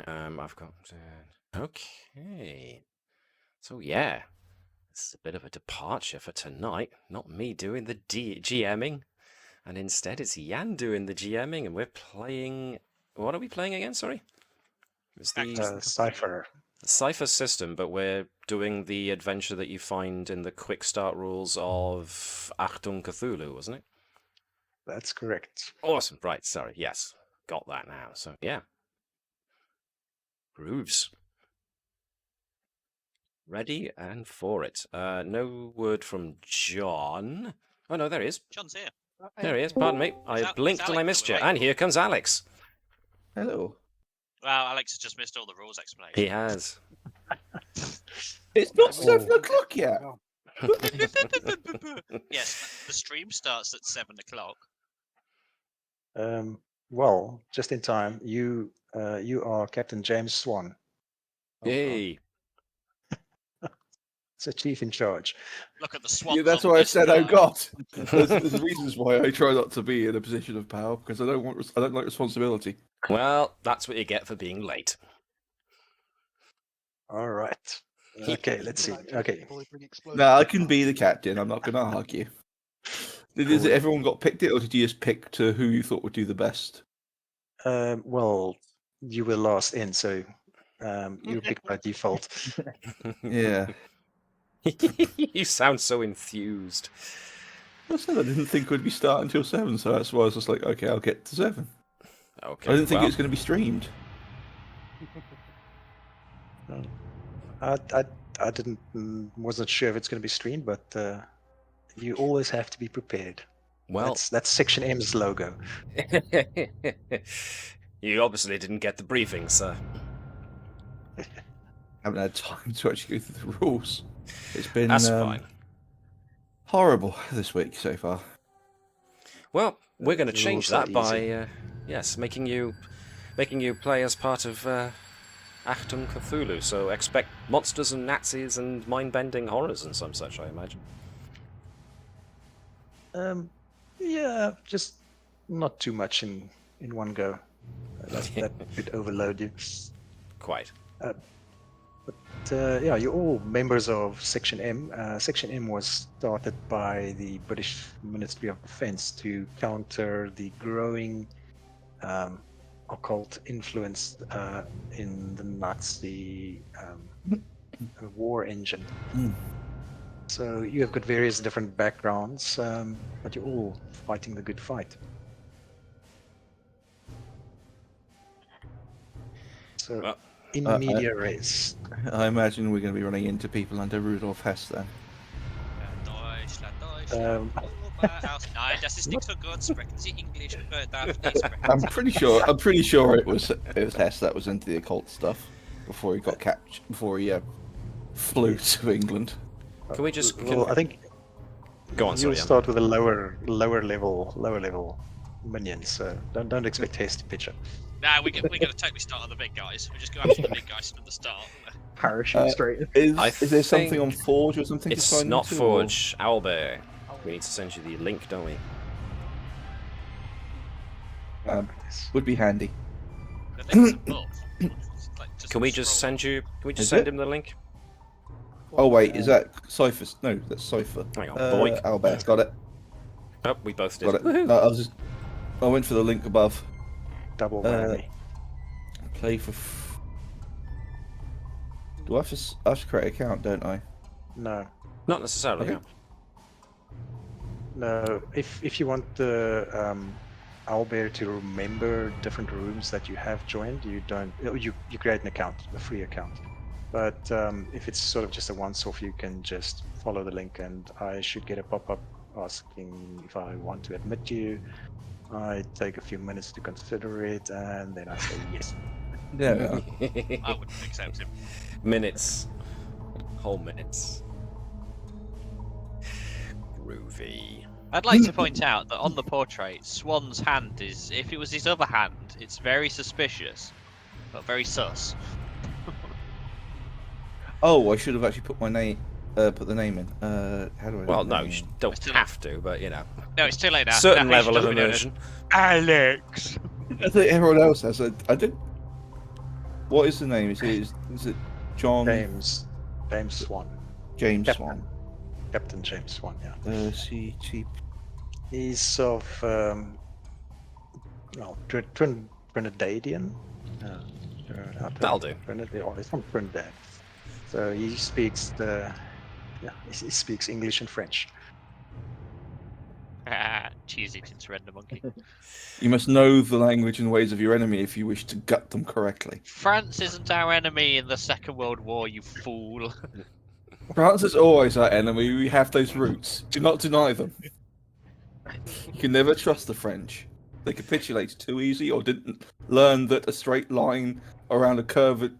I've got... okay. So, yeah. This is a bit of a departure for tonight. Not me doing the GMing. And instead, it's Jan doing the GMing, and we're playing... What are we playing again, sorry? It's the Cypher. Cypher System, but we're doing the adventure that you find in the Quickstart rules of Achtung, Cthulhu, wasn't it? That's correct. Awesome. Right, sorry. Yes. Got that now. So, yeah. Grooves. Ready and for it. No word from John. Oh, no, there he is. John's here. There he is. Pardon me. I blinked and I missed you. And here comes Alex. Hello. Well, Alex has just missed all the rules explanation. He has. It's not 7 o'clock yet. Yes, the stream starts at 7 o'clock. Well, just in time. You are Captain James Swan. Yay. It's a chief in charge. Look at the swans. Yeah, that's why I said, "Oh God." There's reasons why I try not to be in a position of power because I don't like responsibility. Well, that's what you get for being late. All right. Okay, let's see. Okay. No, I can be the captain. I'm not going to argue. Did everyone got picked it, or did you just pick to who you thought would do the best? Well, you were last in, so you picked by default. Yeah. You sound so enthused. I said I didn't think we'd be starting until 7, so that's why I was just like, okay, I'll get to 7. Okay. I didn't think it was going to be streamed. I wasn't sure if it's going to be streamed, but you always have to be prepared. Well, that's Section M's logo. You obviously didn't get the briefing, sir. Haven't had time to actually go through the rules. It's been That's fine. Horrible this week so far. Well, we're going to The change rules are that by making you play as part of Achtung Cthulhu. So expect monsters and Nazis and mind-bending horrors and some such, I imagine. Yeah, just not too much in one go. That could overload you. Quite. Yeah, you're all members of Section M. Section M was started by the British Ministry of Defence to counter the growing occult influence in the Nazi war engine. So you have got various different backgrounds, but you're all fighting the good fight. So, Well, in media res. I imagine we're going to be running into people under Rudolf Hess then. Deutschland. Nein, das ist nicht so gut. Sprechen Sie English. I'm pretty sure it was Hess that was into the occult stuff before he got captured. Before he flew to England. Can we just? Well, I think. Go on, You'll sorry. start with a lower level minions. So don't expect Hess to pitch up. Nah, we're going to totally start on the big guys. We just go after the big guys from the start. Parachute straight. Is there something on Forge or something? It's to sign not into, Forge. Owlbear. We need to send you the link, don't we? Would be handy. The links above. Can we just send you? Can we just Is send it? him the link? Oh wait, is that Cypher? No, that's Cypher. Hang on, boink. Owlbear's got it. Oh, we both did. Got it. I went for the link above. Double whammy. Play for. Do I have to create an account? Don't I? No. Not necessarily. Okay. No. If you want the Owlbear to remember different rooms that you have joined, you don't. You create an account, a free account. But if it's sort of just a once-off, you can just follow the link, and I should get a pop-up asking if I want to admit you. I take a few minutes to consider it, and then I say yes. Yeah. I wouldn't accept him. Minutes. Whole minutes. Groovy. I'd like to point out that on the portrait, Swan's hand is, if it was his other hand, it's very suspicious, but very sus. Oh, I should have actually put my name. Put the name in. How do I? Well, do no, the you name? don't have to, but you know, No, it's too late now. certain Now he level of should be known as immersion. Alex. I think everyone else has. I did. What is the name? Is it John James Swan. James Captain. Swan? Captain James Swan, yeah. CT. He's of Trinidadian. That'll do. He's from Trinidad. So he speaks he speaks English and French. Cheesy tin surrender monkey. You must know the language and ways of your enemy if you wish to gut them correctly. France isn't our enemy in the Second World War, you fool. France is always our enemy. We have those roots. Do not deny them. You can never trust the French. They capitulated too easy, or didn't learn that a straight line around a curved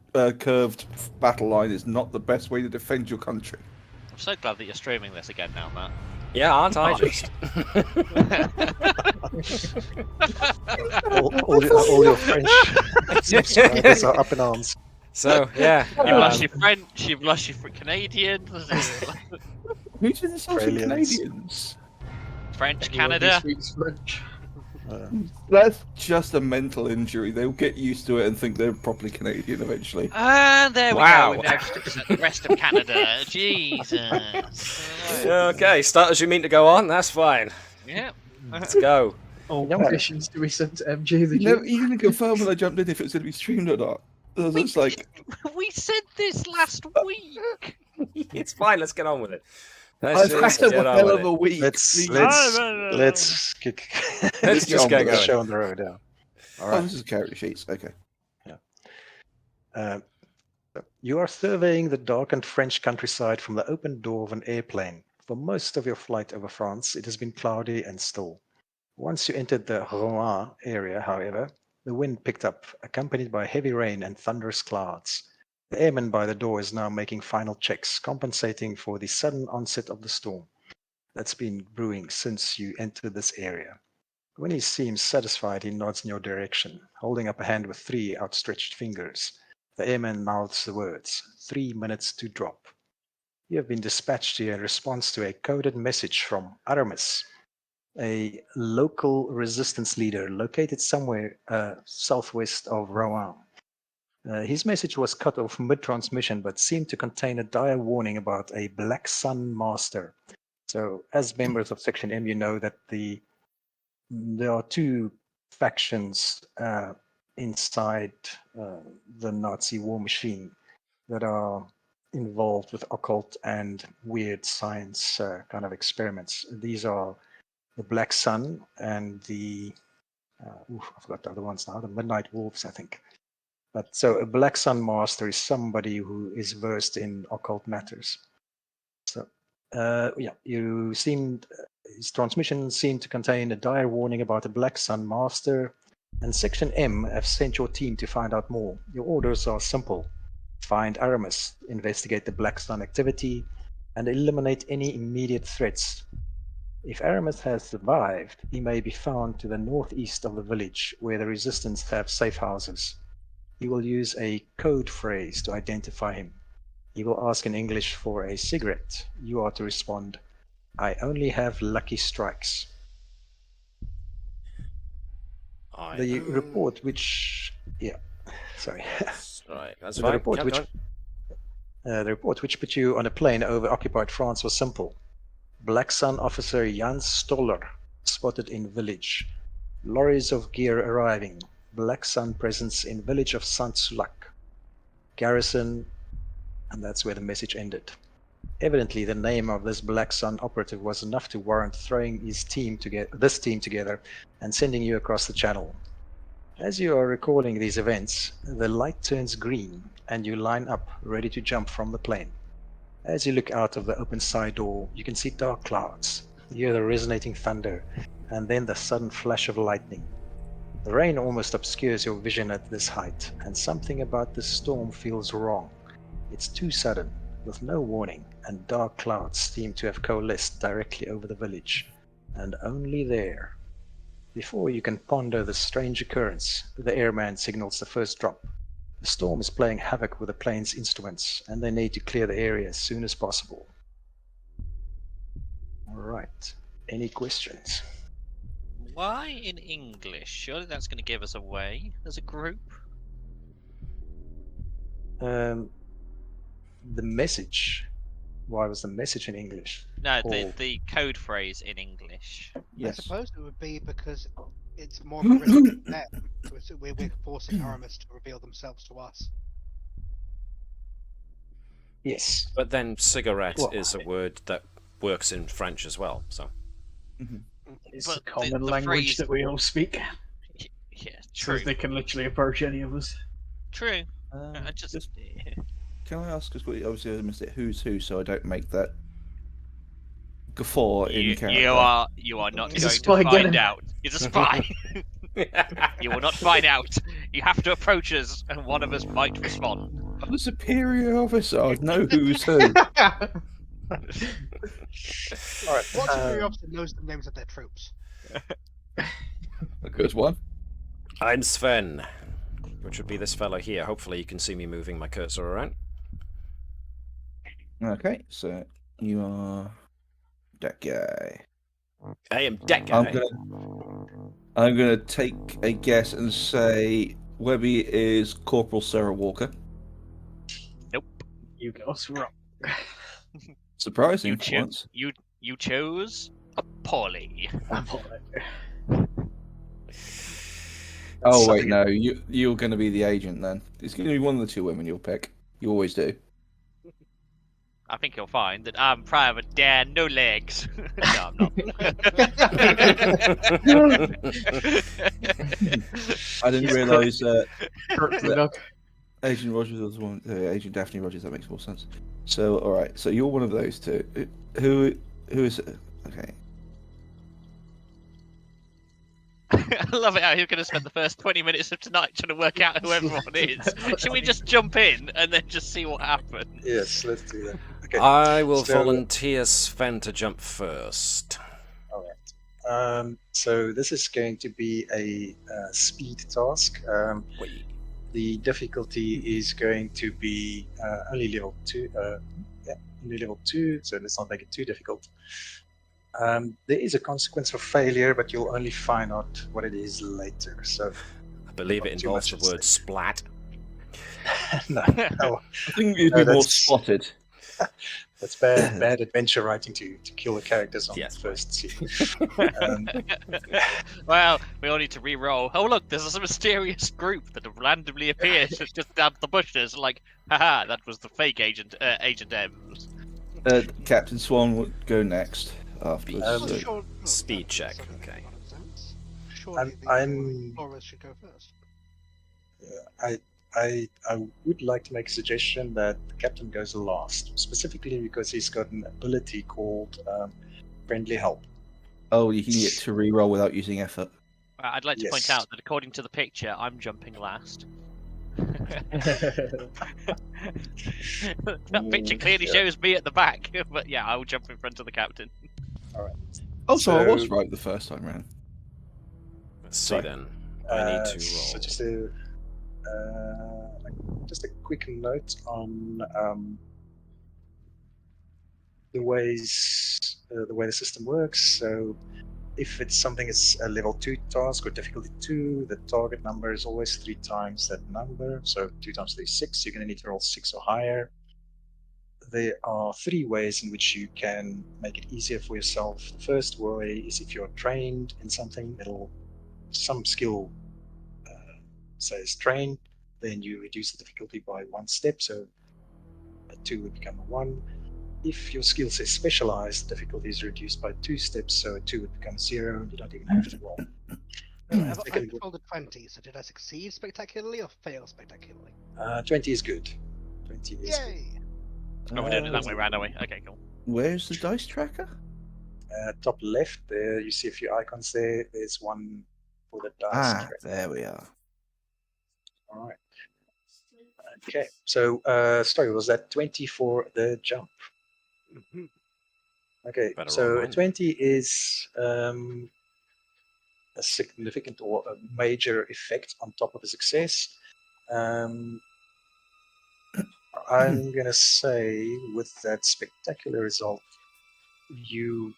battle line is not the best way to defend your country. I'm so glad that you're streaming this again now, Matt. Yeah, aren't I just? all your French subscribers are up in arms. So, yeah. You've lost your French, you've lost your Canadian. Who's in the Australians? Canadians? French, Anyone who Canada. speaks French. That's just a mental injury. They'll get used to it and think they're properly Canadian eventually. And there we Wow. go. We've now just upset the rest of Canada. Jesus. Okay, start as you mean to go on. That's fine. Yeah. Let's go. Oh, Yeah. petitions to be sent to MG the You Duke. didn't confirm when I jumped in if it was going to be streamed or not. It's like, We said this last week. It's fine. Let's get on with it. I've just had get a on hell with of it. a week. Let's Let's just get the going. show on the road. Yeah. All Oh, right. this is character sheets. Okay. You are surveying the darkened French countryside from the open door of an airplane. For most of your flight over France, it has been cloudy and still. Once you entered the Rouen area, however, the wind picked up, accompanied by heavy rain and thunderous clouds. The airman by the door is now making final checks, compensating for the sudden onset of the storm that's been brewing since you entered this area. When he seems satisfied, he nods in your direction, holding up a hand with 3 outstretched fingers. The airman mouths the words, 3 minutes to drop. You have been dispatched here in response to a coded message from Aramis, a local resistance leader located somewhere southwest of Rouen. His message was cut off mid-transmission, but seemed to contain a dire warning about a Black Sun Master. So, as members of Section M, you know that there are 2 factions inside the Nazi war machine that are involved with occult and weird science kind of experiments. These are the Black Sun and the I forgot the other ones now, the Midnight Wolves, I think. But so a Black Sun Master is somebody who is versed in occult matters. So his transmission seemed to contain a dire warning about a Black Sun Master, and Section M have sent your team to find out more. Your orders are simple. Find Aramis, investigate the Black Sun activity, and eliminate any immediate threats. If Aramis has survived, he may be found to the northeast of the village, where the resistance have safe houses. He will use a code phrase to identify him. He will ask in English for a cigarette. You are to respond, I only have lucky strikes. The report which... Yeah, sorry. Right, that's The fine. report Keep which going. The report which put you on a plane over occupied France was simple. Black Sun officer Jan Stoller spotted in village. Lorries of gear arriving. Black Sun presence in village of Saint-Sulac. Garrison, and that's where the message ended. Evidently, the name of this Black Sun operative was enough to warrant throwing this team together and sending you across the channel. As you are recalling these events, the light turns green and you line up, ready to jump from the plane. As you look out of the open side door, you can see dark clouds, you hear the resonating thunder, and then the sudden flash of lightning. The rain almost obscures your vision at this height, and something about this storm feels wrong. It's too sudden, with no warning, and dark clouds seem to have coalesced directly over the village, and only there. Before you can ponder this strange occurrence, the airman signals the first drop. The storm is playing havoc with the plane's instruments, and they need to clear the area as soon as possible. All right. Any questions? Why in English? Surely that's going to give us away as a group. The message. Why was the message in English? No, Paul. the code phrase in English. I Yes. suppose it would be because it's more of a risk to them. So we're forcing Aramis to reveal themselves to us. Yes. But then cigarette Well, is a word that works in French as well, so. It's But a common the language phrase- that we all speak. Yeah, So true. they can literally approach any of us. True. I just Can I ask, because obviously I missed it, who's who, so I don't make that guffaw in character? You are not He's a going spy, to get find him. out. He's a spy. You will not find out. You have to approach us, and one of us might respond. I'm the superior officer. I'd know who's who. All right. What superior officer knows the names of their troops? A good one. I'm Sven, which would be this fellow here. Hopefully you can see me moving my cursor around. Okay, so you are that guy. I am that guy. I'm gonna take a guess and say Webby is Corporal Sarah Walker. You guys wrong. Surprising You, for once. you chose poorly. Oh wait, no, you're gonna be the agent then. It's gonna be one of the two women you'll pick. You always do. I think you'll find that I'm Private Dan No Legs. No, I'm not. I didn't realise Look, Agent Rogers was one. Agent Daphne Rogers. That makes more sense. So, all right. So you're one of those two. Who is it? Okay. I love it how you're going to spend the first 20 minutes of tonight trying to work out who everyone is. Should we just jump in and then just see what happens? Yes, let's do that. Okay. I will So- volunteer Sven to jump first. All right. So this is going to be a speed task. Wait. The difficulty is going to be only level 2. Only level 2, so let's not make it too difficult. There is a consequence for failure, but you'll only find out what it is later. So I believe it Not too involves much the at word splat. no, no, I think you'd No, be more that's- spotted. that's bad adventure writing to kill the characters on Yes, the first scene. Um, Well, we all need to re-roll. Oh look, there's a mysterious group that have randomly appeared just down the bushes. Like, haha, that was the fake agent, Agent M. Captain Swan would go next afterwards. Um, so- Sure, Speed that check, makes okay. a lot of sense. Surely I'm- the Flores should go first. I would like to make a suggestion that the captain goes last, specifically because he's got an ability called friendly help. Oh, you can get to reroll without using effort. I'd like to point Yes. out that according to the picture, I'm jumping last. That picture clearly yeah. shows me at the back, but yeah, I will jump in front of the captain. Oh, so I was So- right the first time round. Let's see Sorry. then. I need to So roll. just a quick note on the way the system works. So if it's something that's a level 2 task or difficulty 2, the target number is always 3 times that number. So 2 times 3 is 6. You're going to need to roll 6 or higher. There are 3 ways in which you can make it easier for yourself. The first way is if you're trained in something, some skill says trained, then you reduce the difficulty by 1 step. So a 2 would become a 1. If your skill says specialized, difficulty is reduced by 2 steps, so a 2 would become 0, and you don't even have to roll. I've Second- rolled a 20, so did I succeed spectacularly or fail spectacularly? 20 is good. 20 is good. Yay! Oh, we're doing it that way round, are we? Okay, cool. Where's the dice tracker? Top left, there you see a few icons there. There's one for the dice. Ah, there we are. All right. Okay, so sorry, was that 20 for the jump? Mhm. Okay, Better so roll a mine. 20 is a significant or a major effect on top of a success. I'm going to say with that spectacular result, you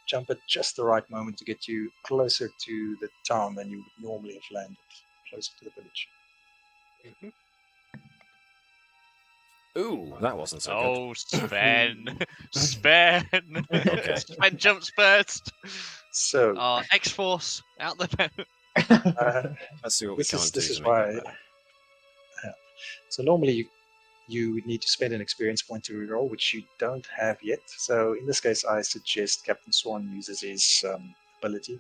jump at just the right moment to get you closer to the town than you would normally have landed, closer to the village. Ooh, that wasn't so good. Oh, Sven. Sven. Okay. Sven jumps first. So X-Force out the Let's see what we this can't is do this to is make that why. better. So normally you need to spend an experience point to reroll, which you don't have yet. So in this case, I suggest Captain Swan uses his ability.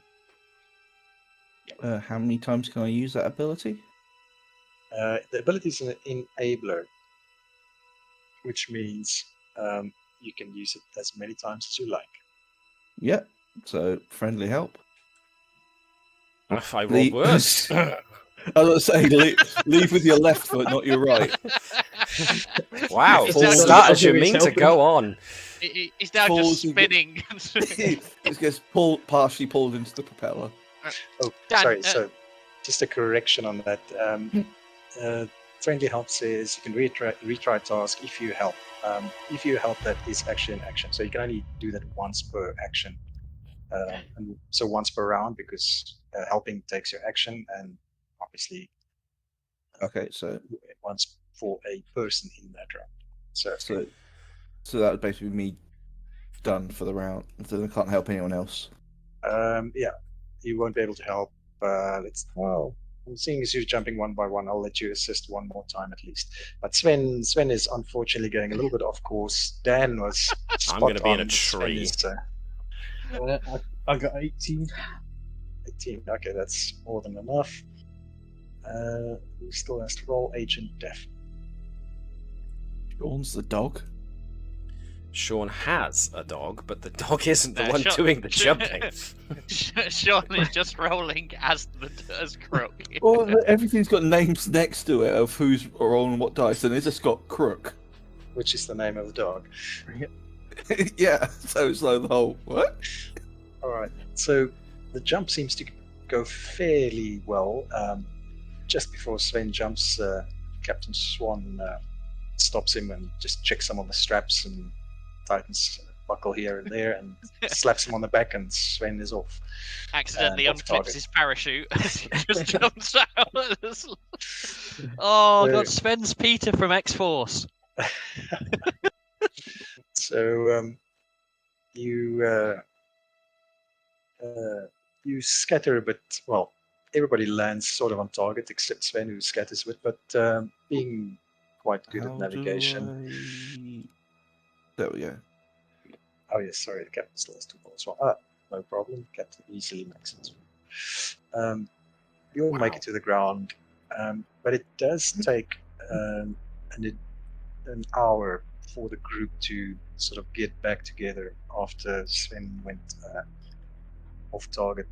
How many times can I use that ability? The ability is an enabler, which means you can use it as many times as you like. Yep. So friendly help. If I rolled The- worse. I was going to say, leave with your left foot, not your right. Wow, It's full not- start as okay, you it's mean to helping. go on. He's now Falls just and get- spinning. It gets partially pulled into the propeller. Oh, Dan, sorry. So just a correction on that. Friendly help says you can retry a task if you help. If you help, that is actually an action. So you can only do that once per action. And so once per round, because helping takes your action, and obviously Okay, so once for a person in that round. So that would basically be me done for the round. So I can't help anyone else. yeah, you won't be able to help. Seeing as you're jumping one by one, I'll let you assist one more time at least. But Sven is unfortunately going a little bit off course. Dan was I'm spot gonna be in a on. Sven tree. is, I got 18. 18. Okay, that's more than enough. Who still has to roll? Agent Def. Sean's the dog. Sean has a dog, but the dog isn't the No, one Sean- doing the jumping. Sean is just rolling as Crook. Well, everything's got names next to it of who's rolling what dice, and it's just got Crook. Which is the name of the dog. Yeah, so it's like the whole what? All right. So the jump seems to go fairly well. Just before Sven jumps, Captain Swan stops him and just checks some of the straps and tightens a buckle here and there and slaps him on the back, and Sven is off. Accidentally Off unclips target. his parachute as he just jumps out. Oh So- god, Sven's Peter from X-Force. So you scatter a bit. Well, everybody lands sort of on target except Sven, who scatters a bit, but being quite good at navigation. There we go. Oh yes, sorry, the captain still has 2 balls. Well, no problem. Captain easily makes it. You'll make it to the ground, but it does take an hour for the group to sort of get back together after Sven went off target.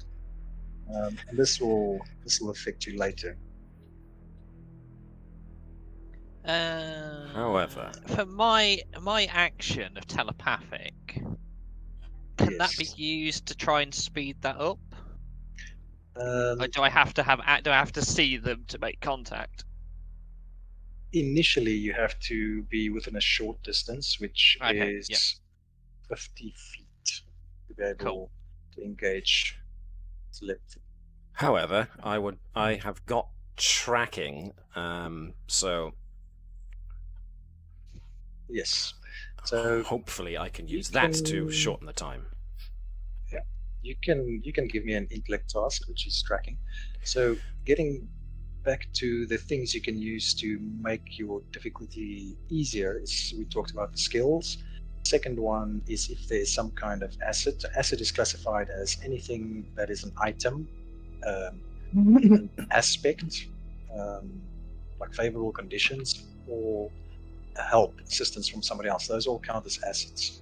And this will affect you later. However. For my action of telepathic, can that be Yes. used to try and speed that up? Um, Or do I have to see them to make contact? Initially, you have to be within a short distance, which Okay, is yep. 50 feet to be able Cool. to engage telepathy. However, I have got tracking, so Yes. So hopefully I can you use that to can- shorten the time. you can give me an intellect task, which is tracking. So getting back to the things you can use to make your difficulty easier is, we talked about the skills. Second one is if there's some kind of asset. Asset is classified as anything that is an item, an aspect, like favorable conditions, or a help, assistance from somebody else. Those all count as assets.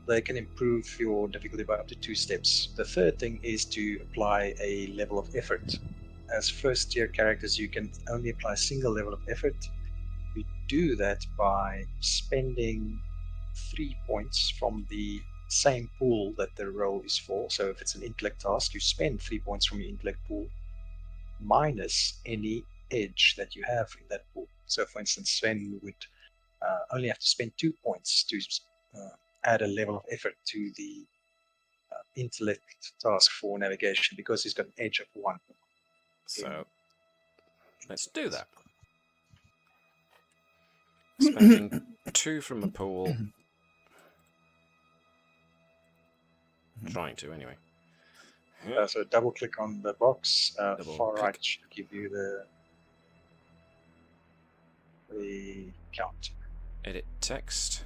They can improve your difficulty by up to 2 steps. The third thing is to apply a level of effort. As first tier characters, you can only apply a single level of effort. You do that by spending 3 points from the same pool that the roll is for. So if it's an intellect task, you spend 3 points from your intellect pool minus any edge that you have in that pool. So for instance, Sven would only have to spend 2 points to add a level of effort to the intellect task for navigation, because he's got an edge of 1. So Let's do that. Spending 2 from a pool. Trying to, anyway. So double click on the box. Double Far click. right should give you the count. Edit text.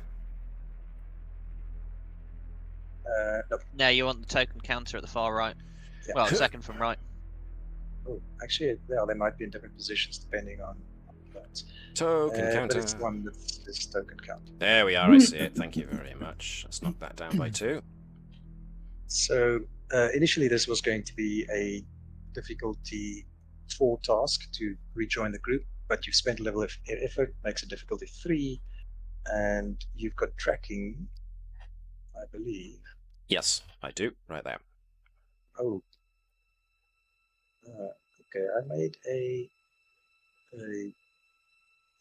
No. No, you want the token counter at the far right. Yeah. Well, second from right. Oh, actually, yeah, they might be in different positions depending on that. Token But counter. it's the one that's this token count. There we are, I see it. Thank you very much. Let's knock that down by 2. So initially, this was going to be a difficulty 4 task to rejoin the group, but you've spent a level of effort, makes it difficulty 3, and you've got tracking, I believe. Yes, I do. Right there. Oh. Okay, I made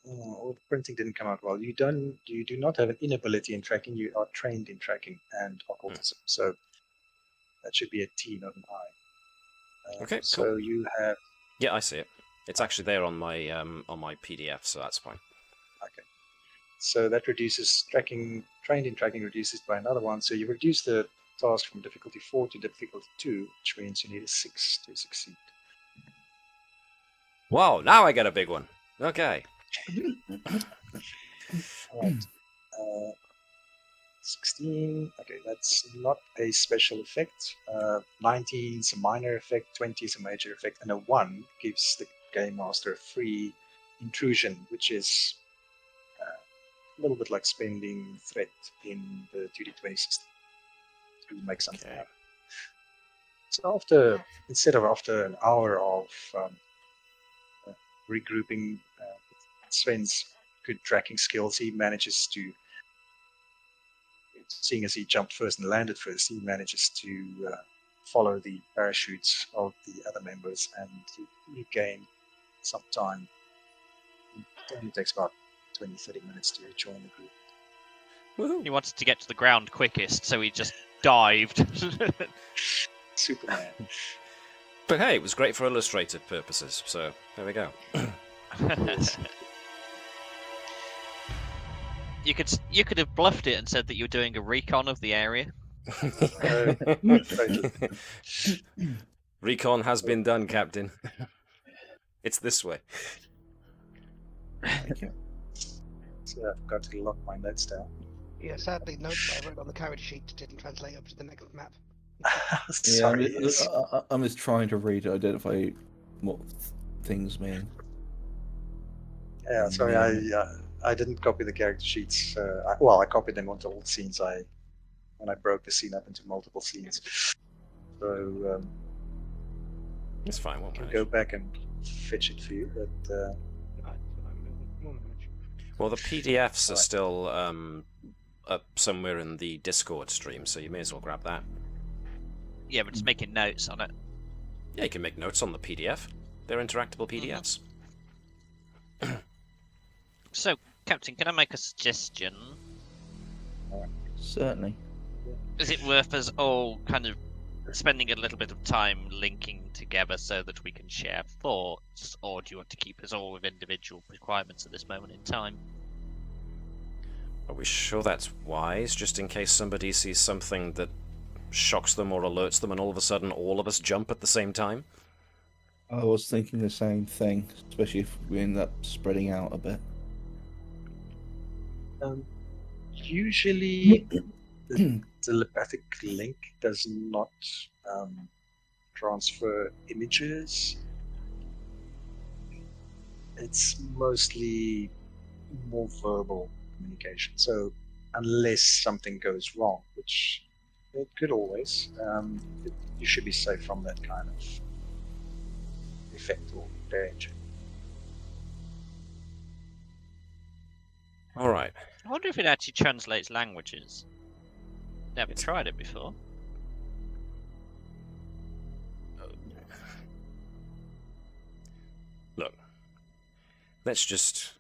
oh, the printing didn't come out well. You do not have an inability in tracking. You are trained in tracking and occultism, so that should be a T, not an I. Okay, So cool. you have Yeah, I see it. It's actually there on my PDF, so that's fine. okay. So that reduces tracking. Trained in tracking reduces by another 1. So you reduce the task from difficulty 4 to difficulty 2, which means you need a 6 to succeed. Wow, now I get a big one. Okay. Alright. 16. Okay, that's not a special effect. 19 is a minor effect. 20 is a major effect, and a 1 gives the game master a free intrusion, which is a little bit like spending threat in the 2d20 system to make something Okay. happen. So after an hour of regrouping with Sven's good tracking skills, he manages to, seeing as he jumped first and landed first, he manages to follow the parachutes of the other members and to regain some time. It only takes about 20-30 minutes to rejoin the group. Woohoo. He wanted to get to the ground quickest, so he just dived. Superman. But hey, it was great for illustrative purposes, so there we go. Yes. You could have bluffed it and said that you were doing a recon of the area. Totally. Recon has been done, Captain. It's this way. Thank you. So I've got to lock my notes down. Yeah, sadly, notes I wrote on the character sheet didn't translate up to the next map. Sorry. I'm just trying to read it, identify what things mean. Yeah, sorry, I didn't copy the character sheets. I copied them onto all scenes. When I broke the scene up into multiple scenes. So It's fine, I won't can manage. go back and fetch it for you. But Well, the PDFs are Right. still up somewhere in the Discord stream, so you may as well grab that. Yeah, but just making notes on it. Yeah, you can make notes on the PDF. They're interactable PDFs. So, Captain, can I make a suggestion? Certainly. Is it worth us all kind of spending a little bit of time linking together so that we can share thoughts, or do you want to keep us all with individual requirements at this moment in time? Are we sure that's wise, just in case somebody sees something that shocks them or alerts them and all of a sudden all of us jump at the same time? I was thinking the same thing, especially if we end up spreading out a bit. usually the telepathic link does not transfer images. It's mostly more verbal communication. So unless something goes wrong, which it could always, you should be safe from that kind of effect or danger. All right. I wonder if it actually translates languages. Never tried it before. Look, let's just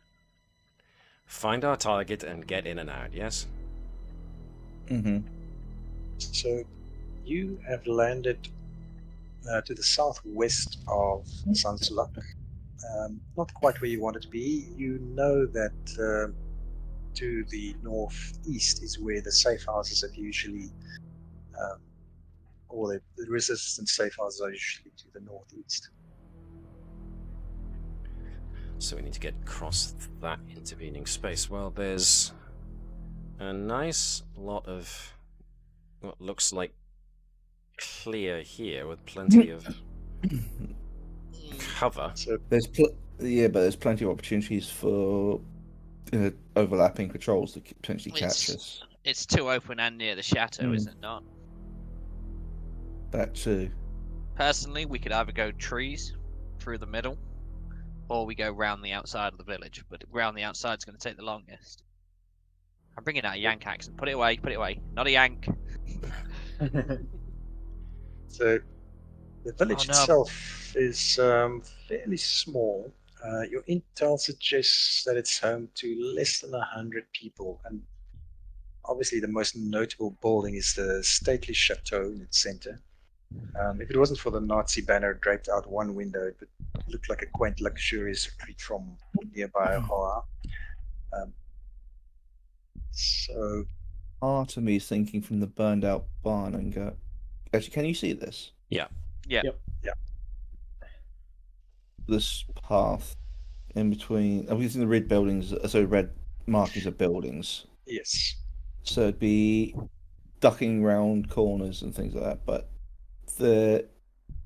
find our target and get in and out, yes? Mm-hmm. So you have landed to the southwest of Sansulak. not quite where you want it to be. You know that to the northeast is where the safe houses have usually, or the resistant safe houses are usually to the northeast. So we need to get across that intervening space. Well, there's a nice lot of what looks like clear here with plenty of cover. So There's but there's plenty of opportunities for overlapping patrols to potentially catch us. It's too open and near the chateau, is it not? That too. Personally, we could either go trees through the middle, or we go round the outside of the village. But round the outside is going to take the longest. I'm bringing out a Yank accent. Put it away. Put it away. Not a Yank. So the village Oh, no. itself is fairly small. Your intel suggests that it's home to less than 100 people, and obviously the most notable building is the stately chateau in its center. If it wasn't for the Nazi banner draped out one window, it would look like a quaint, luxurious retreat from nearby horror. So Part of me is thinking from the burned out barn and go. Actually, can you see this? Yeah. Yep. This path in between. I'm using the red buildings, so red markings of buildings. yes, So it'd be ducking round corners and things like that. But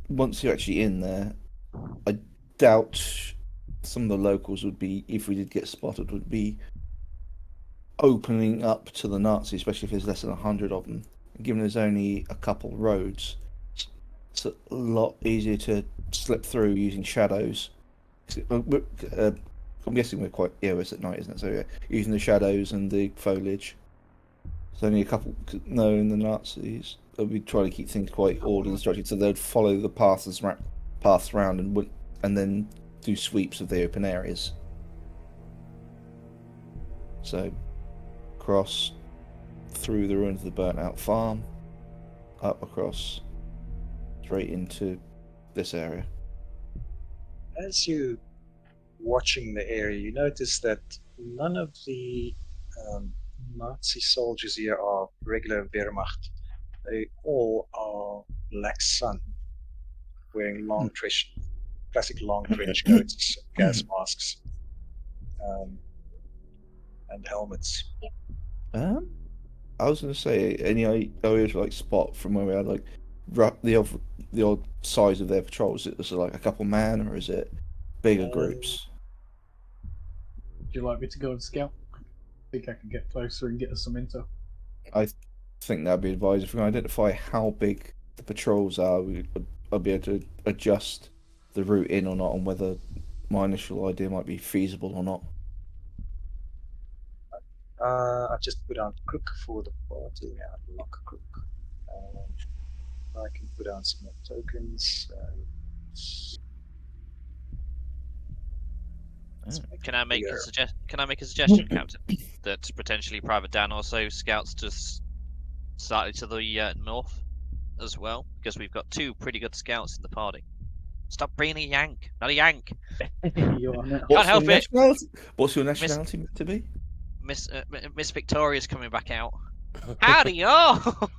once you're actually in there, I doubt some of the locals would be, if we did get spotted, would be opening up to the Nazis, especially if there's less than 100 of them. Given there's only a couple it's a lot easier to slip through using shadows. I'm guessing we're quite it's at night, isn't it? So yeah, using the shadows and the foliage. There's only a couple knowing the Nazis. We try to keep things quite ordered and structured, so they'd follow the paths round and then do sweeps of the open areas. So cross through the ruins of the burnt out farm, up across, straight into this area. as you watching the area, you notice that none of the Nazi soldiers here are regular Wehrmacht. They all are black sun, wearing classic long trench coats, gas masks, and helmets. I was going to say, any areas like spot from where we had like the odd size of their patrols? Is it like a couple man, or is it bigger groups? Would you like me to go and scout? I think I can get closer and get us some intel. I think that'd be advised. If we can identify how big the patrols are, I'd be able to adjust the route in or not, on whether my initial idea might be feasible or not. I've just put on Crook for the party. Unlock Crook. I can put on some more tokens. Can I make a suggestion, Captain? That potentially Private Dan also scouts just slightly to the north as well, because we've got two pretty good scouts in the party. Stop being a Yank, not a Yank. You are now. Can't help it. What's your nationality meant to be? Miss Victoria's coming back out. Howdy, y'all!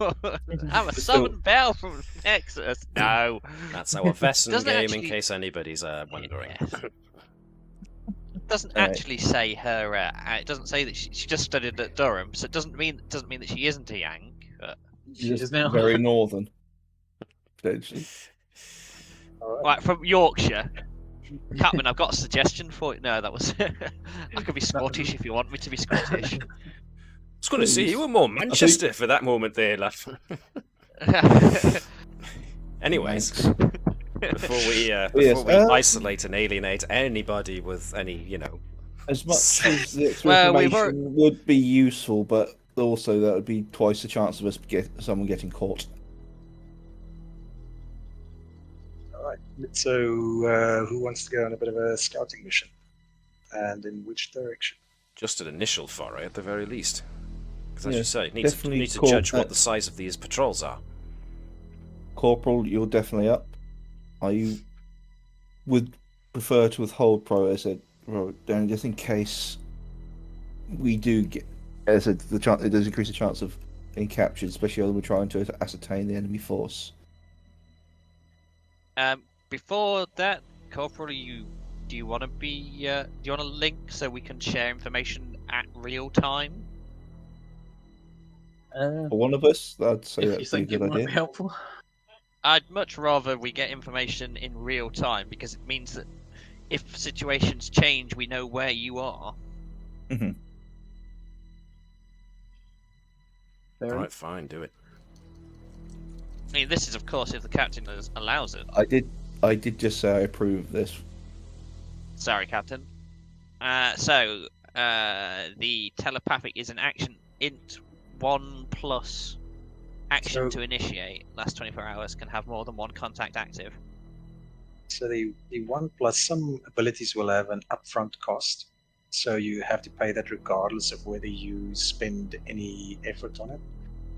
I'm a Southern Belle from Texas. No, That's our Vesson Doesn't game, actually- in case anybody's wondering. It doesn't actually say her. It doesn't say that she just studied at Durham, so it doesn't mean that she isn't a Yank. But... She is now. Very northern, potentially. Right, from Yorkshire. Captain, I've got a suggestion for you. No, that was. I could be Scottish if you want me to be Scottish. I was going to say, you were more Manchester for that moment there, lad. Anyways, before we isolate and alienate anybody with any, As much as the extra Well, information would be useful, but also that would be twice the chance of us someone getting caught. Alright, so who wants to go on a bit of a scouting mission? And in which direction? just an initial foray at the very least. Because as Yeah, you say, need definitely to judge what the size of these patrols are. Corporal, you're definitely up. Are you? Would prefer to withhold pro, as I said, Robert, down just in case we do get, as I said, the chance it does increase the chance of being captured, especially when we're trying to ascertain the enemy force. Before that, Corporal, do you want to link so we can share information at real time? For one of us, I'd say If you that'd be a think it good might be idea. helpful. I'd much rather we get information in real time because it means that if situations change, we know where you are. Mm-hmm. Fair Alright, fine, do it. I mean, this is, of course, if the captain allows it. I did just say I approve of this. Sorry, Captain. So, the telepathic is an action int 1 plus action So- to initiate. Last 24 hours can have more than one contact active. So the 1+, some abilities will have an upfront cost. So you have to pay that regardless of whether you spend any effort on it.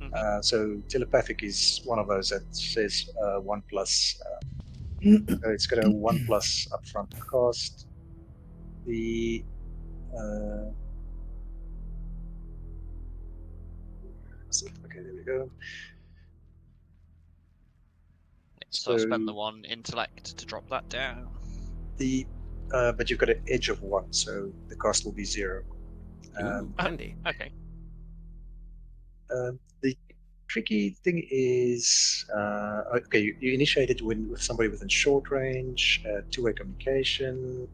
Mhm. So telepathic is one of those that says 1+. So it's got a 1+ upfront cost. The okay, there we go. So I'll spend the So 1 intellect to drop that down. but you've got an edge of 1, so the cost will be 0. Ooh, handy. Okay. The tricky thing is, okay, you initiate it with somebody within short range, two-way communication.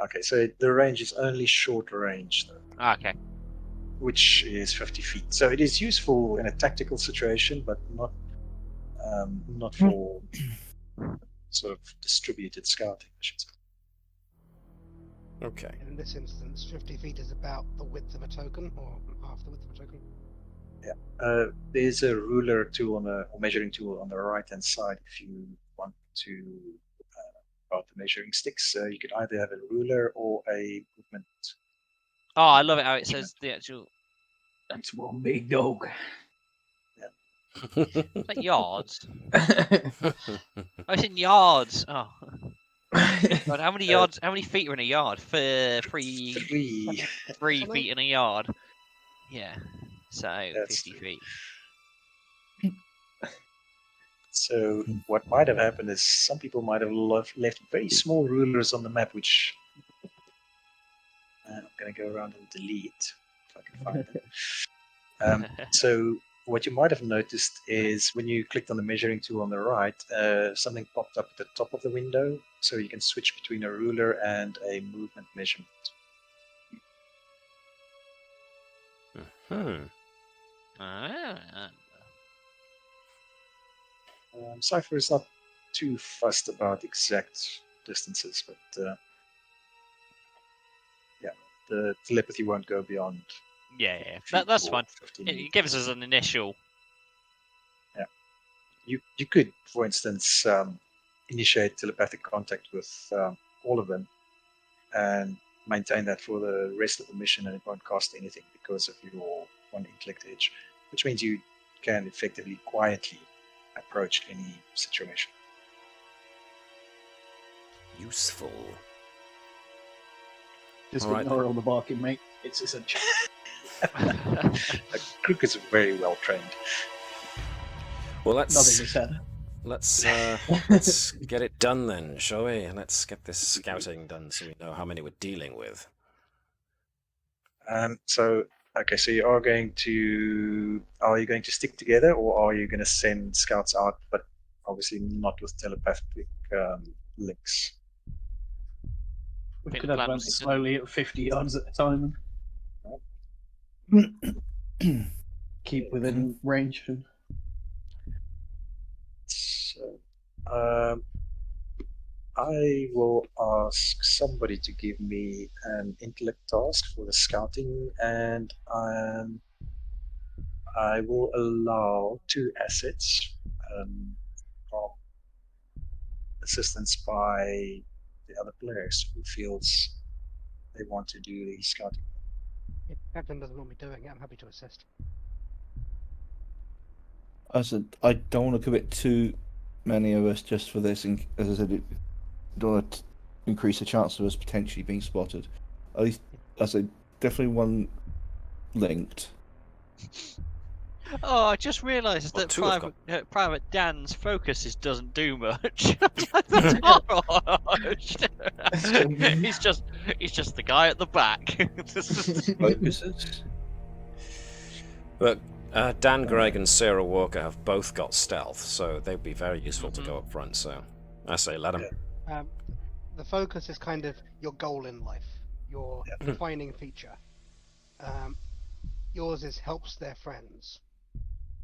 Okay, so the range is only short range, though, Okay. which is 50 feet. So it is useful in a tactical situation, but not for sort of distributed scouting, I should say. Okay. In this instance, 50 feet is about the width of a token, or half the width of a token. There's a ruler tool or measuring tool on the right-hand side if you want to about the measuring sticks. You could either have a ruler or a movement. Oh, I love it how it says the actual. That's one big dog. Like yards. Oh, it's in yards. Oh. God, how many yards? How many feet are in a yard? Three 3. 3 feet in a yard. Yeah. So That's 50 feet. So what might have happened is some people might have left very small rulers on the map, which I'm going to go around and delete if I can find them. So what you might have noticed is when you clicked on the measuring tool on the right, something popped up at the top of the window, so you can switch between a ruler and a movement measurement. Ah. Cypher is not too fussed about exact distances, but yeah, the telepathy won't go beyond. Yeah. feet That's or fine. 15 It gives us an initial. You could, for instance, initiate telepathic contact with all of them and maintain that for the rest of the mission, and it won't cost anything because of your 1 intellect edge, which means you can effectively quietly approach any situation. Useful. Just All right. ignore all the barking, mate. It's essential. A crook is very well trained. Well, Nothing is said. let's get it done then, shall we? Let's get this scouting done so we know how many we're dealing with. So you are going to stick together, or are you going to send scouts out, but obviously not with telepathic links? We think could the plan advance was- slowly at 50 yards at a time and keep within range. So, I will ask somebody to give me an intellect task for the scouting, and I will allow 2 assets from assistance by the other players who feels they want to do the scouting. If Captain doesn't want me doing it, I'm happy to assist. I said I don't want to commit too many of us just for this, and as I said, it don't want to increase the chance of us potentially being spotted. At least, I said, definitely one linked. Oh, I just realised Well, that two have Private Dan's focuses doesn't do much. Gosh. he's just the guy at the back. Focuses. But Dan Gregg and Sarah Walker have both got stealth, so they'd be very useful to go up front. So I say let them. The focus is kind of your goal in life, your defining feature. Yours is helps their friends.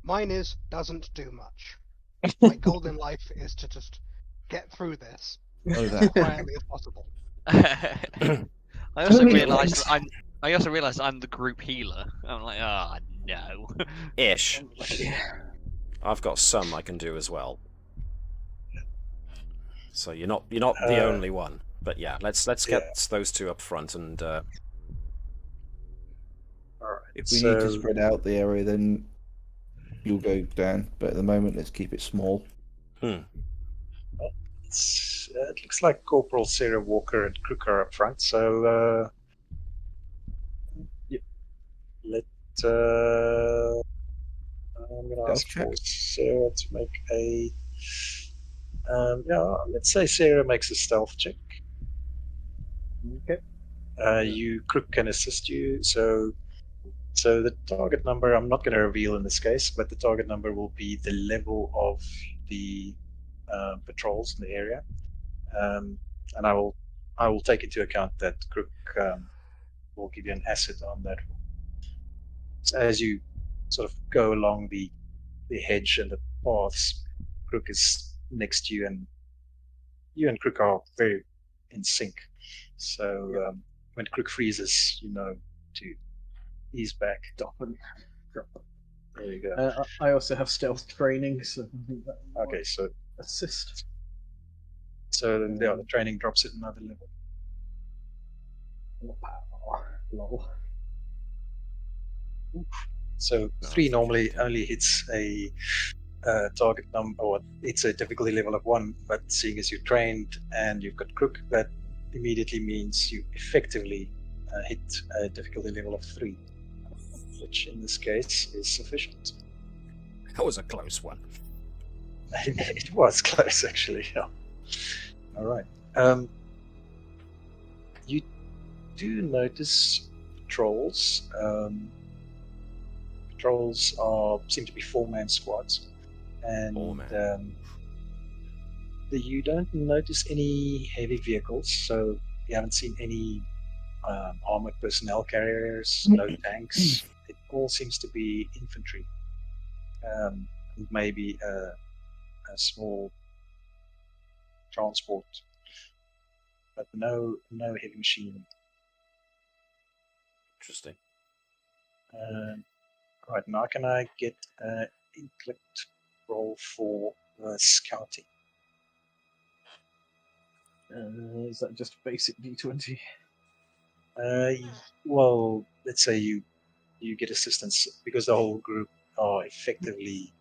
Mine is doesn't do much. My goal in life is to just get through this Oh, as that. quietly as possible. I also realised I'm the group healer. I'm like, ah, no. Ish. I've got some I can do as well. So you're not the only one. But yeah, let's get those two up front and. All right. If we need to spread out the area, then you'll go down. But at the moment, let's keep it small. It looks like Corporal Sarah Walker and Crook are up front. So I'm going to ask for Sarah to make a. Let's say Sarah makes a stealth check. Okay. You Crook can assist you. So the target number I'm not going to reveal in this case, but the target number will be the level of the patrols in the area, and I will take into account that Crook will give you an asset on that. So as you sort of go along the hedge and the paths, Crook is next to you, and you and Crook are very in sync. So when Crook freezes, you know to ease back. Stop and drop. There you go. I also have stealth training, so I think that Okay, so assist. The training drops at another level. Lol. So 3 normally only hits a target number, or it's a difficulty level of 1. But seeing as you're trained and you've got Crook, that immediately means you effectively hit a difficulty level of 3, which in this case is sufficient. That was a close one. It was close, actually. Yeah. All right. You do notice patrols. Patrols seem to be 4-man squads, and you don't notice any heavy vehicles. So you haven't seen any armored personnel carriers, no tanks. It all seems to be infantry, maybe a small transport, but no heavy machinery. Interesting. Right, now can I get an intellect roll for scouting? Is that just basic D20? Well, let's say you get assistance because the whole group are effectively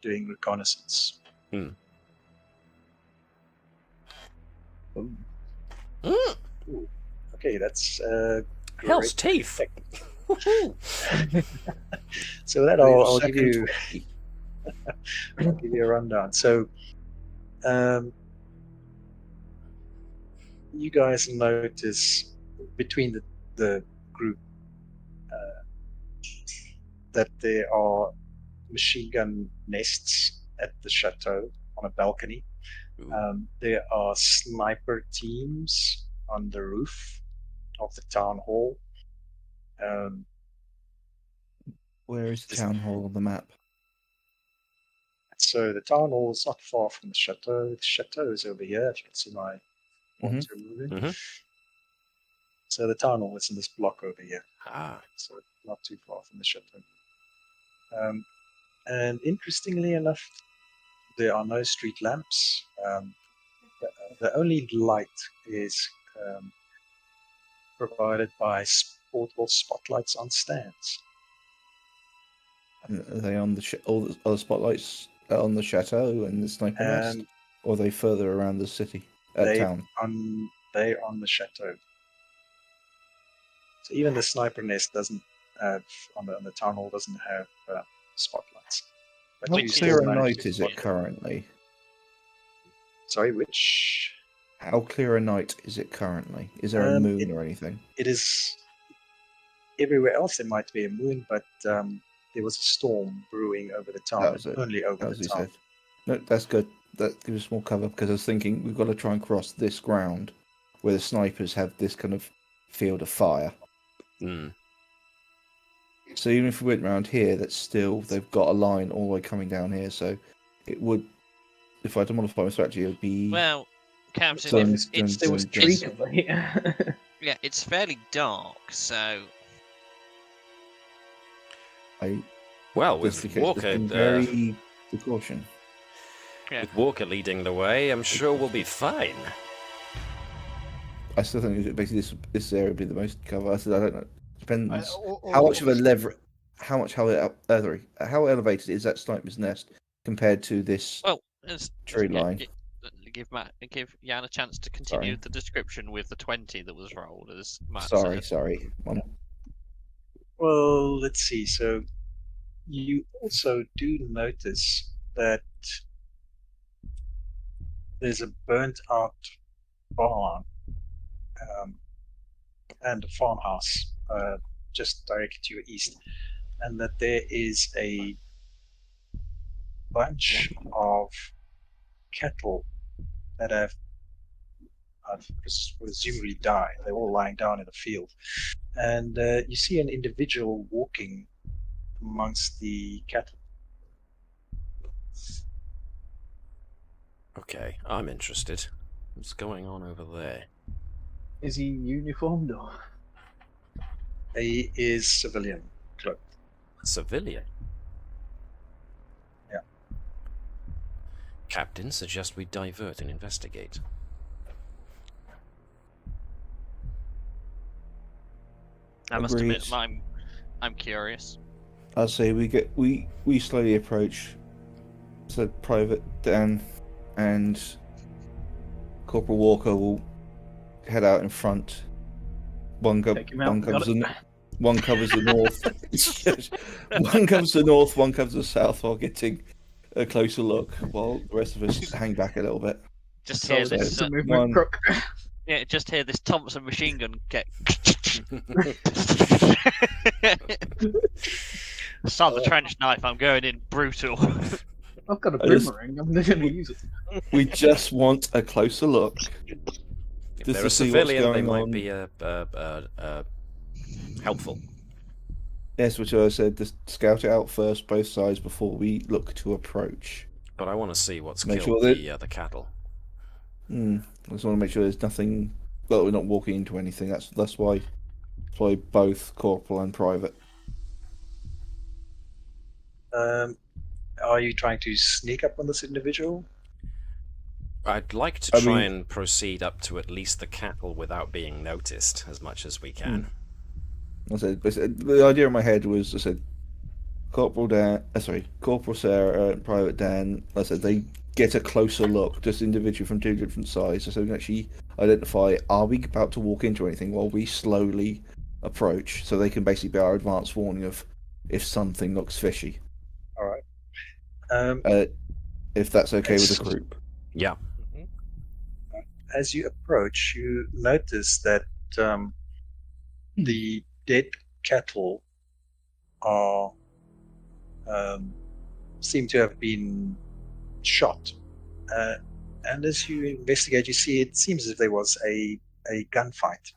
doing reconnaissance. Ooh, okay, that's Hell's great. teeth. So that I'll give you. I'll give you a rundown. So, you guys notice between the group that there are machine gun nests at the chateau on a balcony. There are sniper teams on the roof of the town hall. Where is the town hall on the map? So the town hall is not far from the chateau. The chateau is over here, if you can see my pointer moving. So the town hall is in this block over here. So not too far from the chateau. And interestingly enough, there are no street lamps. The only light is provided by portable spotlights on stands. Are they on the all the other spotlights on the chateau and the sniper nest, or are they further around the city, town? They're on the chateau. So even the sniper nest doesn't have on the town hall doesn't have spotlights. But How you clear still a manage night to is spot it them. currently? Sorry, which? How clear a night is it currently? Is there a moon or anything? It is. Everywhere else there might be a moon, but there was a storm brewing over the town. That was it. Only over As the you town. said. No, that's good. That gives us more cover because I was thinking we've got to try and cross this ground where the snipers have this kind of field of fire. Mm. So even if we went around here, that's still they've got a line all the way coming down here. So it would, if I had to modify my strategy, it would be Well, Captain, Dun, if dun, it's There was dun, tree dun. cover here. yeah, it's fairly dark, so Well, just with in case, Walker, just be very precaution. with Walker leading the way, I'm sure we'll be fine. I still think basically this area would be the most cover. I said I don't know. Depends Or how much of a lever, how elevated is that sniper's nest compared to this well, tree line? Give Jan a chance to continue Sorry. the description with the 20 that was rolled, as Matt Sorry. said. Well, let's see. So you also do notice that there's a burnt out barn and a farmhouse just directly to your east, and that there is a bunch of cattle that have presumably died. They're all lying down in a field, and you see an individual walking amongst the cattle. Okay, I'm interested. What's going on over there? Is he uniformed or? He is civilian cloaked. Civilian? Yeah. Captain suggests we divert and investigate. I must admit, Agreed. I'm curious. I'll say we slowly approach. So Private Dan and Corporal Walker will head out in front. One Take him out. covers Got it. one covers the north. One covers the north. One covers the south. While getting a closer look, while the rest of us hang back a little bit. Just So hear it's this. a movement crook. Yeah, just hear this Thompson machine gun get. Start the trench knife. I'm going in brutal. I've got a I just- boomerang. I'm going to use it. We just want a closer look. If Just they're to a see what's civilian, they going might on. be helpful. Yes, which I said, just scout it out first, both sides, before we look to approach. But I want to see what's Make killed sure the cattle. I just want to make sure there's nothing. Well, we're not walking into anything. That's why both corporal and private. Are you trying to sneak up on this individual? I'd like to try and proceed up to at least the cattle without being noticed as much as we can. I said the idea in my head was I said Corporal Sarah and Private Dan. I said they get a closer look, just individual from two different sides, so we can actually identify: are we about to walk into anything while we slowly approach, so they can basically be our advance warning of if something looks fishy. All right. If that's okay with the group. Yeah. As you approach, you notice that the dead cattle are seem to have been shot, and as you investigate, you see it seems as if there was a gunfight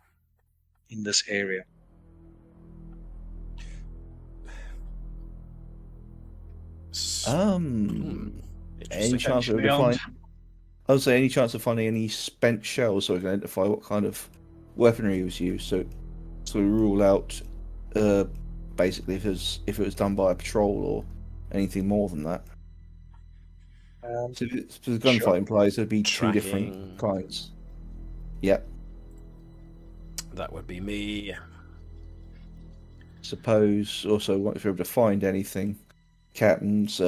in this area. Any chance of finding? I would say any chance of finding any spent shells, so we can identify what kind of weaponry was used. So we rule out basically if it was done by a patrol or anything more than that. So the gunfight implies there'd be two different kinds. Yep. That would be me. Suppose also if you're able to find anything, captains,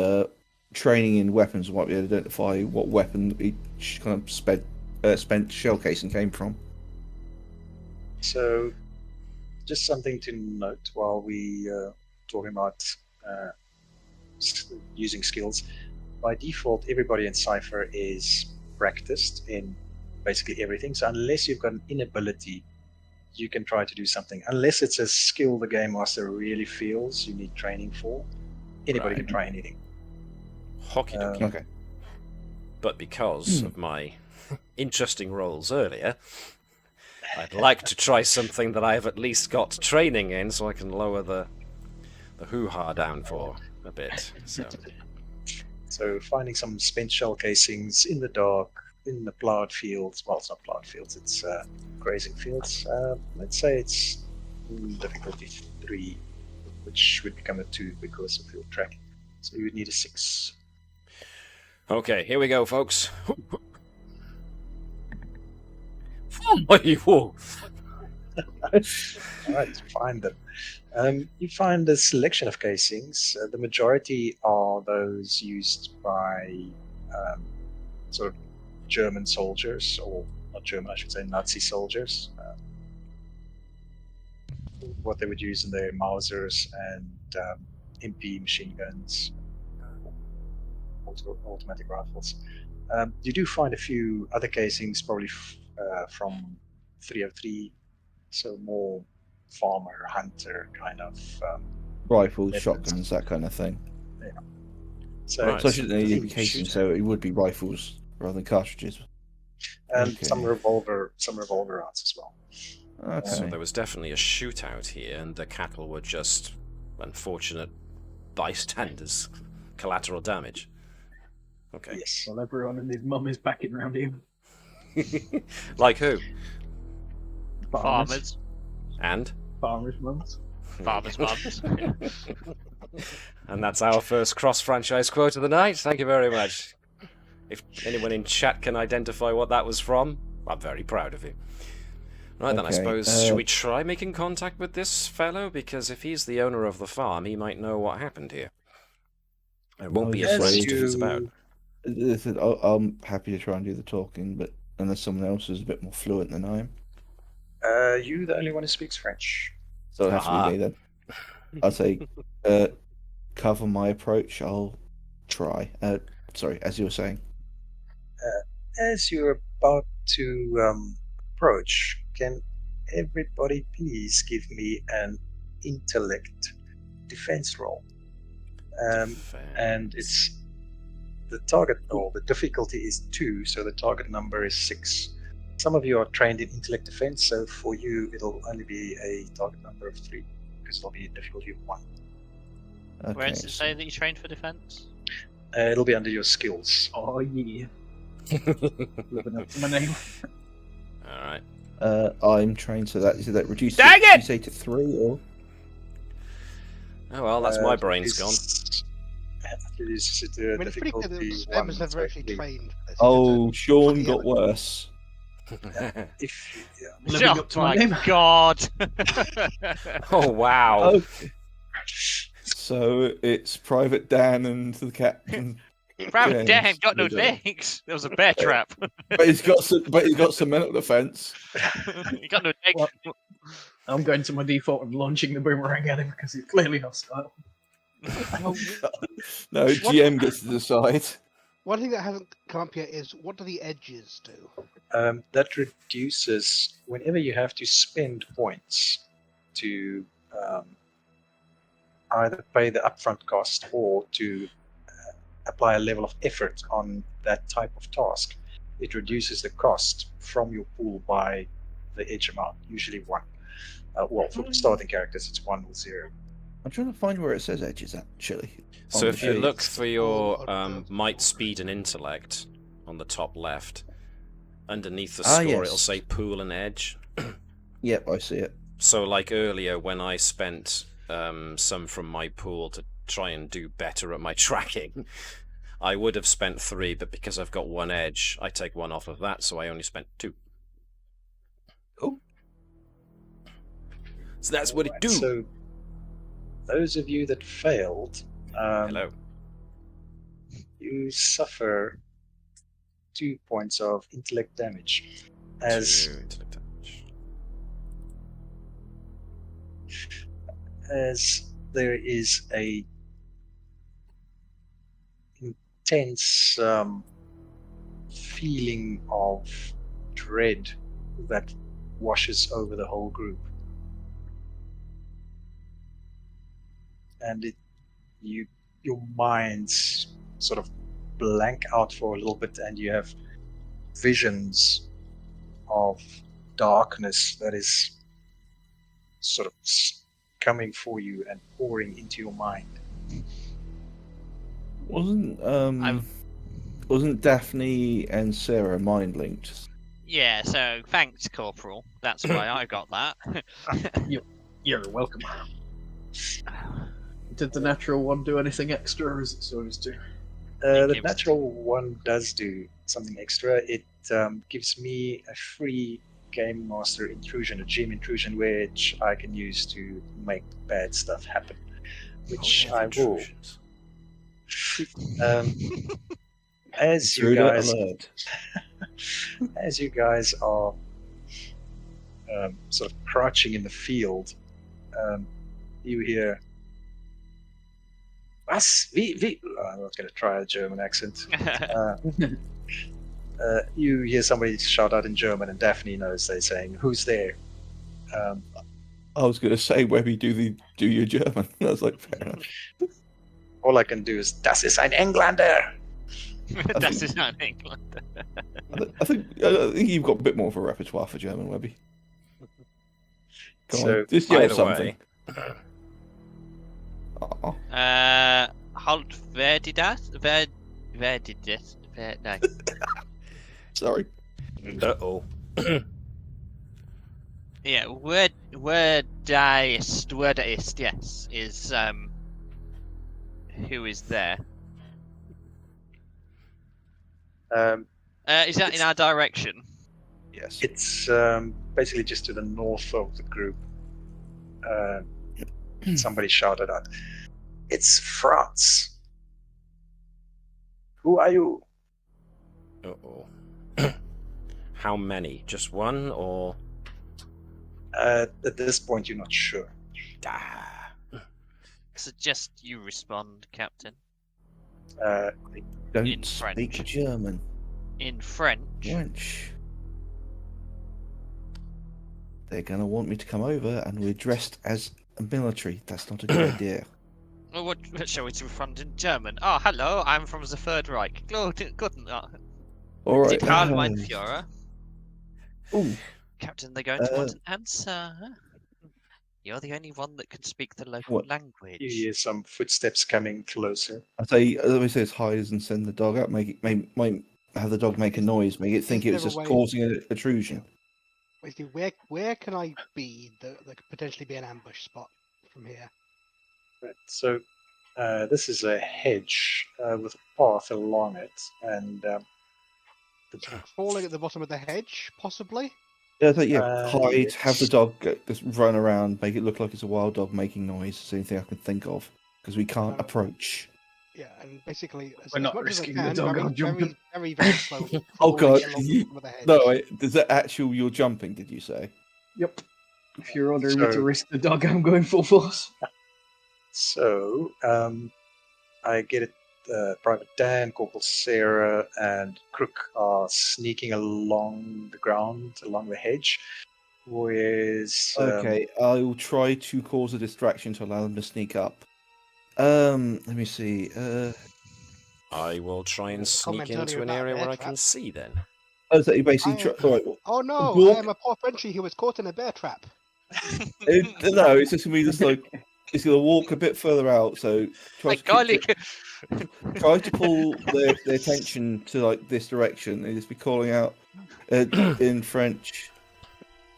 training in weapons might be able to identify what weapon each kind of spent shell casing came from. So, just something to note while we talking about using skills. By default, everybody in Cypher is practiced in basically everything. So unless you've got an inability, you can try to do something. Unless it's a skill the game master really feels you need training for, anybody can try anything. Hockey dokie. Okay. But because of my interesting roles earlier, I'd like to try something that I've at least got training in, so I can lower the hoo-ha down for a bit. So finding some spent shell casings in the dark, in the plowed fields. Well, it's not plowed fields; it's grazing fields. Let's say it's difficulty 3, which would become a 2 because of field tracking. So you would need a 6. Okay, here we go, folks. Whoa. All right, find them. You find a selection of casings. The majority are those used by sort of German soldiers, or not German, I should say Nazi soldiers. What they would use in their Mausers and MP machine guns, automatic rifles. You do find a few other casings, probably from 303, so more farmer, hunter kind of Rifles, methods. shotguns, that kind of thing. Yeah. So, Right. So I shouldn't need think casing, shoot- so it would be rifles rather than cartridges. and Okay. some revolver rounds as well. Okay. So there was definitely a shootout here, and the cattle were just unfortunate bystanders, collateral damage. Okay. Yes. Well, everyone and his mum is backing round him. Like who? Farmers. And? Farmers' mums. Farmers' mums. And that's our first cross-franchise quote of the night. Thank you very much. If anyone in chat can identify what that was from, I'm very proud of you. Right then, I Okay, suppose, should we try making contact with this fellow? Because if he's the owner of the farm, he might know what happened here. It won't be a As French if it's about. Listen, I'm happy to try and do the talking, but unless someone else is a bit more fluent than I am. You the only one who speaks French. So it'll have to Ah. be me then. I'll say, cover my approach. I'll try. Sorry, as you were saying. As you're about to approach, can everybody please give me an intellect defense roll? And it's the target, or the difficulty is 2, so the target number is 6. Some of you are trained in intellect defense, so for you it'll only be a target number of 3, because it'll be a difficulty of 1. Okay, Where does it say that you trained for defense? It'll be under your skills. Oh yeah, living up to my name. Alright. I'm trained, so that reduces Dang it! you say to 3 or Oh well, that's my brain's gone. It is I mean, it's pretty clear that difficulty the 1. spammers never so actually the- trained for this. oh, Sean Bloody got hell. worse. If Living up to my name. God! Oh wow. Okay. So it's Private Dan and the captain. Private James, Dan got no you got it. legs. There was a bear trap. But he's got some mental defense. He got no legs. Well, I'm going to my default of launching the boomerang at him because he's clearly hostile. No, GM gets to decide. One thing that hasn't come up yet is what do the edges do? that reduces whenever you have to spend points to either pay the upfront cost or to apply a level of effort on that type of task. It reduces the cost from your pool by the edge amount, usually 1. Well, for starting characters, it's 1 or 0. I'm trying to find where it says edges actually. So on if the you sheet. look for your Oh, might, speed, and intellect on the top left, underneath the Ah, score yes. it'll say pool and edge. Yep, I see it. So like earlier when I spent some from my pool to try and do better at my tracking, I would have spent 3, but because I've got 1 edge, I take 1 off of that, so I only spent 2. Cool. So that's what it do. So, those of you that failed, Hello. You suffer 2 points of intellect damage. As 2 intellect damage. there is a intense feeling of dread that washes over the whole group, and your minds sort of blank out for a little bit, and you have visions of darkness that is sort of coming for you and pouring into your mind. Wasn't Daphne and Sarah mind linked? Yeah, so thanks, Corporal. That's why I got that. You're welcome. Did the natural one do anything extra, or is it supposed to? The natural one does do something extra. It gives me a free Game Master intrusion, a GM intrusion, which I can use to make bad stuff happen. Which I will. As you guys, as you guys are sort of crouching in the field, you hear. Was? Wie? I'm not going to try a German accent. You hear somebody shout out in German, and Daphne knows they're saying, "Who's there?" I was going to say, Webby, do your German. I was like, fair enough. All I can do is, "Das ist ein Engländer." Das ist ein Engländer. I think you've got a bit more of a repertoire for German, Webby. Go So, on, just yell Either something. way, Oh. Halt, wer did das? Wer did this? No. Sorry. uh-oh. Yeah, word ist, yes, is who is there? Is that in our direction? Yes. It's basically just to the north of the group. Somebody shouted out, "It's France! Who are you?" Uh-oh. How many? Just one, or? At this point, you're not sure. Ah. Suggest you respond, Captain. Don't in speak French. German. In French. French. They're going to want me to come over, and we're dressed as a military. That's not a good idea. Well, what shall we respond in German? Oh, hello, I'm from the Third Reich. Guten All Sie right. Karl, mein Führer. Ooh. Captain, they're going to want an answer. You're the only one that can speak the local language. You hear some footsteps coming closer. I say, as I say, hide and send the dog out. Might have the dog make a noise. Make it think it was just causing an intrusion. Basically, where can I be that could potentially be an ambush spot from here? Right. So this is a hedge with a path along it, and Falling at the bottom of the hedge, possibly. Yeah, hide. Yes. Have the dog just run around, make it look like it's a wild dog making noise. It's the only thing I can think of because we can't approach. Yeah, and basically, We're not risking the dog on jumping. Very, very slowly. Oh god! along the bottom of the hedge. No, wait, is that actual you're jumping? Did you say? Yep. If you're ordering me to risk the dog, I'm going full force. So I get it. Private Dan, Corporal Sarah, and Crook are sneaking along the ground, along the hedge. Whereas Okay, I'll try to cause a distraction to allow them to sneak up. Let me see. I will try and sneak into an area where I can see then. Oh, so you basically right. Oh no, walk- I am a poor Frenchie who was caught in a bear trap. No, it's just gonna be just like it's gonna walk a bit further out. So try to pull their attention to like this direction and just be calling out in French.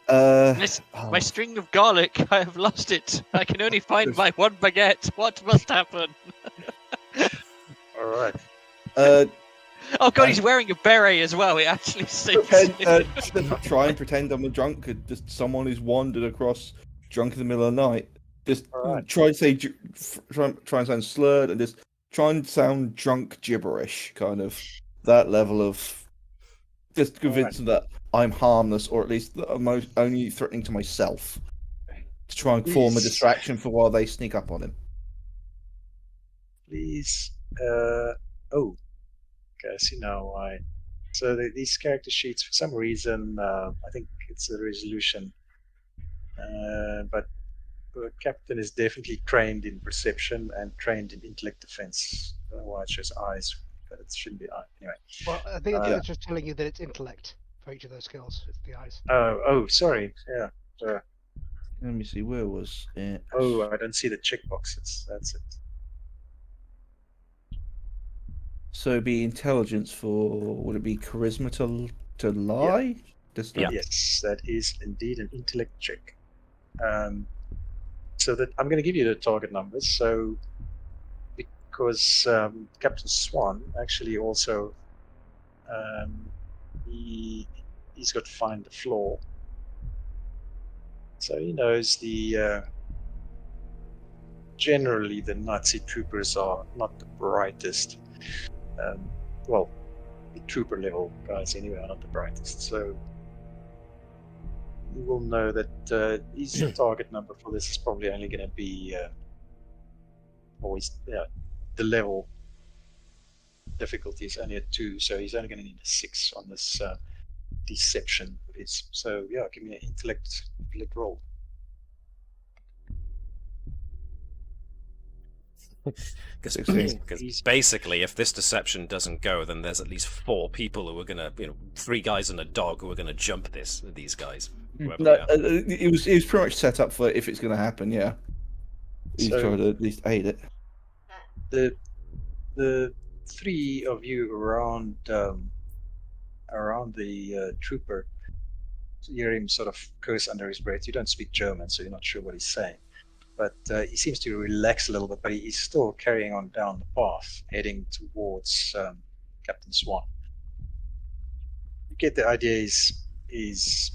My string of garlic, I have lost it. I can only find my one baguette. What must happen? all right. Oh god, he's wearing a beret as well. It actually suits. Try and pretend I'm a drunk. Just someone who's wandered across, drunk in the middle of the night. Just Alright. try to say, try and sound slurred, and just try and sound drunk gibberish, kind of that level of just convince them that I'm harmless, or at least that I'm only threatening to myself, to try and form a Please. distraction for while they sneak up on him. Please. Oh, okay. I see now why. So these character sheets, for some reason, I think it's a resolution, but the captain is definitely trained in perception and trained in intellect defense. I don't know why it shows eyes, but it shouldn't be eye. Anyway. Well, I think Yeah. it's just telling you that it's intellect for each of those skills. It's the eyes. Oh, sorry. Yeah. Let me see, where was it? Oh, I don't see the checkbox. That's it. So it'd be intelligence for, would it be charisma to lie? Yeah. Yes, that is indeed an intellect check. So that I'm going to give you the target numbers. So because Captain Swan actually also he's got to find the flaw. So he knows generally the Nazi troopers are not the brightest. Well, the trooper level guys anyway are not the brightest. So you will know that his target number for this is probably only going to be always the level difficulty is only a 2, so he's only going to need a 6 on this deception. So yeah, give me an intellect roll. Because basically, if this deception doesn't go, then there's at least 4 people who are gonna, 3 guys and a dog who are gonna jump these guys. No, it was pretty much set up for if it's going to happen. Yeah, he's trying to at least aid it. The 3 of you around the trooper, you hear him sort of curse under his breath. You don't speak German, so you're not sure what he's saying. But he seems to relax a little bit, but he's still carrying on down the path, heading towards Captain Swan. You get the idea he's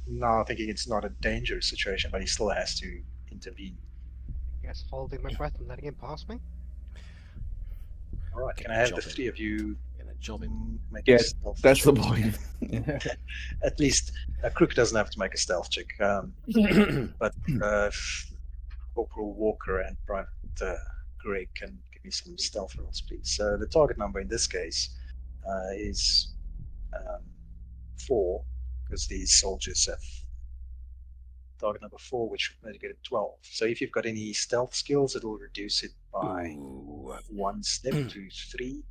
now thinking it's not a dangerous situation, but he still has to intervene. I guess holding my breath and letting him pass me. All right, can I have the 3 of you make a stealth That's check? the point. At least a crook doesn't have to make a stealth check, but Corporal Walker and Private Greg can give me some stealth rolls, please. So the target number in this case is 4, because these soldiers have target number 4, which would make it 12. So if you've got any stealth skills, it'll reduce it by 1 step to 3.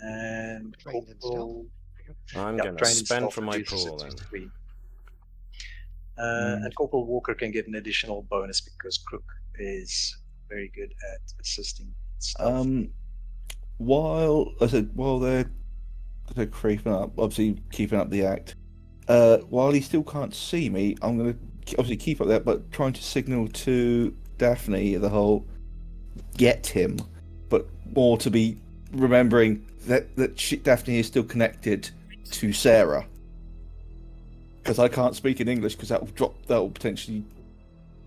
And Trained in Corporal, I'm going to trained in spend stealth from my reduces pool it then. to 3. And Corporal Walker can get an additional bonus because Crook is very good at assisting stealth. While they're creeping up, obviously keeping up the act, while he still can't see me, I'm going to obviously keep up that, but trying to signal to Daphne the whole get him, but more to be remembering that Daphne is still connected to Sarah. Because I can't speak in English, because that will potentially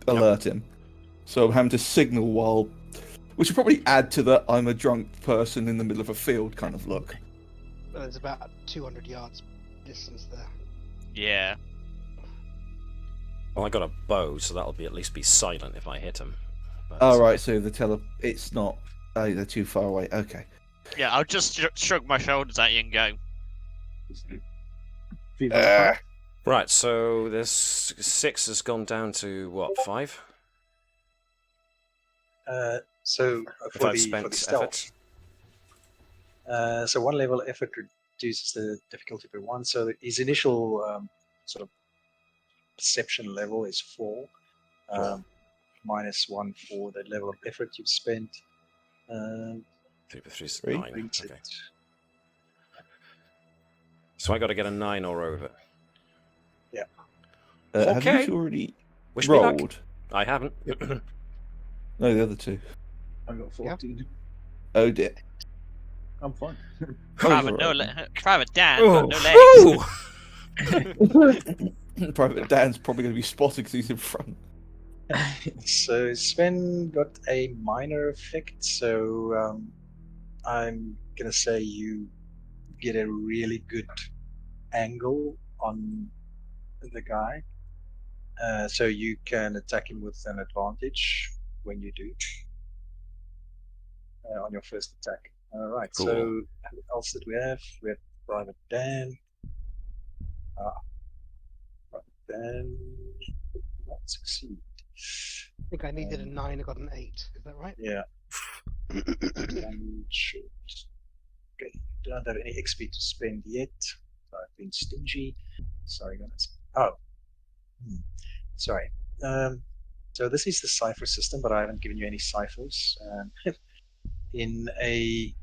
alert him. So I'm having to signal which will probably add to the I'm a drunk person in the middle of a field kind of look. Well, there's about 200 yards distance there. Yeah. Well, I got a bow, so that'll at least be silent if I hit him. Oh, right, so it's not... Oh, they're too far away, okay. Yeah, I'll just shrug my shoulders at you and go. Right, so this 6 has gone down to, what, 5? So If for I've the spent stealth, effort. so 1 level effort reduces the difficulty by 1. So his initial sort of perception level is 4. Minus 1 for the level of effort you've spent. 3 plus 3 is 9. Okay. It. So I got to get a 9 or over. Yeah. Have Okay. you already Wish me luck. rolled? I haven't. No, the other 2. I got 14. Oh dear. I'm fine. Private Dan, Oh. got no legs. Private Dan's probably going to be spotted because he's in front. So Sven got a minor effect, so I'm gonna say you get a really good angle on the guy, so you can attack him with an advantage when you do on your first attack. All right. Cool. So what else did we have? We had Private Dan. Private Dan did not succeed. I think I needed a 9, I got an 8. Is that right? Yeah. Damage. Okay. Don't have any XP to spend yet. So I've been stingy. Sorry, guys. Oh. Sorry. So this is the Cypher system, but I haven't given you any ciphers. In a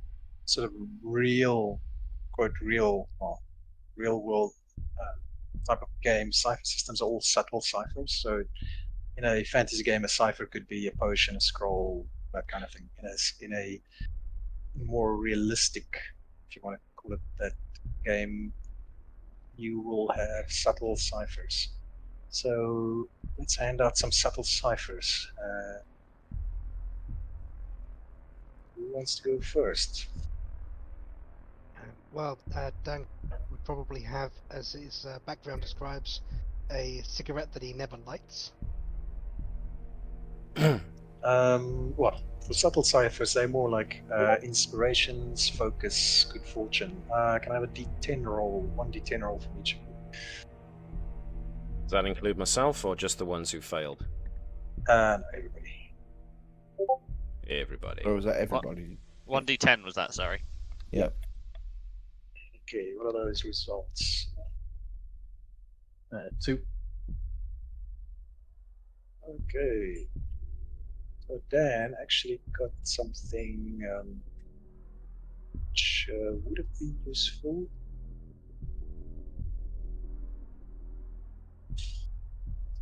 sort of real, quote, real world type of game, Cypher systems are all subtle ciphers. So in a fantasy game, a cipher could be a potion, a scroll, that kind of thing. In a more realistic, if you want to call it that, game, you will have subtle ciphers. So let's hand out some subtle ciphers. Who wants to go first? Well, Dan would probably have, as his background describes, a cigarette that he never lights. Well, for subtle ciphers, they're more like inspirations, focus, good fortune. Can I have a D10 roll? 1d10 roll from each of you. Does that include myself or just the ones who failed? No, everybody. Everybody. Or was that everybody? 1d10 was that, sorry. Yep. Okay, what are those results? 2. Okay. So Dan actually got something which would have been useful.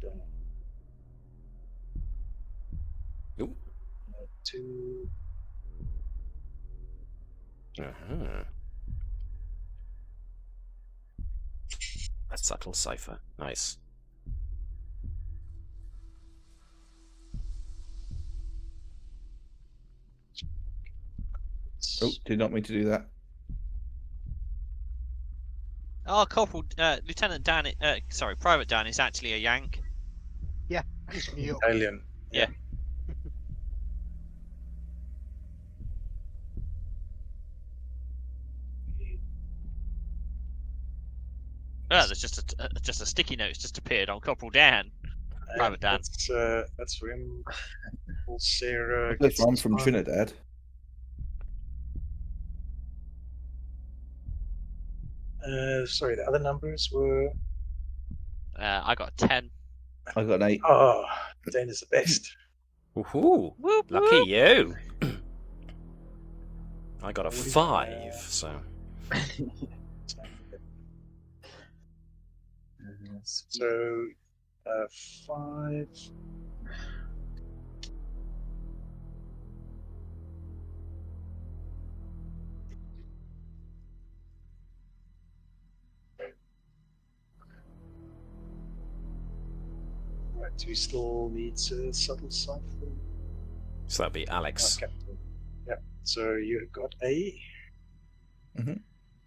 Dan. Ooh. 2. Uh-huh. A subtle cipher. Nice. Oh, did not mean to do that. Oh, Corporal, Lieutenant Dan, sorry, Private Dan is actually a Yank. He's from New York. Alien. Yeah. Oh, there's just a sticky note just appeared on Corporal Dan. Private Dan. That's for him. Sarah. That's I'm from Trinidad. Sorry, the other numbers were. I got a 10. I got an 8. Oh, 10 is the best. Woohoo! Whoop, Lucky whoop. you! I got a What is 5, so... So, 5. Right, we still need a subtle cipher. So that'd be Alex. Okay. Yeah, so you got a.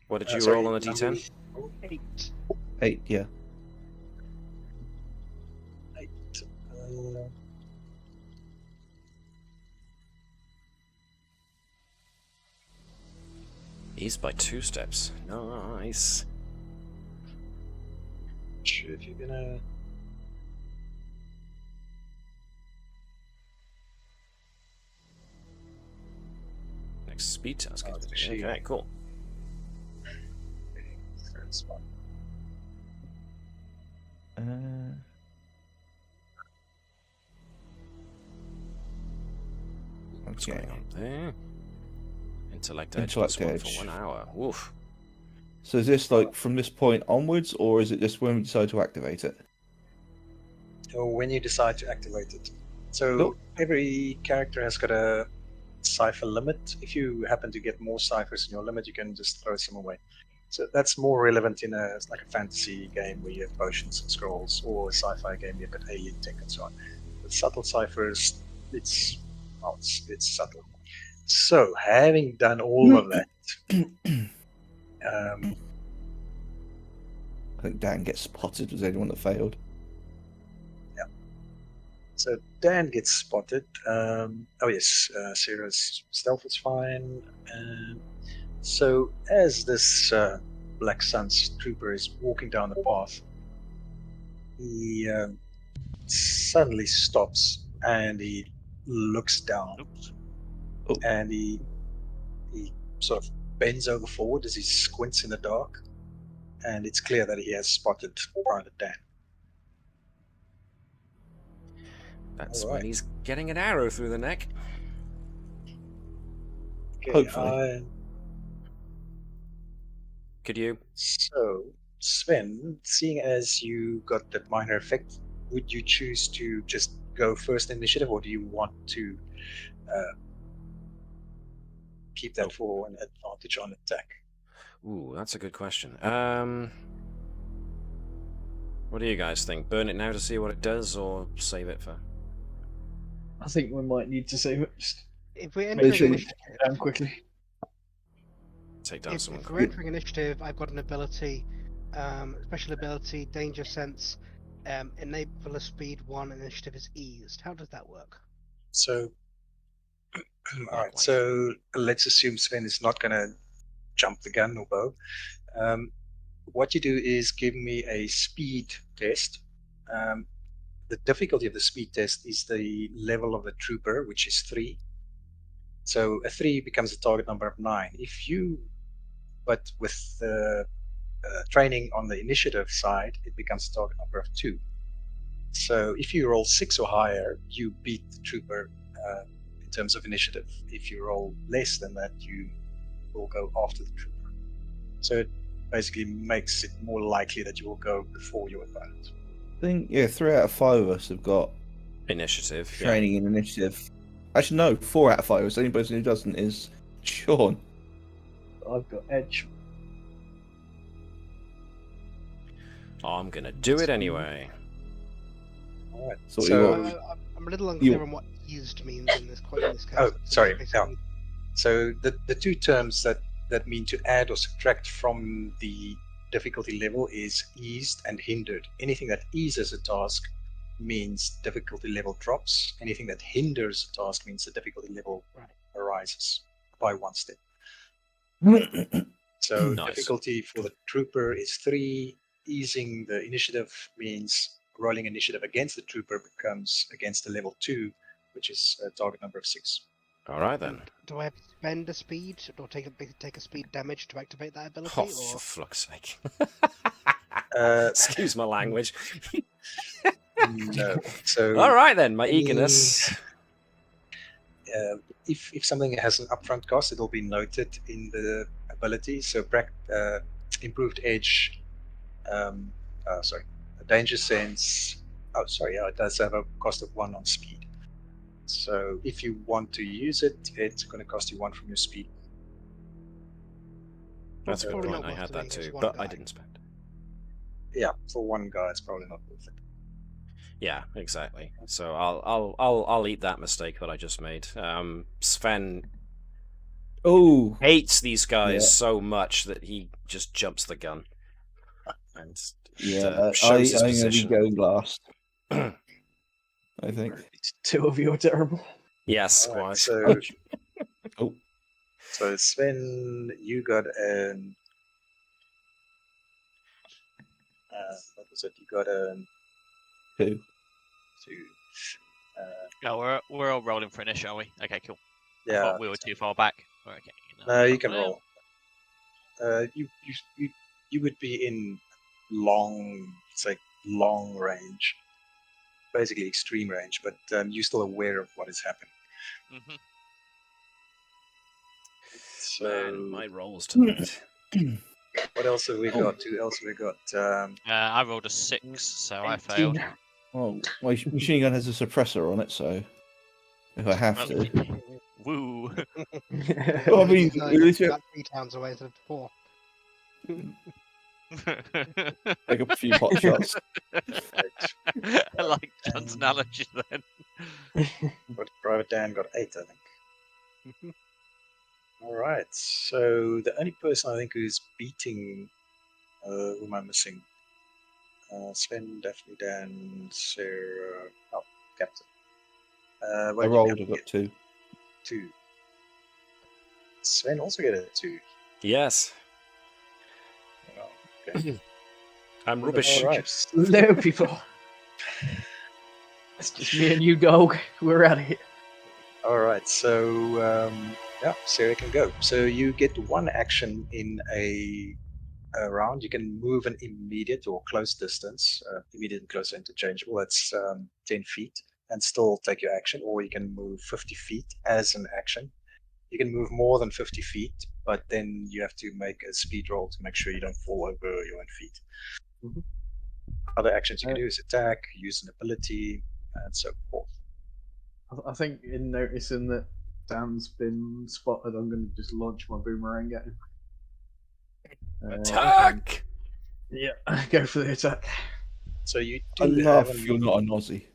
What did you sorry, roll on a d10? 8. 8, yeah. 8. He's by 2 steps. Nice. Sure, if you're gonna. Next speed task. Oh, it's actually- Okay, cool. Third spot. What's Okay. going on there? Intellect edge Intellect +1 edge. for 1 hour. Woof. So is this like from this point onwards, or is it just when we decide to activate it? Or when you decide to activate it. So Cool. every character has got a cipher limit. If you happen to get more ciphers in your limit, you can just throw some away. So that's more relevant in a fantasy game where you have potions and scrolls, or a sci-fi game you've got alien tech and so on. With subtle ciphers, it's subtle. So, having done all of that, I think Dan gets spotted. Was anyone that failed? so Dan gets spotted. Oh yes, Sarah's stealth is fine. So as this Black Sun's trooper is walking down the path, he suddenly stops and he looks down. Oops. Oh. And he sort of bends over forward as he squints in the dark, and it's clear that he has spotted Private Dan. That's Alright. when he's getting an arrow through the neck. Okay, Hopefully. Could you? So, Sven, seeing as you got that minor effect, would you choose to just go first initiative, or do you want to keep that for an advantage on attack? Ooh, that's a good question. What do you guys think? Burn it now to see what it does, or save it for... I think we might need to save it. Just If we're make entering sure we initiative, get it down quickly. Take down someone if we're quick. entering initiative, I've got an ability, special ability, danger sense, enable speed 1, and initiative is eased. How does that work? So, all right. Likewise. So let's assume Sven is not going to jump the gun or bow. What you do is give me a speed test. The difficulty of the speed test is the level of the trooper, which is 3. So a 3 becomes a target number of 9. But with the training on the initiative side, it becomes a target number of 2. So if you roll 6 or higher, you beat the trooper in terms of initiative. If you roll less than that, you will go after the trooper. So it basically makes it more likely that you will go before your opponent. I think 3 out of 5 of us have got Initiative. training in initiative. Actually, no, 4 out of 5 of us. The only person who doesn't is Shaun. I've got edge. Yeah. I'm gonna do it anyway. All right. So what So, you I'm a little unclear on what eased means in this case. Oh, sorry, Basically, so the two terms that mean to add or subtract from the difficulty level is eased and hindered. Anything that eases a task means difficulty level drops. Anything that hinders a task means the difficulty level arises by 1 step. So Nice. difficulty for the trooper is 3. Easing the initiative means rolling initiative against the trooper becomes against the level 2, which is a target number of 6. All right then. do I have to spend a speed or take a speed damage to activate that ability? Oh, or for fuck's sake! Uh, Excuse my language. no. So All right then, my any- eagerness. if something has an upfront cost, it'll be noted in the ability. So improved edge, danger sense. Oh, sorry, yeah, it does have a cost of 1 on speed. So if you want to use it, it's going to cost you 1 from your speed. That's a good Probably point. not I worth had to that me, it's too, one but I guy. didn't spend. Yeah, for 1 guy, it's probably not worth it. Yeah, exactly. So I'll eat that mistake that I just made. Sven Oh, hates these guys Yeah. so much that he just jumps the gun and yeah. shows his I'm going to be position. going last. I think. These 2 of you are terrible. Yes, All right, quite. so Oh, so Sven, you got an what was it? You got an 2. 2. No, we're all rolling for initiative, are we? Okay, cool. I Yeah. thought we were too far back. Okay. No, you can roll. You would be in long range, basically extreme range, but you're still aware of what is happening. Mhm. So Man, my rolls tonight. what else have we got? Who else have we got? I rolled a 6, so I failed. well, my machine gun has a suppressor on it, so if I have to. Woo! Well, I mean, You're at least you about 3 towns away instead of 4. take a few pot shots. I like John's analogy then. But Private Dan got 8, I think. All right. So the only person I think who's beating, who am I missing? Sven, Daphne, Dan, Sarah. Oh, Captain. I rolled. I got 2. 2. Sven also get a 2. Yes. Oh, okay. I'm rubbish. All right. Hello, people. It's just me and you, dog. We're out of here. All right. So yeah, Sarah can go. So you get 1 action in a round. You can move an immediate or close distance, immediate and close interchangeable. That's 10 feet, and still take your action. Or you can move 50 feet as an action. You can move more than 50 feet, but then you have to make a speed roll to make sure you don't fall over your own feet. Mm-hmm. Other actions you can do is attack, use an ability, and so forth. I think in noticing that Dan's been spotted, I'm going to just launch my boomerang at him. Attack! Yeah, go for the attack. So you I do love have you're not an Aussie.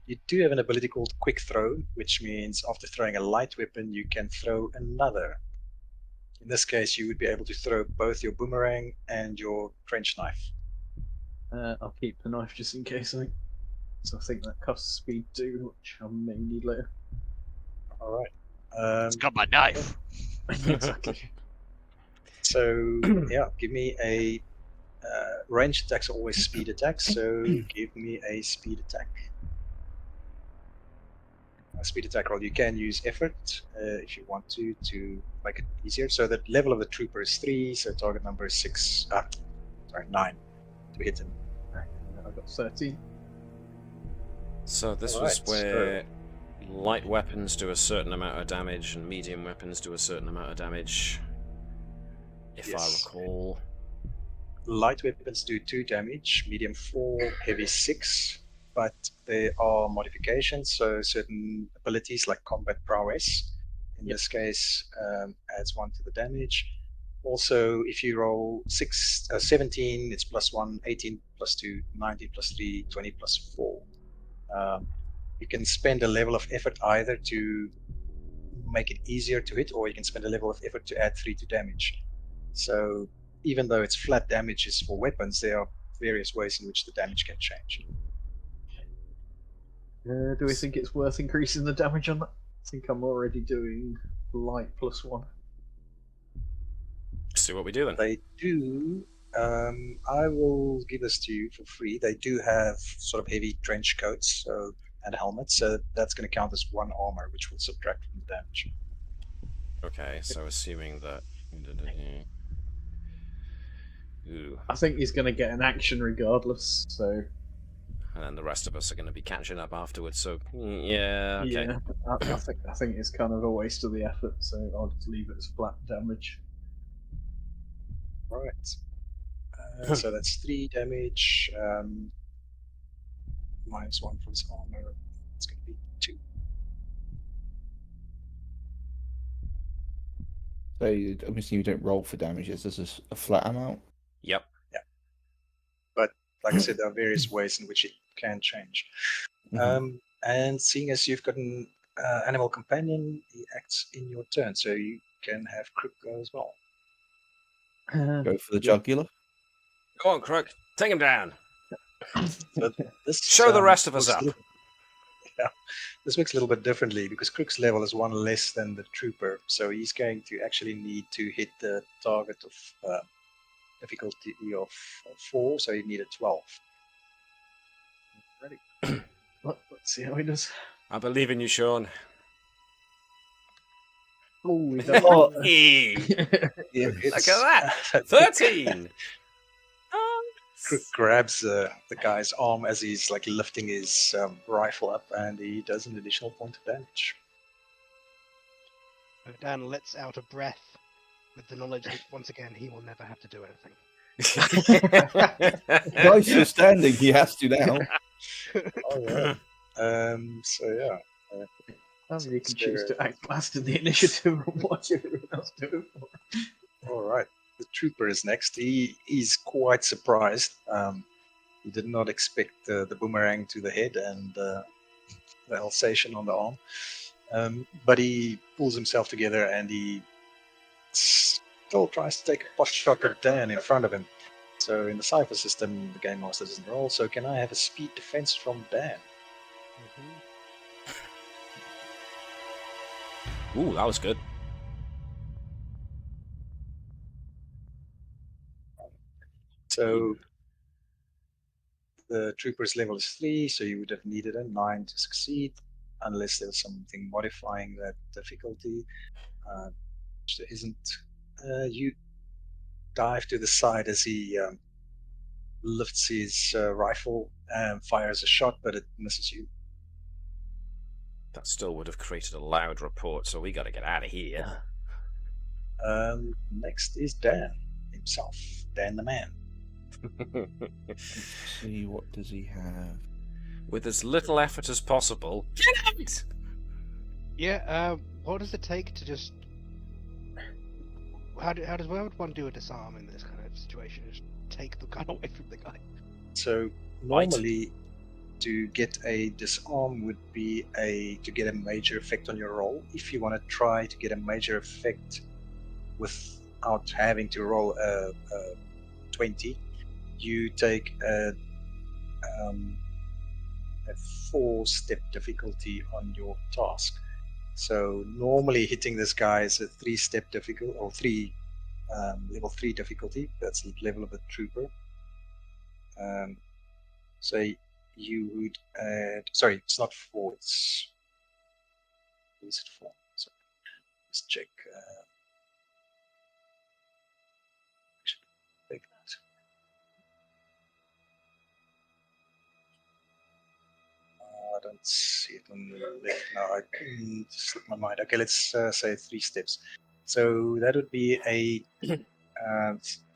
you do have an ability called Quick Throw, which means after throwing a light weapon, you can throw another. In this case, you would be able to throw both your boomerang and your French knife. I'll keep the knife just in case, I think. So I think that costs speed too, which I may need later. All right. It's got my knife. Exactly. So yeah, give me a ranged attacks are always speed attacks. So give me a speed attack. A speed attack roll. You can use effort if you want to make it easier. So the level of the trooper is 3. So target number is 9 to hit him. I got 13. So this Alright, was where light weapons do a certain amount of damage and medium weapons do a certain amount of damage, if I Yes. recall. Light weapons do 2 damage, medium 4, heavy 6. But there are modifications. So certain abilities like combat prowess, in this case, adds 1 to the damage. Also, if you roll 17, it's +1, 18 +2, 19 +3, 20 +4. You can spend a level of effort either to make it easier to hit, or you can spend a level of effort to add 3 to damage. So even though it's flat damages for weapons, there are various ways in which the damage can change. Do we think it's worth increasing the damage on that? I think I'm already doing light +1. See what we do then. They do. I will give this to you for free. They do have sort of heavy trench coats and helmets, so that's going to count as 1 armor, which will subtract from the damage. Okay, so assuming that... Ooh. I think he's going to get an action regardless, so... And then the rest of us are going to be catching up afterwards, so... Yeah, okay. Yeah, I think it's kind of a waste of the effort, so I'll just leave it as flat damage. Right. So that's 3 damage. -1 for his armor. It's going to be 2. So I'm assuming you don't roll for damages. There's a flat amount. Yep. Yeah. But like I said, there are various ways in which it can change. And seeing as you've got an animal companion, he acts in your turn, so you can have Crook go as well. Go for the jugular. Go on, Crook. Take him down. So this, Show the rest of us works up. This works a little bit differently because Crook's level is 1 less than the trooper, so he's going to actually need to hit the target of difficulty of 4, so you need a 12. Ready? Let's see how he does. I believe in you, Shaun. Oh, he's Hey, Yeah, look at that! 13! Crook grabs the guy's arm as he's like lifting his rifle up, and he does an additional point of damage. Dan lets out a breath with the knowledge that once again he will never have to do anything. Nice, you're standing. He has to now. All right. So yeah. You can choose to act last in the initiative and watch everyone else do it. All right. The trooper is next. He's quite surprised. He did not expect the boomerang to the head and the Alsatian on the arm. But he pulls himself together and he still tries to take a pot shot at Dan in front of him. So in the Cypher system, the Game Master doesn't roll. So can I have a speed defense from Dan? Ooh, that was good. So the trooper's level is 3, so you would have needed a 9 to succeed, unless there's something modifying that difficulty. Which there isn't. You dive to the side as he lifts his rifle and fires a shot, but it misses you. That still would have created a loud report, so we got to get out of here. Next is Dan himself. Dan the man. Let's see, what does he have? With as little effort as possible. Get out! Yeah. What does it take to just? What would one do a disarm in this kind of situation? Just take the gun away from the guy. So normally, to get a disarm would be to get a major effect on your roll. If you want to try to get a major effect without having to roll a 20, you take a 4-step difficulty on your task. So normally hitting this guy is a 3-step difficulty, or level 3 difficulty. That's the level of a trooper. So you would add. Sorry, it's not 4. It's. What is it for? So let's check. I don't see it on the left now. I slipped my mind. Okay, let's say 3 steps. So that would be a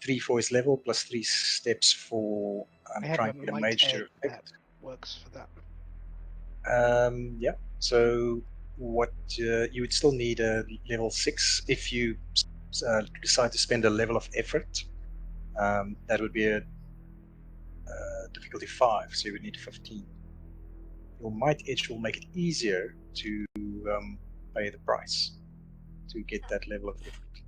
3 for his level plus 3 steps for trying to get a major effect. That works for that. Yeah. So what you would still need a level 6 if you decide to spend a level of effort. That would be a difficulty 5, so you would need 15. Your might edge will make it easier to pay the price to get that level of effort.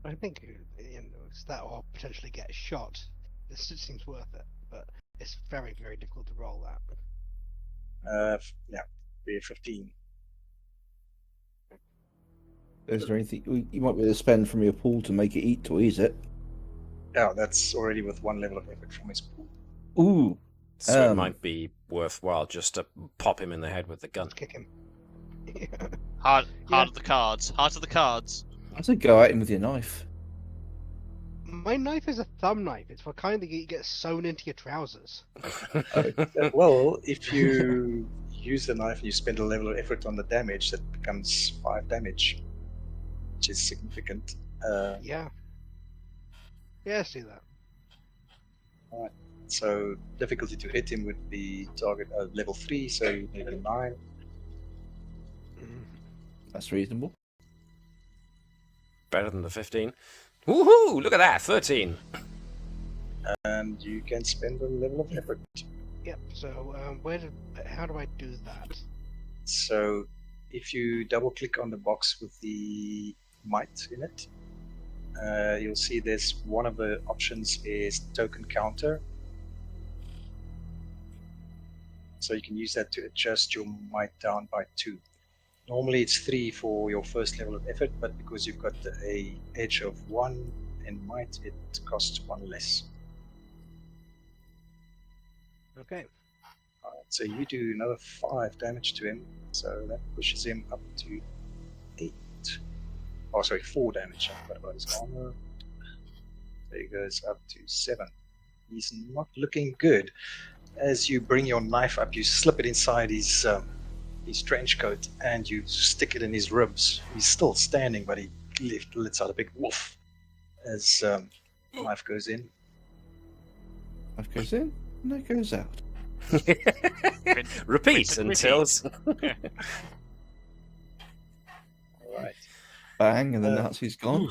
I think it's that or potentially get a shot. This seems worth it, but it's very, very difficult to roll that. Yeah, be 15. Is there anything you might be able to spend from your pool to make it eat to ease it? Yeah, that's already with 1 level of effort from his pool. Ooh. So it might be worthwhile just to pop him in the head with the gun. Let's kick him. Heart of the cards. Heart of the cards. I say go at him with your knife. My knife is a thumb knife. It's the kind that you get sewn into your trousers. Well, if you use the knife and you spend a level of effort on the damage, that becomes 5 damage, which is significant. Yeah. Yeah, let's do that. Alright. So difficulty to hit him would be target level 3, so you need a 9. That's reasonable. Better than the 15. Woohoo! Look at that, 13. And you can spend a level of effort. Yep. So how do I do that? So if you double click on the box with the might in it, you'll see there's one of the options is token counter. So you can use that to adjust your might down by 2. Normally it's 3 for your first level of effort, but because you've got a edge of 1 in might, it costs 1 less. Okay. Alright, so you do another 5 damage to him, so that pushes him up to 8. Oh, sorry, 4 damage. I forgot about his armor. So he goes up to 7. He's not looking good. As you bring your knife up, you slip it inside his trench coat and you stick it in his ribs. He's still standing, but he lets out a big woof as the knife goes in. Knife goes in, and it goes out. Repeat until. Alright. Bang, and the Nazi's gone.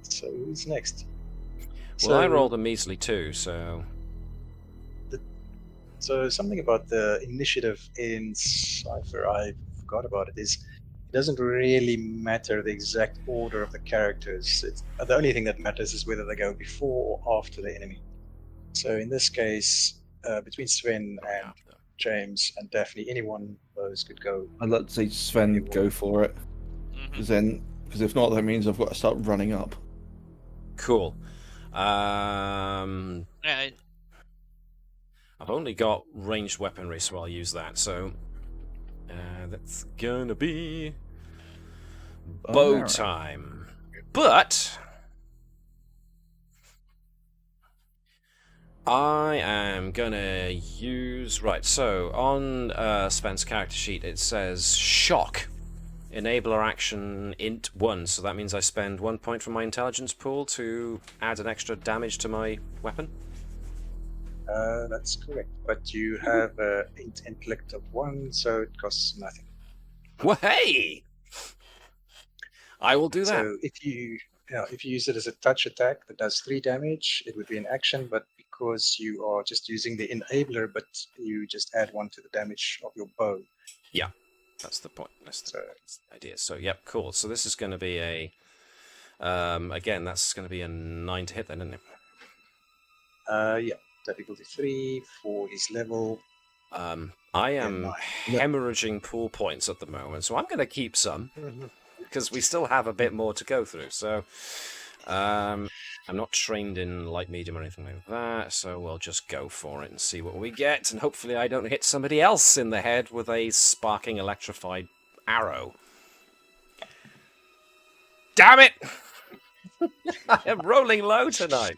So who's next? Well, I rolled a measly 2, so... So something about the initiative in Cypher, I forgot about it, is it doesn't really matter the exact order of the characters. The only thing that matters is whether they go before or after the enemy. So in this case, between Sven and James and Daphne, any one of those could go. I'd like to see Sven go for it, because if not, that means I've got to start running up. Cool. Yeah, I've only got ranged weaponry, so I'll use that. So that's gonna be bow time. But I am gonna use... Right, so on Sven's character sheet it says shock. Enabler action int 1, so that means I spend 1 point from my intelligence pool to add an extra damage to my weapon? That's correct, but you have intellect of 1, so it costs nothing. Well, hey! I will do that. So if you use it as a touch attack that does 3 damage, it would be an action, but because you are just using the enabler, but you just add 1 to the damage of your bow. Yeah, that's the point. That's the idea. So, yep, cool. So this is going to be a... again, that's going to be a 9 to hit then, isn't it? Yeah. Difficulty 3 for his level. I am hemorrhaging pool points at the moment, so I'm going to keep some because we still have a bit more to go through. So I'm not trained in light medium or anything like that, so we'll just go for it and see what we get, and hopefully I don't hit somebody else in the head with a sparking electrified arrow. Damn it! I am rolling low tonight.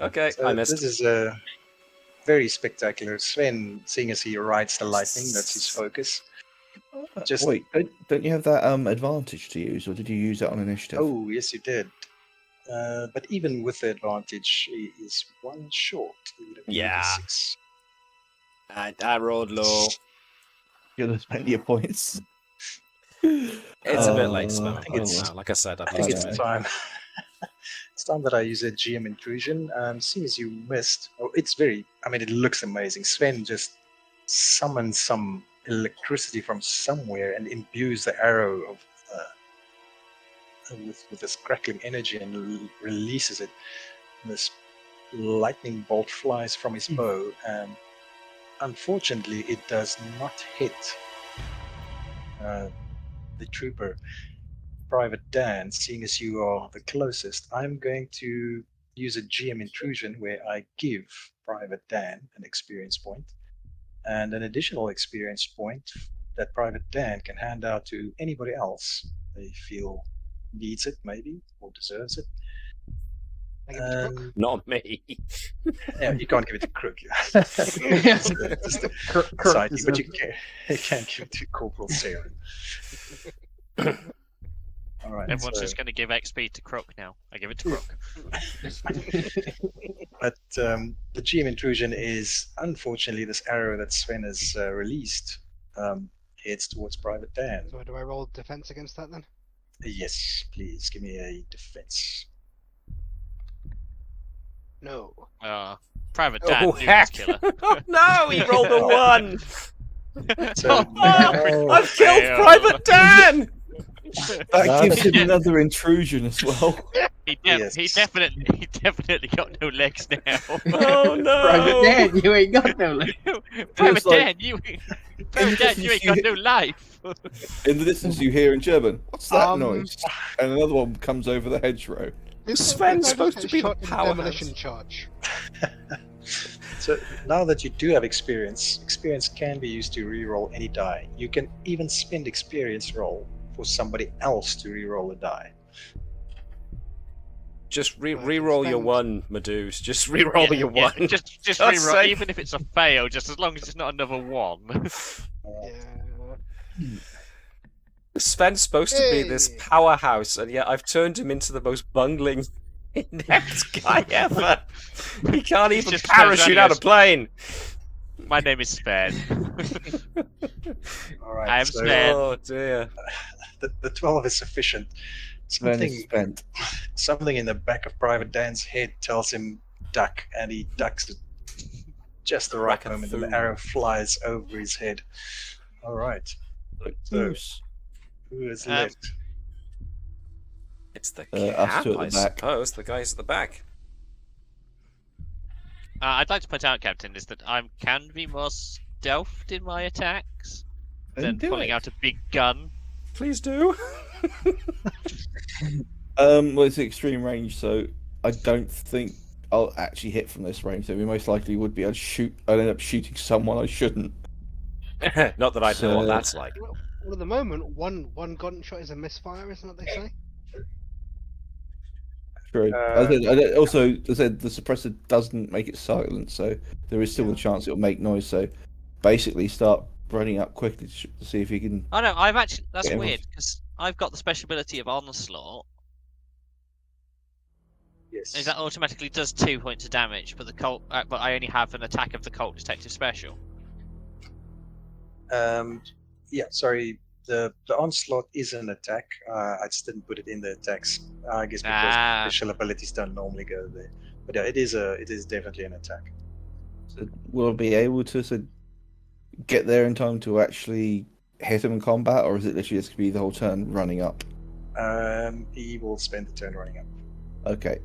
Okay, So I missed. This is very spectacular. Sven, seeing as he rides the lightning, that's his focus. Just Wait, don't you have that advantage to use, or did you use that on initiative? Oh, yes, you did. But even with the advantage, he is 1 short. He would have been Yeah. 6. I rolled low. You're gonna spend your points. It's a bit late, Sven. I think it's- Like I said, I've I think used it's it. time. It's time that I use a GM intrusion. Seeing as you missed, it's very. I mean, it looks amazing. Sven just summons some electricity from somewhere and imbues the arrow of with this crackling energy and releases it. This lightning bolt flies from his bow, and unfortunately, it does not hit the trooper. Private Dan, seeing as you are the closest, I'm going to use a GM intrusion where I give Private Dan an experience point and an additional experience point that Private Dan can hand out to anybody else they feel needs it, maybe, or deserves it. I give it to Crook. Not me. Yeah, you can't give it to Crook. Just a side, but you can give it to Corporal Sarah. All right, everyone's so- just going to give XP to Crook now. I give it to Crook. But the GM intrusion is, unfortunately, this arrow that Sven has released heads towards Private Dan. So do I roll defense against that then? Yes, please give me a defense. No. Private Dan, Oh, knew heck! this killer. Oh, no, he rolled a 1! So Oh, I've killed fail. Private Dan! That gives him another intrusion as well. He Yes. definitely got no legs now. Oh, no! Private Dan, you ain't got no legs. Private like- Dan, you ain't got no life. In the distance, you hear in German, "What's that Um, noise?" And another one comes over the hedgerow. Sven's Is supposed to be the shot in powerhouse. demolition charge. So now that you do have experience can be used to re-roll any die. You can even spend experience roll for somebody else to re-roll a die. Just Well, I can re-roll your spend- 1, Meduse. Just re-roll your 1. Just God's reroll, sake. even if it's a fail, just as long as it's not another 1. Yeah. Sven's supposed to be this Hey. powerhouse, and yet I've turned him into the most bungling, inept guy ever. He can't He's even just parachute out a Tanzania's- plane. My name is Sven. All right. I am so Sven. Oh dear. the 12 is sufficient. Sven is spent. Something in the back of Private Dan's head tells him duck, and he ducks at just the right moment, and the Crack-a-thoo. arrow flies over his head. All right. Like, So, goose. who is Um, left? It's the Us cap, two at I the back. suppose. The guys at the back. I'd like to point out, Captain, is that I can be more stealthed in my attacks than do pulling it. out a big gun. Please do. Well, it's extreme range, so I don't think I'll actually hit from this range. So we most likely would be. I'd end up shooting someone I shouldn't. Not that I know what So- that's like. Well, at the moment, one gunshot is a misfire, isn't what they say? True. Also, I said the suppressor doesn't make it silent, so there is still a Yeah. chance it'll make noise. So basically, start running up quickly to see if you can. Oh no, I've actually that's Yeah, weird because I've got the special ability of onslaught. Yes. Is that automatically does 2 points of damage, but the cult, but I only have an attack of the cult detective special. Yeah, sorry. The onslaught is an attack. I just didn't put it in the attacks. I guess because special abilities don't normally go there. But yeah, it is definitely an attack. So will I be able to get there in time to actually hit him in combat, or is it literally just gonna be the whole turn running up? He will spend the turn running up. Okay.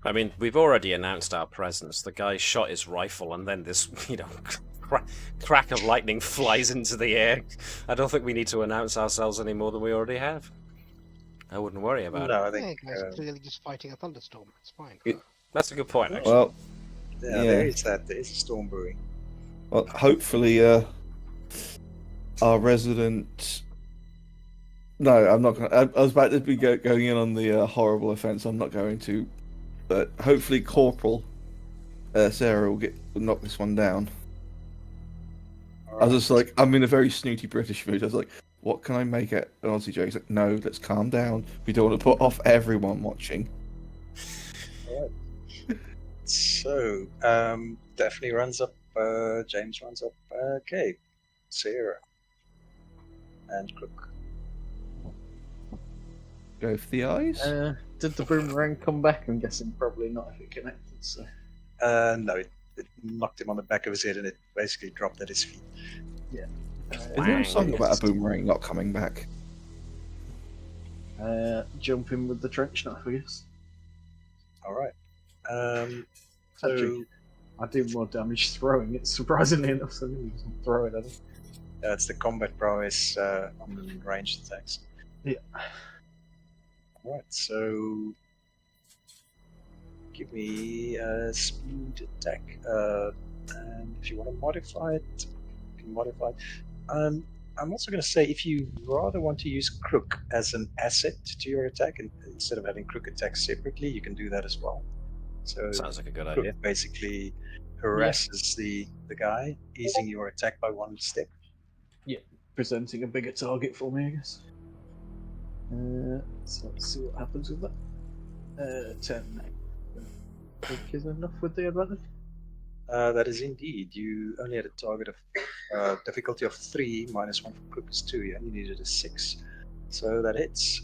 I mean, we've already announced our presence. The guy shot his rifle, and then this, crack of lightning flies into the air. I don't think we need to announce ourselves any more than we already have. I wouldn't worry about it. No, I Yeah, think guys are clearly just fighting a thunderstorm. It's fine. That's a good point, actually. Well, yeah, yeah. there is that. There is a storm brewing. well, hopefully, our resident. No, I'm not going to. I was about to be going in on the horrible offence. I'm not going to. But hopefully, Corporal Sarah will knock this one down. I was just like, I'm in a very snooty British mood. I was like, what can I make it? And Aussie Joe's like, no, let's calm down. We don't want to put off everyone watching. All right. So, Daphne runs up. James runs up. Okay, Sarah and Crook. Go for the eyes. Did the boomerang come back? I'm guessing probably not if it connected. So No, it knocked him on the back of his head, and it basically dropped at his feet. Is there a song about a boomerang not coming back? jump in with the trench knife, I guess. All right. Actually, I do more damage throwing it, surprisingly enough, so maybe just throw it at him. That's the combat prowess on ranged attacks. Yeah. All right, so give me a speed attack, and if you want to modify it, you can modify it. I'm also going to say if you rather want to use Crook as an asset to your attack, and instead of having Crook attack separately, you can do that as well. So Sounds like a good Crook idea. basically harasses the guy, easing your attack by one step. Presenting a bigger target for me, I guess. So let's see what happens with that. 10. I think is enough with the advantage. That is indeed. You only had a target of difficulty of 3, minus 1 for Crook is 2. You only needed a 6. So that hits.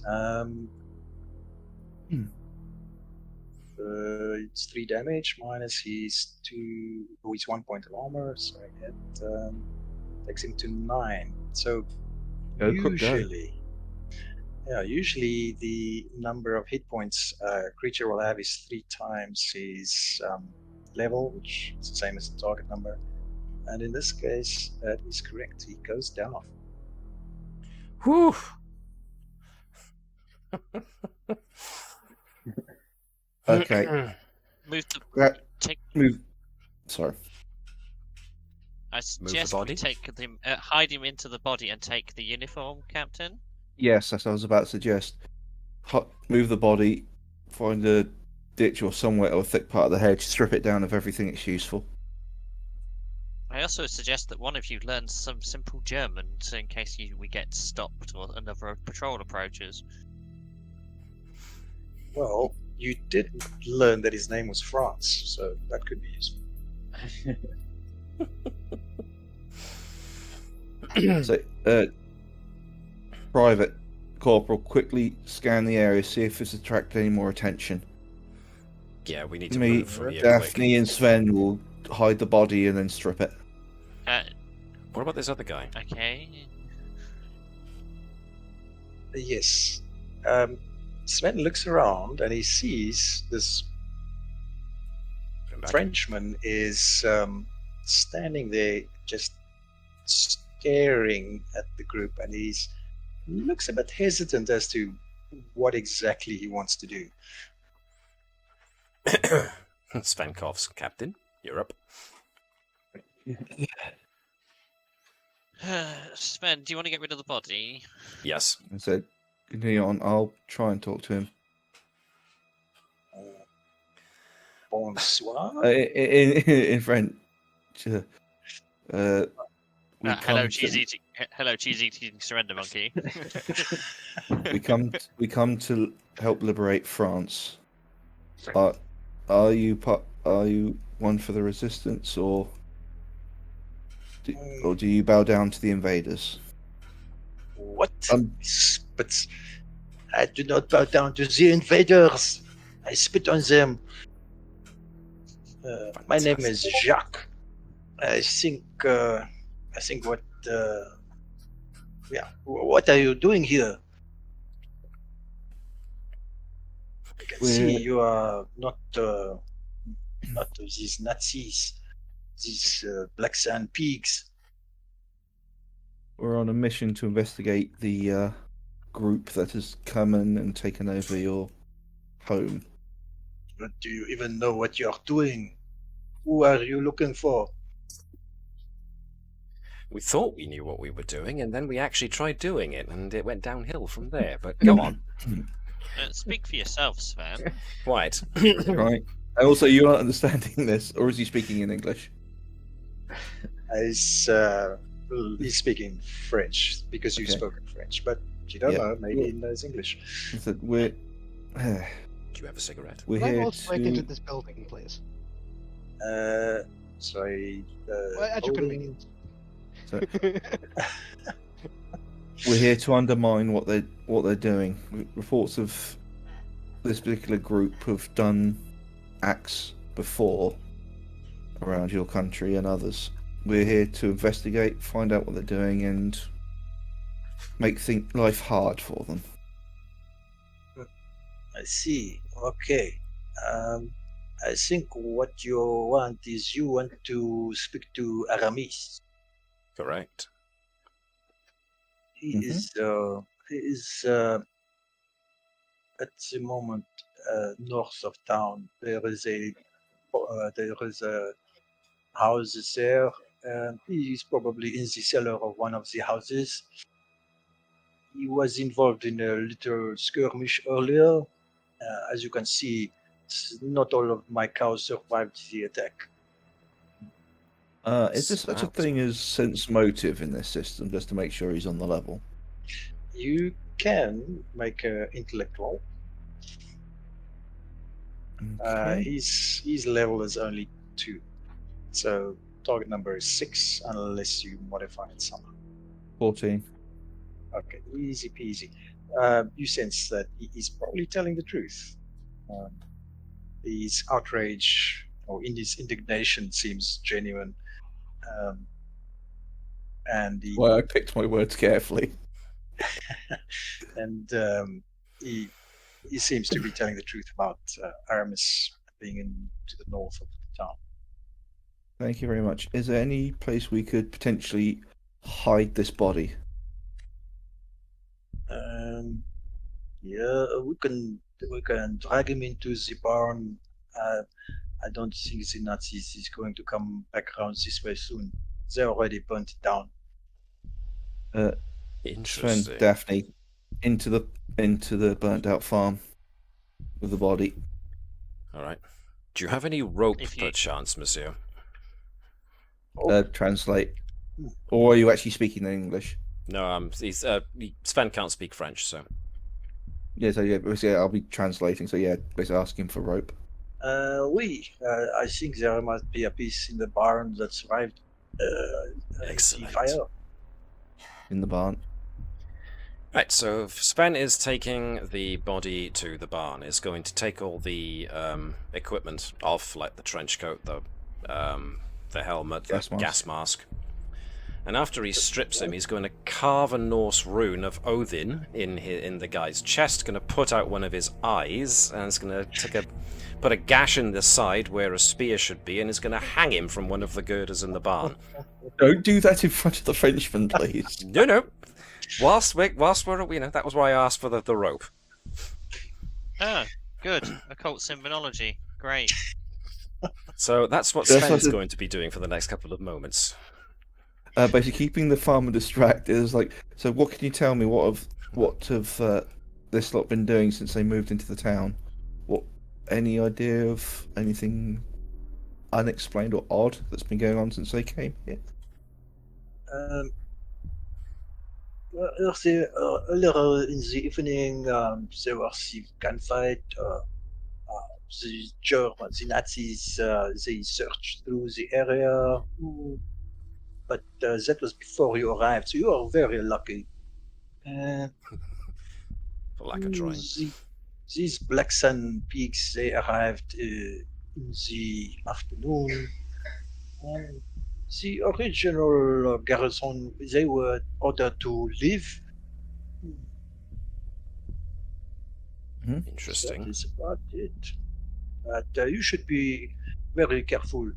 It's 3 damage, minus his 1 point of armor. So it takes him to 9. So Go, Crook, go. usually the number of hit points a creature will have is 3 times his level, which is the same as the target number. And in this case, that is correct. He goes down. Whew. Okay. Move the Move. Sorry. I suggest body? we take him, hide him into the body and take the uniform, Captain. Yes, that's what I was about to suggest. Move the body, find a ditch or somewhere or a thick part of the hedge, strip it down of everything that's useful. I also suggest that one of you learns some simple German, so in case we get stopped or another patrol approaches. Well, You did learn that his name was France, so that could be useful. So, Private Corporal, quickly scan the area, see if it's attracted any more attention. Yeah, we need to Me, move from here Daphne, and Sven will hide the body and then strip it. What about this other guy? Okay. Yes. Sven looks around and he sees this Come back. Frenchman is standing there just staring at the group, and he looks a bit hesitant as to what exactly he wants to do. Sven coughs. Captain, you're up. Sven, do you want to get rid of the body? Yes. I said, continue on. I'll try and talk to him. Bonsoir. In French. Hello, cheese eating surrender monkey. We come to help liberate France. But are you one for the resistance, or do you bow down to the invaders? What? But I do not bow down to the invaders. I spit on them. My name is Jacques. I think what what are you doing here? I can see you are not these Nazis, these black sand pigs. We're on a mission to investigate the group that has come in and taken over your home. But do you even know what you're doing? Who are you looking for? We thought we knew what we were doing, and then we actually tried doing it, and it went downhill from there. But go on. Speak for yourself, Sven. Right. Right. And also, you aren't understanding this, or is he speaking in English? He's speaking French because you've spoken French, but you don't know. Maybe he knows English. I said, we're. Do you have a cigarette? We're Can I here also break into to. this building, please? Sorry. At your convenience. So, we're here to undermine what they're doing. Reports of this particular group have done acts before around your country and others. We're here to investigate, find out what they're doing, and make life hard for them. I see. Okay. I think what you want is you want to speak to Aramis. Correct. He is at the moment north of town. There is a house there, and he is probably in the cellar of one of the houses. He was involved in a little skirmish earlier. As you can see, not all of my cows survived the attack. Is there such a thing as sense motive in this system, just to make sure he's on the level? You can make an intellectual. Okay. His level is only 2, so target number is 6 unless you modify it somehow. 14. Okay, easy peasy. You sense that he's probably telling the truth. His outrage or his indignation seems genuine, and Well, I picked my words carefully. and he seems to be telling the truth about Aramis being to the north of the town. Thank you very much. Is there any place we could potentially hide this body? Yeah, we can drag him into the barn. I don't think the Nazis is going to come back around this way soon. They already burnt it down. Interesting. Sven, Daphne, into the burnt out farm with the body. All right. Do you have any rope, perchance, monsieur? Translate. Or are you actually speaking in English? No, Sven can't speak French, so. Yeah, so yeah, basically I'll be translating. So yeah, basically asking for rope. Oui, I think there must be a piece in the barn that survived the Excellent. fire. In the barn. Right, so Sven is taking the body to the barn. Is going to take all the equipment off, like the trench coat, the helmet, the gas mask. And after he strips him, he's going to carve a Norse rune of Odin in the guy's chest. Going to put out one of his eyes, and it's going to put a gash in the side where a spear should be, and is going to hang him from one of the girders in the barn. Don't do that in front of the Frenchman, please. No. Whilst we're, that was why I asked for the rope. Ah, good. Occult symbonology. Great. So that's what Sven's going to be doing for the next couple of moments. Basically, keeping the farmer distracted is like. So, what can you tell me? What have this lot been doing since they moved into the town? Any idea of anything unexplained or odd that's been going on since they came here? Earlier in the evening, there was a gunfight. The Germans, the Nazis, they searched through the area, but that was before you arrived, so you are very lucky. For lack of trying. These Black Sun pigs, they arrived in the afternoon. The original garrison, they were ordered to leave. Interesting. That is about it. But you should be very careful.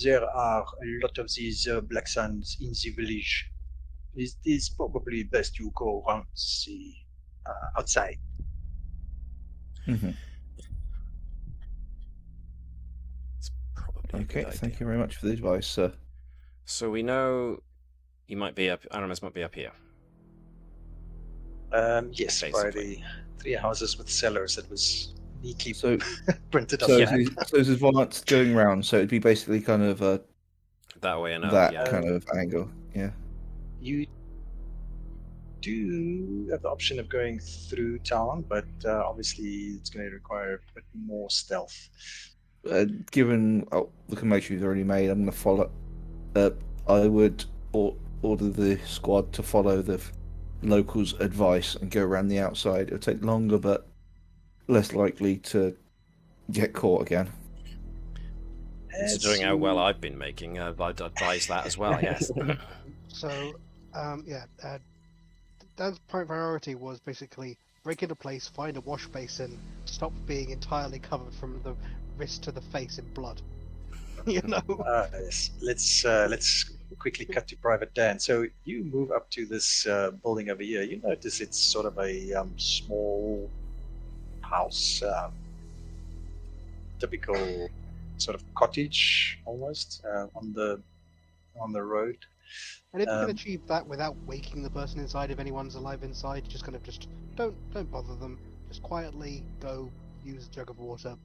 There are a lot of these Black Suns in the village. It is probably best you go around the outside. Mm-hmm. It's probably a good Okay, idea. thank you very much for the advice, sir. So we know he might be up. Aramis might be up here. Yes, by Basically. the 3 houses with cellars that was neatly So, printed so up. this is what's going round. So it'd be basically kind of That way and up, that yeah. kind of angle. Yeah. You do have the option of going through town, but obviously it's going to require a bit more stealth. Given the commotion you've already made, I'm going to follow. I would order the squad to follow the locals' advice and go around the outside. It'll take longer, but less likely to get caught again. Considering how well I've been making, I'd advise that as well, yes. So, Dan's priority was basically break into place, find a wash basin, stop being entirely covered from the wrist to the face in blood. You know. Yes. Let's quickly cut to Private Dan. So you move up to this building over here. You notice it's sort of a small house, typical sort of cottage almost on the road. And if you can achieve that without waking the person inside, if anyone's alive inside, just kind of don't bother them. Just quietly go use a jug of water and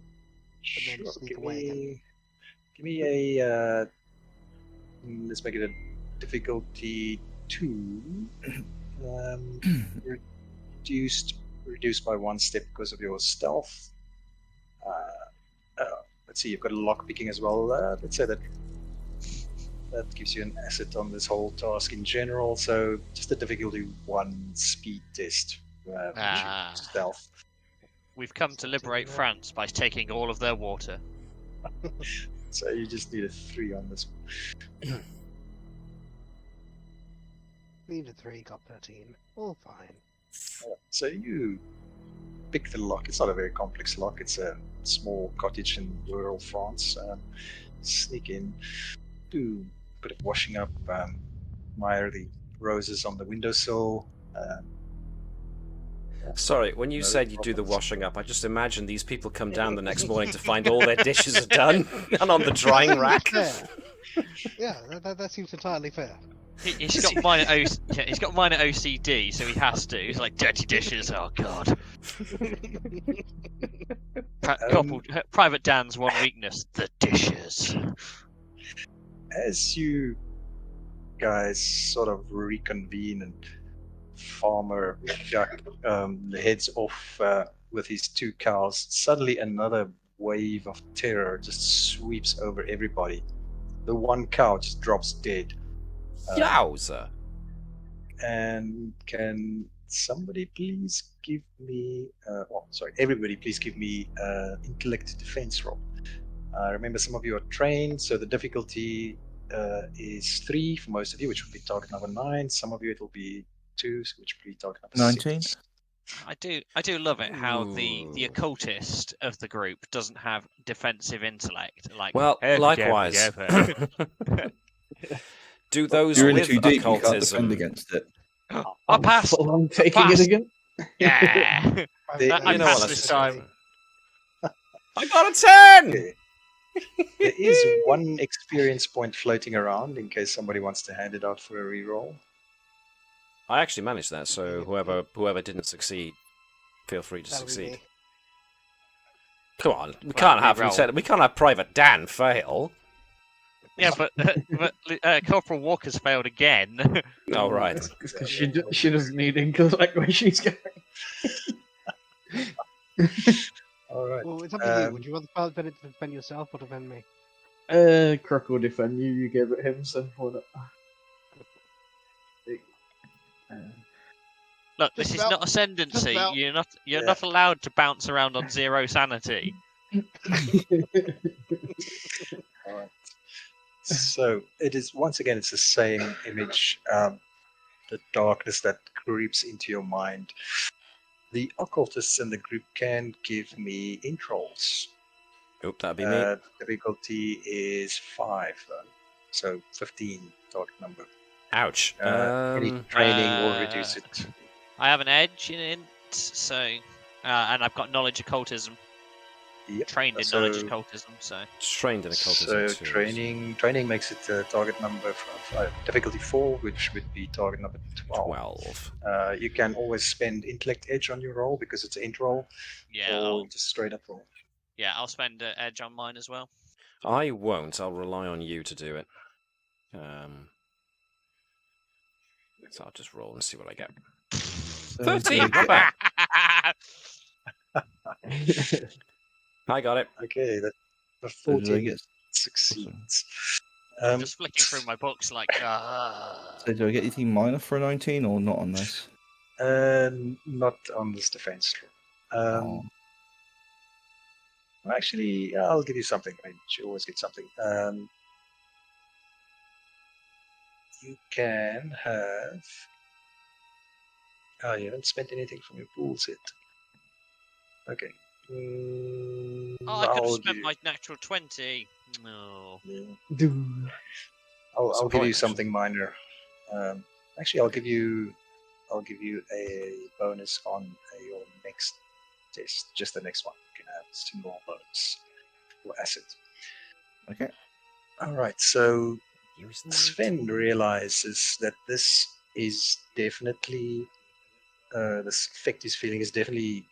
then sneak away again. Give me a let's make it a difficulty 2. Reduced by 1 step because of your stealth. Let's see, you've got a lock picking as well. Let's say that gives you an asset on this whole task in general. So just a difficulty 1 speed test. Stealth. We've come to liberate France by taking all of their water. So you just need a 3 on this one. Need a 3, got 13. All fine. So you pick the lock. It's not a very complex lock. It's a small cottage in rural France. Sneak in, do a bit of washing up, mire the roses on the windowsill. Sorry, when you said you do the washing up, I just imagine these people come down the next morning to find all their dishes are done and on the drying rack. Yeah, that seems entirely fair. He's got minor OCD, so he has to. He's like, dirty dishes, oh god. Private Dan's one weakness, the dishes. As you guys sort of reconvene and farmer duck heads off with his 2 cows, suddenly another wave of terror just sweeps over everybody. The 1 cow just drops dead. Yowza! And can somebody please give me, everybody please give me intellect defense roll. Remember, some of you are trained, so the difficulty is 3 for most of you, which would be target number 9. Some of you it will be 2, which would be target number 19. 6. I do love it how the Ooh. occultist of the group doesn't have defensive intellect. Like, Well, "Oh, likewise. Do those You're in with too deep. You can't occultism? defend against it. I passed. I'm taking Pass. it again. Yeah. I You know passed what, this that's time. I got a 10! Okay. There is 1 experience point floating around in case somebody wants to hand it out for a reroll. I actually managed that, so whoever didn't succeed, feel free to That'll be succeed. me. Come on, we Well, can't have reroll. we can't have Private Dan fail. Yeah, but Corporal Walker's failed again. Oh right. It's 'cause she doesn't need intellect where she's going. All right. Well, it's up to you. Would you rather defend yourself or defend me? Croc will defend you. You gave it him, so why not? Look, this Just is about. not ascendancy. about. You're Yeah. not allowed to bounce around on 0 sanity. All right. So it is once again. It's the same image. The darkness that creeps into your mind. The occultists in the group can give me int rolls. Oop, that'd be me. Difficulty is 5, so 15 target number. Ouch. Any training will reduce it. I have an edge in int, so and I've got knowledge occultism. Yep. Trained in So- knowledge occultism, so Trained in occultism So too. training makes it target number difficulty 4, which would be target number 12. 12. You can always spend intellect edge on your roll because it's an int roll, yeah, or just straight up roll. I'll spend edge on mine as well. I won't. I'll rely on you to do it. So I'll just roll and see what I get. 13. Not bad. I got it. Okay, that the So do I 14 get? succeeds. I'm just flicking through my books like, So do I get anything minor for a 19 or not on this? Not on this defense roll. Actually, I'll give you something. I mean, you always get something. You can have. Oh, you haven't spent anything from your pools yet. Okay. I could have spent my natural 20. No. Yeah. I'll give you something minor. Actually, I'll give you a bonus on your next test. Just the next one. You can have a single bonus for asset. Okay. All right. So Use the Sven realizes that this is definitely this effect he's feeling is definitely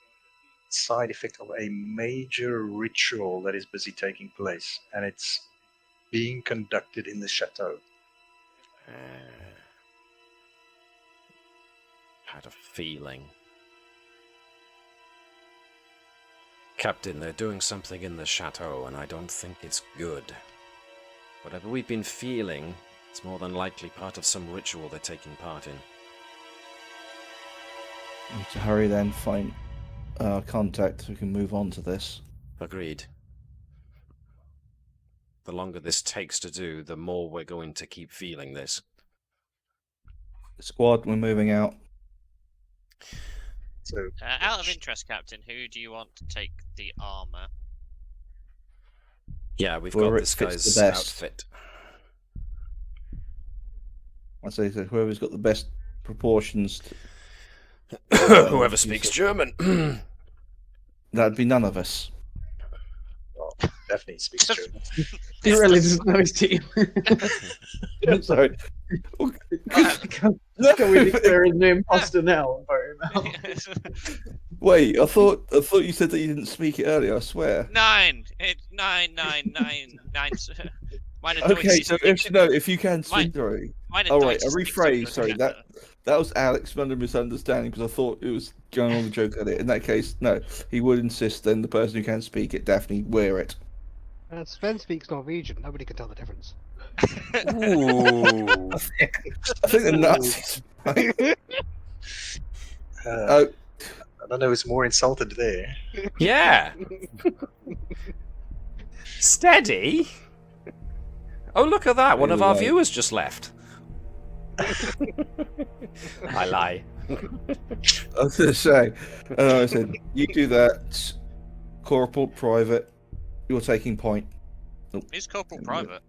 side effect of a major ritual that is busy taking place, and it's being conducted in the chateau. Had a feeling. Captain, they're doing something in the chateau, and I don't think it's good. Whatever we've been feeling, it's more than likely part of some ritual they're taking part in. We need to hurry then, find contact so we can move on to this. Agreed. The longer this takes to do, the more we're going to keep feeling this. Squad, we're moving out. So Out of interest, Captain, who do you want to take the armor? Yeah, we've Whoever got it this fits guy's the best. outfit. I say so whoever's got the best proportions. Whoever speaks German. That'd be none of us. well, definitely speaks German. He really doesn't know his team. I'm sorry. Can we declare his name imposter now? Wait, I thought you said that you didn't speak it earlier. I swear. 9. It's 9. Mine are Okay, noisy so speaking. if you can Mine- speak through. Mine are All right, noisy a speaking rephrase. to Sorry, Canada. That was Alex under misunderstanding because I thought it was going on the joke at it. In that case, no, he would insist then the person who can speak it definitely wear it. Sven speaks Norwegian. Nobody can tell the difference. Ooh. I think the Nazis. I don't know who's more insulted there. Yeah. Steady. Oh, look at that! One of our Right. viewers just left. I lie. I was going to say, and I said, you do that, Corporal Private, you're taking point. Who's Corporal Private?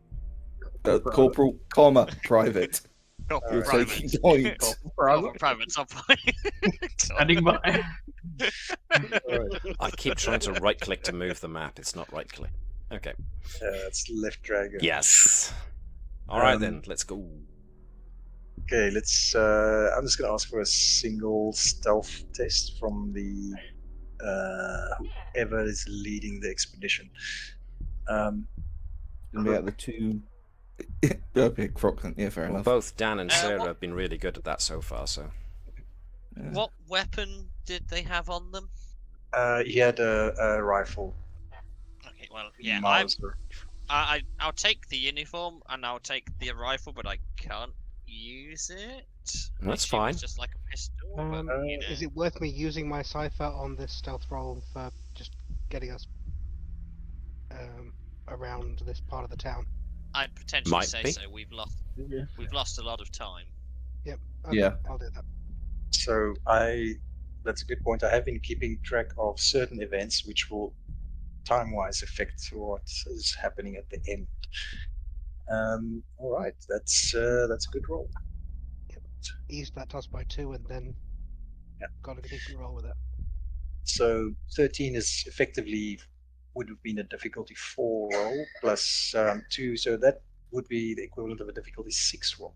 Corporal, comma, Private. Corporal You're Private. taking point. Corporal Private's on point. Standing by. I keep trying to right click to move the map. It's not right click. Okay. It's left dragon. Yes. All right then. Let's go. Okay, let's. I'm just going to ask for a single stealth test from the whoever is leading the expedition. Gonna be at the two. Okay, Crockton. Yeah, fair Well, enough. both Dan and Sarah what- have been really good at that so far. So Yeah. What weapon did they have on them? He had a rifle. Okay, well, yeah, Mauser. I'll take the uniform and I'll take the rifle, but I can't use it. That's It fine. was just like a pistol. But, you know. Is it worth me using my Cypher on this stealth roll for just getting us around this part of the town? I'd potentially Might say be. so. We've lost a lot of time. Yep. Okay, Yeah. I'll do that. So that's a good point. I have been keeping track of certain events which will time-wise affect what is happening at the end. All right, that's a good roll. Ease that toss by 2 and then got a decent roll with it. So 13 is effectively would have been a difficulty 4 roll plus 2, so that would be the equivalent of a difficulty 6 roll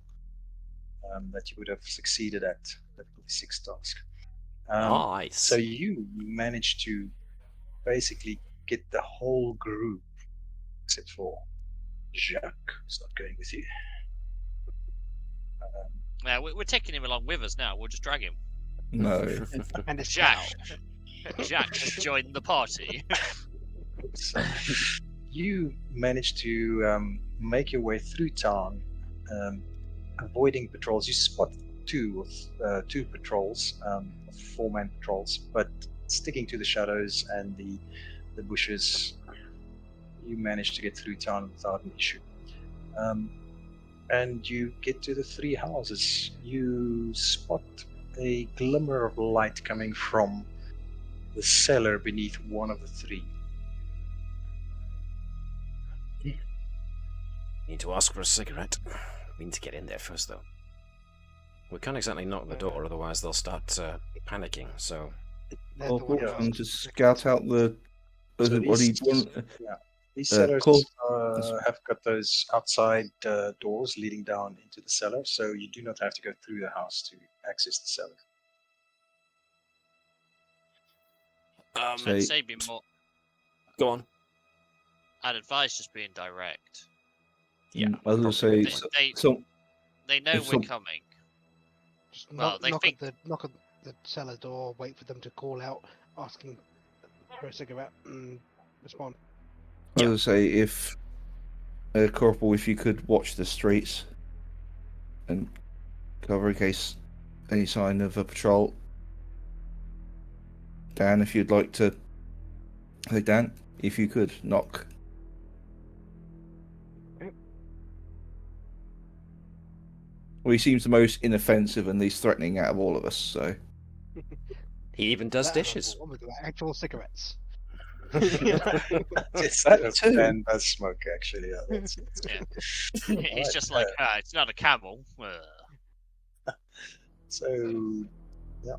that you would have succeeded at difficulty 6 task. nice. So you managed to basically get the whole group, except for Jacques, who's not going with you. Now we're taking him along with us now. We'll just drag him. No. And it's Jack. cow. Jack has joined the party. So you managed to make your way through town, avoiding patrols. You spot two patrols, 4-man patrols, but sticking to the shadows and the bushes, you managed to get through town without an issue. And you get to the 3 houses. You spot a glimmer of light coming from the cellar beneath one of the 3. Need to ask for a cigarette. We need to get in there first, though. We can't exactly knock the door, otherwise they'll start panicking. So They're the Corporal, ones- and to scout out the. So what do you these- want? These cellars cool. have got those outside doors leading down into the cellar, so you do not have to go through the house to access the cellar. I'd say be more. go on. I'd advise just being direct. Yeah, I was going to say. They know if we're some- coming. Just Well, knock, they knock, think- knock at the cellar door, wait for them to call out, asking for a cigarette, and respond. I was going to say, if Corporal, if you could watch the streets and cover in case any sign of a patrol. Dan, if you'd like to. Hey, Dan, if you could knock. Well, he seems the most inoffensive and least threatening out of all of us, so. He even does That dishes. one with the actual cigarettes. Yes, that Dan does smoke, actually. Yeah, that's Yeah. He's just like, it's not a camel. So, yeah,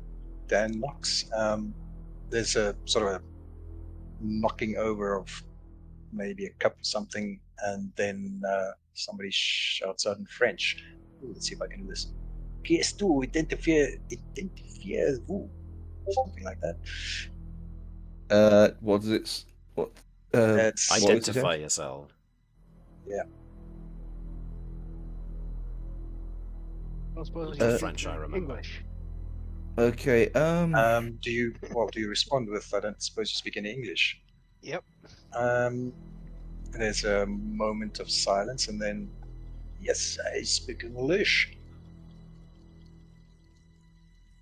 Dan knocks. There's a sort of a knocking over of maybe a cup or something, and then somebody shouts out in French. Ooh, let's see if I can do this. Qu'est-ce tu identifies vous? Something like that. What is it? What? That's what is it? Identify yourself. I suppose The you French, I remember. English. Okay. Do you respond with? I don't suppose you speak any English. Yep. There's a moment of silence, and then, yes, I speak English.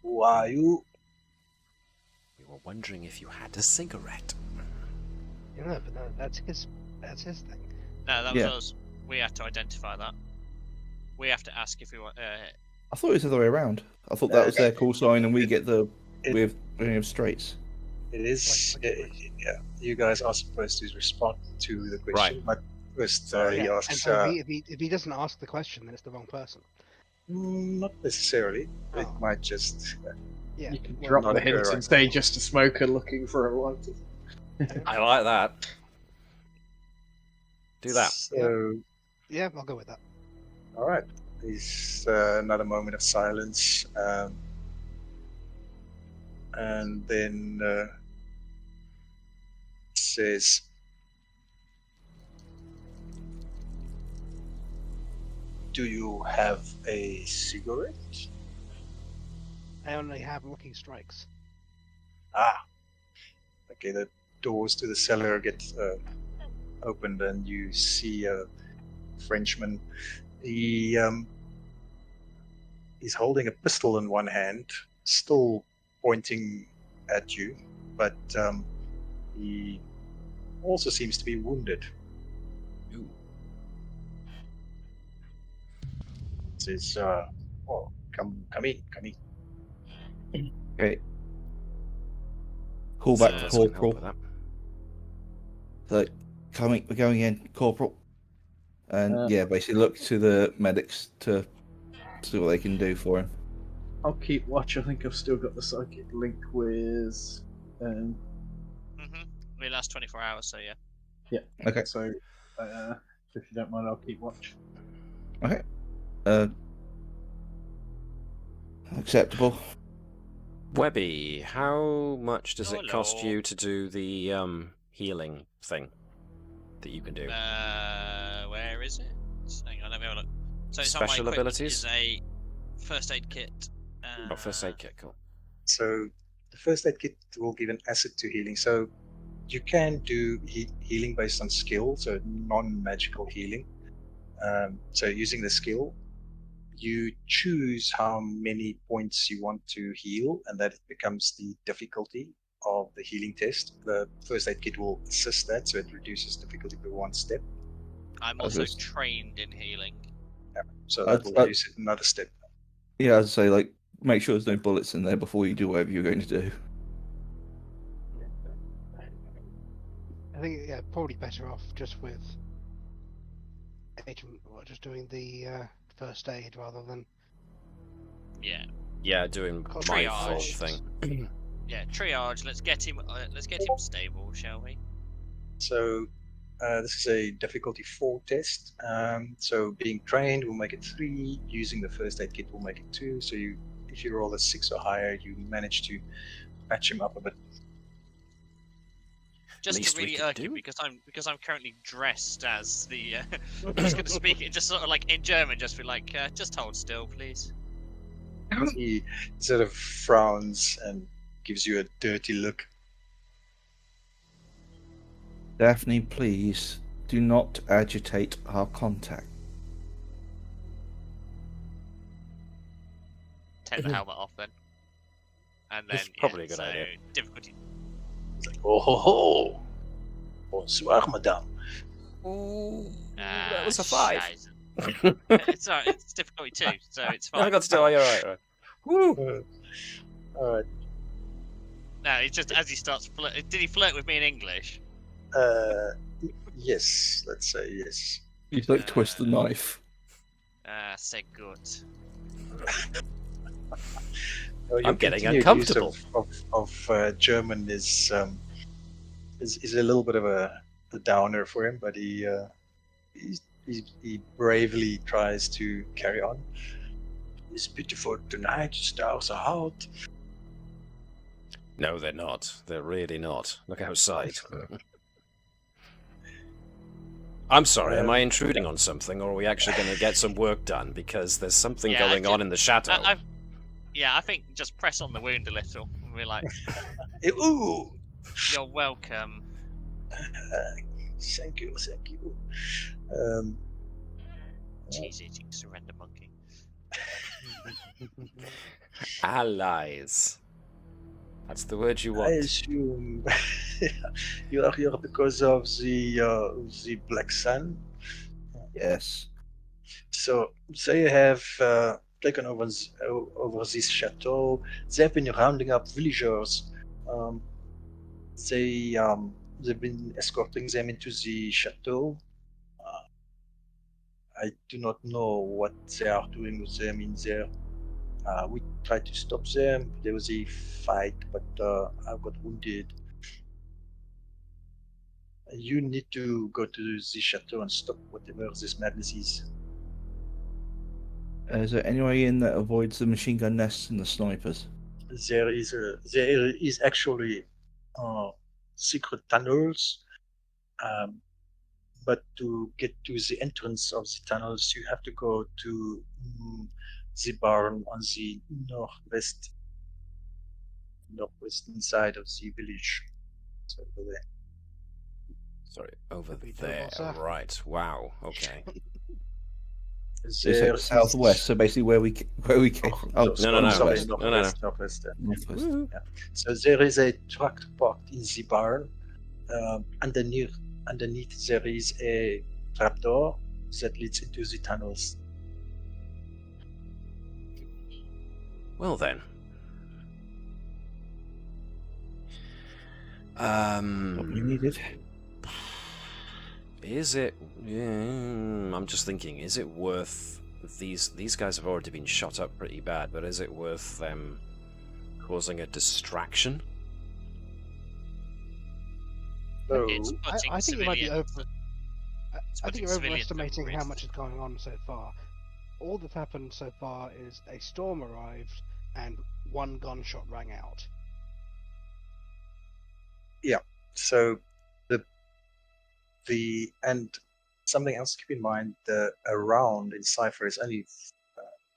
Who are you? We were wondering if you had a cigarette. You know, but no, that's his thing. No, that was Yeah. us. We have to identify that. We have to ask if we want. I thought it was the other way around. I thought that was their call sign, and we get the it- we have straights. It is. Yeah, you guys are supposed to respond to the question, but first he Yeah, asks. and so if he doesn't ask the question, then it's the wrong person. Not necessarily. It Oh. might just. Yeah. You can well, drop not the occur hint right and say just a smoker looking for a lighter. I like that. Do that. So, Yeah, I'll go with that. all right. There's another moment of silence, and then says, "Do you have a cigarette?" I only have Lucky Strikes. Ah, okay. The doors to the cellar get opened, and you see a Frenchman. He's holding a pistol in one hand, still pointing at you, but he also seems to be wounded. Ooh. Says, "Oh, come in." Okay. Call Some back of to us can help Corporal. with that. So, we're going in, Corporal. And Uh, basically look to the medics to see what they can do for him. I'll keep watch. I think I've still got the psychic link with. We last 24 hours, so yeah. Yeah. Okay. So, if you don't mind, I'll keep watch. Okay. Acceptable. Webby, how much does it cost Hello. you to do the healing thing that you can do? Where is it? Hang on, let me have a look. So it's Special on my equipment abilities? is a first aid kit. Oh, first aid kit, cool. So the first aid kit will give an acid to healing. So you can do healing based on skill, so non-magical healing. So using the skill, you choose how many points you want to heal, and that becomes the difficulty of the healing test. The first aid kit will assist that, so it reduces difficulty by one step. I'm I was also just- trained in healing. So that will reduce it another step. Yeah, as I say, make sure there's no bullets in there before you do whatever you're going to do. I think probably better off just with agent, or just doing the first aid rather than Yeah, Yeah, doing Got my triage. full thing. yeah. Triage. Let's get him stable, shall we? So this is a difficulty 4 test. So being trained will make it 3. Using the first aid kit will make it 2. So if you roll a 6 or higher, you manage to patch him up a bit. Just Least to we really could irk him, do. because I'm currently dressed as the. I'm just going to speak it, just sort of like in German, just be like, just hold still, please. He sort of frowns and gives you a dirty look. Daphne, please do not agitate our contact. Take the helmet off then. And then It's probably a good so idea. difficulty. He's like, "Oh ho ho! Bonsoir, madame." Ooh, that Ah, was a 5. scheiße. It's alright. It's difficulty 2, so it's fine. I got to do it. You're right. Woo! All right. No, it's just as he starts did he flirt with me in English? Yes, let's say yes. You twist the knife. Say good. Your I'm getting continued uncomfortable. Use of German is a little bit of a downer for him, but he bravely tries to carry on. It's beautiful tonight, stars are out. No, they're not. They're really not. Look outside. I'm sorry, am I intruding on something, or are we actually going to get some work done? Because there's something Yeah, going on in the chateau. I think just press on the wound a little and be like, Ooh! "You're welcome." Thank you. Cheese eating surrender monkey. Allies. That's the word you want. I assume you are here because of the Black Sun. Yes. So they have taken over this chateau. They've been rounding up villagers. They've been escorting them into the chateau. I do not know what they are doing with them in there. We tried to stop them. There was a fight, but I got wounded. You need to go to the chateau and stop whatever this madness is. Is there any way in that avoids the machine gun nests and the snipers? There is actually secret tunnels, but to get to the entrance of the tunnels, you have to go to the barn on the northwestern side of the village. So over there. Sorry, over Could be there. doable, sir. Right. Wow. Okay. It's There like southwest, so basically where we came from. Oh, no, sorry, no. northwest. northwest. So there is a tractor parked in the barn. Underneath there is a trapdoor that leads into the tunnels. Well then. What we needed. Is it? I'm just thinking. Is it worth? These guys have already been shot up pretty bad, but is it worth them causing a distraction? So It's putting I think you might be civilians- I think you're civilians at overestimating how risk. much is going on so far. All that's happened so far is a storm arrived and one gunshot rang out. so the and something else to keep in mind: a round in Cypher is only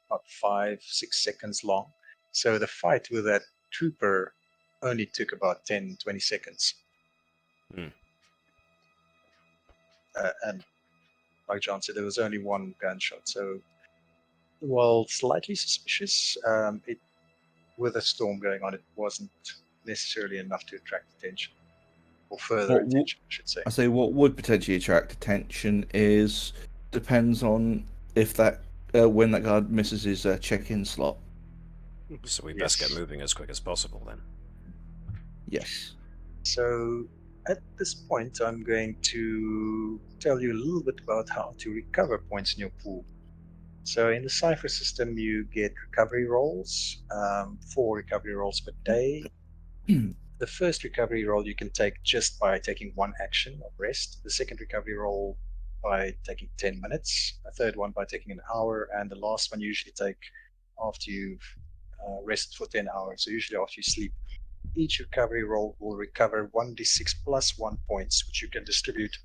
about 5-6 seconds long. So the fight with that trooper only took about 10-20 seconds. And like John said, there was only one gunshot. So, while slightly suspicious, with a storm going on, it wasn't necessarily enough to attract attention, or further attention, I should say. I say what would potentially attract attention depends on if that when that guard misses his check-in slot. So we best Yes. get moving as quick as possible then. Yes. So, at this point, I'm going to tell you a little bit about how to recover points in your pool. So, in the Cypher system, you get recovery rolls, 4 recovery rolls per day. The first recovery roll you can take just by taking one action of rest. The second recovery roll by taking 10 minutes. A third one by taking an hour, and the last one you usually take after you've rested for 10 hours. So usually after you sleep. Each recovery roll will recover 1d6 plus 1 points, which you can distribute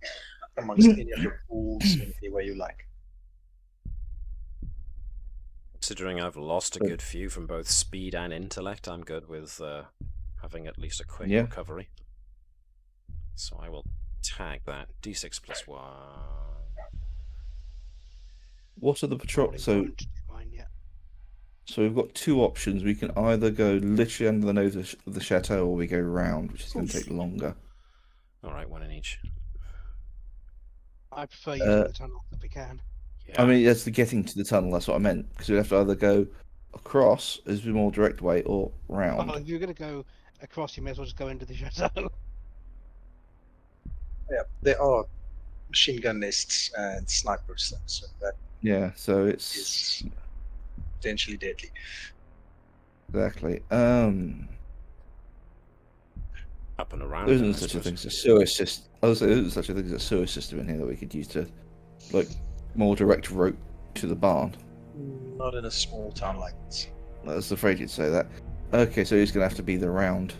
amongst any of your pools in any way you like. Considering I've lost a good few from both speed and intellect, I'm good with having at least a quick recovery. So I will tag that. D6 plus 1. What are the patrol? Probably So won't do mine yet. So we've got two options. We can either go literally under the nose of the chateau, or we go round, which is going to take longer. Alright, one in each. I prefer using the tunnel if we can. Yeah. I mean, that's the getting to the tunnel. That's what I meant, because we have to either go across as the more direct way, or round. Oh, if you're going to go across, you may as well just go into the chateau. Yeah, there are machine gun nests and snipers, so that Yeah, so it's is potentially deadly. exactly. Up and around. There then, isn't I such a suppose. thing as a sewer system. I was say there isn't such a thing as a sewer system in here that we could use to, like, more direct route to the barn. Not in a small town like this. I was afraid you'd say that. Okay, so it's going to have to be the round.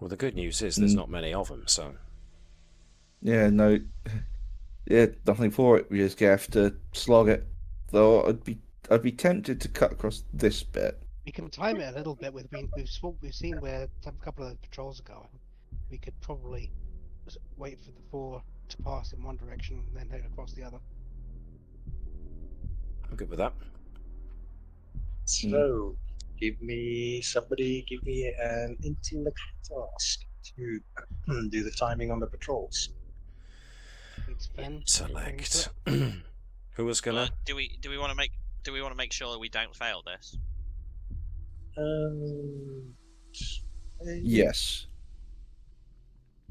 Well, the good news is there's not many of them, so... Yeah, no. Yeah, nothing for it. We just have to slog it. Though I'd be tempted to cut across this bit. We can time it a little bit. We've seen where a couple of the patrols are going. We could probably wait for the 4 to pass in one direction and then head across the other. I'm good with that. So, give me an intellect task to do the timing on the patrols. It's Ben. Intellect. Who was gonna? Do we want to make sure that we don't fail this? Yes.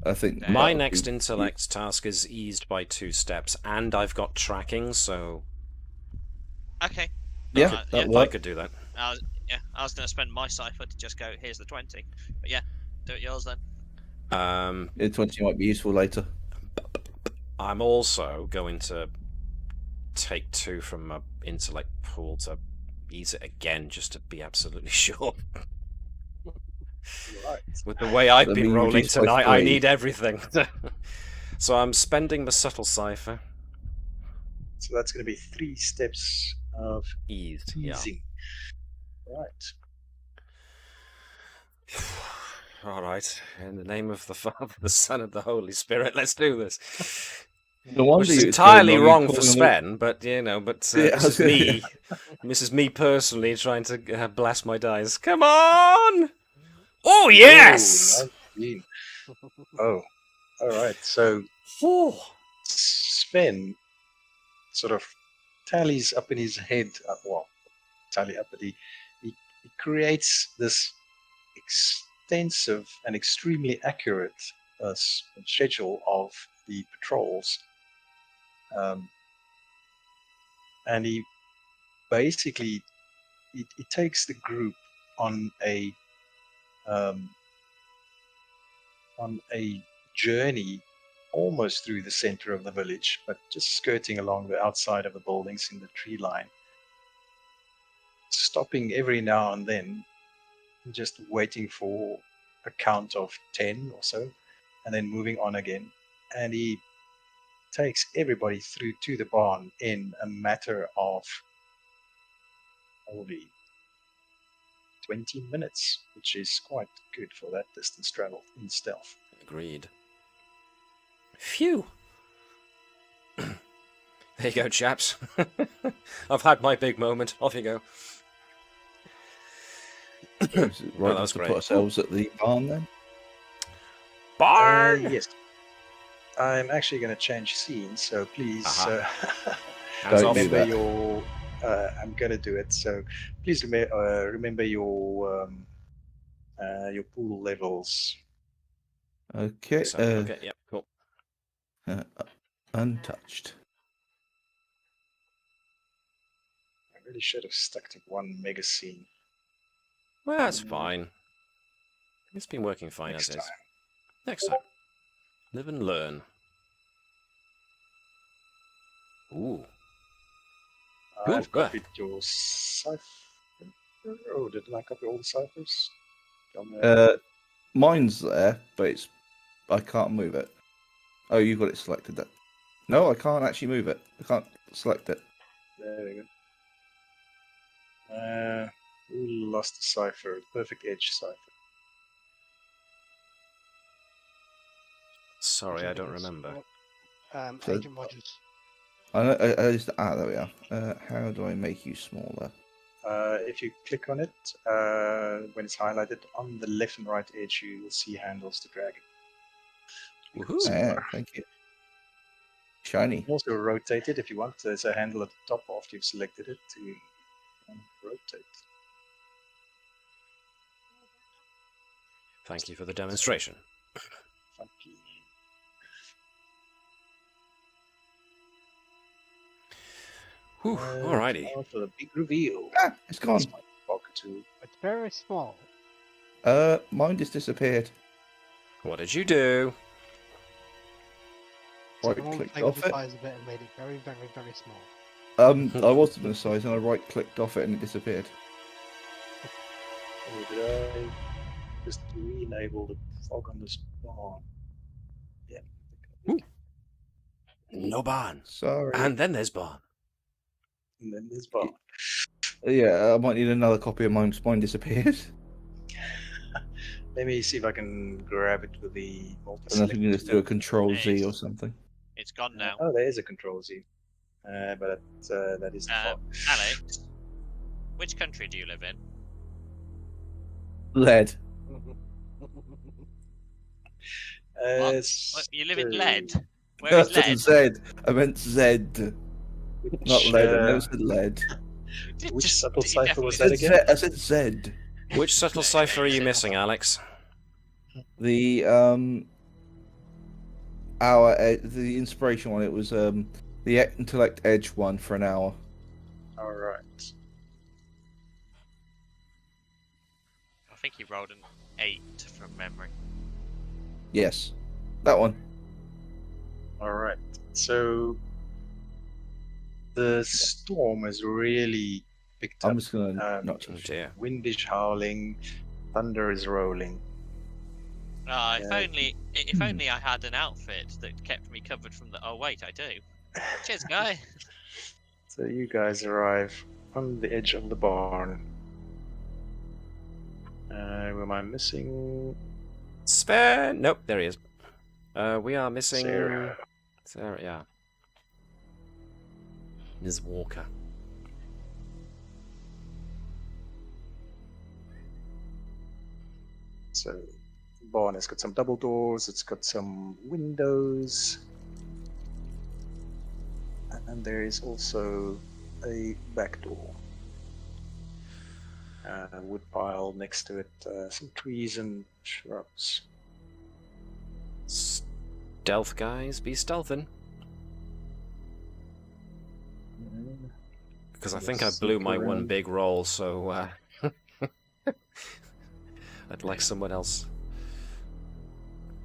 I think My next intellect task is eased by 2 steps, and I've got tracking, so... Okay. Yeah, I could do that. I was going to spend my cipher to just go, here's the 20. But yeah, do it yours then. 20 might be useful later. I'm also going to take 2 from my intellect pool to ease it again, just to be absolutely sure. Right. With the way I've Let been me rolling reduce by tonight, I 3. need everything. So I'm spending the subtle cipher. So that's going to be 3 steps of Eased, yeah. easing. Right. All right. In the name of the Father, the Son, and the Holy Spirit, let's do this. No wonder Which is it's entirely going wrong on, for calling Sven, but this is me. This is me personally trying to blast my dice. Come on! Oh yes! Oh, 19. Oh, all right. So Sven sort of tallies up in his head. Tally up, but he creates this extensive and extremely accurate schedule of the patrols, and he basically it takes the group on a journey almost through the center of the village, but just skirting along the outside of the buildings in the tree line, stopping every now and then, just waiting for a count of 10 or so, and then moving on again. And he takes everybody through to the barn in a matter of only 20 minutes, which is quite good for that distance travel in stealth. Agreed. Phew. There you go, chaps. I've had my big moment. Off you go. Is it right that was to great. put ourselves at the barn then? Barn! Yes. I'm actually going to change scene, so please Hands off. remember your... I'm going to do it, so please remember your pool levels. Okay. Okay, yep, cool. Untouched. I really should have stuck to one mega scene. Well, that's fine. It's been working fine Next as is. time. Next time. Live and learn. Ooh. I've Ooh, copied your cipher. Oh, didn't I copy all the ciphers? Mine's there, but I can't move it. Oh, you've got it selected then. No, I can't actually move it. I can't select it. There we go. We lost the cipher. Perfect edge cipher. Sorry, I don't remember. So- Agent Rogers. There we are. How do I make you smaller? If you click on it, when it's highlighted on the left and right edge, you will see handles to drag it. Woohoo! Yeah, thank you. Shiny. You can also rotate it if you want. There's a handle at the top after you've selected it to rotate. Thank you for the demonstration. Funky. Whew, alrighty. Now for the big reveal. Ah, it's gone. That's my pocket tool. It's very small. Mine just disappeared. What did you do? Right Someone clicked played off with the it. size of it and made it very, very, very small. I was going to size and I right clicked off it and it disappeared. Oh, did I just re-enable the fog on this barn. Yeah. No barn. Sorry. And then there's barn. And then there's barn. Yeah, I might need another copy of mine. Mine disappeared. Let me see if I can grab it with the And I think you just do a Control Z Nice. or something. It's gone now. Oh, there is a Control Z. But that is the fog. Alex, which country do you live in? Lead. What, you live in Lead? Where No, is I Lead? said Z. I meant Z. Not lead. I never said lead. Which subtle you cipher was definitely- that again? I said Z. Which subtle cipher are you missing, Alex? The the inspiration one. It was the intellect edge one for an hour. All right. I think he rolled an 8 from memory. Yes, that one. All right. So the storm has really picked up. I'm just gonna not Oh touch. dear. Wind is howling, thunder is rolling. If Yeah. only I had an outfit that kept me covered from the. Oh wait, I do. Cheers, guy. So you guys arrive on the edge of the barn. Who am I missing? Spare. Nope, there he is. We are missing. Sarah. Sarah, yeah. Ms. Walker. So the barn has got some double doors, it's got some windows. And there is also a back door. A wood pile next to it, some trees and shrubs. Stealth, guys. Be stealthing. Because I think I blew my one big roll, so I'd like someone else.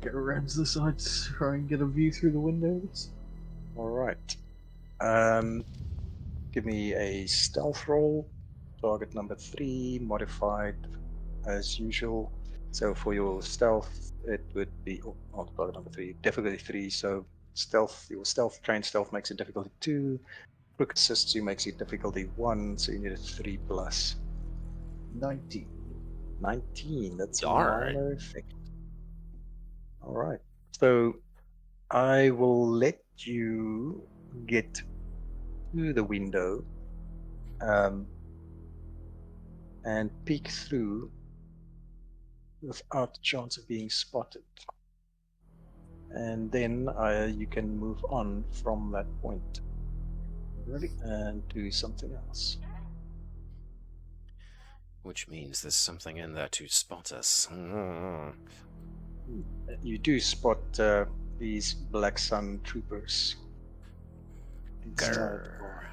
Get around to the side to try and get a view through the windows. Alright. Give me a stealth roll. Target number 3, modified as usual. So for your stealth, it would be target number 3, difficulty 3. So stealth, your trained stealth makes it difficulty 2. Quick assists you makes it difficulty 1. So you need a 3 plus. 19. 19. That's a Darn. minor effect. All right. So I will let you get to the window and peek through without the chance of being spotted. And then you can move on from that point and do something else. Which means there's something in there to spot us. You do spot these Black Sun troopers. inside the Grr. barn.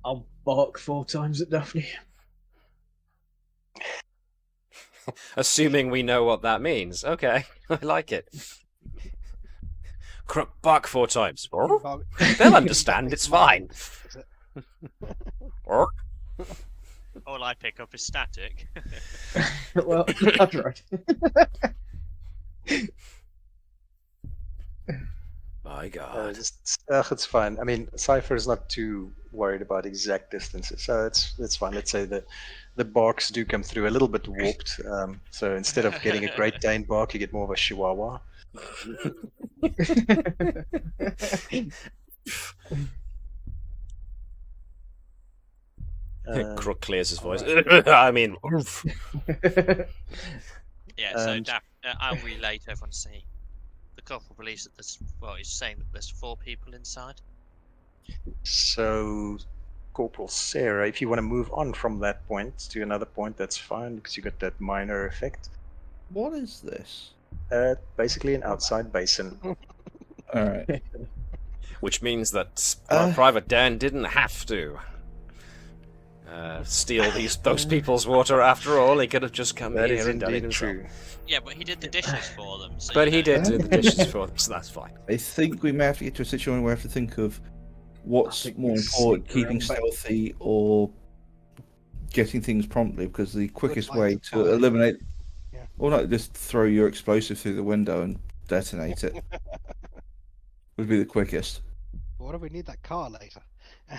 I'll bark 4 times at Daphne. Assuming we know what that means. Okay, I like it. Bark 4 times. They'll understand, it's fine. Or All I pick up is static. Well, that's right. my god. It's fine. I mean, Cypher is not too worried about exact distances, so it's fine. Let's say that the barks do come through a little bit warped. So instead of getting a Great Dane bark, you get more of a Chihuahua. Crook clears his voice. I mean, oof. Yeah, so And- I'll relay to everyone saying the corporal believes that he's saying that there's 4 people inside. So, Corporal Sarah, if you want to move on from that point to another point, that's fine because you got that minor effect. What is this? Basically, an outside basin. All right. Which means that Uh. Private Dan didn't have to steal those people's water after all. He could have just come That here is and done it indeed himself. true. Yeah, but he did the dishes for them. So But you he know. did do the dishes for them, so that's fine. I think we may have to get to a situation where we have to think of what's think more we important, sneak keeping around back. stealthy or getting things promptly, because the quickest like way to to find- eliminate... Yeah. Or not, just throw your explosive through the window and detonate it. Would be the quickest. But what if we need that car later?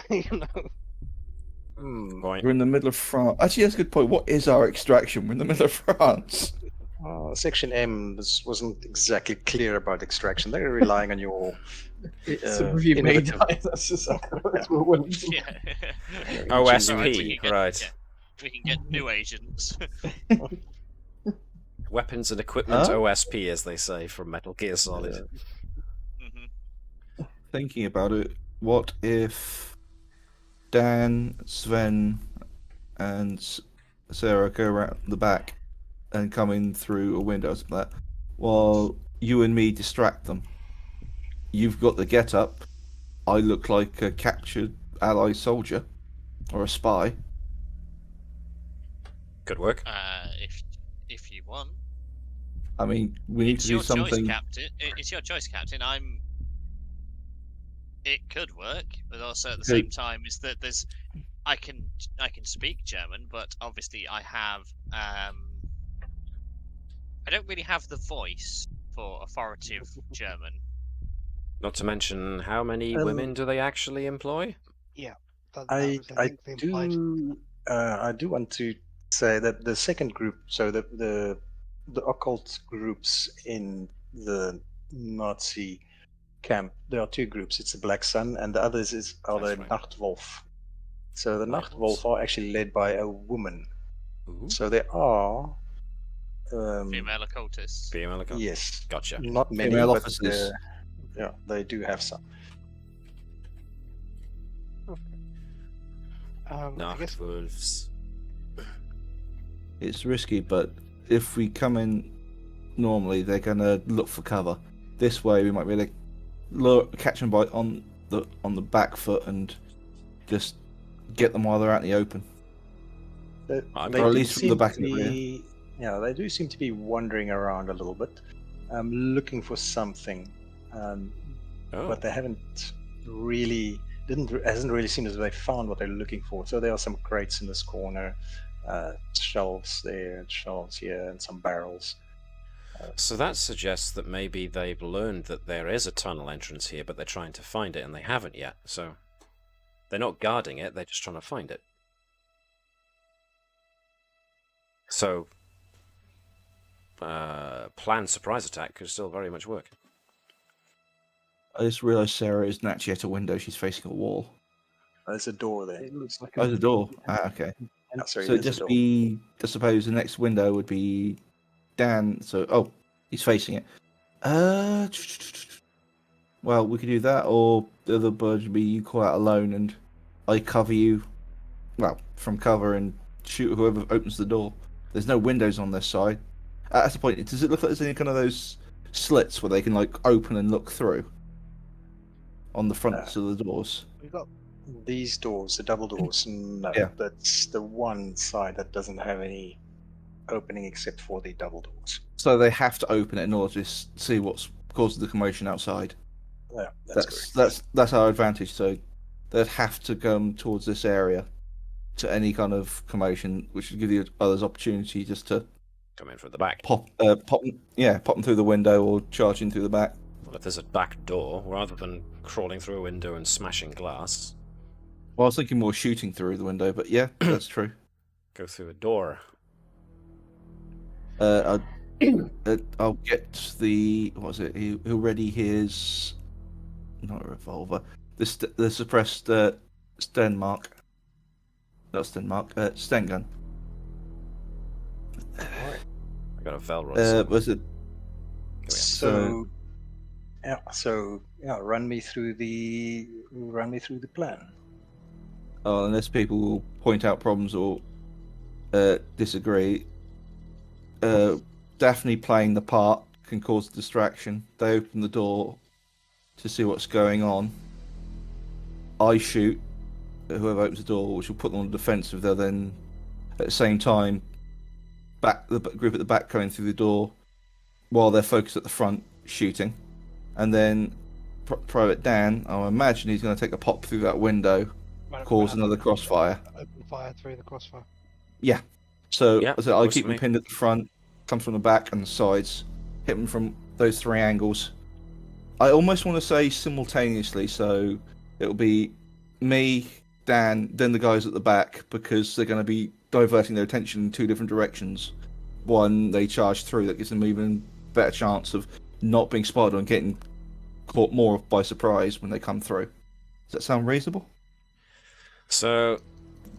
You know. Point. We're in the middle of France. Actually, that's a good point. What is our extraction? We're in the middle of France. Section M wasn't exactly clear about extraction. They're relying on your It's a review made innovative- by that's exactly what we're willing to. Yeah. OSP, get- right. yeah. We can get new agents. Weapons and equipment Huh? OSP, as they say, from Metal Gear Solid. hmm Thinking about it, what if Dan, Sven, and Sarah go around the back and come in through a window or something like that, while you and me distract them? You've got the get-up. I look like a captured ally soldier or a spy. Good work. If you want, I mean, we need it's to do your something. choice, Captain. It's your choice, Captain. It could work, but also at the Okay. same time, is that there's. I can speak German, but obviously I have. I don't really have the voice for authoritative German. Not to mention, how many Um, women do they actually employ? That I was, I think, the implied. I do want to say that the second group, so the occult groups in the Nazi camp, there are two groups. It's the Black Sun, and the others are the That's right. Nachtwolf. So the Nightwolves. Nachtwolf are actually led by a woman. Ooh. So there are Female occultists. Female account. yes, Gotcha. not many, Female but officers. yeah, they do have some. I guess Nachtwolves. It's risky, but if we come in normally, they're gonna look for cover. This way, we might be able to catch them on the back foot and just get them while they're out in the open. They, Or they at do least from the seem back to of the rear. be, yeah, they do seem to be wandering around a little bit, looking for something, Oh, but they haven't really hasn't really seemed as though they found what they're looking for. So there are some crates in this corner, shelves there, shelves here, and some barrels. so that suggests that maybe they've learned that there is a tunnel entrance here, but they're trying to find it and they haven't yet. So they're not guarding it; they're just trying to find it. So, planned surprise attack could still very much work. I just realised Sarah isn't actually at a window; she's facing a wall. There's a door there. It looks like Oh, the door. Ah, okay. Oh, sorry, So it'd there's a just door. be, I suppose, the next window would be Dan. So, oh, he's facing it. Well, we could do that, or the other bird would be you call out alone and I cover you, well, from cover and shoot whoever opens the door. There's no windows on this side. That's the point. Does it look like there's any kind of those slits where they can like open and look through on the fronts of the doors? we've got These doors, the double doors, no, Yeah. that's the one side that doesn't have any opening except for the double doors. So they have to open it in order to see what's causing the commotion outside. Yeah, that's correct. That's our advantage. So they'd have to come towards this area to any kind of commotion, which would give the others opportunity just to Come in from the back. pop them through the window or charge in through the back. Well, if there's a back door, rather than crawling through a window and smashing glass, Well, I was thinking more shooting through the window, but yeah, that's true. go through a door. I'll get the what was it? He'll ready his not a revolver. The suppressed Stenmark. Not Stenmark. Sten gun. I got a Velrod. Was it? So run me through the plan. Oh, unless people will point out problems or disagree. Daphne playing the part can cause distraction. They open the door to see what's going on. I shoot whoever opens the door, which will put them on the defensive. They'll then, at the same time, back the group at the back going through the door, while they're focused at the front shooting, and then Private Dan. I imagine he's going to take a pop through that window, cause another crossfire. Open fire through the crossfire. So Yeah, I said, I'll works keep for them me. pinned at the front. comes from the back and the sides. Hit them from those 3 angles. I almost want to say simultaneously, so it'll be me, Dan, then the guys at the back, because they're going to be diverting their attention in 2 different directions. One, they charge through, that gives them even better chance of not being spotted and getting caught more by surprise when they come through. Does that sound reasonable? So,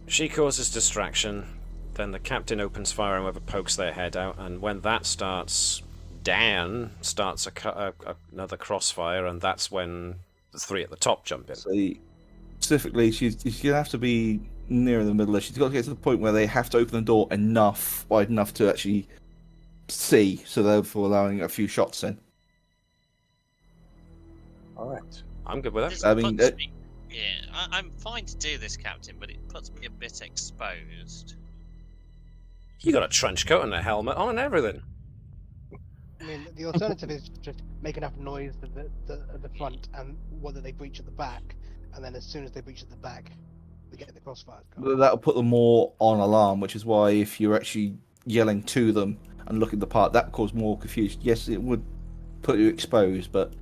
she causes distraction, then the captain opens fire on whoever pokes their head out, and when that starts, Dan starts another crossfire, and that's when the 3 at the top jump in. So, specifically, she's going to have to be near the middle. She's got to get to the point where they have to open the door wide enough to actually see, so therefore allowing a few shots in. All right. I'm good with that. This I mean, puts me- I'm fine to do this, Captain, but it puts me a bit exposed. You got a trench coat and a helmet on and everything. I mean, the alternative is just make enough noise at the front, and whether they breach at the back, and then as soon as they breach at the back, they get the crossfire. That'll put them more on alarm, which is why if you're actually yelling to them and looking the part, that will cause more confusion. Yes, it would put you exposed, but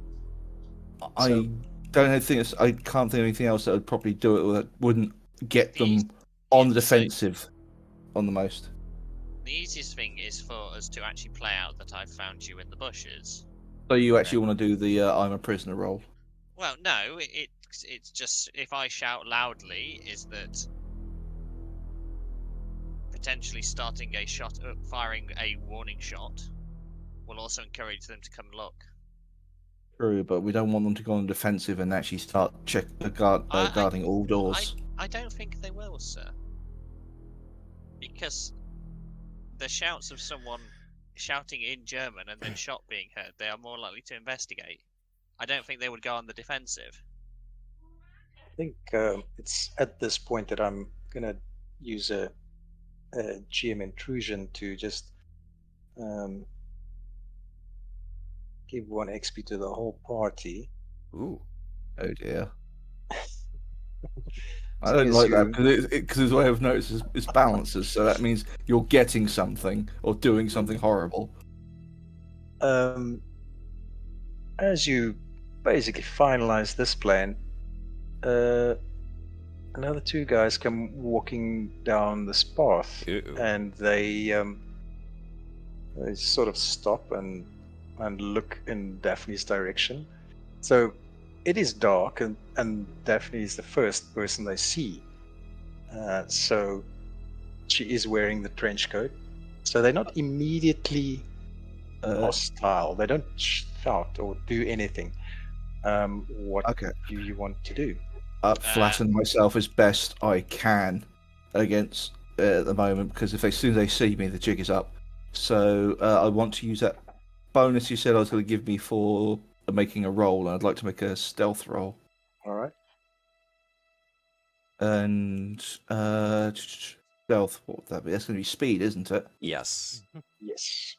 I can't think of anything else that would probably do it that wouldn't get them on the defensive on the most. The easiest thing is for us to actually play out that I found you in the bushes. So you actually want to do the I'm a prisoner role? Well, no, it's just if I shout loudly, is that potentially starting a shot, firing a warning shot, will also encourage them to come look. True, but we don't want them to go on defensive and actually start guarding all doors. I don't think they will, sir. Because the shouts of someone shouting in German and then shot being heard, they are more likely to investigate. I don't think they would go on the defensive. I think it's at this point that I'm gonna use a GM intrusion to just give 1 XP to the whole party. Ooh. Oh dear. I don't like that because his way of notice is balances, so that means you're getting something or doing something horrible. As you basically finalize this plan, another 2 guys come walking down this path. Ew. And they sort of stop and look in Daphne's direction. So it is dark, and Daphne is the first person they see. So she is wearing the trench coat. So they're not immediately hostile. They don't shout or do anything. What do you want to do? Flatten myself as best I can against at the moment, because as soon as they see me, the jig is up. So I want to use that bonus you said I was going to give me for making a roll, and I'd like to make a stealth roll. All right. And stealth, what would that be? That's going to be speed, isn't it? Yes. Yes.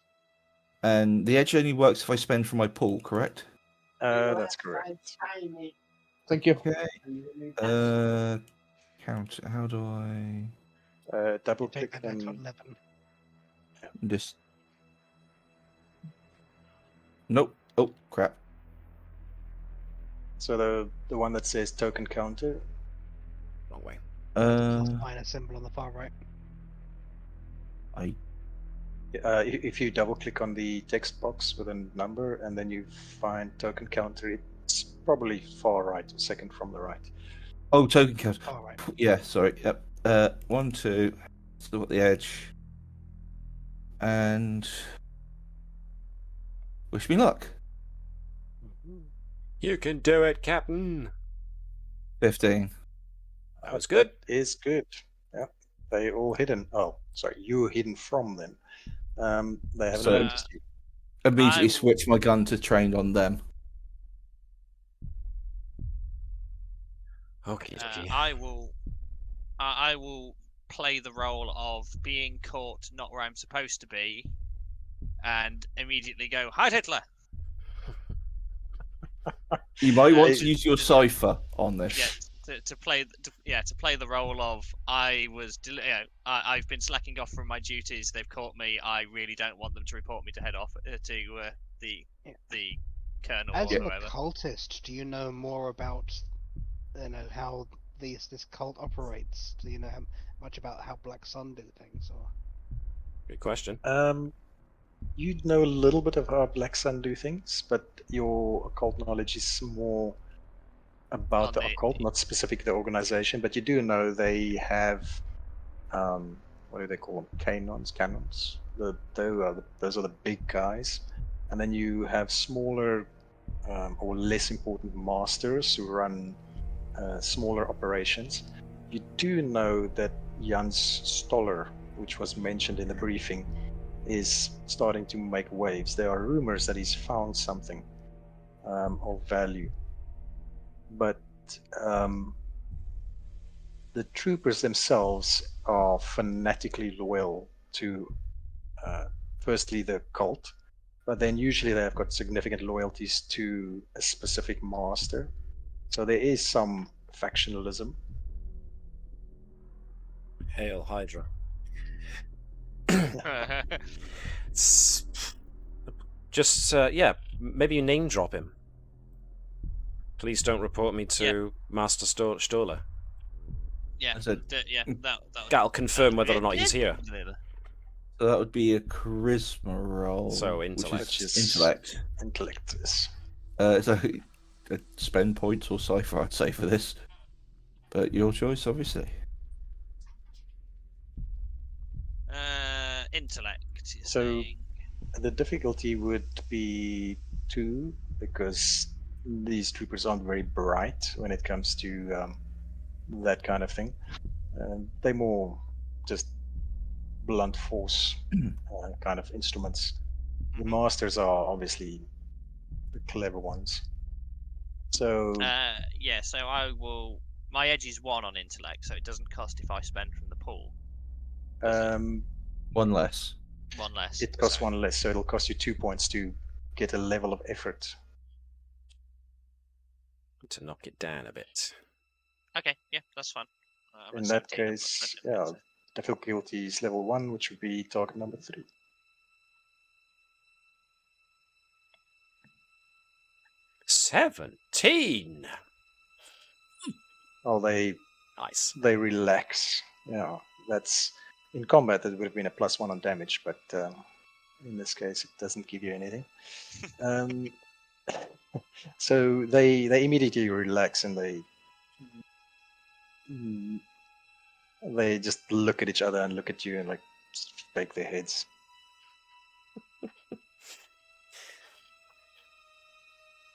And the edge only works if I spend from my pool, correct? That's correct. Thank you. Okay. Count. How do I? Double Take click that to and 11. Just. Nope. Oh crap. so the one that says token counter. Wrong way. Minus symbol on the far right. If you double click on the text box with a number and then you find token counter, it's probably far right, or second from the right. Oh, token count. Far right. Yeah, sorry. Yep. 1, 2. Still at the edge. And wish me luck. You can do it, Captain. 15. That was good. That is good. Yeah, they all hidden. Oh, sorry, you were hidden from them. They haven't So- noticed you. Immediately switch my gun to trained on them. Okay. I will play the role of being caught not where I'm supposed to be, and immediately go, "Heil Hitler!" You might want to use your cipher on this. Yeah, to play the role of I've been slacking off from my duties. They've caught me. I really don't want them to report me to head off to the colonel As or an whoever. occultist, do you know more about how this cult operates? Do you know much about how Black Sun do things? Or Good question. You know a little bit of how Black Sun do things, but your occult knowledge is more about the occult, not specific to the organization. But you do know they have, what do they call them? Canons. Those are the big guys, and then you have smaller or less important masters who run smaller operations. You do know that Jans Stoller, which was mentioned in the briefing, is starting to make waves. There are rumors that he's found something of value. But the troopers themselves are fanatically loyal to, firstly, the cult, but then usually they have got significant loyalties to a specific master. So there is some factionalism. Hail Hydra. Just, maybe you name drop him. Please don't report me to Master Stoller. Yeah, That'll confirm whether or not he's here. So that would be a charisma roll. So intellect. Which is intellect. Intellect is. So a spend points or Cypher, I'd say, for this. But your choice, obviously. Intellect. So the difficulty would be 2, because these troopers aren't very bright when it comes to that kind of thing. They're more just blunt force kind of instruments. The masters are obviously the clever ones. So so I will. My edge is 1 on intellect, so it doesn't cost if I spend from the pool. One less. One less. It costs 1 less, so it'll cost you 2 points to get a level of effort. To knock it down a bit. Okay, yeah, that's fine. In that case, difficulty is level 1, which would be target number 3. $17. Oh, nice. They relax. That's in combat. It would have been a +1 on damage, but in this case, it doesn't give you anything. So they immediately relax and they just look at each other and look at you and shake their heads.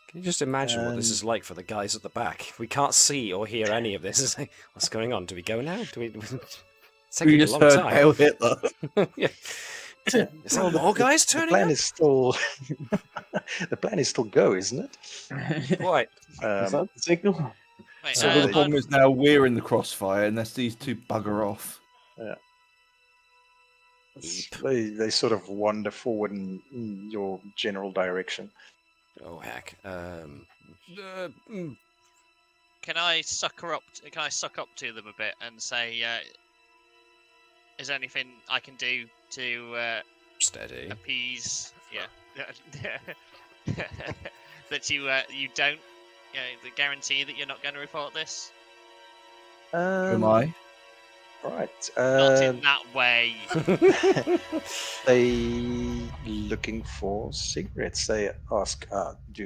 Can you just imagine what this is like for the guys at the back? We can't see or hear any of this. What's going on? Do we go now? Do we? It's taking a long time. Hail Hitler. Yeah. Is there more guys turning The plan up? is still. The plan is still go, isn't it? What? Is that the signal? Wait, So the problem is now we're in the crossfire unless these two bugger off. Yeah. They sort of wander forward in your general direction. Oh heck. Can I suck up to them a bit and say, is there anything I can do to steady appease? Yeah. That you don't, the guarantee that you're not going to report this. Who am I? Right. Not in that way. They looking for cigarettes. They ask, do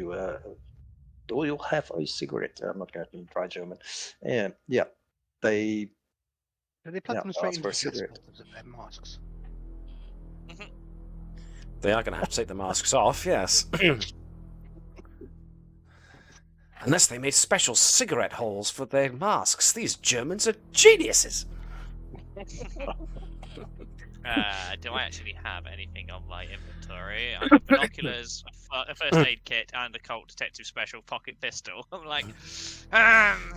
you have a cigarette? I'm not going to try German. Yeah. They. Do they plug them straight into ask for a cigarette. their masks? They are going to have to take the masks off, yes. Unless they made special cigarette holes for their masks. These Germans are geniuses. Do I actually have anything on my inventory? I got binoculars, a first aid kit, and a Colt Detective Special pocket pistol. I'm like,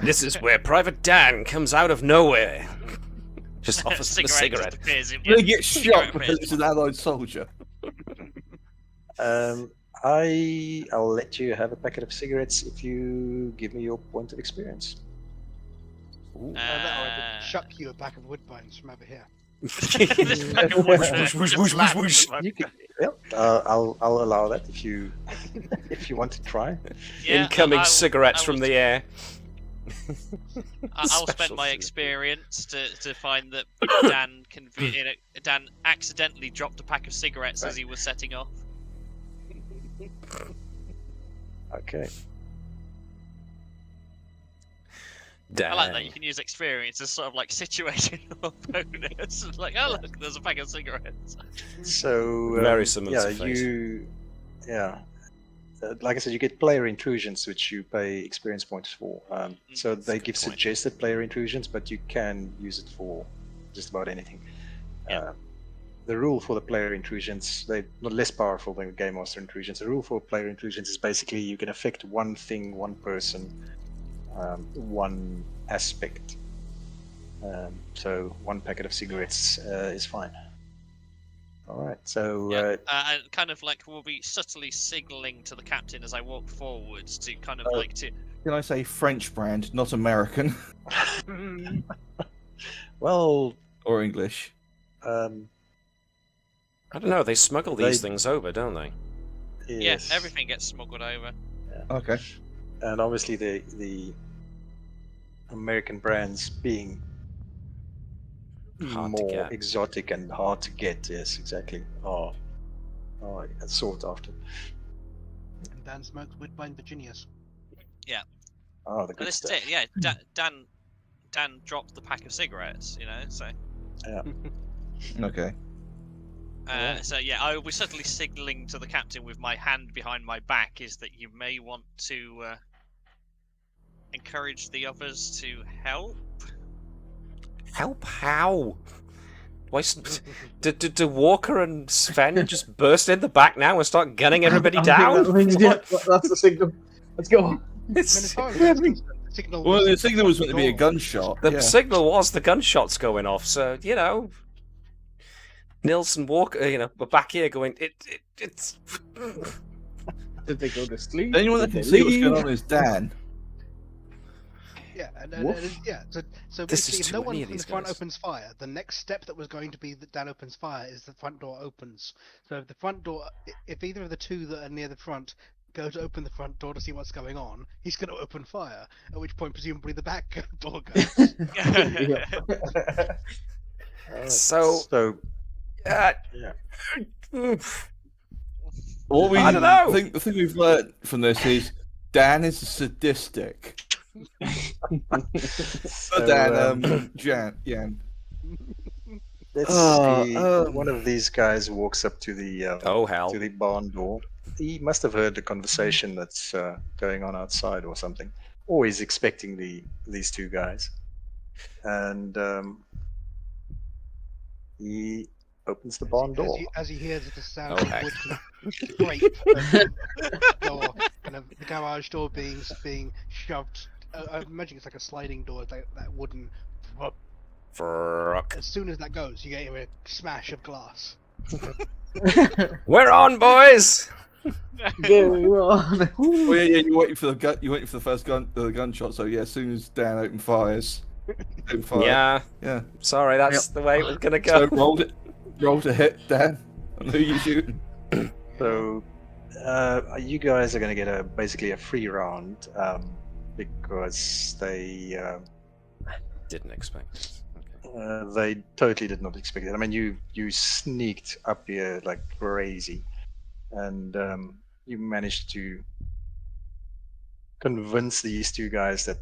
this is where Private Dan comes out of nowhere. Just offers them a cigarette. They get shot because it's an allied soldier. I'll let you have a packet of cigarettes if you give me your point of experience. Ooh. That or I could chuck you a pack of woodbines from over here. This fucking woodbine just lands in my- You can, I'll allow that if you want to try. Yeah, Incoming I will- cigarettes I from will- the air. I'll spend Special my cigarette. experience to find that Dan accidentally dropped a pack of cigarettes as he was setting off. Okay. I like that you can use experience as sort of like situational bonus. Like, oh look, there's a pack of cigarettes. So Very similar yeah, to Fate. like I said, you get player intrusions, which you pay experience points for. So That's a they good give point. suggested player intrusions, but you can use it for just about anything. Yeah. The rule for the player intrusions, they're not less powerful than Game Master intrusions. The rule for player intrusions is basically you can affect one thing, one person, one aspect. So one packet of cigarettes is fine. All right. So And kind of like we'll be subtly signaling to the captain as I walk forwards to kind of like to. Can I say French brand, not American well, or English? I don't know. They smuggle these things over, don't they? yes. Yeah, everything gets smuggled over. Okay. And obviously the American brands being Hard to more get. exotic and hard to get. Yes, exactly. Oh, sought after. And Dan smokes woodbine Virginias. Oh, the And good this is stuff. it. Yeah, Dan dropped the pack of cigarettes. You know, so. Okay. So yeah, I will be subtly signalling to the captain with my hand behind my back is that you may want to encourage the others to help. Help how? Why? Do Walker and Sven just burst in the back now and start gunning everybody I think down? that means, yeah, that's the signal. Let's go on. I mean, as far as Yeah, that's concerned, the signal Well, the was signal was meant to be a door. gunshot. The yeah. signal was the gunshots going off, so you know. Nils and Walker, were back here going. It's. Did they go to sleep? The only one that Did can they see what's leave? going on is Dan. Yeah, Woof. So This basically, is if too no one many of from the these front guys. opens fire, the next step that was going to be that Dan opens fire is the front door opens. So if the front door, if either of the two that are near the front go to open the front door to see what's going on, he's going to open fire. At which point, presumably, the back door goes. So- yeah. What we I don't know. The thing we've learned from this is Dan is sadistic. So, Dan, Jan. let's Oh, see. One of these guys walks up to the Oh hell! to the barn door. He must have heard the conversation that's going on outside or something, or he's expecting these two guys, and he opens the barn door. As he hears the sound Oh, of heck. wood scrape, the door, kind of the garage door being shoved. I imagine it's like a sliding door, like that wooden. Fuck. As soon as that goes, you get a smash of glass. We're on, boys. Go on. Well, yeah, you're waiting for the gun. You're waiting for the first gunshot. So yeah, as soon as Dan open fire. Yeah. Yeah. Sorry, that's the way it was gonna So go. roll to hit Dan. And who you shooting? So you guys are going to get basically a free round because they Didn't expect this. Okay. they totally did not expect it. I mean, you sneaked up here like crazy, and you managed to convince these two guys that,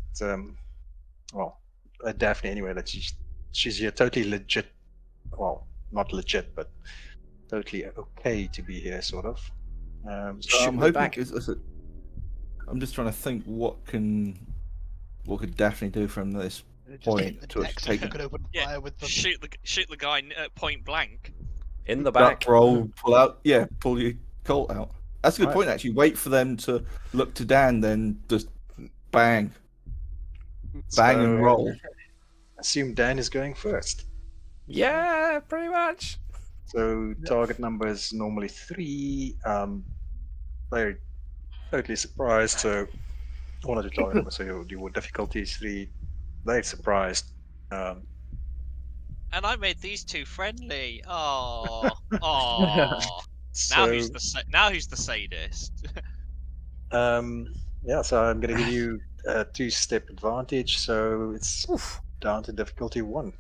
Daphne anyway, that she's here totally legit. Well, not legit, but totally okay to be here, sort of. Shoot I'm me hoping. back. I'm just trying to think what could Daphne do from this point The to next take could open Yeah, fire with them. shoot the guy point blank. In the back back. roll, pull your Colt out. That's a good Right. point, actually. Wait for them to look to Dan, then just bang and So, roll. Assume Dan is going first. Yeah, pretty much. So target number is normally 3. They're totally surprised. So one of the target numbers. So your difficulty is 3. they're surprised. And I made these two friendly. Oh, oh. So, Now who's the sadist? yeah, so I'm going to give you a 2-step advantage. So it's Oof. down to difficulty 1.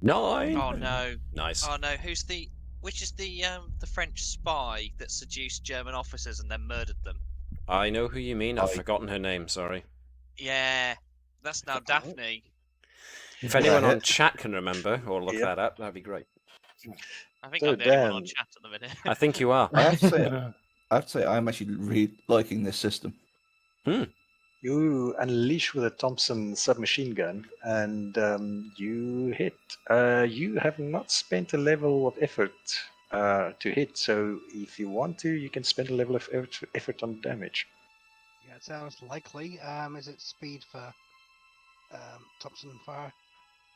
9. Oh no. Nice. Oh no, which is the French spy that seduced German officers and then murdered them? I know who you mean. I've I- forgotten her name. Sorry. Yeah, that's now Daphne. If anyone Yeah. on chat can remember or look Yep. that up, that'd be great. I think So I'm the only one on Dan- chat at the minute. I think you are. I have to say, I'm actually really liking this system. You unleash with a Thompson submachine gun, and you hit. You have not spent a level of effort to hit, so if you want to, you can spend a level of effort on damage. Yeah, it sounds likely. Is it speed for Thompson and Fire?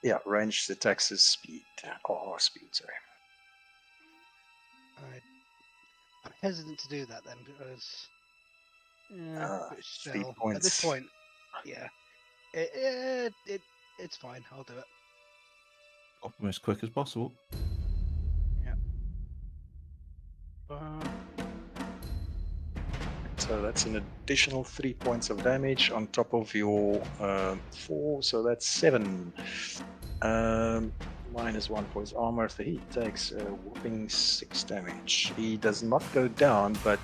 Yeah, ranged attacks is speed. Or speed, sorry. I'm hesitant to do that then because. But 3 still, points. at this point, yeah, it's fine. I'll do it. Pop them as quick as possible. So that's an additional 3 points of damage on top of your 4, so that's 7. Minus 1 for his armor, so he takes a whopping 6 damage. He does not go down, but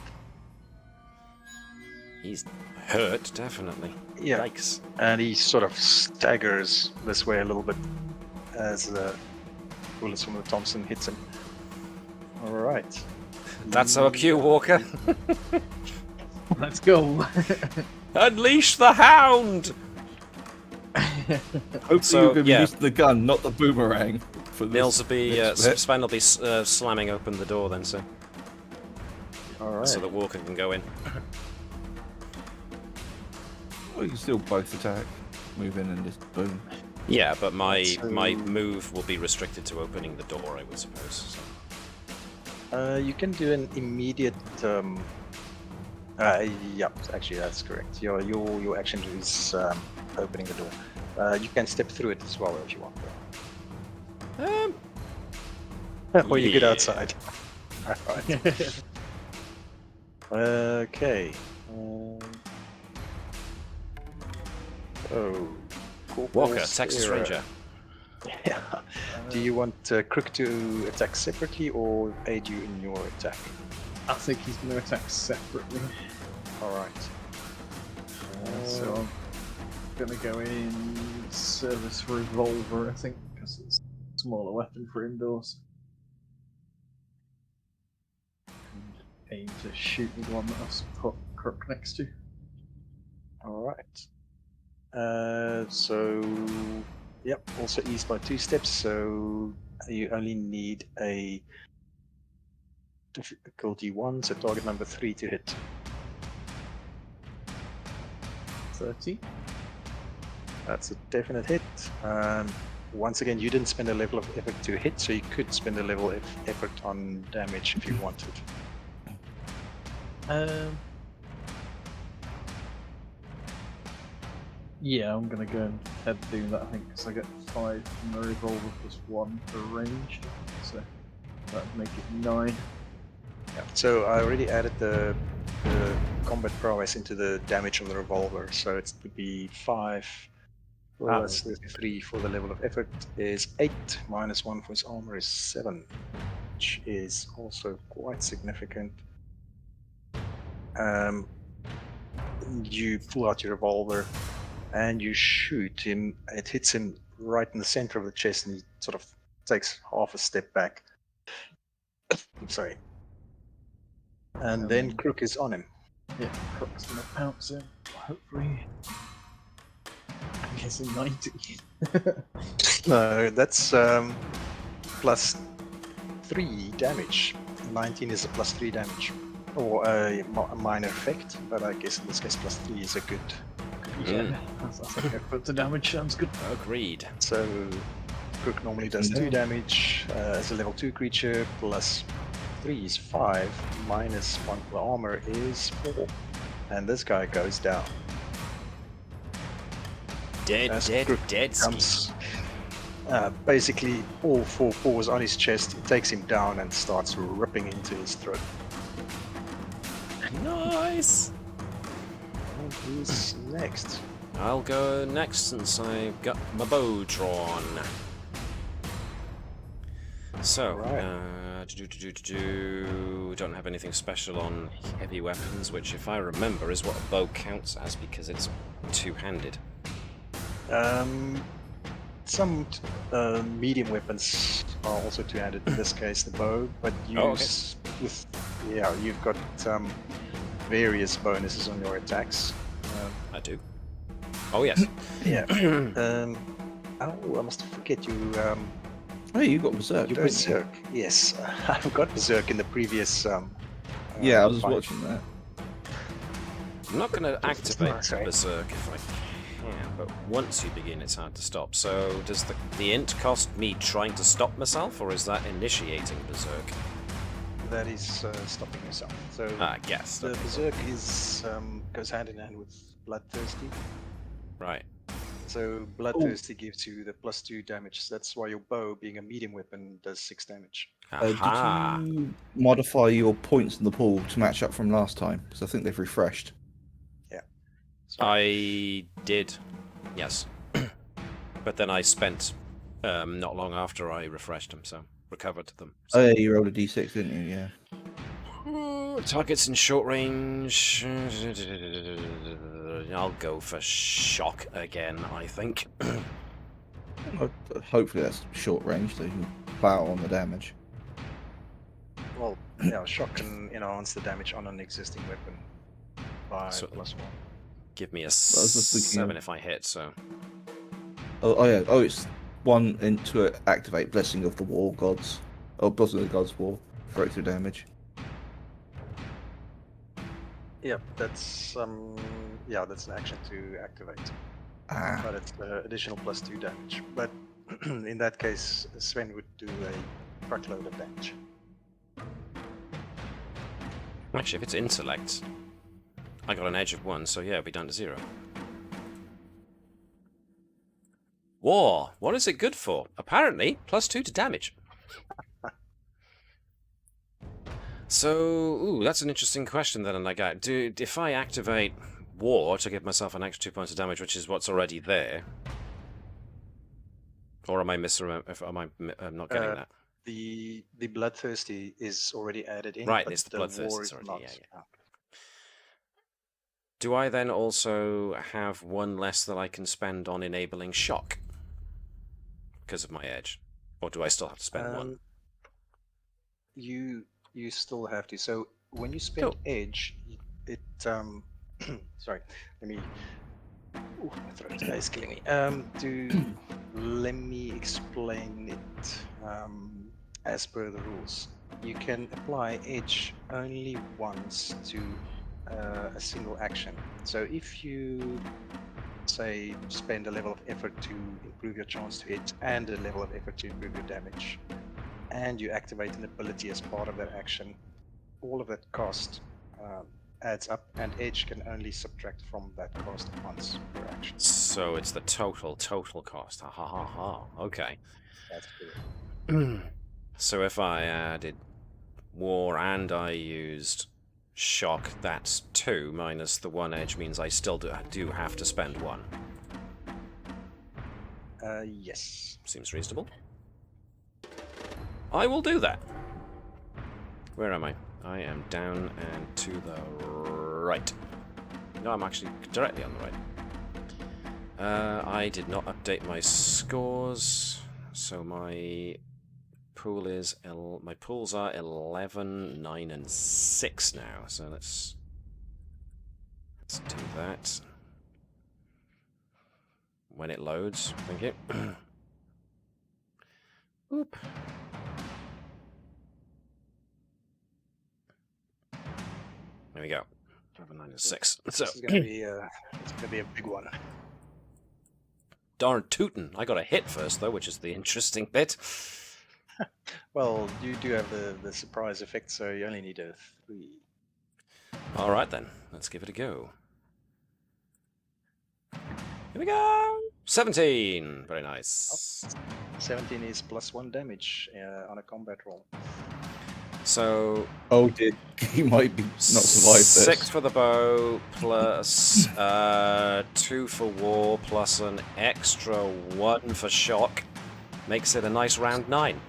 He's hurt, definitely. yeah, Yikes. and he sort of staggers this way a little bit as the bullets from the Thompson hits him. All right. That's our cue, Walker. Let's go. Unleash the hound! Hopefully So, you're going to be yeah. using the gun, not the boomerang. For this Nils will be, next bit. Sven will be slamming open the door then, so All so right. that Walker can go in. Well, you can still both attack, move in, and just boom. Yeah, but my So- move will be restricted to opening the door, I would suppose. So. You can do an immediate. Yeah, actually that's correct. Your action is opening the door. You can step through it as well if you want. Or you get Yeah. outside. Alright. Okay. Oh. Corporal Walker, Texas Sarah. Ranger. Yeah. Do you want Crook to attack separately or aid you in your attack? I think he's going to attack separately. Alright. So I'm going to go in service revolver, I think, because it's a smaller weapon for indoors. And aim to shoot the one that I've put Crook next to. Alright. So, yep, also eased by 2 steps, so you only need a difficulty 1, so target number 3 to hit. 30. That's a definite hit. Once again, you didn't spend a level of effort to hit, so you could spend a level of effort on damage if you wanted. Yeah, I'm gonna go ahead and do that, I think, because I get 5 from the revolver plus 1 for range, so that would make it 9. Yeah. So I already added the combat prowess into the damage on the revolver, so it would be 5 plus 3 for the level of effort is 8, minus 1 for his armor is 7, which is also quite significant. You pull out your revolver and you shoot him. It hits him right in the center of the chest, and he sort of takes half a step back. I'm sorry. And then Crook is on him. Yeah, Crook's gonna pounce in, hopefully. I'm guessing 90. No, that's plus 3 damage. 19 is a plus 3 damage. Or a minor effect, but I guess in this case plus 3 is a good. Yeah, that's okay. But the damage sounds good. Agreed. So Crook normally does 2 damage as a level 2 creature, plus 3 is 5, minus 1 for armor is 4. And this guy goes down. Dead, As dead, Crook dead ski. comes basically all 4 paws on his chest. It takes him down and starts ripping into his throat. Nice! And who's next? I'll go next since I've got my bow drawn. So, Right. don't have anything special on heavy weapons, which, if I remember, is what a bow counts as because it's two-handed. Some medium weapons are also two-handed. In this case, the bow, but use you've got various bonuses on your attacks. I do. Oh yes. Yeah. I must forget you. Hey, you got Berserk, You don't you? Berserk. Yes, I forgot Berserk in the previous. Yeah, I was just fight. watching that. I'm not going to activate Okay. Berserk if I can, but once you begin, it's hard to stop. So, does the int cost me trying to stop myself, or is that initiating Berserk? That is stopping yourself. So I guess. the Berserk is goes hand in hand with Bloodthirsty. Right. So Bloodthirsty gives you the +2 damage. That's why your bow, being a medium weapon, does 6 damage. Aha! Did you modify your points in the pool to match up from last time? Because I think they've refreshed. So, I did, yes. But then I spent not long after I refreshed them, so recovered them. Oh, yeah, you rolled a d6, didn't you? Yeah. Targets in short range. I'll go for shock again, I think. Hopefully that's short range, so you can plow on the damage. well, shock can enhance the damage on an existing weapon by So- +1. Give me a was just thinking 7 of- if I hit, so. Oh yeah. Oh, it's 1 into activate Blessing of the War Gods. Oh, Blessing of the Gods War. Breakthrough damage. Yeah, that's that's an action to activate, Ah. but it's additional +2 damage. But in that case, Sven would do a truckload of damage. Actually, if it's intellect, I got an edge of 1, so yeah, it'll be down to 0. War! What is it good for? Apparently, +2 to damage. So, that's an interesting question then, and I got. If I activate War to give myself an extra 2 points of damage, which is what's already there, or am I I'm not getting that? The Bloodthirsty is already added in. Right, but it's the Bloodthirsty, War is sorry, not. yeah. Do I then also have 1 less that I can spend on enabling shock because of my edge, or do I still have to spend 1? You still have to. So when you spend Cool. edge, it sorry, let me. Ooh, my throat is killing me. Let me explain it as per the rules. You can apply edge only once to a single action. So if you say spend a level of effort to improve your chance to hit and a level of effort to improve your damage, and you activate an ability as part of that action, all of that cost adds up, and edge can only subtract from that cost once per action. So it's the total cost. Ha ha ha ha. Okay. That's correct. So if I added War and I used shock, that's 2 minus the 1 edge means I still do have to spend 1. Yes. Seems reasonable. I will do that. Where am I? I am down and to the right. No, I'm actually directly on the right. I did not update my scores, so my pools are 11, 9, and 6 now. So let's do that when it loads. Thank you. Oop. There we go. 11, 9, and 6. So This is gonna be a big one. darn tootin'. I got a hit first though, which is the interesting bit. Well, you do have the surprise effect, so you only need a 3. All right then, let's give it a go. Here we go. 17. Very nice. 17 is +1 damage on a combat roll. So Oh dear, he might be not survive this. 6 for the bow, plus 2 for war, plus an extra 1 for shock. Makes it a nice round 9.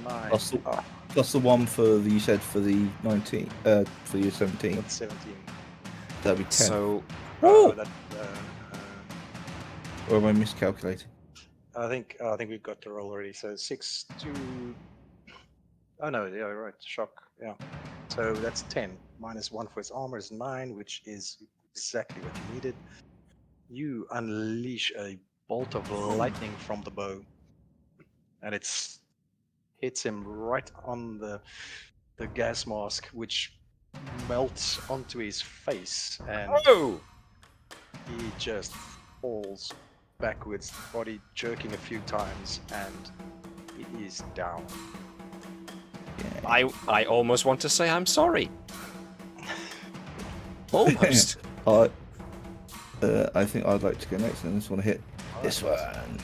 9. Plus the one for the, you said for the 19, for your 17. That's 17. That'd be 10. So That, or am I miscalculating? I think we've got the roll already. So 6 to. Oh no, yeah, right. Shock. Yeah. So that's 10. -1 for his armor is 9, which is exactly what you needed. You unleash a bolt of lightning from the bow, and it's hits him right on the gas mask, which melts onto his face, and he just falls backwards, body jerking a few times, and he is down. I almost want to say I'm sorry. Almost. I think I'd like to go next, and I just want to hit this one.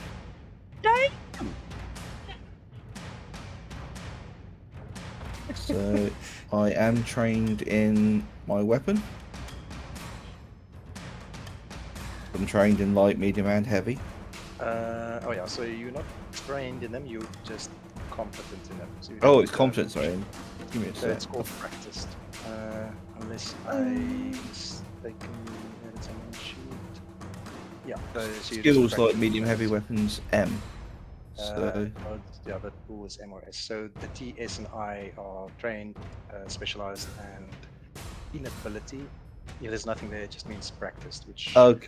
So I am trained in my weapon. I'm trained in light, medium, and heavy. Oh yeah, so you're not trained in them, you're just competent in them. So It's competent, sorry. Give me a So sec. it's called practiced. Unless I mistaken edit on my sheet. Yeah. So you're just Skills like practiced. medium, heavy weapons, M. So Yeah, that rule is M or S. So the T, S, and I are trained, specialized, and inability. Yeah, there's nothing there. It just means practiced, which okay.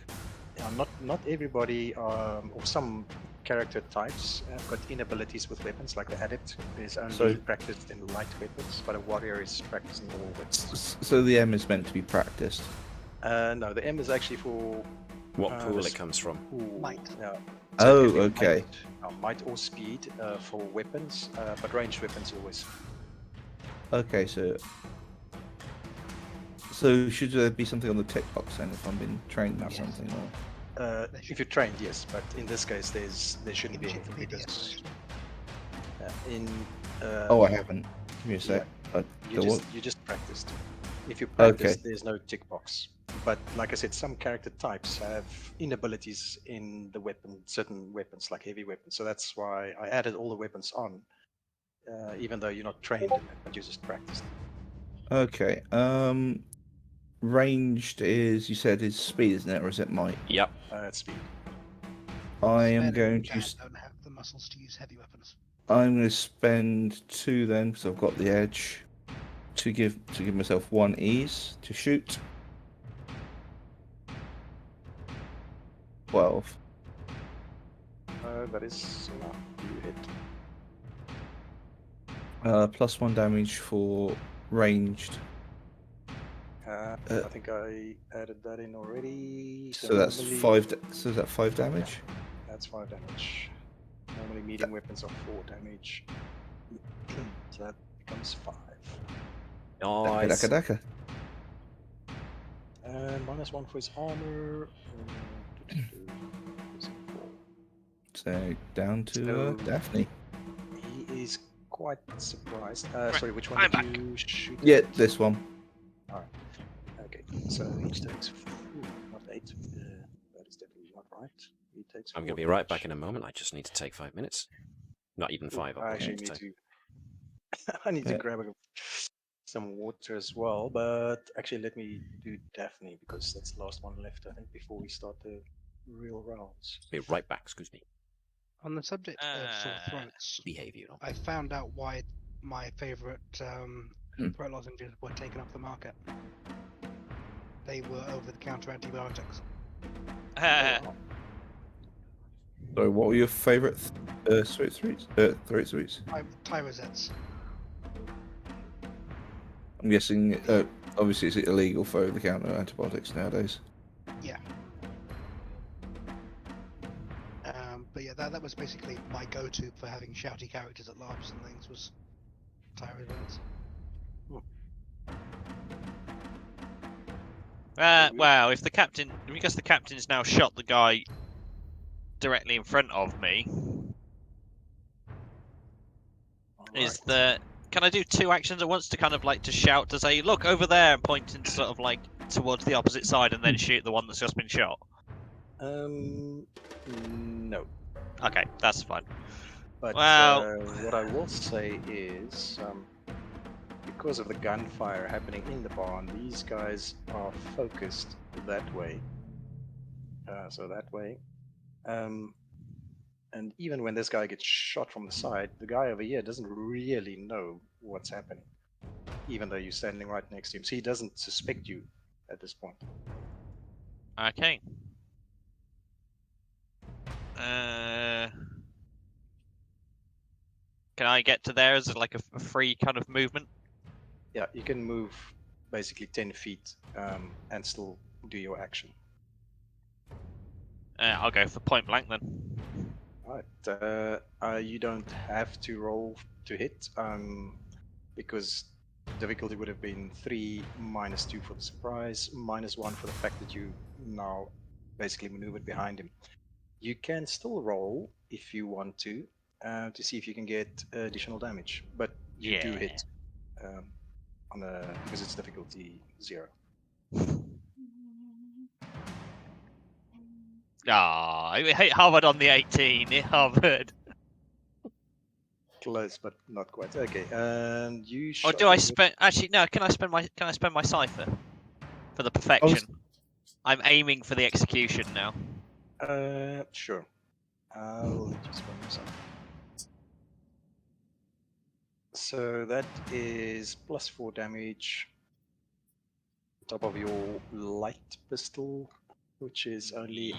not everybody, or some character types have got inabilities with weapons, like the adept is only practiced in light weapons, but a warrior is practiced in all weapons. So the M is meant to be practiced. No, the M is actually for What pool it comes from? Might. Yeah. Oh, it can be okay. Might or speed for weapons, but ranged weapons always. Okay, so should there be something on the tick box then if I'm being trained or something? Or... If you're trained, yes, but in this case, there shouldn't be anything because I haven't. Give me a sec. You just practiced. If you practice, there's no tick box. But like I said, some character types have inabilities in the weapon, certain weapons like heavy weapons. So that's why I added all the weapons on, even though you're not trained in it, but you just practiced. Okay. Ranged is, you said, is speed, isn't it, or is it might? Yep. It's speed. I am Men going and to. men don't have the muscles to use heavy weapons. I'm going to spend 2 then, because I've got the edge, to give myself 1 ease to shoot. 12. That is enough. You hit. Plus 1 damage for ranged. I think I added that in already. So that's normally- 5. So is that 5 damage? That's 5 damage. Normally medium weapons are 4 damage. So that becomes 5. Nice. Daka. And -1 for his armor. So down to Daphne. He is quite surprised. Sorry, which one I'm did you shoot? Yeah, at? this one. Alright. Okay, so he takes not 8. That is definitely not right. He takes. I'm going to 4 be right back damage. in a moment. I just need to take 5 minutes. Not even 5. I actually need take. to. I need to grab some water as well, but actually let me do Daphne because that's the last one left, I think, before we start the real rounds. Be right back. Excuse me. On the subject of sore throats, Behavioural. I found out why my favourite throat lozenges were taken off the market. They were over-the-counter antibiotics. So what were your favourite throat sweets? Tyrosettes. I'm guessing, obviously it's illegal for over-the-counter antibiotics nowadays. Yeah. But yeah, that was basically my go-to for having shouty characters at LARPs and things was Tyrosettes. Wow, if the captain, I guess the captain's now shot the guy directly in front of me is that can I do 2 actions at once to kind of like to shout to say, look over there, and point into sort of like towards the opposite side, and then shoot the one that's just been shot? No. Okay, that's fine. But Well, what I will say is, because of the gunfire happening in the barn, these guys are focused that way. So that way. And even when this guy gets shot from the side, the guy over here doesn't really know what's happening, even though you're standing right next to him. So he doesn't suspect you at this point. okay. Can I get to there as like a free kind of movement? Yeah, you can move basically 10 feet and still do your action. I'll go for point blank then. Alright, you don't have to roll to hit, because difficulty would have been 3 minus 2 for the surprise, minus 1 for the fact that you now basically maneuvered behind him. You can still roll if you want to see if you can get additional damage, but you do hit because it's difficulty 0. Ah, it hit Harvard on the 18. It Harvard. Close, but not quite. Okay, and you. Or do I spend? Actually, no. Can I spend my cipher for the perfection? I'm aiming for the execution now. Sure. I'll let you spend yourself. So that is plus 4 damage. On top of your light pistol, which is only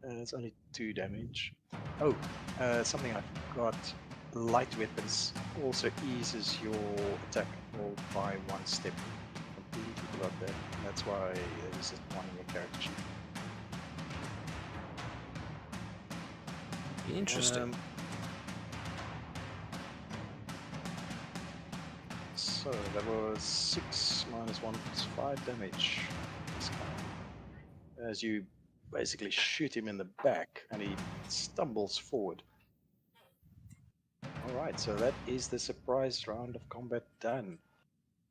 it's only 2 damage. Oh, something I forgot. Light weapons also eases your attack roll by 1 step. Completely forgot that. That's why there's just 1 in your character sheet. Interesting. So that was 6 minus 1 plus 5 damage. As you basically shoot him in the back and he stumbles forward. Alright, so that is the surprise round of combat done.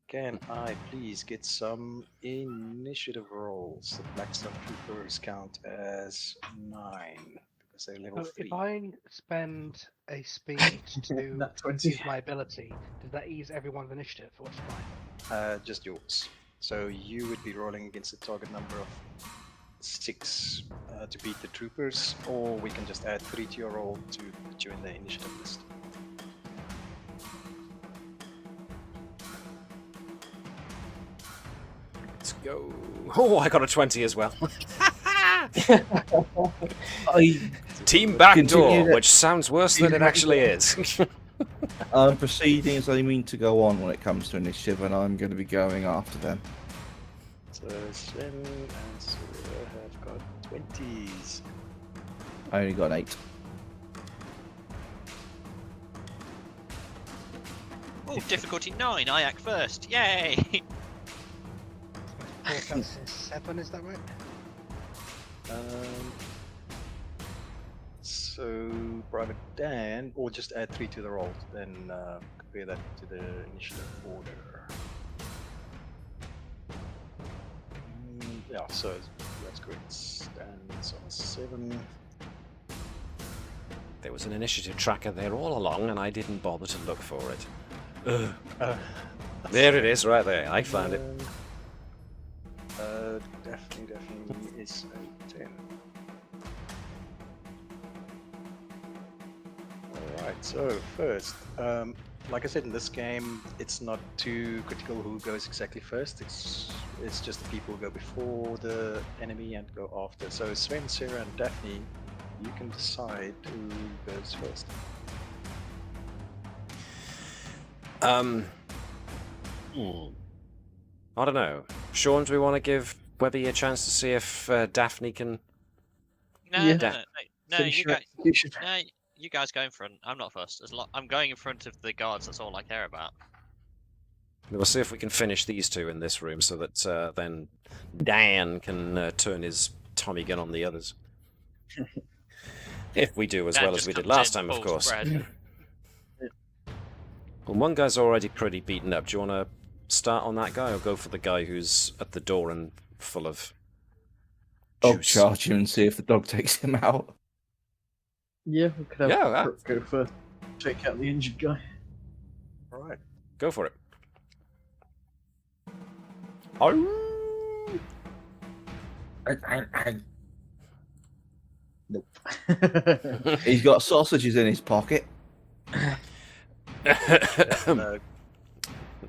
Can I please get some initiative rolls? The Blackstone Troopers count as 9 because they're level 3. If I spend a speed to Nat 20. use my ability, does that ease everyone's initiative, or just mine? Just yours. So you would be rolling against a target number of 6 to beat the troopers, or we can just add 3 to your roll to put you in the initiative list. Let's go. Oh, I got a 20 as well. Team backdoor, which sounds worse than it actually is. Proceedings I mean to go on when it comes to initiative, and I'm going to be going after them. So Sven and Surya have got 20s. I only got 8. Oh, difficulty 9. I act first. Yay! 4 counts as 7, is that right? So Private Dan, or just add 3 to the roll, then compare that to the initiative order. Yeah, so that's correct. Dan's on 7. There was an initiative tracker there all along, and I didn't bother to look for it. Ugh. There it is, right there. I found it. Definitely is a 10. Alright, so first, like I said in this game, it's not too critical who goes exactly first. It's just the people who go before the enemy and go after. So Sven, Sarah, and Daphne, you can decide who goes first. I don't know. Shaun, do we want to give Webby a chance to see if Daphne can... No, Yeah. no, Finish your execution. you guys go in front. I'm not first. I'm going in front of the guards. That's all I care about. We'll see if we can finish these 2 in this room so that then Dan can turn his Tommy gun on the others. If we do as Dan well as just we did comes last in, time, of pulls course. bread. Well, one guy's already pretty beaten up. Do you want to start on that guy, or go for the guy who's at the door and full of Dog juice? charge him and see if the dog takes him out. Yeah, we could have Yeah, the that- crook go first. Take out the injured guy. All right. Go for it. Nope. He's got sausages in his pocket.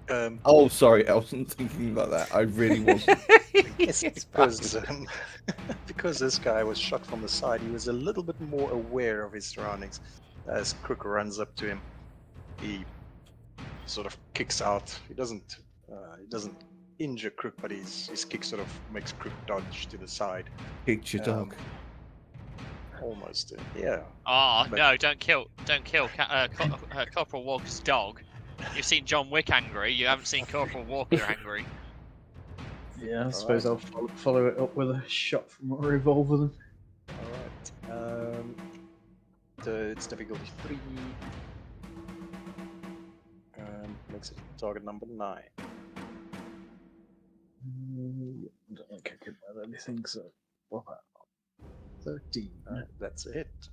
And, Oh, sorry, I wasn't thinking about that. I really wasn't. it's because this guy was shot from the side, he was a little bit more aware of his surroundings. As Crook runs up to him, he sort of kicks out. He doesn't injure Crook, but his kick sort of makes Crook dodge to the side. Kicked your dog. Almost, yeah. Oh But- no! Don't kill Corporal Walker's dog. You've seen John Wick angry. You haven't seen Corporal Walker angry. Yeah, I suppose I'll follow it up with a shot from a revolver then. All right. It's difficulty 3. Makes it target number 9. I don't think I can add anything, so what about 13? That's a hit.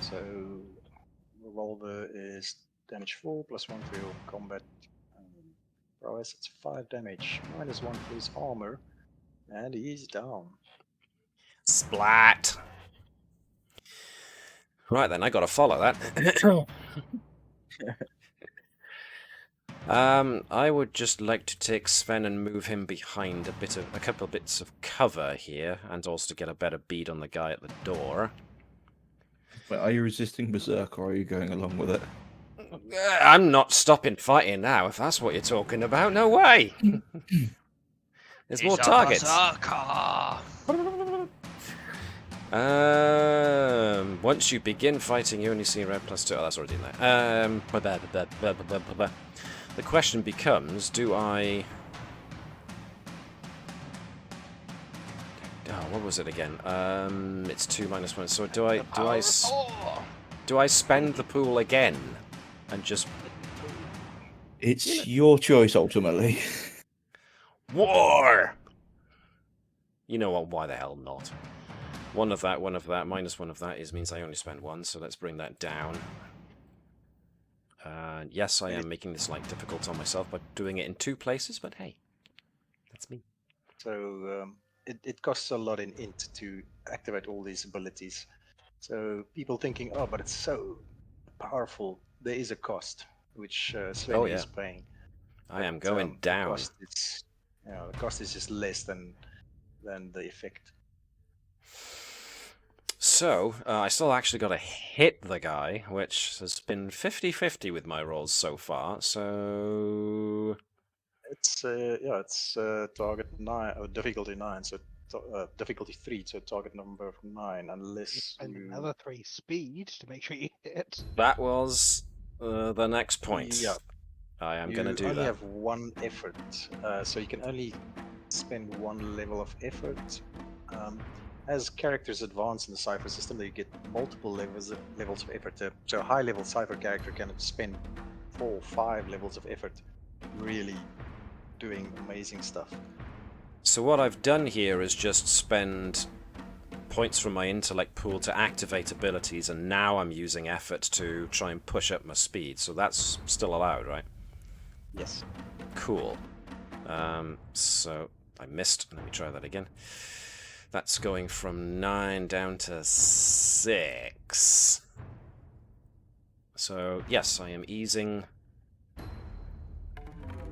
So revolver is damage 4 plus 1 for your combat prowess. It's 5 damage minus 1 for his armor, and he's down. Splat. Right then, I got to follow that. I would just like to take Sven and move him behind a couple of bits of cover here, and also to get a better bead on the guy at the door. Wait, are you resisting Berserk or are you going along with it? I'm not stopping fighting now, if that's what you're talking about. No way! There's more targets. Once you begin fighting, you only see red +2. Oh, that's already in there. The question becomes, do I... Oh, what was it again? It's 2 minus 1. So do I spend the pool again and just... It's your choice, ultimately. War! You know what, why the hell not? One of that, minus 1 of that means I only spent 1, so let's bring that down. Yes, I am making this light difficult on myself by doing it in 2 places, but hey, that's me. So it costs a lot in int to activate all these abilities. So people thinking, oh, but it's so powerful. There is a cost, which Sven is paying. I am going down. The cost is just less than the effect. So, I still actually got to hit the guy, which has been 50-50 with my rolls so far, so... It's target 9, or difficulty 9, so difficulty 3, so target number 9, unless And you... another 3 speed to make sure you hit. That was the next point. Yeah. I am going to do You only that. have 1 effort, so you can only spend 1 level of effort. As characters advance in the Cypher system, they get multiple levels of effort. So a high-level Cypher character can spend 4 or 5 levels of effort really doing amazing stuff. So what I've done here is just spend points from my intellect pool to activate abilities, and now I'm using effort to try and push up my speed, so that's still allowed, right? Yes. Cool. So I missed. Let me try that again. That's going from 9 down to 6. So yes, I am easing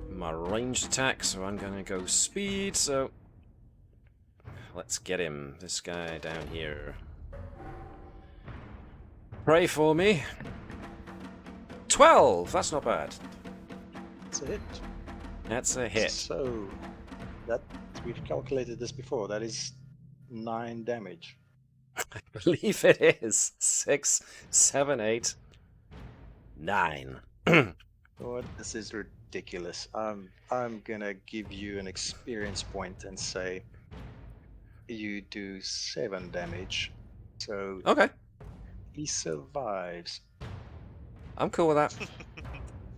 my ranged attack, so I'm going to go speed, so let's get him, this guy down here. Pray for me. 12! That's not bad. That's a hit. That's a hit. So, we've calculated this before, that is 9 damage. I believe it is. 6, 7, 8, 9. Lord, this is ridiculous. I'm gonna give you an experience point and say you do 7 damage. So Okay, he survives. I'm cool with that.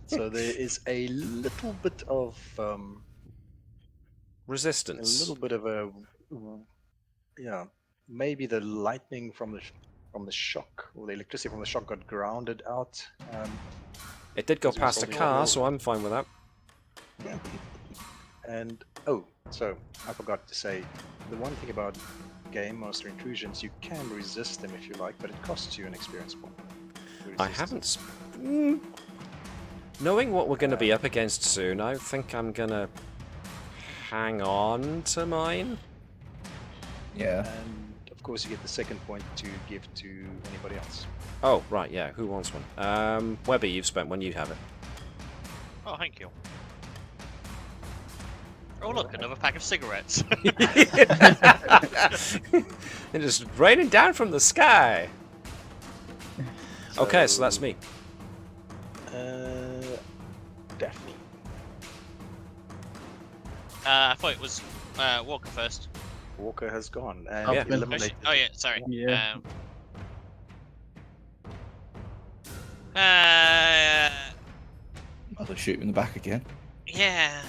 So there is a little bit of Resistance. yeah, maybe the lightning from the shock or the electricity from the shock got grounded out. It did go because he was past a holding car, the so I'm fine with that. And so I forgot to say, the one thing about Game Master intrusions, you can resist them if you like, but it costs you an experience point. to I resist. haven't. Knowing what we're going to be up against soon, I think I'm going to hang on to mine. Yeah. And of course, you get the second point to give to anybody else. Oh, right, yeah. Who wants one? Webby, you've spent one. You have it. Oh, thank you. Oh, look, another pack of cigarettes. They're just raining down from the sky. Okay, so that's me. Daphne. I thought it was Walker first. Walker has gone. And Yeah. eliminated. Oh, yeah, sorry. Yeah. I'll shoot him in the back again. Yeah.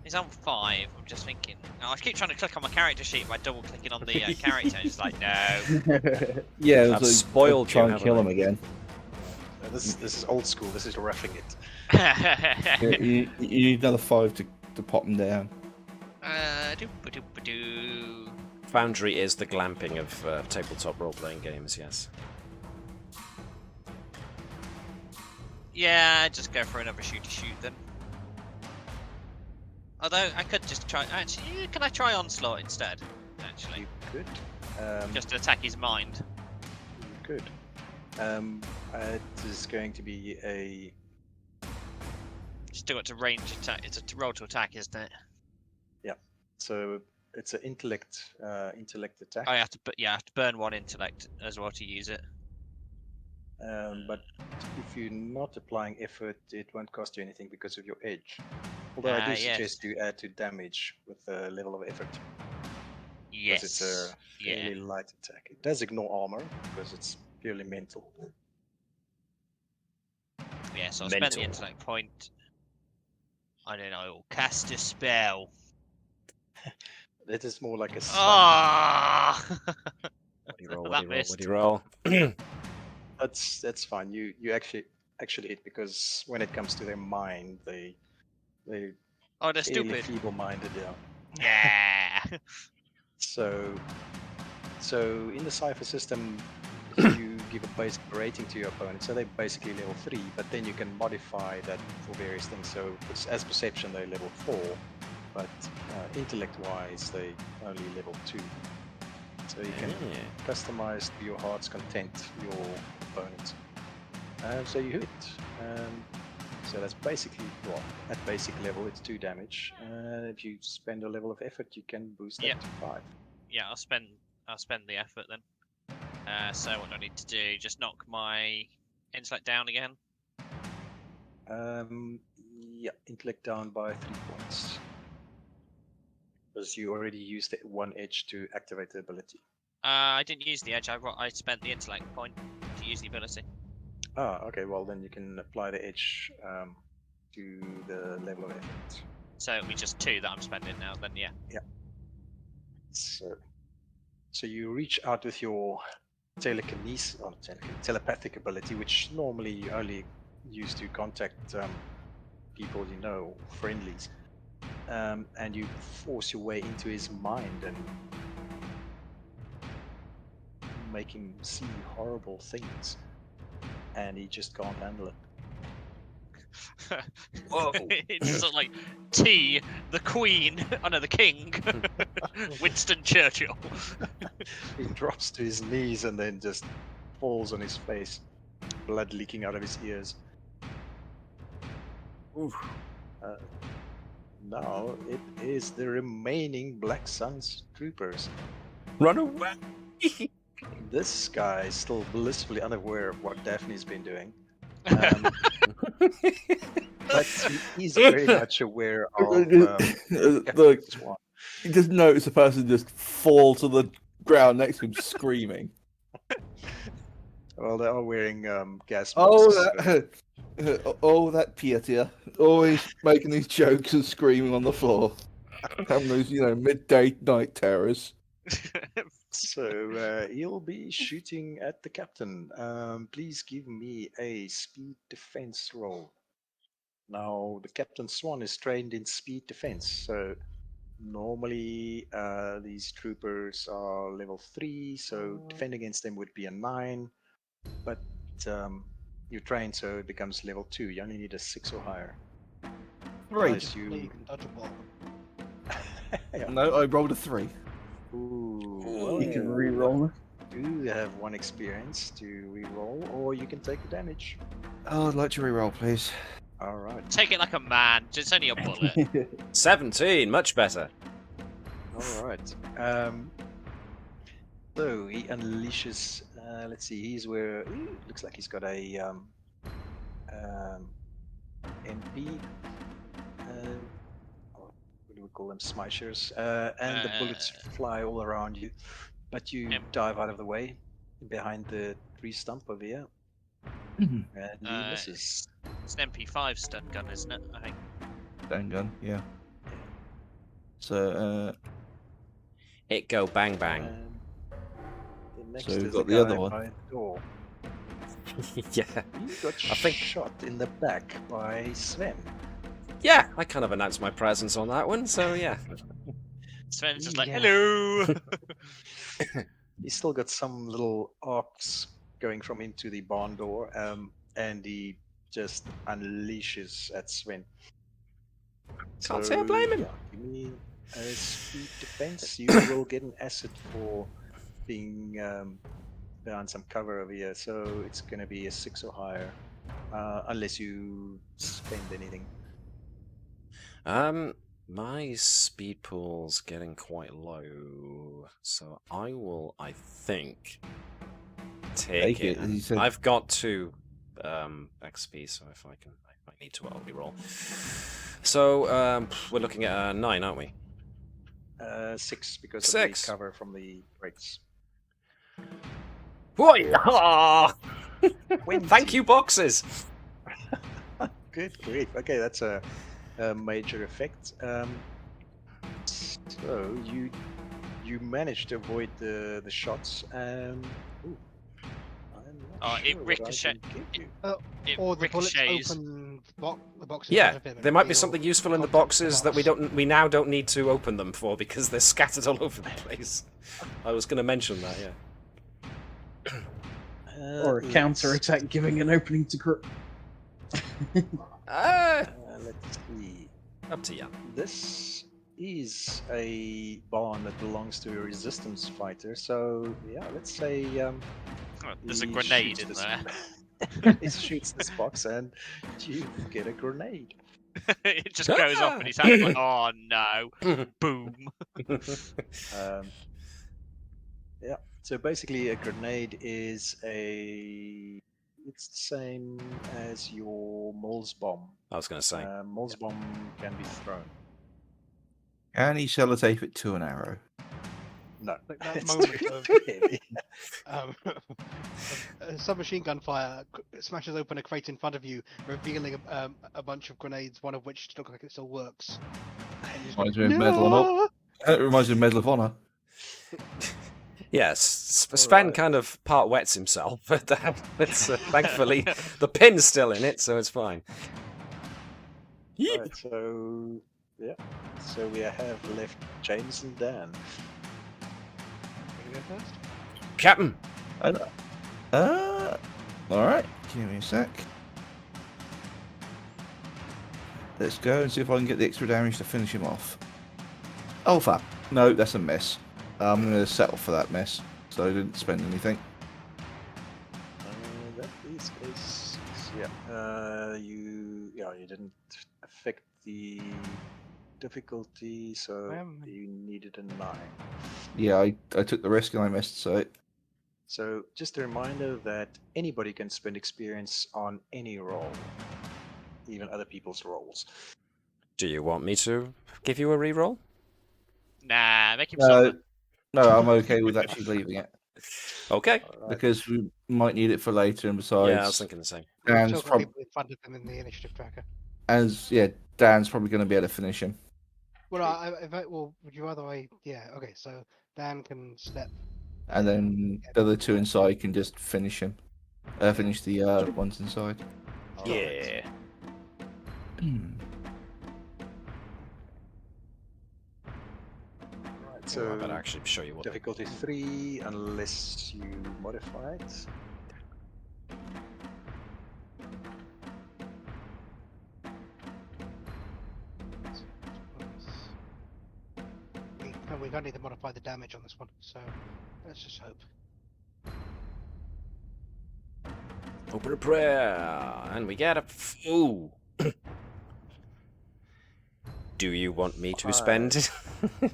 He's on 5. I'm just thinking. Oh, I keep trying to click on my character sheet by double clicking on the character. And it's like, no. Yeah, I've so spoiled try you, and kill him haven't again. This is old school. This is roughing it. You need another 5 to pop him down. Doop-a-doop-a-doo. Foundry is the glamping of tabletop role-playing games, yes. Yeah, just go for another shoot then. Although I could just try. Actually, can I try onslaught instead? Actually, You could. just to attack his mind. You could. It is going to be a. Just do it to range attack. It's a roll to attack, isn't it? So it's an intellect attack. I have to. I have to burn 1 intellect as well to use it. But if you're not applying effort, it won't cost you anything because of your edge. Although I do Yes. suggest you add to damage with the level of effort. Yes. Because it's a fairly light attack. It does ignore armor because it's purely mental. Yeah. So I'll spend the Mental. intellect point. I don't know. Cast a spell. That is more like a stun. Ah! What do you roll? That What do you roll? That's fine. You actually hit because when it comes to their mind, they Oh, they're fairly stupid. feeble-minded. Yeah. Yeah. So in the Cypher system, you give a basic rating to your opponent. So they're basically level 3, but then you can modify that for various things. So it's, as perception, they're level 4, but intellect-wise, they only level 2. So you can customize to your heart's content your opponent. So you hit. So that's basically, well, at basic level, it's 2 damage. If you spend a level of effort, you can boost that to 5. Yeah, I'll spend the effort then. So what do I need to do? Just knock my intellect down again. Yeah, intellect down by 3 points. Because you already used 1 edge to activate the ability. I didn't use the edge. I spent the intellect point to use the ability. Ah, okay. Well, then you can apply the edge to the level of effort. So it'll be just 2 that I'm spending now. Then yeah. So you reach out with your telekinesis, or telepathic ability, which normally you only use to contact people you know, friendlies, and you force your way into his mind and make him see horrible things, and he just can't handle it. Whoa. It's sort of like T, the Queen, oh no, the King, Winston Churchill. He drops to his knees and then just falls on his face, blood leaking out of his ears. Now it is the remaining Black Sun's troopers. Run away! This guy is still blissfully unaware of what Daphne's been doing. But he is very much aware of Look, Swan. You just notice a person just fall to the ground next to him, screaming. Well, they are wearing gas masks. Oh, so- that Pieter, always making these jokes and screaming on the floor, having those, midday night terrors. So he'll be shooting at the captain. Please give me a speed defense roll. Now, the Captain Swan is trained in speed defense, so normally these troopers are level 3, so defend against them would be a 9, but you train so it becomes level 2. You only need a 6 or higher. Great. Unless You you... can dodge a bullet. Yeah. No, I rolled a 3. Ooh, You can well, re-roll it. you have 1 experience to re-roll, or you can take the damage. Oh, I'd like to reroll, please. All right. Take it like a man. It's only a bullet. 17, much better. All right. So he unleashes. Let's see. He's where. Looks like he's got a MP. What do we call them? Smishers. And the bullets fly all around you, but you dive out of the way behind the tree stump over here, and he misses. It's an MP5 stun gun, isn't it? I think. Stun gun, yeah. So, It go bang bang. The next So we've is got the the other guy one. by the door. Yeah. He got I think- shot in the back by Sven. Yeah, I kind of announced my presence on that one, so yeah. Sven's just like, Yeah. hello. He's still got some little arcs going from into the barn door, and he just unleashes at Sven. Can't say I blame him. Yeah, give me a speed defense. You will get an asset for being behind some cover over here, so it's going to be a 6 or higher, unless you spend anything. My speed pool's getting quite low, so I will, I think, take it. it, he said. I've got 2 XP, so if I can, I might need to reroll. So we're looking at a 9, aren't we? 6 because 6. of the cover from the breaks. Thank you, boxes. Good grief. Okay, that's a major effect. So you managed to avoid the shots. Ooh, I'm not It sure what I ricochet- can give you. It Or the bullets ricochets. open the box in Yeah, front of him. and there might be they something all useful in the contact boxes that box. we now don't need to open them for because they're scattered all over the place. I was going to mention that, yeah. Or a counter attack giving an opening to grip. Let's see. Up to you. This is a barn that belongs to a resistance fighter. So yeah, let's say There's a he grenade shoots in this- there. he shoots this box and you get a grenade. It just goes off and he's like, oh no. Boom. Yeah. So basically, a grenade is it's the same as your Mole's bomb. I was going to say. Mole's bomb can be thrown. Can he sellotape it to an arrow? No, Like that it's moment too of- heavy. A submachine gun fire smashes open a crate in front of you, revealing a bunch of grenades, one of which look like it still works. And you just go, Reminds me of Medal of Honor. It reminds me of Medal of Honor. Yes, Sven Alright. kind of part wets himself, but it's, thankfully the pin's still in it, so it's fine. Right, so yeah, so we have left James and Dan. You go first? Captain! Alright, give me a sec. Let's go and see if I can get the extra damage to finish him off. Oh, fuck. No, that's a miss. I'm going to settle for that miss, so I didn't spend anything. That is a 6. Yeah, you didn't affect the difficulty, so you needed a 9. Yeah, I took the risk and I missed, so... So just a reminder that anybody can spend experience on any roll, even other people's rolls. Do you want me to give you a reroll? Nah, make him No, suffer. no, I'm okay with actually leaving it Okay. All right. because we might need it for later. And besides, Yeah, I was thinking the same. We've Dan's still got people in front of him in the initiative tracker. Dan's probably going to be able to finish him. Well, would you rather yeah, okay, so Dan can step. And then the other two inside can just finish him. Finish the ones inside. All right. Yeah. Right, So I so better actually show you what. difficulty 3, unless you modify it. We don't need to modify the damage on this one, so let's just hope. Open a prayer, and we get a. Ooh. Do you want me to spend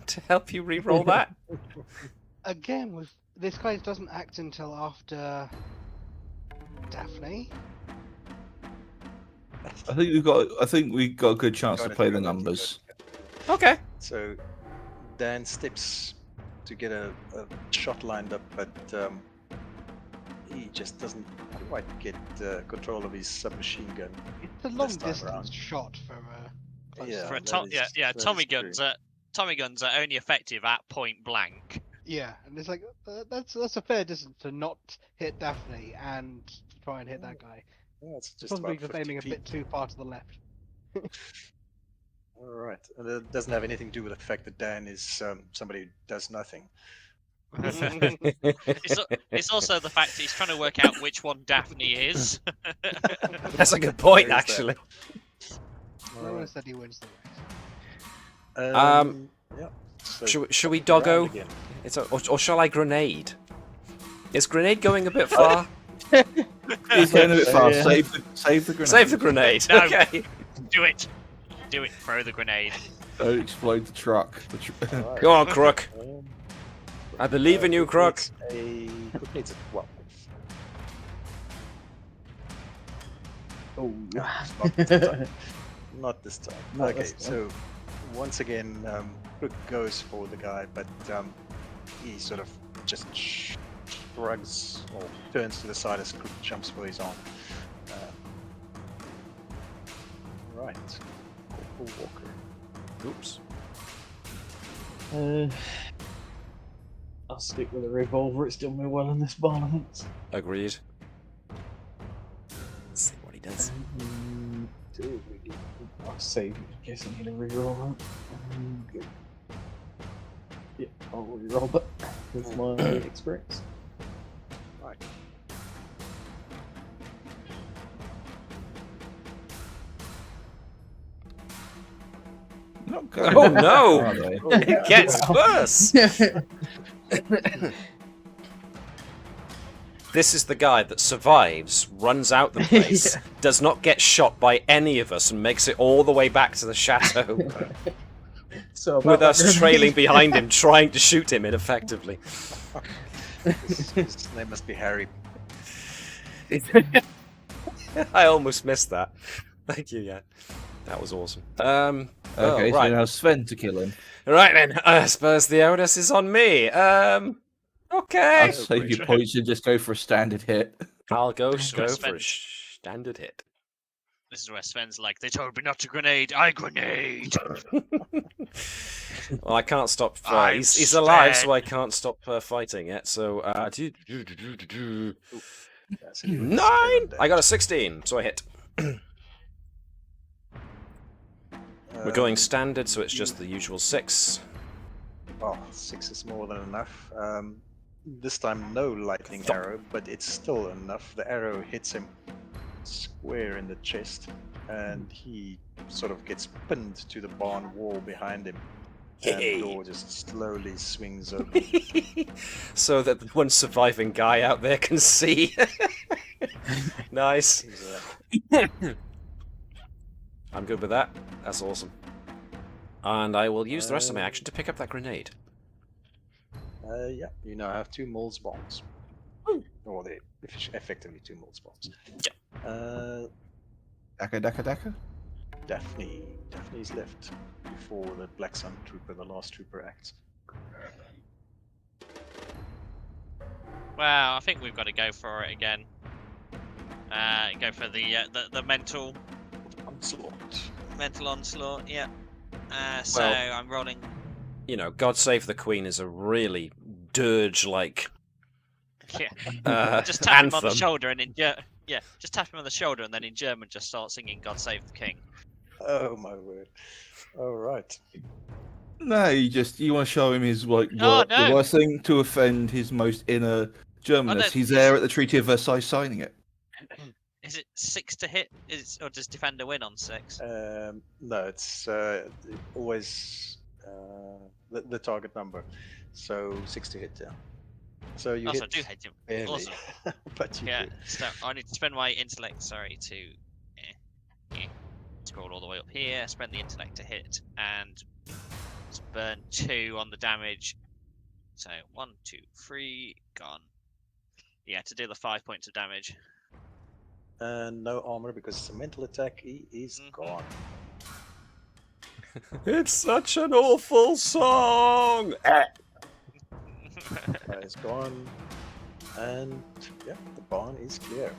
to help you re-roll that? Again, this guy doesn't act until after Daphne. I think we got a good chance Got to it, play got the it, you numbers. got Okay. So Dan steps to get a shot lined up, but he just doesn't quite get control of his submachine gun. It's a long This time distance around. shot for close Yeah. For a that is- that Tommy is true. guns are only effective at point blank. Yeah, and it's like that's a fair distance to not hit Daphne and to try and hit that guy. Yeah, it's just Possibly about just 50 aiming a feet. bit too far to the left. All right, and it doesn't have anything to do with the fact that Dan is somebody who does nothing. It's also the fact that he's trying to work out which one Daphne is. That's a good point, There is that. actually. No All one right. said he wins the race. Yeah. So Should we round doggo? again. Or shall I grenade? Is grenade going a bit far? He's going a bit fast. Yeah. Save the grenade. Save the grenade. No. Okay. Do it. Throw the grenade. Don't explode the truck. All right. Go on, Crook. Um, I believe in you, Crook. Quick needs a 12. Oh, Not this time. Not this time. Not Okay, this time. so once again, Crook goes for the guy, but he sort of just shrugs or turns to the side as Crook jumps for his arm. Right. Corporal Walker. Oops. I'll stick with a revolver. It's done me well in this balance. Agreed. Let's see what he does. I'll save it in case I need a reroll. Good. Yeah, I'll reroll that with my experience. Right. Not going Oh that no! far, though. It gets worse. This is the guy that survives, runs out the place, Yeah. does not get shot by any of us, and makes it all the way back to the chateau So with about us that trailing grenade. behind him, trying to shoot him ineffectively. His name must be Harry. I almost missed that. Thank you, yeah. That was awesome. Okay, oh, so right. now Sven to kill him. Right then, I suppose the onus is on me. Okay. I'll save your points and just go for a standard hit. I'll go This is where for a Sven- standard hit. This is where Sven's like, they told me not to grenade. I grenade. Well, I can't stop. I'm He's alive, so Sven. I can't stop fighting yet. So, Yeah, so you would 9! spend I got a 16, so I hit. We're going standard, so it's just the usual 6. Well, 6 is more than enough. This time, no lightning Thump. arrow, but it's still enough. The arrow hits him square in the chest, and he sort of gets pinned to the barn wall behind him. And the door just slowly swings open. So that the one surviving guy out there can see. Nice. He's, I'm good with that. That's awesome. And I will use the rest of my action to pick up that grenade. yeah, you now have 2 Moles bombs. Or they effectively 2 Moles bombs. Yeah. Daka, daka, daka. Daphne. Daphne's left before the Black Sun Trooper, the last trooper, acts. Well, I think we've got to go for it again. Go for the mental onslaught. Yeah. So Well- I'm rolling. You know, God Save the Queen is a really dirge-like Yeah. Just tap him on the anthem. shoulder and just tap him on the shoulder and then in German just start singing "God Save the King." Oh my word! All right. No, you want to show him his Oh, the no. worst thing to offend his most inner Germanness. He's there at the Treaty of Versailles signing it. Is it 6 to hit? Or does defender win on 6? No, it's always the target number. So 6 to hit. Yeah. So you Also, hit I do hate him. barely, Awesome. but you Yeah. do. So I need to spend my intellect. Sorry, to scroll all the way up here. Spend the intellect to hit and burn 2 on the damage. So 1, 2, 3, gone. Yeah, to do the 5 points of damage. And no armor because it's a mental attack. He is Mhm. gone. It's such an awful song! That is gone. And yeah, the barn is clear.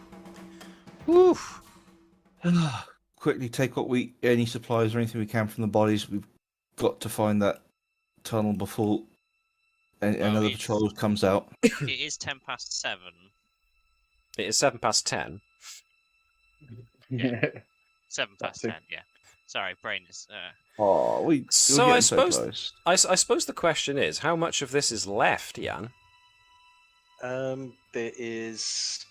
Woof. Quickly take any supplies or anything we can from the bodies. We've got to find that tunnel before another it's- patrol comes out. It is 10 past 7. It is 7 past 10. 7 past That's a- 10. Yeah. Sorry, brain is. Oh, we're So I getting suppose- close. I suppose the question is, how much of this is left, Jan? There is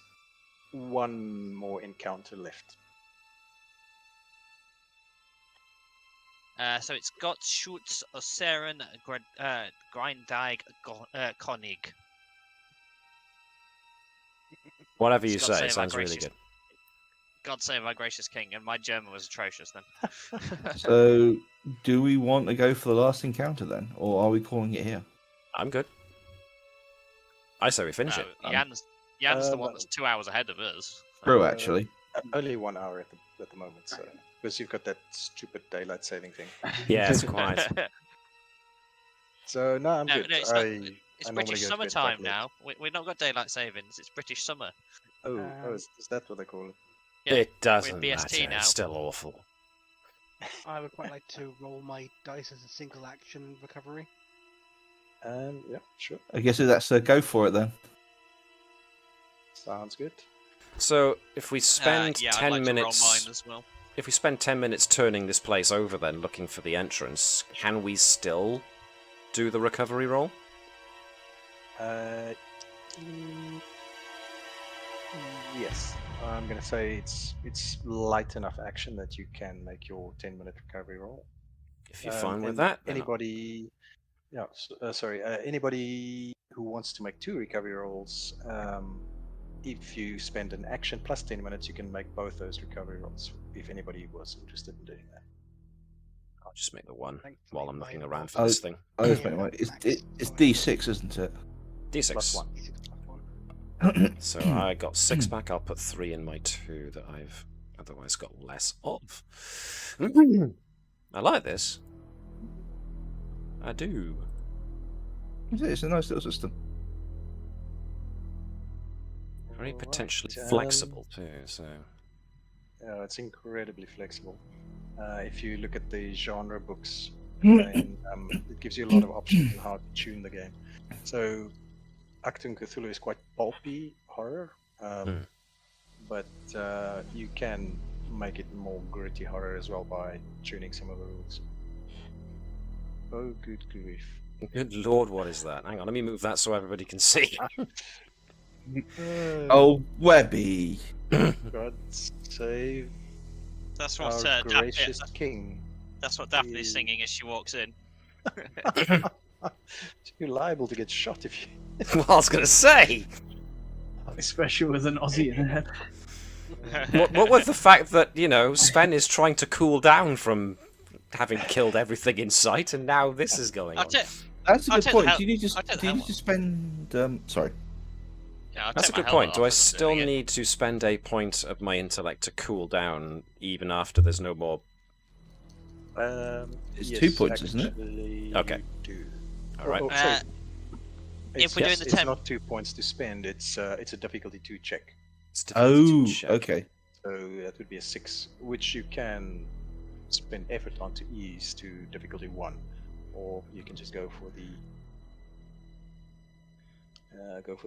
one more encounter left. So it's got Schutz, Oseren, Greindag, Konig. Whatever you It's got say, it save our sounds really gracious- good. God save our gracious king, and my German was atrocious then. So, do we want to go for the last encounter then, or are we calling it here? I'm good. I say we finish No, it. Jan's the one that's 2 hours ahead of us. True, Uh, actually. Only 1 hour at the moment, so because you've got that stupid daylight saving thing. Yes, quite. So no, I'm No, good. no, it's not- I It's normally British go to bed quite summertime late. now. We've not got daylight savings. It's British summer. Oh, Um, is that what they call it? Yeah, It doesn't BST matter. now. It's still awful. I would quite like to roll my dice as a single action recovery. Yeah, sure. I guess that's a go for it then. Sounds good. So if we spend yeah, 10 I'd like minutes, to roll mine as well. if we spend 10 minutes turning this place over, then looking for the entrance, can we still do the recovery roll? Mm, yes, I'm gonna say it's light enough action that you can make your 10-minute recovery roll. If you're fine with and that, then Anybody? Yeah, sorry. Anybody who wants to make 2 recovery rolls, if you spend an action plus 10 minutes, you can make both those recovery rolls. If anybody was interested in doing that. I'll just make the one Thankfully, while I'm my looking around for roll- this thing. I just Yeah, make that's it's max. D6, isn't it? D6. Plus 1. D6 plus 1. So I got 6 back. I'll put 3 in my 2 that I've otherwise got less of. I like this. I do. It's a nice little system. Very Alright, potentially flexible too. So Yeah, it's incredibly flexible. If you look at the genre books, then it gives you a lot of options on how to tune the game. So, Achtung, Cthulhu is quite pulpy horror, but you can make it more gritty horror as well by tuning some of the rules. Oh, good grief! good lord, what is that? Hang on, let me move that so everybody can see. Oh, Webby! God save That's what our Daphne, gracious king! that's what Daphne's singing as she walks in. You're liable to get shot if you. Well, I was going to say, Especially with an Aussie in it. what with the fact that, you know, Sven is trying to cool down from having killed everything in sight, and now this is going I'll on. That's a I'll good take point. the hel- Do you need to, I'll take do you the need to spend? Sorry. Yeah, I'll That's a take my good point. helmet Do I off as I'm still doing it. need to spend a point of my intellect to cool down even after there's no more It's Yes, 2 points, isn't it? actually, Okay. you do. All right. sorry. If we're doing the it's 10 not 2 points to spend. It's a difficulty 2 check. It's difficult to Oh, check. okay. So that would be a 6, which you can spend effort on to ease to difficulty 1, or you can just go for the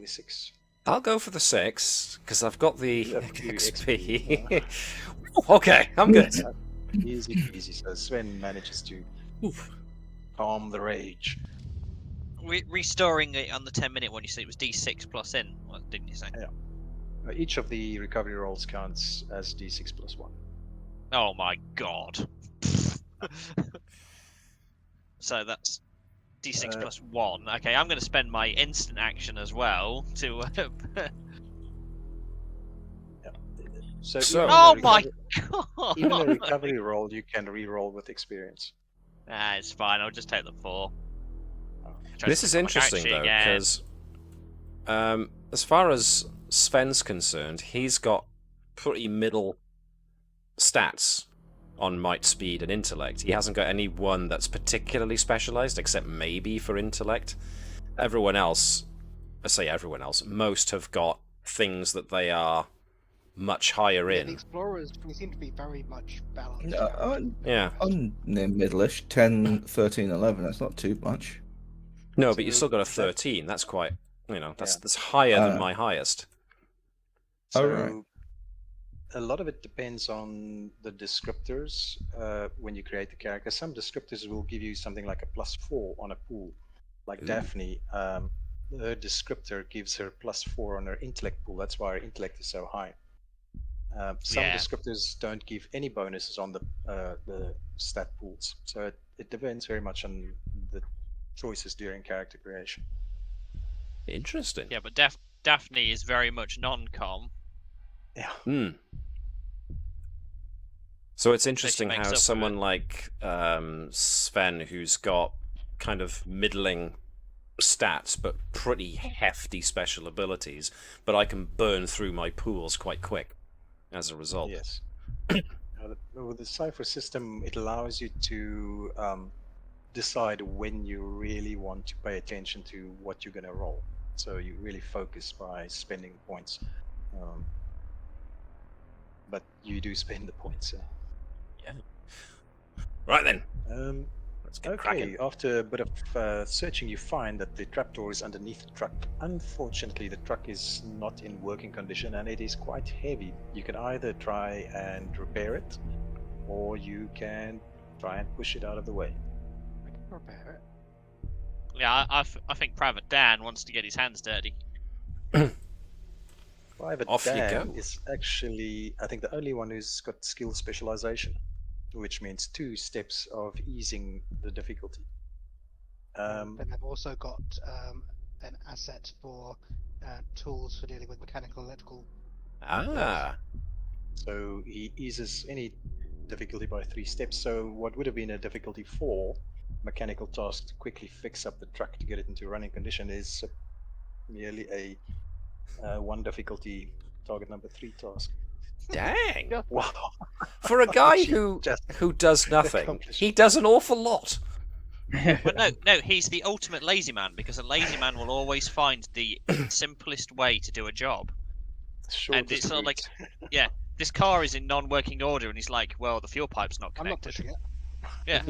6. I'll go for the 6 because I've got the You have a few XP. Okay, I'm good. Easy peasy. So Sven manages to calm the rage. restoring it on the 10-minute one, you said it was D6 plus N, didn't you say? Yeah. Each of the recovery rolls counts as d6 plus 1. Oh my god. So that's D6 plus 1. Okay, I'm going to spend my instant action as well to. So, So- even Oh a my recovery- god! Even a recovery roll, you can re-roll with experience. Nah, it's fine. I'll just take the 4. Try This to is pick up my interesting character though, again. because as far as Sven's concerned, he's got pretty middle stats on might, speed, and intellect. He hasn't got any one that's particularly specialized, except maybe for intellect. Everyone else, I say everyone else, most have got things that they are much higher Yeah, in. the explorers, we seem to be very much balanced. Yeah. I'm near middle-ish. 10, 13, 11. That's not too much. No, but you So still got a that- 13. That's quite, that's Yeah. that's higher than Ah. my highest. So Alright. a lot of it depends on the descriptors when you create the character. Some descriptors will give you something like a +4 on a pool. Like Ooh. Daphne, her descriptor gives her +4 on her intellect pool. That's why her intellect is so high. Some Yeah. descriptors don't give any bonuses on the stat pools. So it depends very much on the choices during character creation. Interesting. Yeah, but Daphne is very much non-com. Yeah. Hmm. So it's she interesting makes how up for someone it. like Sven, who's got kind of middling stats but pretty hefty special abilities, but I can burn through my pools quite quick as a result. Yes. With the Cypher system, it allows you to decide when you really want to pay attention to what you're going to roll. So you really focus by spending points. But you do spend the points. Right then, Um, let's get okay, cracking. after a bit of searching, you find that the trapdoor is underneath the truck. Unfortunately, the truck is not in working condition and it is quite heavy. You can either try and repair it, or you can try and push it out of the way. I can repair it. Yeah, I think Private Dan wants to get his hands dirty. Private Off you Dan go. is actually, I think, the only one who's got skill specialization, which means 2 steps of easing the difficulty. Then I've also got an asset for tools for dealing with mechanical and electrical. Ah, So he eases any difficulty by 3 steps. So what would have been a difficulty 4 mechanical task to quickly fix up the truck to get it into running condition is merely a 1 difficulty target number 3 task. dang. Wow. For a guy Which he who just does nothing, accomplished. he does an awful lot. But no, he's the ultimate lazy man, because a lazy man will always find the simplest way to do a job. Shortest it's sort of route. Yeah, this car is in non-working order, and he's like, well, the fuel pipe's not I'm not connected. pushing it. Yeah,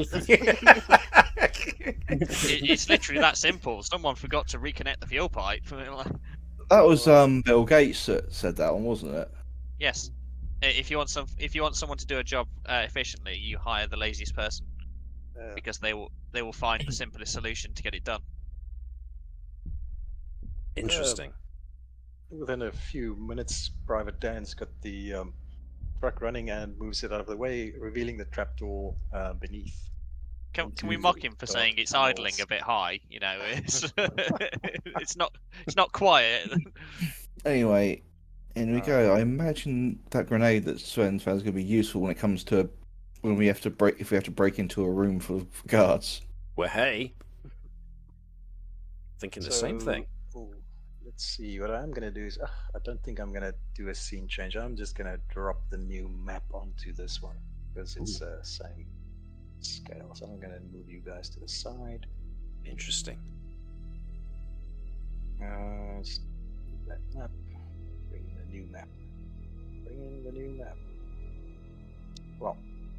it's literally that simple. Someone forgot to reconnect the fuel pipe. That was Bill Gates that said that one, wasn't it? Yes, if you want someone to do a job efficiently, you hire the laziest person, because they will find the simplest solution to get it done. Interesting. Within a few minutes, Private Dan's got the truck running and moves it out of the way, revealing the trapdoor beneath. Can we into mock him for dark saying it's tunnels. idling a bit high? You know, it's it's not quiet. Anyway, in we go. I imagine that grenade that Sven found is going to be useful when it comes to when we have to break into a room full of guards. Well, hey. Thinking the same thing. Let's see. What I'm going to do is, I don't think I'm going to do a scene change. I'm just going to drop the new map onto this one because it's same scales. I'm going to move you guys to the side. Interesting. That map. Bring in the new map. Bring in the new map. Well,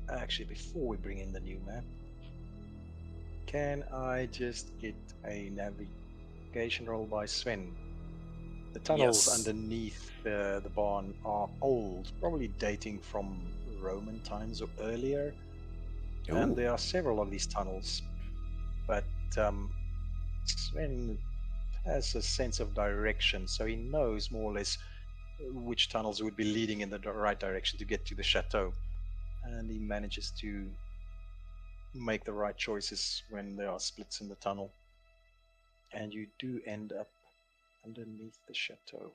actually, before we bring in the new map, can I just get a navigation roll by Sven? The tunnels Yes. underneath the barn are old, probably dating from Roman times or earlier. Ooh. And there are several of these tunnels. But Sven has a sense of direction, so he knows more or less which tunnels would be leading in the right direction to get to the chateau. And he manages to make the right choices when there are splits in the tunnel. And you do end up underneath the chateau.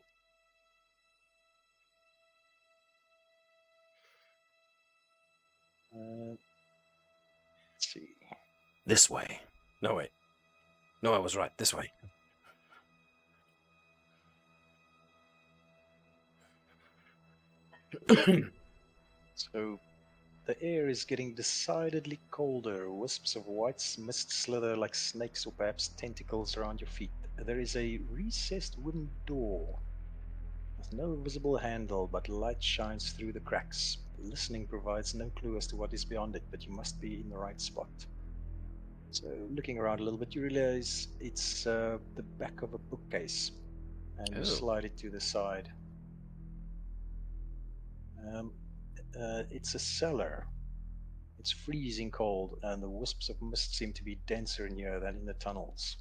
Let's see. This way. No, wait. No, I was right. This way. So the air is getting decidedly colder. Wisps of white mist slither like snakes or perhaps tentacles around your feet. There is a recessed wooden door with no visible handle, but light shines through the cracks. Listening provides no clue as to what is beyond it, but you must be in the right spot. So looking around a little bit, you realize it's the back of a bookcase, and you slide it to the side. It's a cellar. It's freezing cold, and the wisps of mist seem to be denser in here than in the tunnels.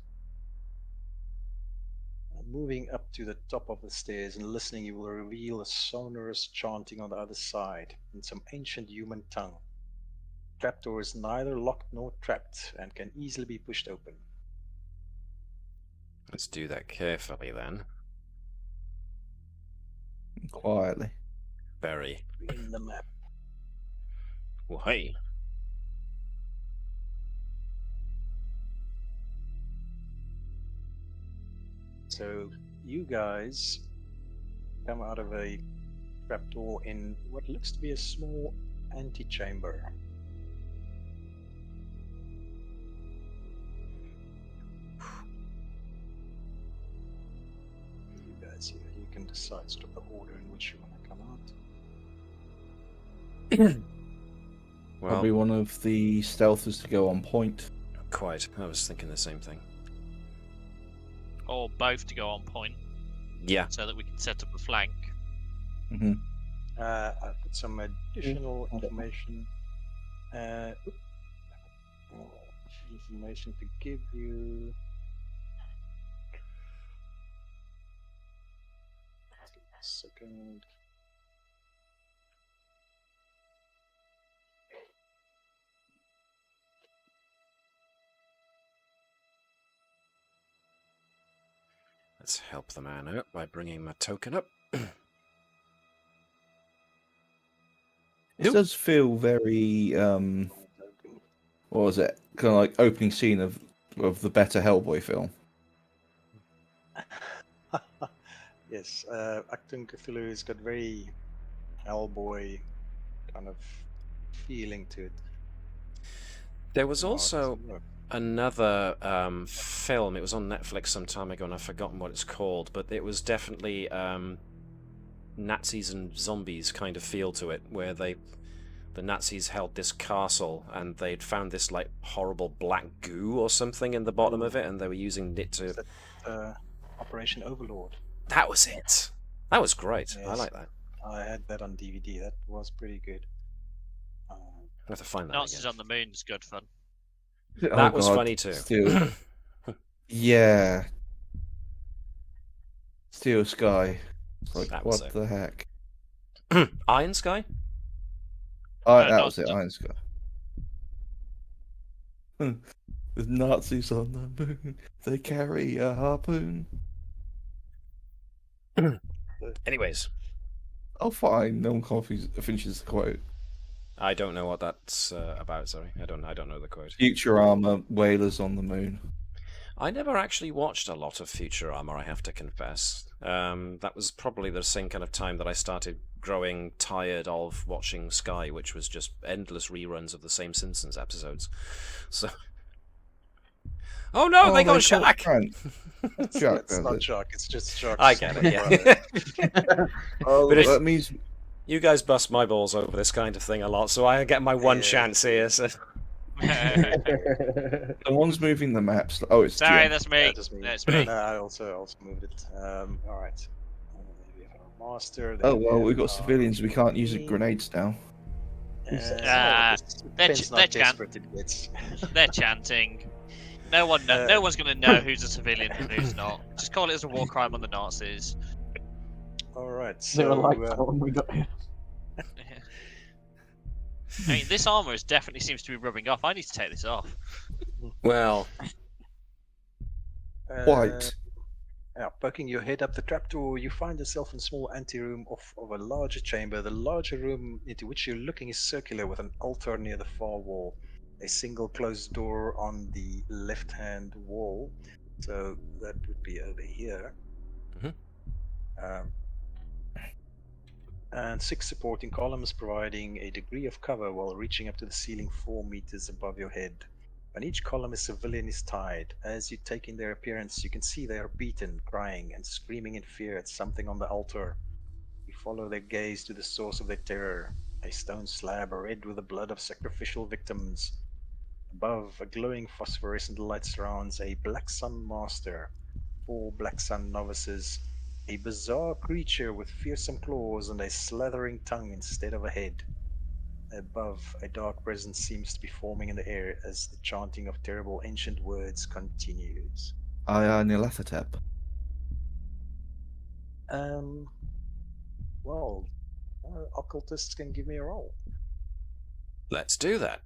Moving up to the top of the stairs and listening, you will reveal a sonorous chanting on the other side in some ancient human tongue. Trapdoor is neither locked nor trapped and can easily be pushed open. Let's do that carefully then. Quietly. Very. In the map. Well, hey. So you guys come out of a trapdoor in what looks to be a small antechamber. You guys here, you can decide sort of the order in which you want to come out. Well, Probably one of the stealthers to go on point. quite. I was thinking the same thing. Or both to go on point, Yeah. so that we can set up a flank. Mm-hmm. I put some additional information. Information to give you. Second. Let's help the man out by bringing my token up. It does feel very, what was it? Kind of like opening scene of the better Hellboy film. Yes, Achtung, Cthulhu has got very Hellboy kind of feeling to it. There was also another film. It was on Netflix some time ago, and I've forgotten what it's called, but it was definitely Nazis and zombies kind of feel to it, where the Nazis held this castle and they'd found this like horrible black goo or something in the bottom of it, and they were using it to. Operation Overlord. That was it. That was great. Yes. I like that. I had that on DVD. That was pretty good. I have to find that. Nazis again. on the Moon is good fun. That was funny too. Steel. Yeah. Steel Sky. It's like, That was what it. the heck? Iron Sky? That was it, Iron Sky. With Nazis on the moon, they carry a harpoon. Anyways, Oh, fine. No one finishes the quote. I don't know what that's about. Sorry, I don't know the quote. Futurama, whalers on the moon. I never actually watched a lot of Futurama, I have to confess. That was probably the same kind of time that I started growing tired of watching Sky, which was just endless reruns of the same Simpsons episodes. So, oh no, they got Shaq. Jack It's does not it. Jack. It's just Jack. I get it. Yeah. Oh, But if- that means You guys bust my balls over this kind of thing a lot, so I get my one chance here. So. someone's moving the maps. Oh, it's Sorry, GM. that's me. Just me. That's me. No, I also moved it. All right. We have our master. Oh then well, we we've have got our civilians. We can't use queen. grenades now. they're Ben's not they're desperate it gets. They're chanting. No one's going to know who's a civilian and who's not. Just call it as a war crime on the Nazis. All right. They were So like that when we got here. I mean, this armor definitely seems to be rubbing off. I need to take this off. Well, White. Poking your head up the trapdoor, you find yourself in a small anteroom of a larger chamber. The larger room into which you're looking is circular with an altar near the far wall. A single closed door on the left-hand wall. So that would be over here. Mhm. And 6 supporting columns providing a degree of cover while reaching up to the ceiling 4 meters above your head. On each column, a civilian is tied. As you take in their appearance, you can see they are beaten, crying, and screaming in fear at something on the altar. You follow their gaze to the source of their terror, a stone slab red with the blood of sacrificial victims. Above, a glowing phosphorescent light surrounds a Black Sun Master, 4 Black Sun novices, a bizarre creature with fearsome claws and a slathering tongue instead of a head. Above, a dark presence seems to be forming in the air as the chanting of terrible ancient words continues. Nyarlathotep. Well, occultists can give me a roll. let's do that.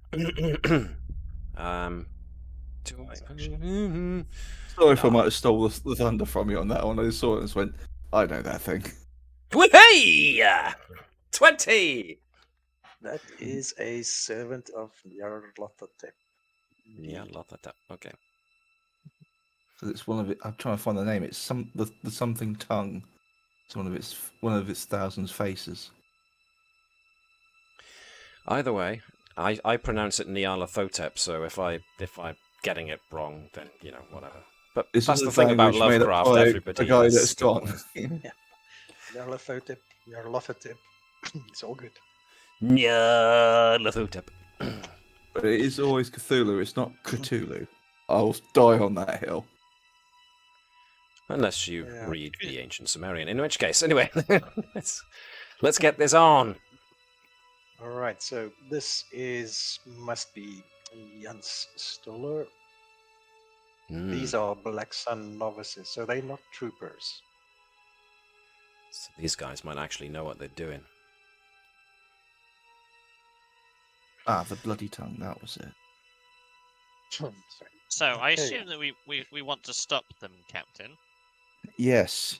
Sorry if I might have stole the thunder from you on that one. I just saw it and just went, I know that thing. Hey! 20! That is a servant of Nyarlathotep. Yeah, love that. Okay. So it's one of it. I'm trying to find the name. It's the something tongue. It's one of its thousands faces. Either way, I pronounce it Nyarlathotep, so if I'm getting it wrong, then, whatever. But This that's is the a thing about language made up Lovecraft, by everybody a guy has that's got gone. Nyarlathotep, Nyarlathotep. It's all good. Nyarlathotep. But it is always Cthulhu. It's not Cthulhu. I'll die on that hill. Unless you Yeah. read the ancient Sumerian, in which case, anyway, let's get this on. All right, so this must be Jans Stoller. These are Black Sun novices, so they're not troopers. So these guys might actually know what they're doing. Ah, the bloody tongue. That was it. Sorry. So I Okay. assume that we want to stop them, Captain. Yes.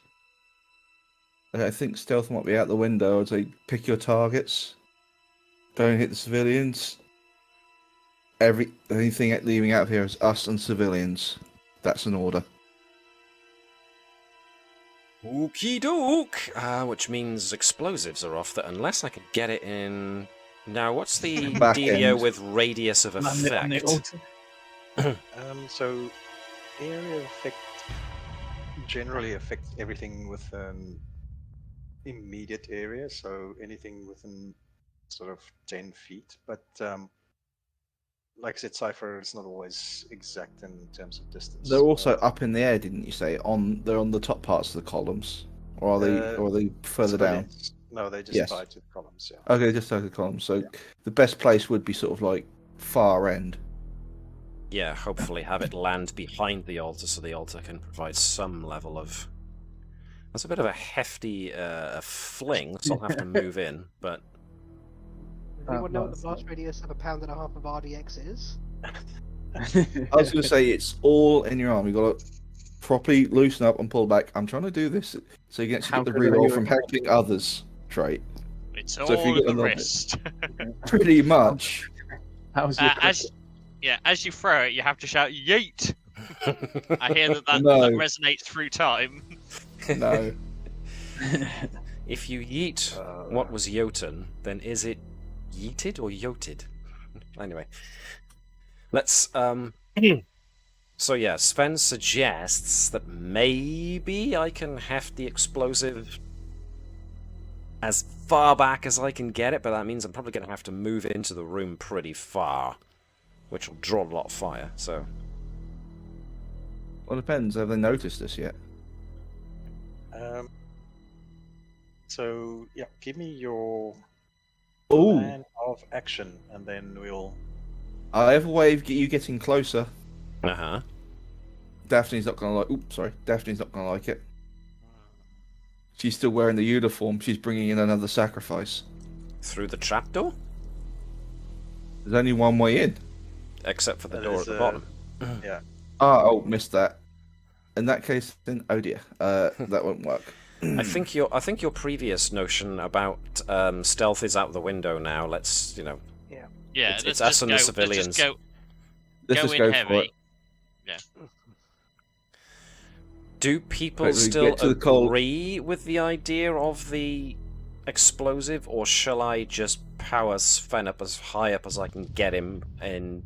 I think stealth might be out the window. I'd say pick your targets. Don't hit the civilians. Anything leaving out of here is us and civilians. That's an order. Okie doke! Which means explosives are off, that unless I can get it in... Now, what's the Back dealio end. with radius of Land it on the effect? altar. So area effect generally affects everything within immediate area, so anything within sort of 10 feet. But like I said, Cypher is not always exact in terms of distance. They're also up in the air, didn't you say? They're on the top parts of the columns, or are they further down? civilians. No, they just Yes. tied to the columns. Yeah. Okay, just over the columns. So the best place would be sort of like far end. Yeah, hopefully have it land behind the altar so the altar can provide some level of... That's a bit of a hefty fling, so I'll have to move in, but... Anyone know what the that's blast radius of 1.5 pounds of RDX is? I was going to say it's all in your arm. You've got to properly loosen up and pull back. I'm trying to do this so you can actually How get the good are reroll you from at helping others trait. It's So if you all get in the a little bit- wrist. Pretty much. How's your As you throw it, you have to shout "Yeet!" I hear that No. that resonates through time. No. If you yeet what was Jotun, then is it yeeted or yoted? Anyway, let's So yeah, Sven suggests that maybe I can heft the explosive as far back as I can get it, but that means I'm probably going to have to move into the room pretty far, which will draw a lot of fire. So, Well, it depends. Have they noticed us yet? So yeah, give me your Oh, plan of action, and then we'll. I have a way of you getting closer. Daphne's not gonna like. Oops, sorry. Daphne's not gonna like it. She's still wearing the uniform. She's bringing in another sacrifice. Through the trapdoor? There's only one way in. Except for the That door is, at the bottom. Yeah. Oh, missed that. In that case, then oh dear, that won't work. I think your previous notion about stealth is out the window now. Let's, Yeah, it's let's us just and go, the civilians. Let's Go just in go heavy. for it. Yeah. Do people Right, we still get to the cold- agree with the idea of the explosive, or shall I just power Sven up as high up as I can get him and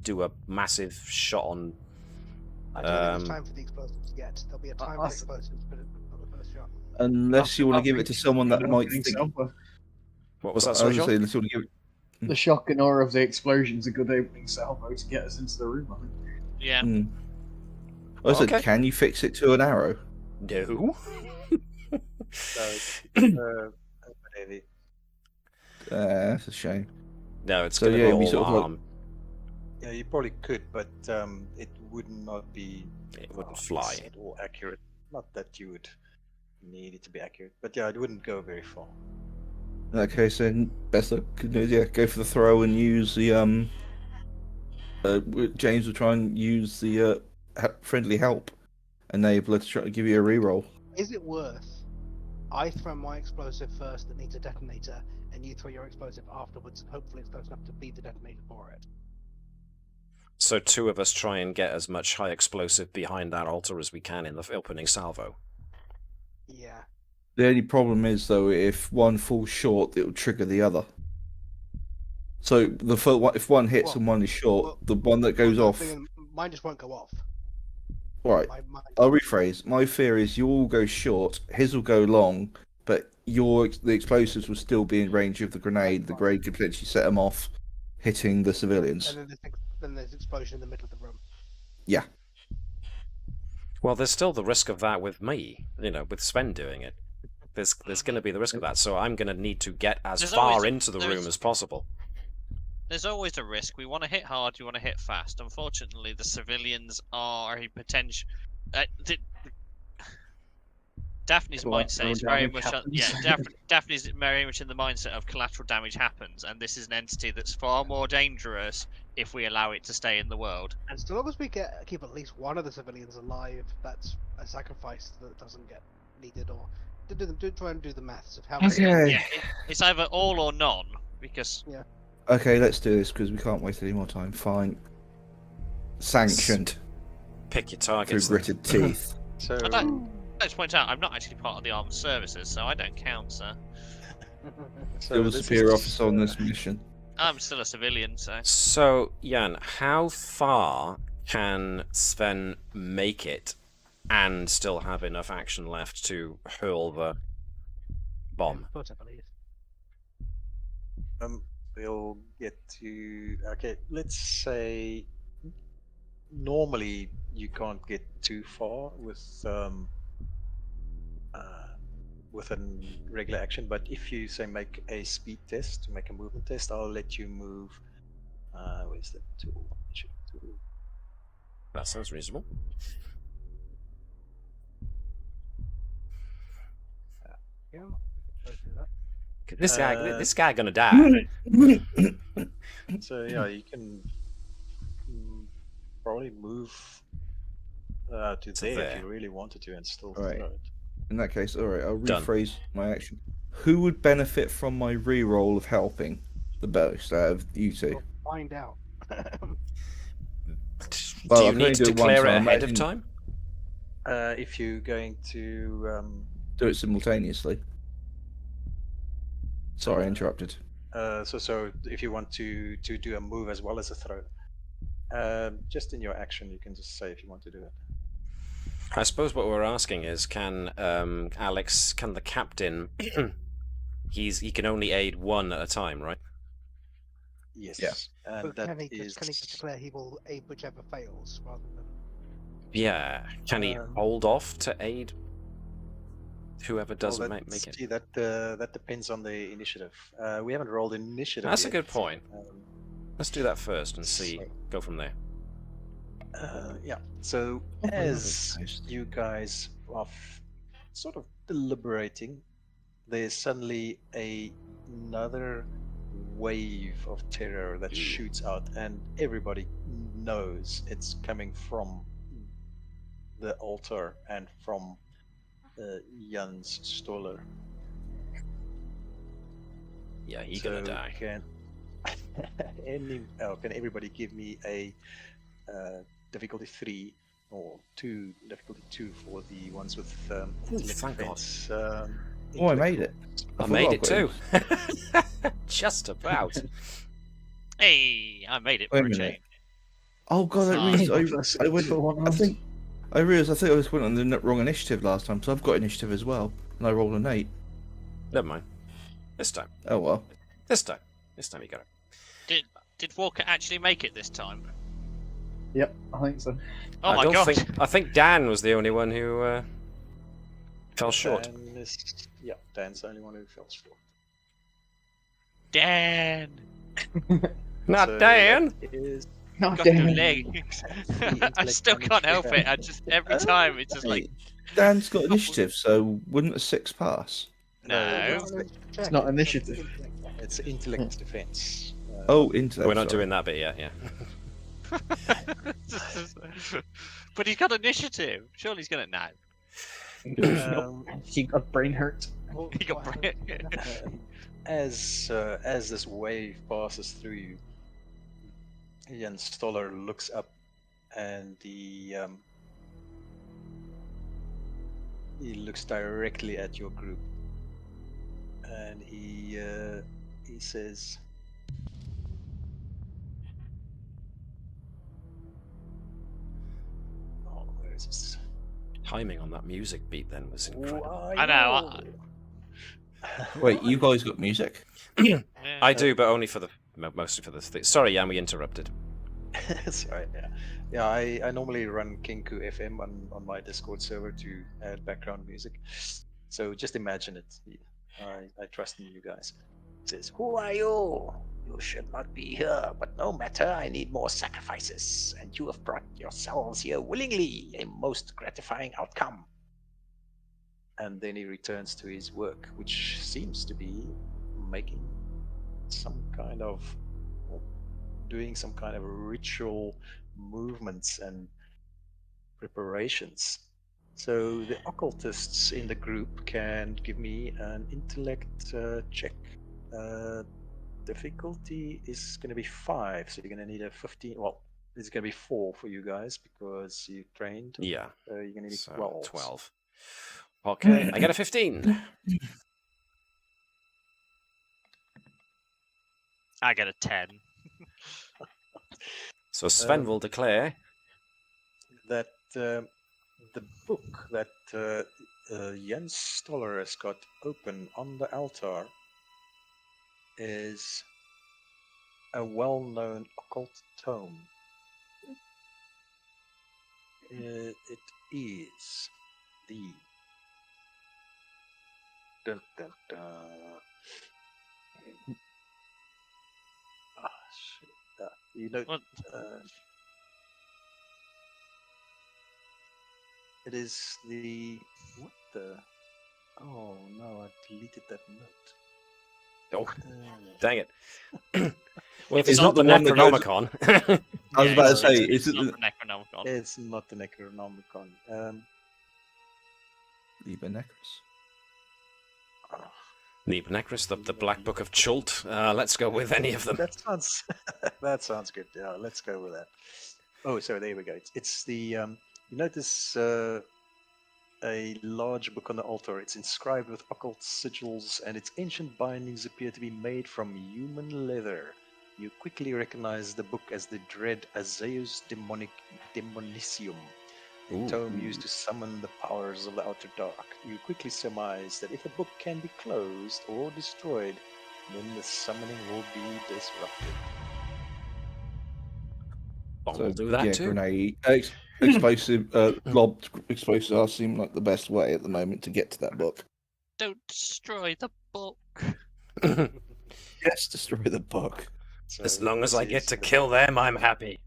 do a massive shot on? I don't think there's time for the explosives yet. There'll be a time for I- explosives, but not the first shot. Unless you want to give it to someone that might think. What was I that, was sorry, gonna say, John? unless you want to give it. The shock and awe of the explosion's a good opening salvo to get us into the room, I think. Yeah. I said, Okay. can you fix it to an arrow? No. Heavy. That's a shame. No, it's So, going to yeah, be we all sort of like- arm. Yeah, you probably could, but it would not be. It wouldn't fly. 100% or accurate. Not that you would need it to be accurate, but yeah, it wouldn't go very far. In that case, then best look. Yeah, go for the throw and use the James will try and use the friendly help enabler to try to give you a reroll. Is it worth I throw my explosive first that needs a detonator, and you throw your explosive afterwards, and hopefully it's close enough to be the detonator for it? So two of us try and get as much high explosive behind that altar as we can in the opening salvo. Yeah. The only problem is though, if one falls short, it will trigger the other. So if one hits Well, and one is short, well, the one that goes Well, off. mine just won't go off. Right. I'll rephrase. My fear is you all go short, his will go long, but the explosives will still be in range of the grenade. The grenade could potentially set them off, hitting the civilians. And then there's explosion in the middle of the room. Yeah. Well, there's still the risk of that with me, with Sven doing it. There's going to be the risk of that, so I'm going to need to get as There's far always a- into the there's- room as possible. There's always a risk. We want to hit hard, we want to hit fast. Unfortunately, the civilians are a potential. Daphne's Collateral mindset is very damage much happens. Daphne's very much in the mindset of collateral damage happens, and this is an entity that's far more dangerous if we allow it to stay in the world. And so long as we keep at least one of the civilians alive, that's a sacrifice that doesn't get needed. Or try and do the maths of how many. Okay. Yeah, it's either all or none, because Okay, let's do this because we can't waste any more time. Fine. Sanctioned Pick your through targets. gritted teeth. So let's point out I'm not actually part of the armed services, so I don't count, sir. Still the this superior is, officer on this mission. I'm still a civilian, so So, Jan, how far can Sven make it and still have enough action left to hurl the bomb? Foot, I believe. We'll get to. Okay, let's say. Normally, you can't get too far with a regular action, but if you say make a speed test, make a movement test, I'll let you move. Where's the tool? That sounds reasonable. Yeah. This guy gonna die. So yeah, you can probably move to there there. if you really wanted to, and still Alright. throw it. In that case, alright, I'll Done. rephrase my action. Who would benefit from my reroll of helping the most out of you two? We'll find out. Well, Do you I can need only to do it once, declare so it I ahead of imagine- time? If you're going to Do it simultaneously. Sorry, I interrupted. So if you want to do a move as well as a throw, just in your action, you can just say if you want to do it. I suppose what we're asking is, can Alex, can the captain, he can only aid one at a time, right? Yes. Yeah. And But that can he is. just declare he will aid whichever fails rather than? Yeah. Can he hold off to aid whoever doesn't make it? See, that depends on the initiative. We haven't rolled initiative That's yet. a good point. Let's do that first and see. So- Go from there. Yeah. So as you guys are sort of deliberating, there's suddenly another wave of terror that shoots out, and everybody knows it's coming from the altar and from Jan's Stoller. Yeah, he's gonna die. Can everybody give me a difficulty 3 or 2, difficulty 2 for the ones with intellect thank God. defense? Oh, I made it. I made it too. Just about. Hey, I made it Wait for a a minute. change. Oh god, I realized I went. I think I went on the wrong initiative last time, so I've got initiative as well, and I rolled an 8. Never mind. This time. Oh well. This time you got it. Did Walker actually make it this time? Yep, I think so. Oh my god! I think Dan was the only one who fell short. Dan's the only one who fell short. Dan! Not So Dan. that is Not Got no damn. legs. I intellect still can't help it. I just every time it's just like Dan's got initiative, so wouldn't a 6 pass? no. It's not initiative. It's intellect defense. Oh, into that. We're not doing that bit yet. Yeah. But he's got initiative. Surely he's gonna know. He got brain hurt. He got As this wave passes through you, Jan Stoller looks up, and he looks directly at your group, and he says, "Oh, where is this? Timing on that music beat then was Who incredible. are I know, you?" Wait, you guys got music? I do, but only for the mostly for the thing. Sorry, Jan, we interrupted. Sorry, yeah. I normally run Kinku FM on my Discord server to add background music. So just imagine it. I trust in you guys. It says, "Who are you? You should not be here, but no matter. I need more sacrifices, and you have brought yourselves here willingly. A most gratifying outcome." And then he returns to his work, which seems to be making some kind of doing some kind of ritual movements and preparations. So the occultists in the group can give me an intellect check. Difficulty is going to be 5, so you're going to need a 15. Well, it's going to be 4 for you guys because you trained. Yeah. You're going to need So 12. 12. Okay, I get a 15. I get a 10. So Sven will declare. That the book that Jens Stoller has got open on the altar is a well-known occult tome. It is the dun, dun, dun. Shit. You know, What? It is the what the? Oh no! I deleted that note. Oh, dang it. Well, if It's it's not the not the one that goes- Necronomicon. I was about to say, it's is it not the the Necronomicon? It's not the Necronomicon. Liber Necros? Liber Necros, the Black Book of Chult. Let's go with any of them. That sounds that sounds good. Yeah, let's go with that. Oh, so there we go. It's the you notice a large book on the altar. It's inscribed with occult sigils, and its ancient bindings appear to be made from human leather. You quickly recognize the book as the dread Azaeus Demonicium, a Ooh. tome used to summon the powers of the Outer Dark. You quickly surmise that if a book can be closed or destroyed, then the summoning will be disrupted. Bomb will do that yeah, too. grenade, explosive, lobbed explosives seem like the best way at the moment to get to that book. Don't destroy the book. Yes, destroy the book. So As long as this I get is to the- kill them, I'm happy.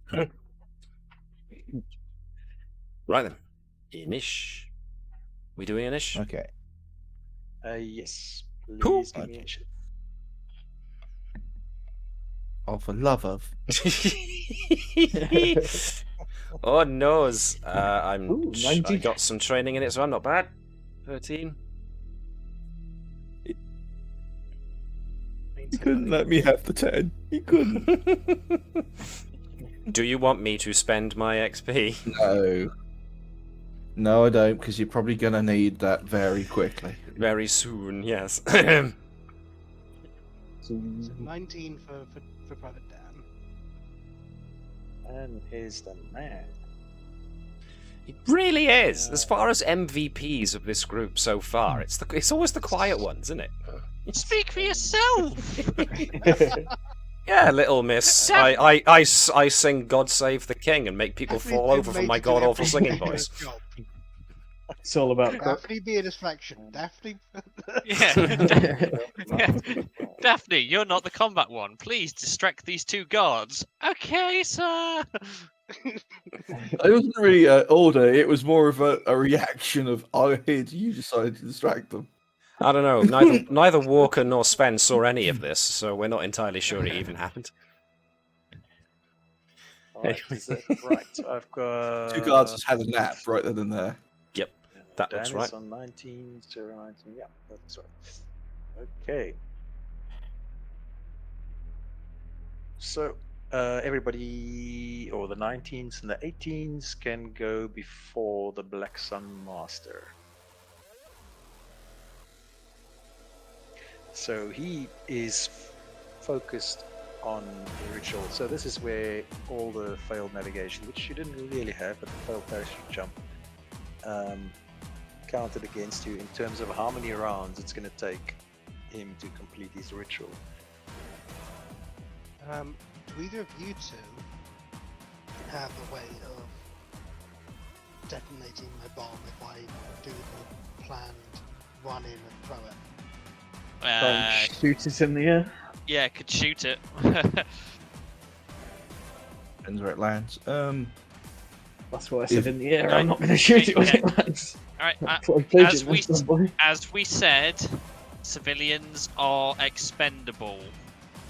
Right then. Inish. We doing Inish? Okay. Yes. Cool. Please give me a shit. Oh, for love of. Oh noes. I 90. got some training in it, so I'm not bad. 13. You couldn't let me have the 10. You couldn't. Do you want me to spend my XP? No. No, I don't, because you're probably going to need that very quickly. Very soon, yes. So, So 19 for Private Dan. And here's the man. It really is. As far as MVPs of this group so far, it's always the quiet ones, isn't it? Speak for yourself. Yeah, little miss. I sing "God Save the King" and make people Daphne's fall been over from made my to do god awful everything singing in voice. this job. it's all about Croc. Daphne be a distraction. Daphne. Yeah. Daphne, you're not the combat one. Please distract these two guards. Okay, sir. It wasn't really an order, it was more of a reaction of, I hid, you decided to distract them. I don't know. Neither Walker nor Sven saw any of this, so we're not entirely sure it even happened. Right, is that right? I've got 2 guards just had a nap right then and there. Yep, that Dan looks is right. on 19, 019. Yeah, that's right. Okay. So everybody, or the 19s and the 18s, can go before the Black Sun Master. So he is focused on the ritual. So this is where all the failed navigation, which you didn't really have, but the failed parachute jump, counted against you in terms of how many rounds it's going to take him to complete his ritual. Do either of you two have a way of detonating my bomb if I do the planned run in and throw it? Don't shoot it in the air. Yeah, could shoot it. Depends where it lands. That's what I said If- in the air. I'm not going to shoot it when it lands. Alright, That's what I'm as pledging we this boy. as we said, civilians are expendable.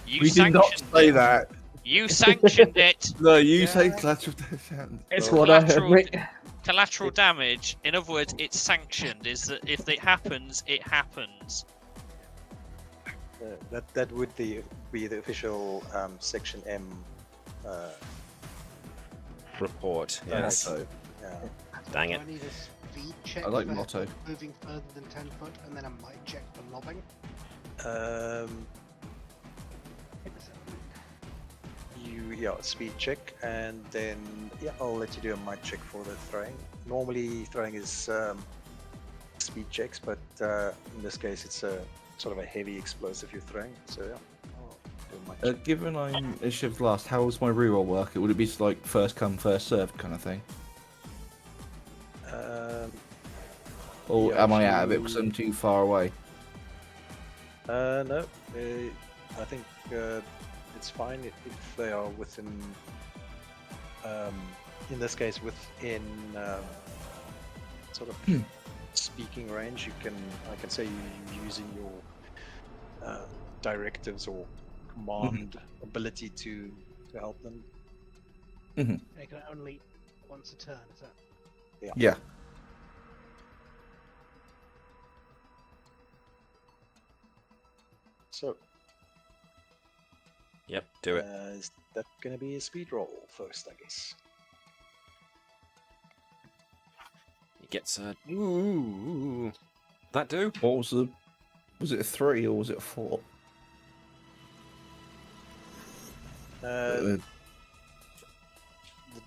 You We did not sanctioned say it. that. You sanctioned it. No, you Yeah. say collateral damage. It's Oh. what I heard, Collateral- mate. Collateral damage. In other words, it's sanctioned. Is that if it happens, it happens. That would be the official Section M. Report. Yeah, Yes. so Yeah. Dang Do it. I need a speed check I like for motto. moving further than 10 foot, and then a might check for lobbing? Speed check, and then I'll let you do a might check for the throwing. Normally throwing is speed checks, but in this case it's a sort of a heavy explosive you're throwing. So I'll do a might check. given I'm a shift last, how does my reroll work? Would it be like first come, first served kind of thing? Or Yeah, am I if out of it because I'm too far away? No, I think it's fine if they are within, in this case, within sort of speaking range. I can say you're using your directives or command ability to help them. They can only once a turn, is that? Yeah. So, Yep, do it. is that going to be a speed roll first, I guess? He gets a... Ooh. That do? What was the? Was it a 3 or was it a 4? The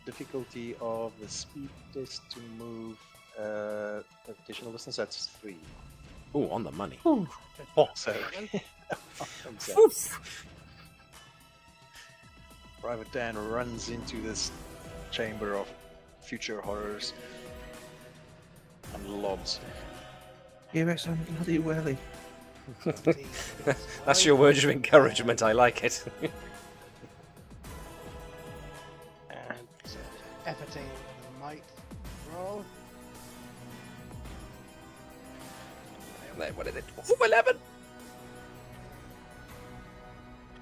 difficulty of the speed test to move additional distance, that's 3. Ooh, on the money. So, Private Dan runs into this chamber of future horrors and lobs. Give us some bloody welly. That's your words of encouragement. I like it. And So, efforting might roll. What is it? Ooh, 11.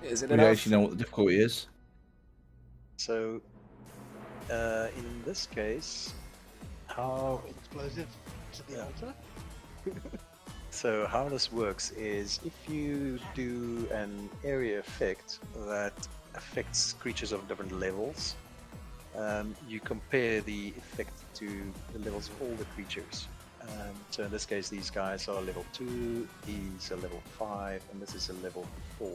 Is it We enough? actually know what the difficulty is. so, in this case, how Explosive to the Yeah. altar. So how this works is if you do an area effect that affects creatures of different levels, you compare the effect to the levels of all the creatures. So in this case, these guys are level 2, these are level 5, and this is a level 4.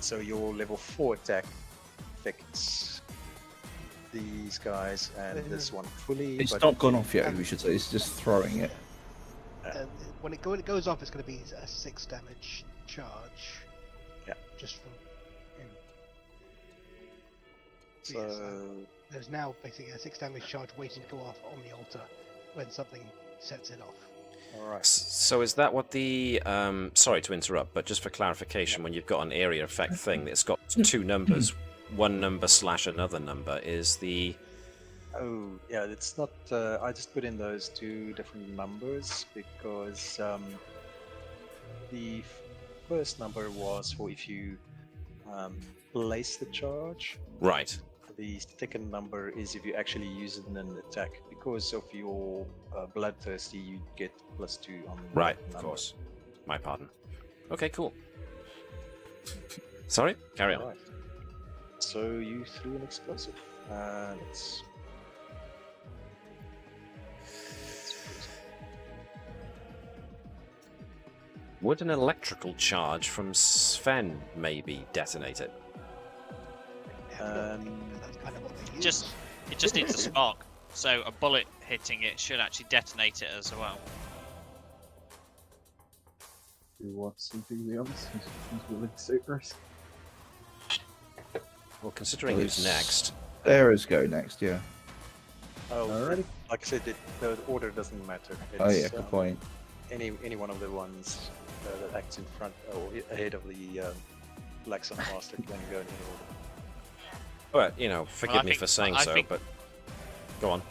So your level 4 attack affects these guys and this one fully. It's but not gone off yet, we should say. It's just throwing it. When it goes off, it's going to be a 6 damage charge. Yeah. Just from him. So There's now basically a 6 damage charge waiting to go off on the altar when something sets it off. all right. So is that what the... sorry to interrupt, but just for clarification, when you've got an area effect thing that's got 2 numbers, one number / another number, is the... Oh, yeah, it's not. I just put in those 2 different numbers because the first number was for if you place the charge. Right. The second number is if you actually use it in an attack. Because of your bloodthirsty, you get +2 on Right, that of number. course. My pardon. Okay, cool. Sorry? Carry on. Right. So you threw an explosive. Let's... Would an electrical charge from Sven maybe detonate it? Um, That's kind of what they use. It just needs a spark. So a bullet hitting it should actually detonate it as well. Who wants to be the honest? Who's willing to take risk? Well, considering Well, who's it's- next... Bearers go next, yeah. oh, Alrighty. like I said, the order doesn't matter. Oh yeah, It's, good point. any one of the ones that acts in front or ahead of the Black Sun Master can go in any order. Well, you know, forgive I me think- for saying I so, think- but... Go on.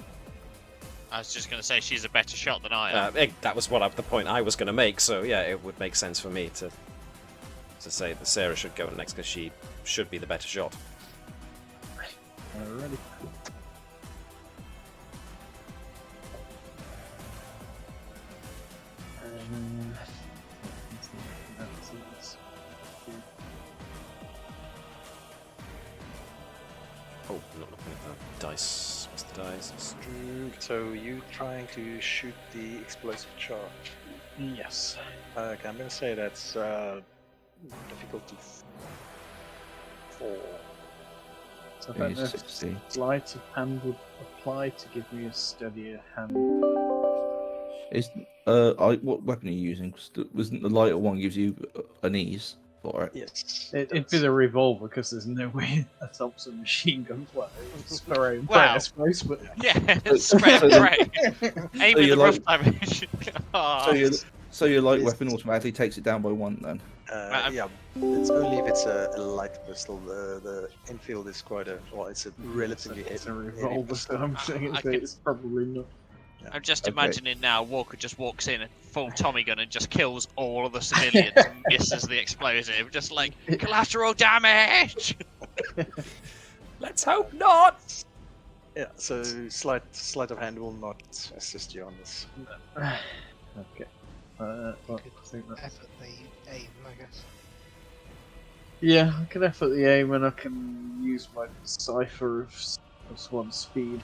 I was just going to say she's a better shot than I am. That was the point I was going to make, so yeah, it would make sense for me to say that Sarah should go next, because she should be the better shot. Alrighty. Oh, I'm not looking at the dice. What's the dice? So you trying to shoot the explosive charge? Yes. Okay, I'm going to say that's difficulty 4. So I don't know if 60. sleight of hand would apply to give me a steadier hand. Is what weapon are you using? Wasn't the lighter one gives you an ease for it? Yes. It'd be the revolver because there's no way that helps a machine gun fire. Spray and Wow. pray, I suppose, but Yeah, spray and pray. Aim in you're the rough like- damage. So your light Yes. weapon automatically takes it down by 1 then. Yeah, it's only if it's a light pistol. The infield is quite a it's a relatively it's a heavy revolver, so I'm saying I can- it's probably not. I'm just Okay. imagining now Walker just walks in, full Tommy gun, and just kills all of the civilians and misses the explosive. Just like, collateral damage! Let's hope not! Yeah, so sleight of hand will not assist you on this. Okay. Well, I think that's... Effort the aim, I guess. Yeah, I can effort the aim and I can use my Cypher of Swan speed.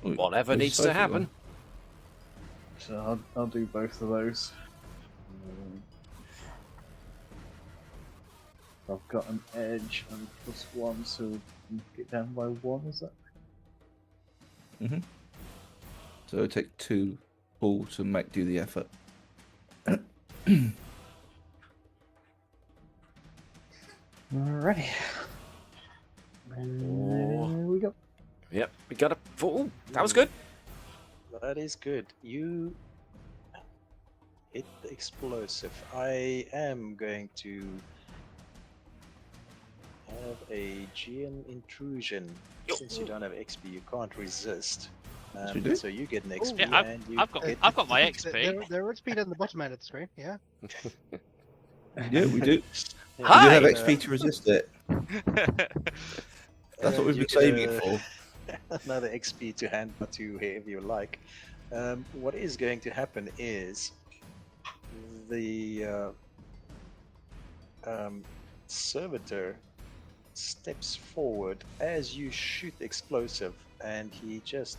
Whatever needs to happen. So I'll do both of those. I've got an edge and +1, so get down by 1, is that? So it'll take 2 full to do the effort. Alrighty. And there we go. Yep, we got a full. That was good. That is good. You hit the explosive. I am going to have a GM intrusion. Since you don't have XP, you can't resist. So you get an XP. Yeah, and you I've got my XP. There are XP down the bottom end of the screen. Yeah. Yeah, we do. Hi! We do have XP to resist it. That's what we've been saving it for. Another XP to hand to whoever you like. What is going to happen is the servitor steps forward as you shoot the explosive, and he just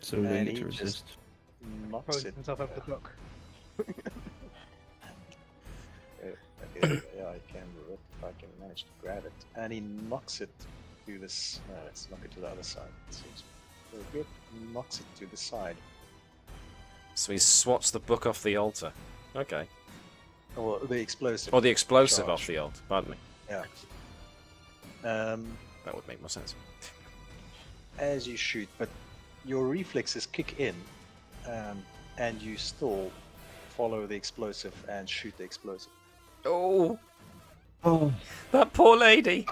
So we and need he to just resist. knocks Throws it. himself over the book. Yeah, I can if I can manage to grab it, and he knocks it to this. Let's knock it to the other side. It seems very good. Knocks it to the side. So he swats the book off the altar. Okay. Or the explosive. Or the explosive charge. off the altar. Pardon me. Yeah. That would make more sense. As you shoot, but your reflexes kick in, and you still follow the explosive and shoot the explosive. Oh, that poor lady.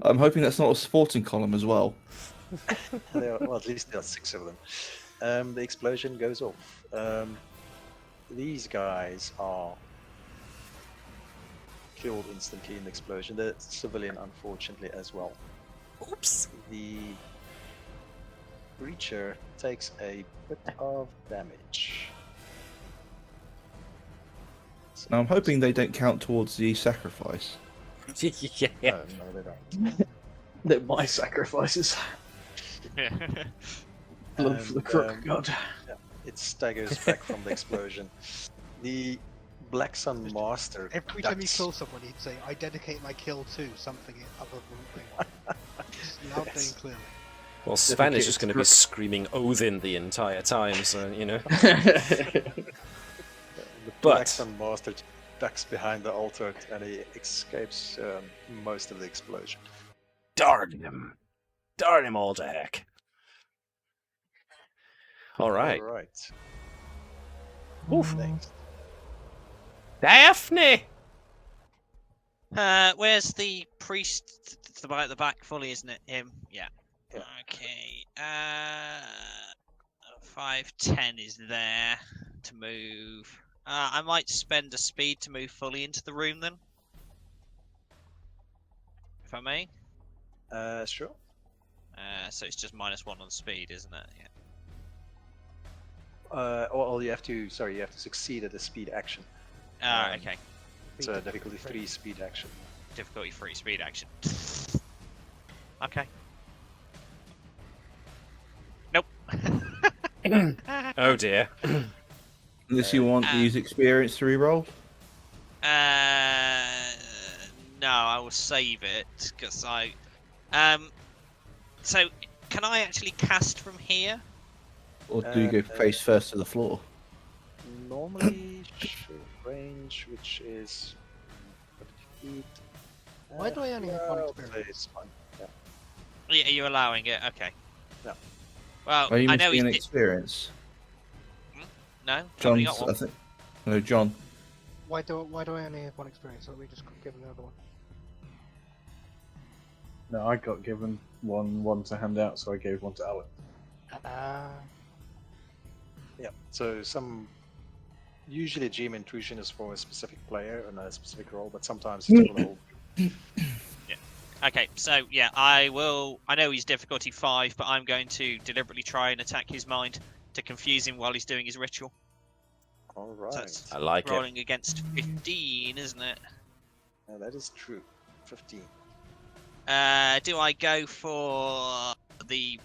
I'm hoping that's not a sporting column as well. Well, at least there are 6 of them. The explosion goes off. These guys are killed instantly in the explosion. The civilian, unfortunately, as well. Oops. The creature takes a bit of damage. Now I'm hoping they don't count towards the sacrifice. Yeah. No, they don't. They're my sacrifices. Blood for the crook god. Yeah, it staggers back from the explosion. The Black Sun Master. Every time you ducks. kill someone, you'd say, "I dedicate my kill to something other than thing." Just loud and clearly. Well, Sven is just going to be screaming Odin the entire time, so, you know. The But- Black Sun Master ducks behind the altar and he escapes most of the explosion. Darn him. Darn him all to heck. Alright. Alright. Oof. Next. Daphne! Where's the priest? It's at the back fully, isn't it? Him? Yeah. Yeah. Okay. 510 is there to move. I might spend a speed to move fully into the room then. If I may. Sure. So it's just -1 on speed, isn't it? Yeah. Well, you have to succeed at the speed action. Okay. It's a difficulty 3 speed action. Difficulty 3 speed action. Okay. Nope. Oh dear. Unless you want to use experience to reroll. No, I will save it because I. So can I actually cast from here? Or do you go face first to the floor? Normally, range, which is 50 feet. Why do I only have one well, experience? It's fine. Yeah. Yeah, you're allowing it. Okay. Yeah. Well, Are you I know missing an he's. experience? No, somebody John's, got I one. think. No, John. Why do I only have one experience? Let me just give him another one. No, I got given one to hand out, so I gave one to Alan. Yeah. So usually GM intrusion is for a specific player and a specific role, but sometimes it's for the whole. Okay, so yeah, I know he's difficulty 5, but I'm going to deliberately try and attack his mind to confuse him while he's doing his ritual. All So right. that's I like it. rolling against 15, isn't it? That is true. 15. Do I go for the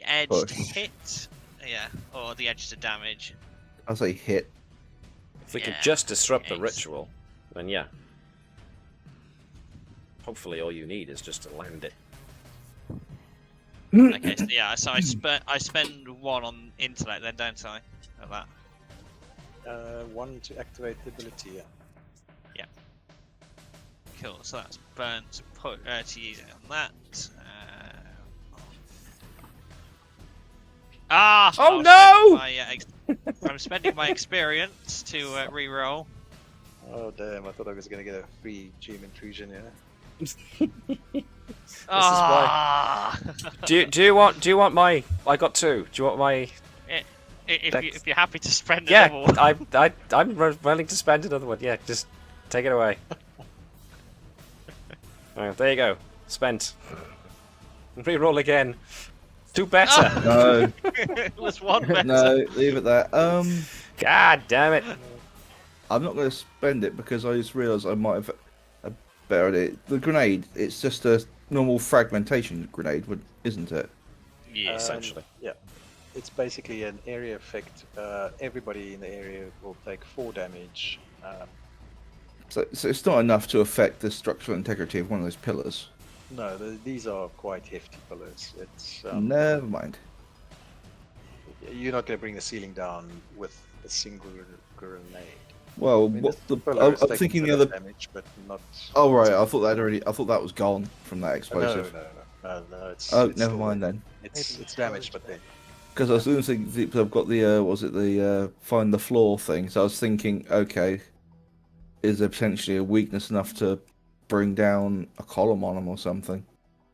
edge to Push. hit? Yeah, or the edge to damage? I'll say hit. If we could Yeah, just disrupt the okay. ritual, then yeah. Hopefully all you need is just to land it. Okay, so yeah, so I spend 1 on intellect then, don't I? At that. 1 to activate the ability. Yeah. Cool. So that's burn to use it on that. Oh, no! I'm spending my experience to re-roll. Oh damn! I thought I was gonna get a free gym intrusion. Yeah. Ah! Do you want my? I got 2. Do you want my? If you're happy to spend Yeah, another I'm willing to spend another one. Yeah, just take it away. Oh, there you go. Spent. Reroll again. Do better. No, it was 1 better. no, leave it there. God damn it. I'm not going to spend it because I just realised I might have a better idea. The grenade, it's just a normal fragmentation grenade, isn't it? Yeah. Essentially. Yeah. It's basically an area effect. Everybody in the area will take 4 damage. So it's not enough to affect the structural integrity of one of those pillars. No, these are quite hefty pillars. It's Never mind. you're not going to bring the ceiling down with a single grenade. Well, I mean, what the? pillar I'm is taking thinking a the bit of other. damage, but not. Oh right, I thought that was gone from that No, explosive. no. It's Oh, it's never still mind there. then. It's damaged, but then. Because I was going to think I've got the find the floor thing. So I was thinking, okay, is there potentially a weakness enough to bring down a column on them or something?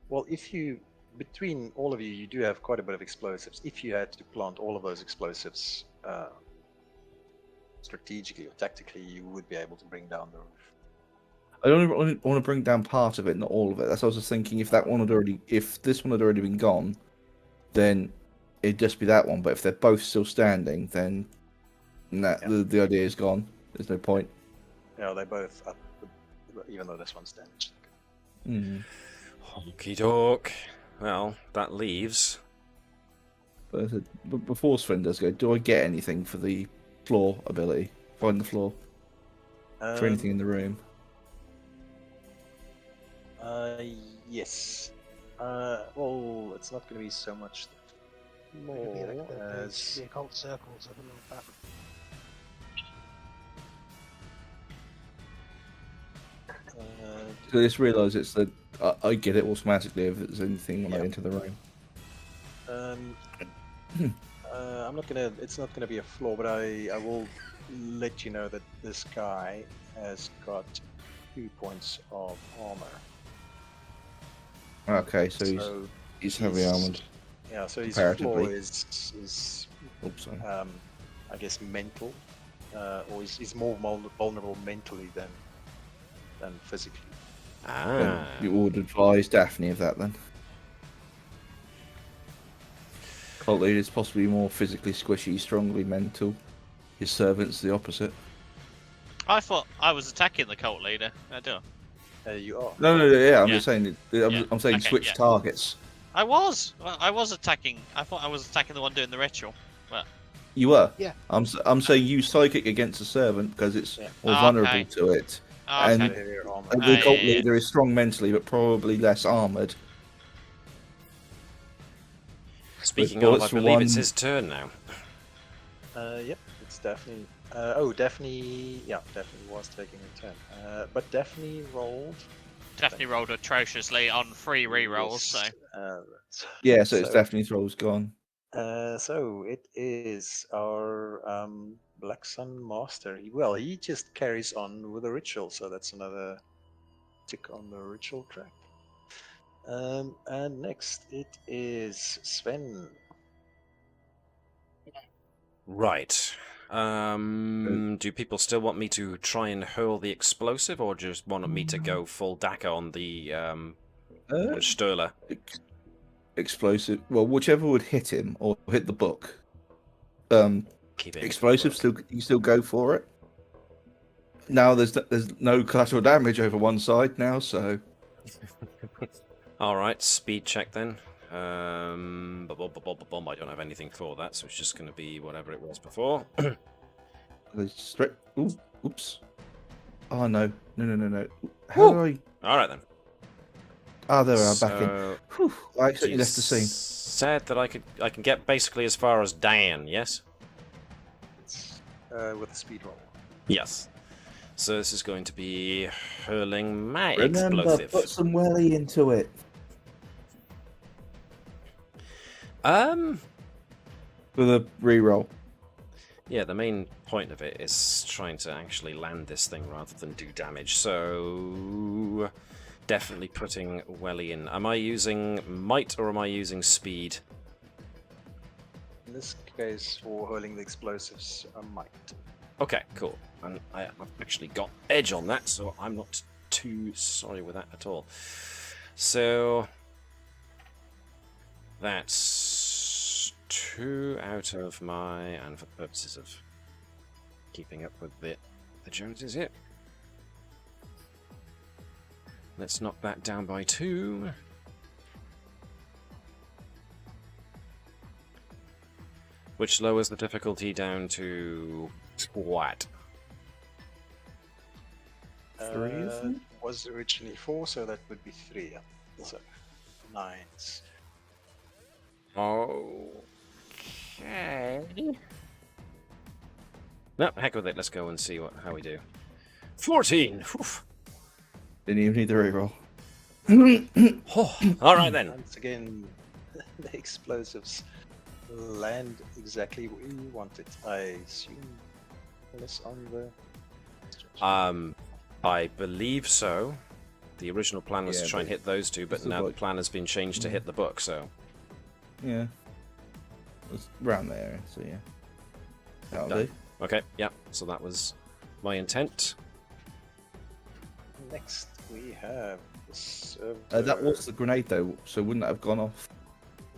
Well, between all of you, you do have quite a bit of explosives. If you had to plant all of those explosives strategically or tactically, you would be able to bring down the roof. I only want to bring down part of it, not all of it. That's what I was just thinking. If this one had already been gone, then it'd just be that one. But if they're both still standing, then the idea is gone. There's no point. Yeah, they both up, even though this one's damaged. Okie doke. Well, that leaves. But before Sven does go, do I get anything for the floor ability? Find the floor for anything in the room. Yes. Well, it's not going to be so much more Maybe like as. the occult circle or something like that. So I just realise it's the I get it automatically if there's anything when I Yeah. enter the room. I'm not gonna. It's not gonna be a flaw, but I will let you know that this guy has got 2 points of armor. Okay, so he's heavy armoured. Yeah, so his Comparatively. flaw is Oops, sorry. I guess mental, or he's more vulnerable mentally than physically. Ah. You would advise Daphne of that then. Cult leader is possibly more physically squishy, strongly mental. His servant's the opposite. I thought I was attacking the cult leader. I do. You are. No, yeah, I'm Yeah. just saying. Yeah, I'm saying okay, switch yeah. targets. I was. Well, I was attacking. I thought I was attacking the one doing the ritual. But You were. Yeah. I'm saying you psychic against a servant because it's Yeah. more Okay. vulnerable to it. okay. And- Heavier armor. And the cult yeah, yeah. leader is strong mentally, but probably less armoured. Speaking With of, I bullets for believe it's one- his turn now. Yep, it's Daphne. Daphne. Yeah, Daphne was taking a turn. But Daphne rolled. Definitely rolled atrociously on 3 rerolls. So Yeah, so it's So- Daphne's roll's gone. So it is our Black Sun Master. He just carries on with the ritual, so that's another tick on the ritual track. And next it is Sven. Right. Do people still want me to try and hurl the explosive, or just want me to go full Daka on the Sturler? Explosive. Well, whichever would hit him or hit the book. Keep it. Explosive. You still go for it. Now there's no collateral damage over one side now, so All right, speed check then. I don't have anything for that, so it's just going to be whatever it was before. They straight. Ooh, oops. Oh no. No. How do I? All right then. Ah, there we are, back in. So, Whew, I accidentally you left the scene. said that I can get basically as far as Dan, yes? With a speed roll. Yes. So this is going to be hurling my Remember, explosive. put some welly into it. With a reroll. Yeah, the main point of it is trying to actually land this thing rather than do damage. So definitely putting welly in. Am I using might or am I using speed? In this case, for hurling the explosives, I might. Okay, cool. And I've actually got edge on that, so I'm not too sorry with that at all. So that's 2 out of my, and for purposes of keeping up with the Joneses here, let's knock that down by 2. Which lowers the difficulty down to what? 3, isn't it? Was originally 4, so that would be 3. Yeah. So 9s. Okay. No, heck with it. Let's go and see how we do. 14. Oof. Didn't even need the reroll. Oh, all right then. Once again, the explosives land exactly where you want it. I assume less on the. I believe so. The original plan was Yeah, to try and hit those two, but it's the now the book. plan has been changed to hit the book. So Yeah. It's around there, so yeah. That'll Done. do. okay, yeah. So that was my intent. Next, we have this. That was the grenade though, so wouldn't that have gone off?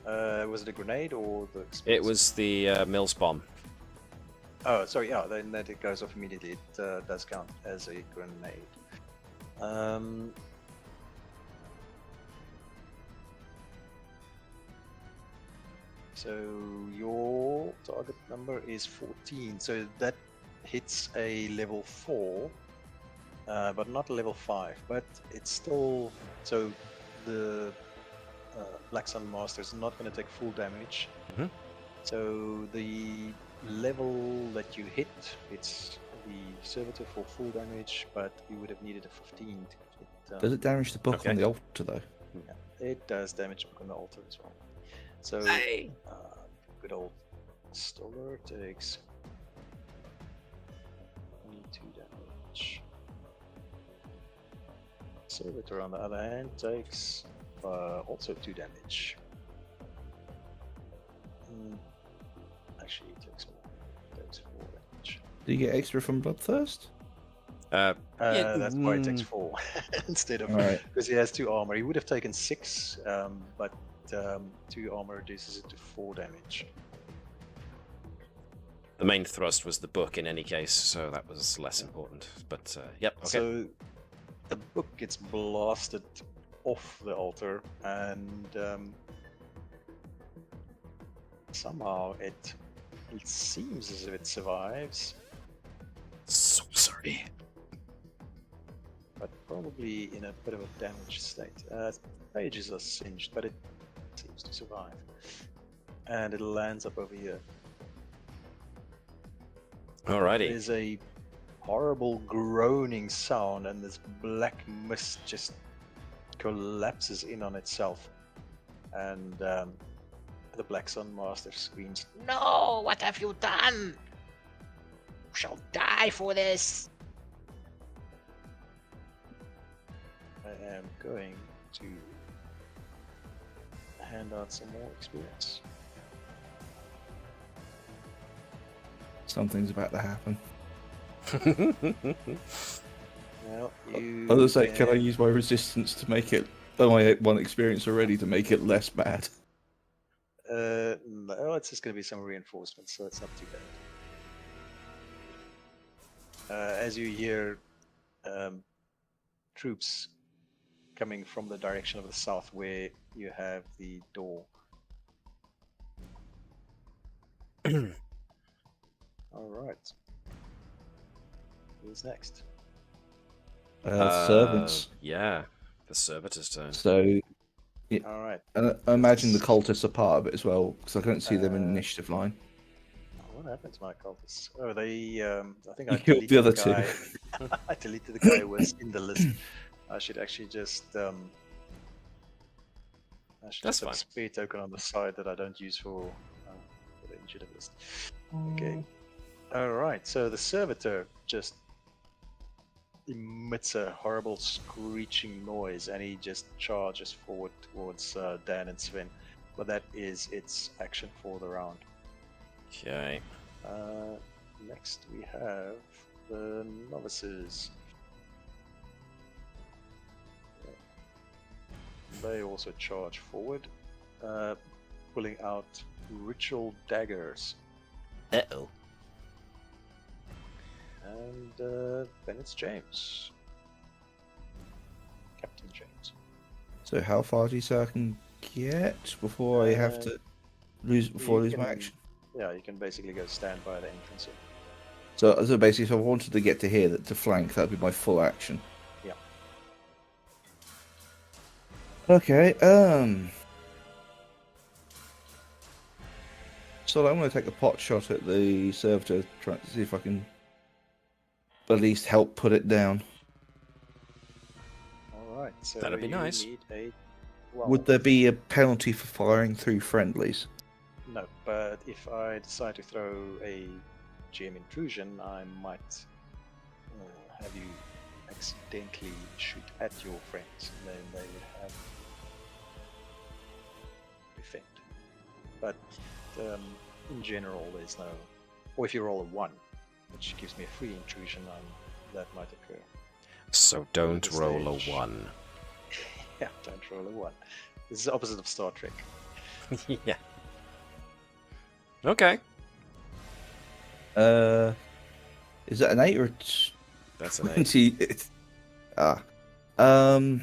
Was it a grenade or the? It explosive? was the Mills bomb. Oh, sorry. Yeah, then that it goes off immediately. It does count as a grenade. So your target number is 14. So that hits a level 4, but not a level 5. But it's still so the Black Sun Master is not going to take full damage. Mhm. So the level that you hit, it's the servitor for full damage, but you would have needed a 15 to hit. Does it damage the book Okay. on the altar though? Yeah, it does damage on the altar as well. So good old Stoller takes 22 damage. Servitor on the other hand takes also 2 damage. Actually, it takes more. It takes 4 damage. Do you get extra from Bloodthirst? That's why it takes 4 instead of Alright. because he has 2 armor. He would have taken 6, but 2 armor reduces it to 4 damage. The main thrust was the book in any case, so that was less important. But yep, okay. So the book gets blasted off the altar, and somehow it seems as if it survives, So sorry. but probably in a bit of a damaged state. Pages are singed, but it seems to survive, and it lands up over here. Alrighty. There's a horrible groaning sound, and this black mist just collapses in on itself. And the Black Sun Master screams, No, what have you done? You shall die for this. I am going to hand out some more experience. Something's about to happen. Well, you I was gonna say, can I use my resistance to make it? Oh, I had 1 experience already to make it less bad. No, it's just going to be some reinforcements, so it's not too bad. As you hear troops coming from the direction of the south where you have the door. All right. Who's next? Servants. Yeah, the servitor's turn. So All right. I imagine the cultists are part of it as well, because I couldn't see them in the initiative line. What happened to my cultists? Oh, they. I think You I killed deleted the other the two. guy. I deleted the guy who was in the list. I should actually just. I should That's just have a fine. spare token on the side that I don't use for the initiative list. Okay. All right. So the servitor just emits a horrible screeching noise, and he just charges forward towards Dan and Sven. But that is its action for the round. Okay. Next we have the novices. They also charge forward, pulling out ritual daggers. Uh-oh. And then it's James. Captain James. So how far do you say I can get before I have to lose You my can- action? Yeah, you can basically go stand by the entrance. So basically, if I wanted to get to here, to flank, that'd be my full action. Yeah. Okay. So I'm going to take a pot shot at the servitor, trying to see if I can at least help put it down. All right. So That'd be you nice. Need a 12. Would there be a penalty for firing through friendlies? No, but if I decide to throw a GM intrusion, I might have you accidentally shoot at your friends, and then they would have effect. But in general, there's no. Or if you roll a 1, which gives me a free intrusion, that might occur. So don't this roll a stage. 1. Yeah, don't roll a 1. This is the opposite of Star Trek. Yeah. Okay. Is that an 8 or a That's an 8. 20?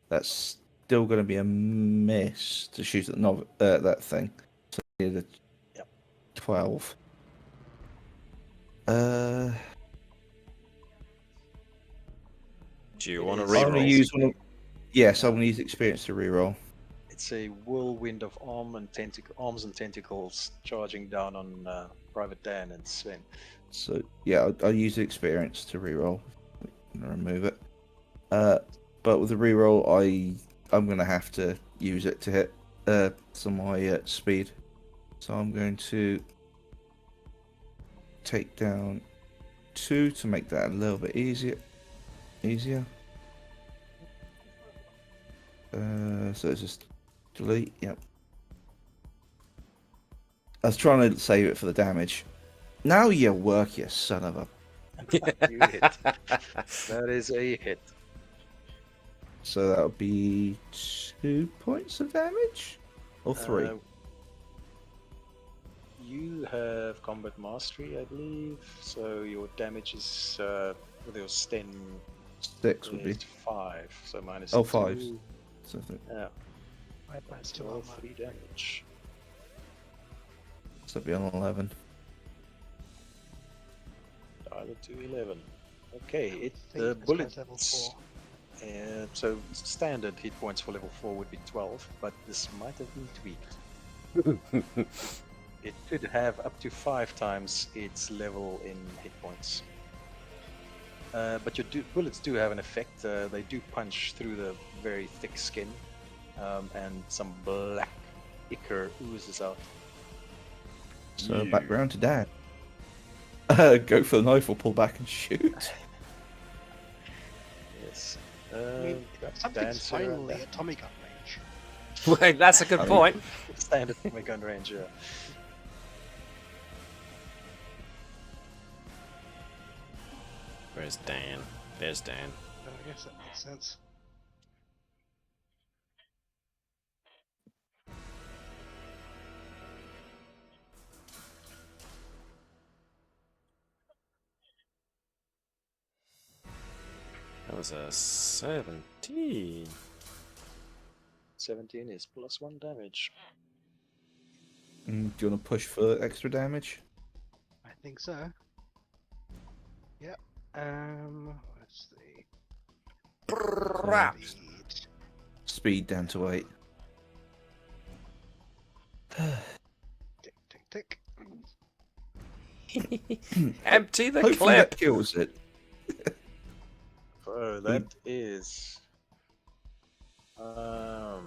That's still going to be a miss to shoot at that thing. So I need a 12. Do you want to It is- I'm going to reroll? use one of... Yes, I'm going to use experience to reroll. It's a whirlwind of arms and tentacles charging down on Private Dan and Sven. So yeah, I'll use the experience to reroll. I'm gonna remove it. But with the reroll, I'm gonna have to use it to hit some of my speed. So I'm going to take down 2 to make that a little bit easier. So it's just delete. Yep. I was trying to save it for the damage. Now you work, you son of a... You hit. That is a hit. So that would be 2 points of damage? Or 3? You have combat mastery, I believe. So your damage is with your sten 6 would be. is 5. So minus Oh, 2. 5. So Yeah. That's So 2 3 damage. that'd be on 11. Dial it to 11. Okay, I the think it's bullet. level 4. So standard hit points for level 4 would be 12, but this might have been tweaked. It could have up to 5 times its level in hit points. But your bullets do have an effect. They do punch through the very thick skin, and some black ichor oozes out. So back round to Dan. Go for the knife or pull back and shoot. Yes. I mean, something's Dancer and finally that. at Tommy gun range. Well, that's a good I mean- point. Standard Tommy gun range. Yeah. Where's Dan? There's Dan. But I guess that makes sense. was a 17. 17 is +1 damage. Do you want to push for extra damage? I think so. Yep. Let's see. Speed. Speed down to 8. Tick, tick, tick. Empty the Hopefully clip. that kills it. So that is 4,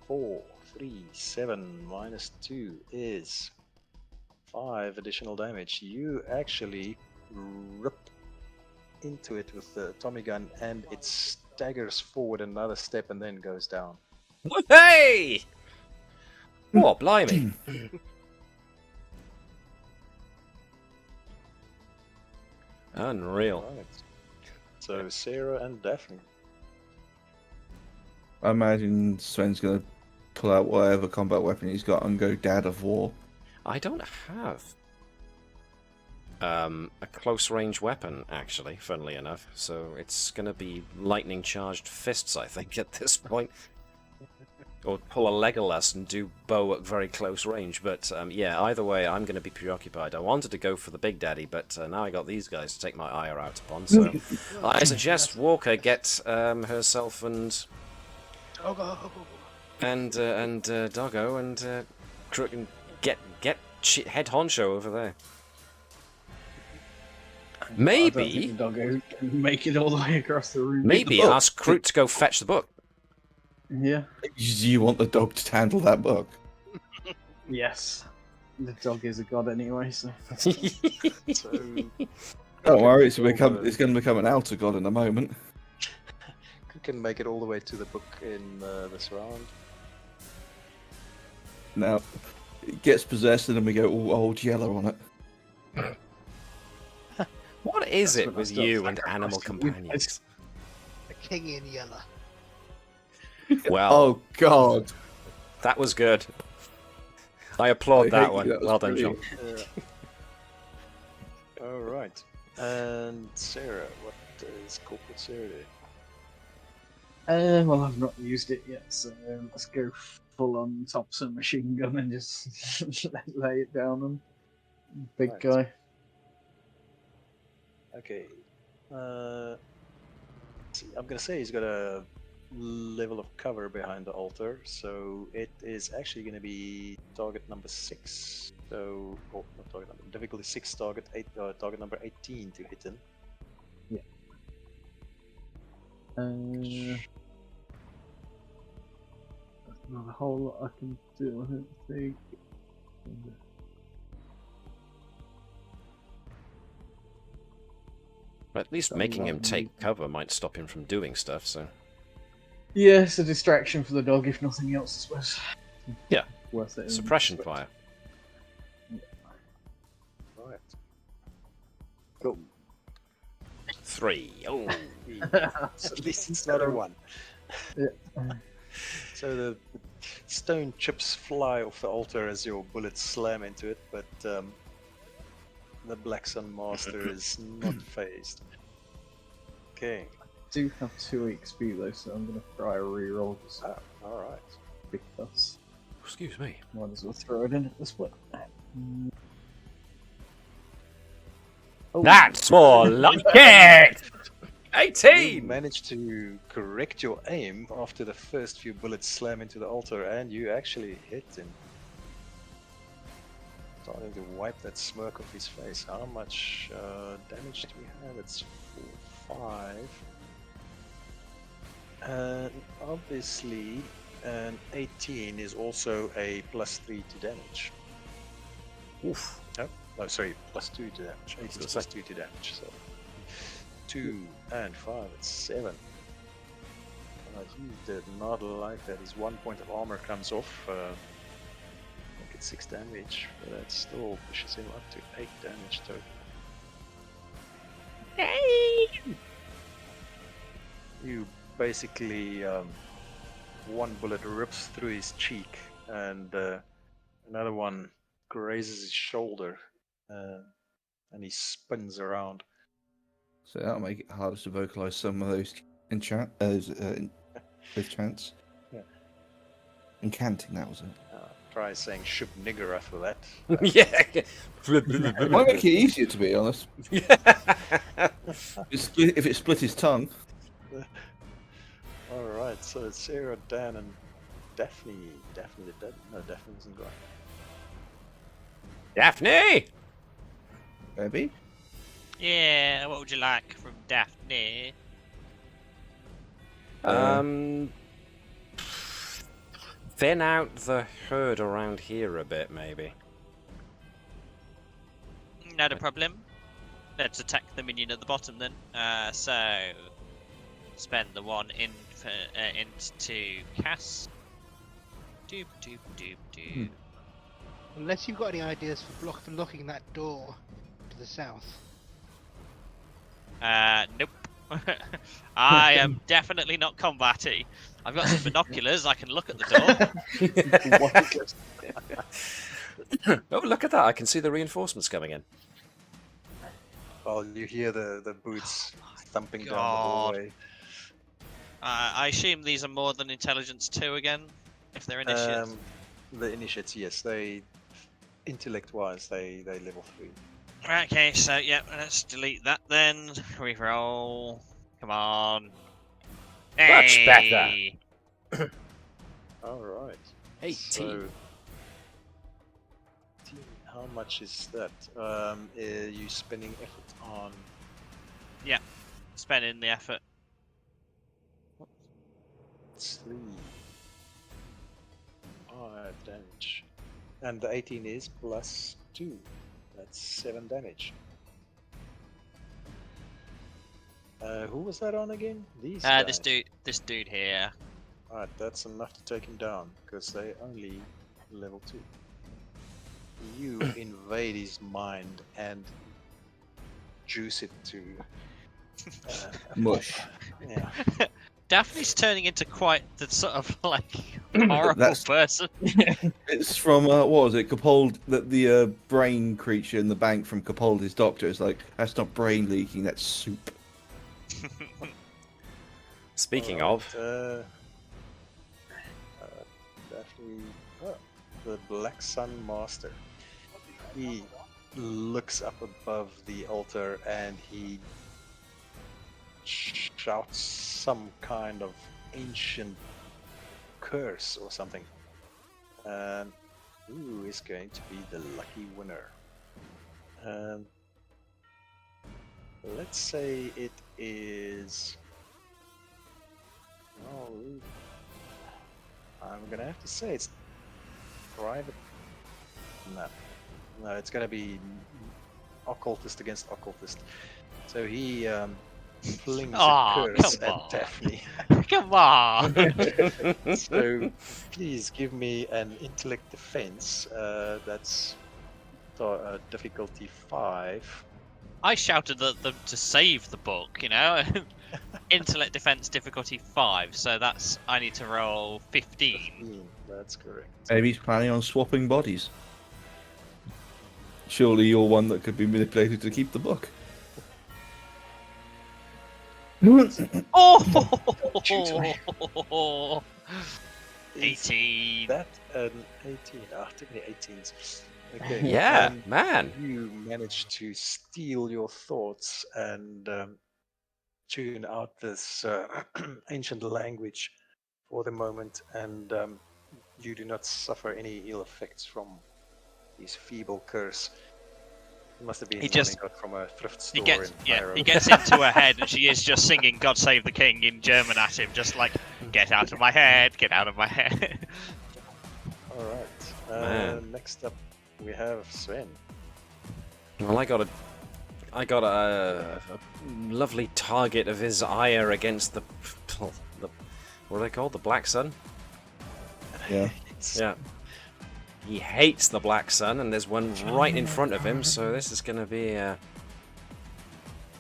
3, 7 minus 2 is 5 additional damage. You actually rip into it with the Tommy gun, and it staggers forward another step and then goes down. Hey! What, blimey? Unreal. Right. So Sarah and Daphne. I imagine Sven's going to pull out whatever combat weapon he's got and go Dad of War. I don't have a close range weapon, actually, funnily enough. So it's going to be lightning charged fists, I think, at this point. Or pull a Legolas and do bow at very close range. But yeah, either way, I'm going to be preoccupied. I wanted to go for the Big Daddy, but now I got these guys to take my ire out upon. So I suggest Walker get herself and Doggo and Crook and get head honcho over there. Maybe I don't think the doggo can make it all the way across the room. maybe book. ask Crook to go fetch the book. Yeah. You want the dog to handle that book? Yes. The dog is a god anyway, so. So Don't worry, it's going to become an outer god in a moment. you can make it all the way to the book in this round. Now, it gets possessed and then we go all old yellow on it. What is That's it what I with still you think and I animal must have- companions? The king in yellow. Well, Oh, God. that was good. I applaud I that hate one. you, that was Well done, John. brilliant. All right. And Sarah, what is Corporal Sarah doing? Well, I've not used it yet, so let's go full on Thompson machine gun and just lay it down on big Right. guy. Okay. See, I'm gonna say he's got a level of cover behind the altar, so it is actually gonna be target number 6. So, oh, not target number, difficulty 6, target 8, target number 18 to hit him. That's not a whole lot I can do, I don't think. But at least Got a making lot him of take movement. cover might stop him from doing stuff, so... Yeah, it's a distraction for the dog, if nothing else, I suppose. Yeah. Worth it. in Suppression respect. fire. Right. Cool. 3. Oh. So at least it's not a 1. Yeah. So the stone chips fly off the altar as your bullets slam into it, but the Black Sun Master is not phased. Okay. I do have 2 XP though, so I'm gonna try a reroll just Ah, alright. because Excuse me. might as well throw it in at this point. Oh, That's more like it! You 18! managed to correct your aim after the first few bullets slam into the altar, and you actually hit him. Starting to wipe that smirk off his face. How much damage do we have? It's 4, 5. And obviously, an 18 is also a +3 to damage. Oof. No, sorry, +2 to damage. 18 is +2 to damage. So 2 and 5, it's 7. He did not like that. His 1 point of armor comes off. I think it's 6 damage, but that still pushes him up to 8 damage total. You basically, one bullet rips through his cheek, and another one grazes his shoulder, and he spins around. So that'll make it harder to vocalize some of those those chants. Yeah. Incanting, that was it. Try saying "shub nigger" after that. Yeah. It might make it easier, to be honest. If it split his tongue. All right, so it's Sarah, Dan, and Daphne. Daphne dead? No, Daphne isn't gone. Daphne! Maybe? Yeah, what would you like from Daphne? Thin out the herd around here a bit, maybe. Not a problem. Let's attack the minion at the bottom then. So spend the one into cast. Doop doop doop doop. Unless you've got any ideas for locking that door to the south. Nope. I am definitely not combatty. I've got some binoculars. I can look at the door. Oh, look at that. I can see the reinforcements coming in. Well, you hear the boots thumping down the God. hallway. I assume these are more than intelligence 2 again, if they're initiates. The initiates, yes, they intellect-wise they level 3. Okay, so yeah, let's delete that then. Reroll. Come on. Much better. Hey! All right. 18. So, how much is that? Are you spending effort on? Spending the effort. It's 3. 5 damage. And the 18 is plus 2. That's 7 damage. Who was that on again? These guys. This dude here. Alright, that's enough to take him down, because they only level 2. You invade his mind and juice it to Mush. yeah. Daphne's turning into quite the sort of like horrible That's- person. It's from, what was it, Capaldi, the brain creature in the bank from Capaldi's doctor. It's like, that's not brain leaking, that's soup. Speaking Alright, of, Daphne, the Black Sun Master. He looks up above the altar and he shouts some kind of ancient curse or something. And who is going to be the lucky winner? Let's say it is. Oh, I'm gonna have to say it's private. No, it's gonna be occultist against occultist. So he flings Aw, a curse come at on. Daphne. Come on. So please give me an intellect defense. That's difficulty 5. I shouted at them to save the book, you know. Intellect defense difficulty 5, so that's I need to roll 15. That's correct. Maybe he's planning on swapping bodies. Surely you're one that could be manipulated to keep the book. Oh! 18. That an 18. Took me 18s. Okay. yeah, man. You manage to steal your thoughts and tune out this ancient language for the moment, and you do not suffer any ill effects from his feeble curse. It must have been He just- got from a thrift He store gets, in yeah, Cairo. he gets into her head and she is just singing God Save the King in German at him, just like, get out of my head, get out of my head. Alright. Man. Next up we have Sven. Well, I got a lovely target of his ire against the what are they called? The Black Sun? Yeah. Yeah. He hates the Black Sun, and there's one right in front of him, so this is going to be...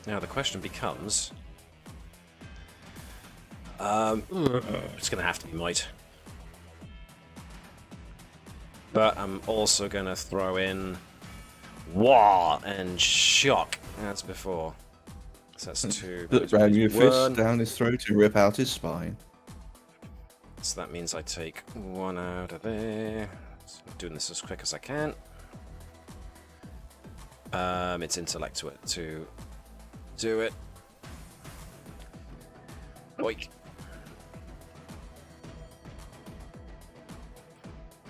Now, the question becomes... it's going to have to be Might. But I'm also going to throw in... War and Shock, as before. So that's 2. Put ram your fist 1. down his throat and rip out his spine. So that means I take 1 out of there. So I'm doing this as quick as I can. It's intellect to do it. Boink.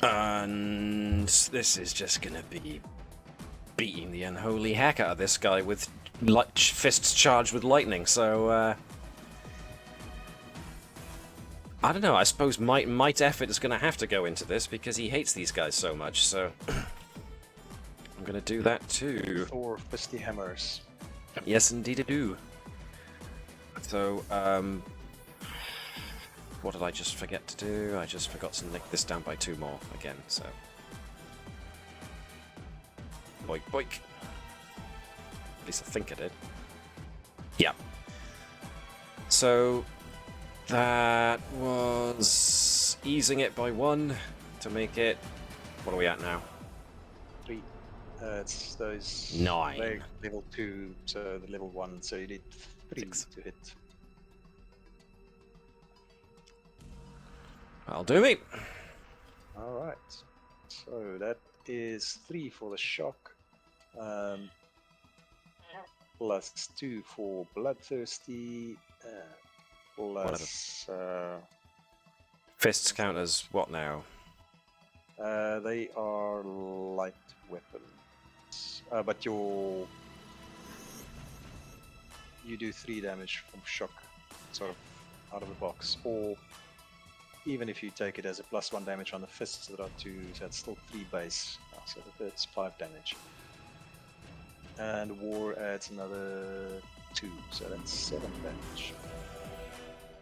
And this is just gonna be beating the unholy heck out of this guy with fists charged with lightning. So I don't know. I suppose might effort is gonna have to go into this because he hates these guys so much. So I'm gonna do that too. 4 fisty hammers. Yes, indeed I do. So, what did I just forget to do? I just forgot to nick this down by 2 more again, so... Boink, boink. At least I think I did. Yeah. So, that was easing it by 1 to make it... What are we at now? 3. It's those 9. they're level 2, so the level 1, so you need 3 6. to hit. That'll do me. Alright, so that is 3 for the shock, plus 2 for bloodthirsty, plus Fists count as what now? they are light weapons, but you do 3 damage from shock, sort of out of the box, or even if you take it as a +1 damage on the fists, that are 2, so that's still 3 base, so that's 5 damage. And war adds another 2, so that's 7 damage.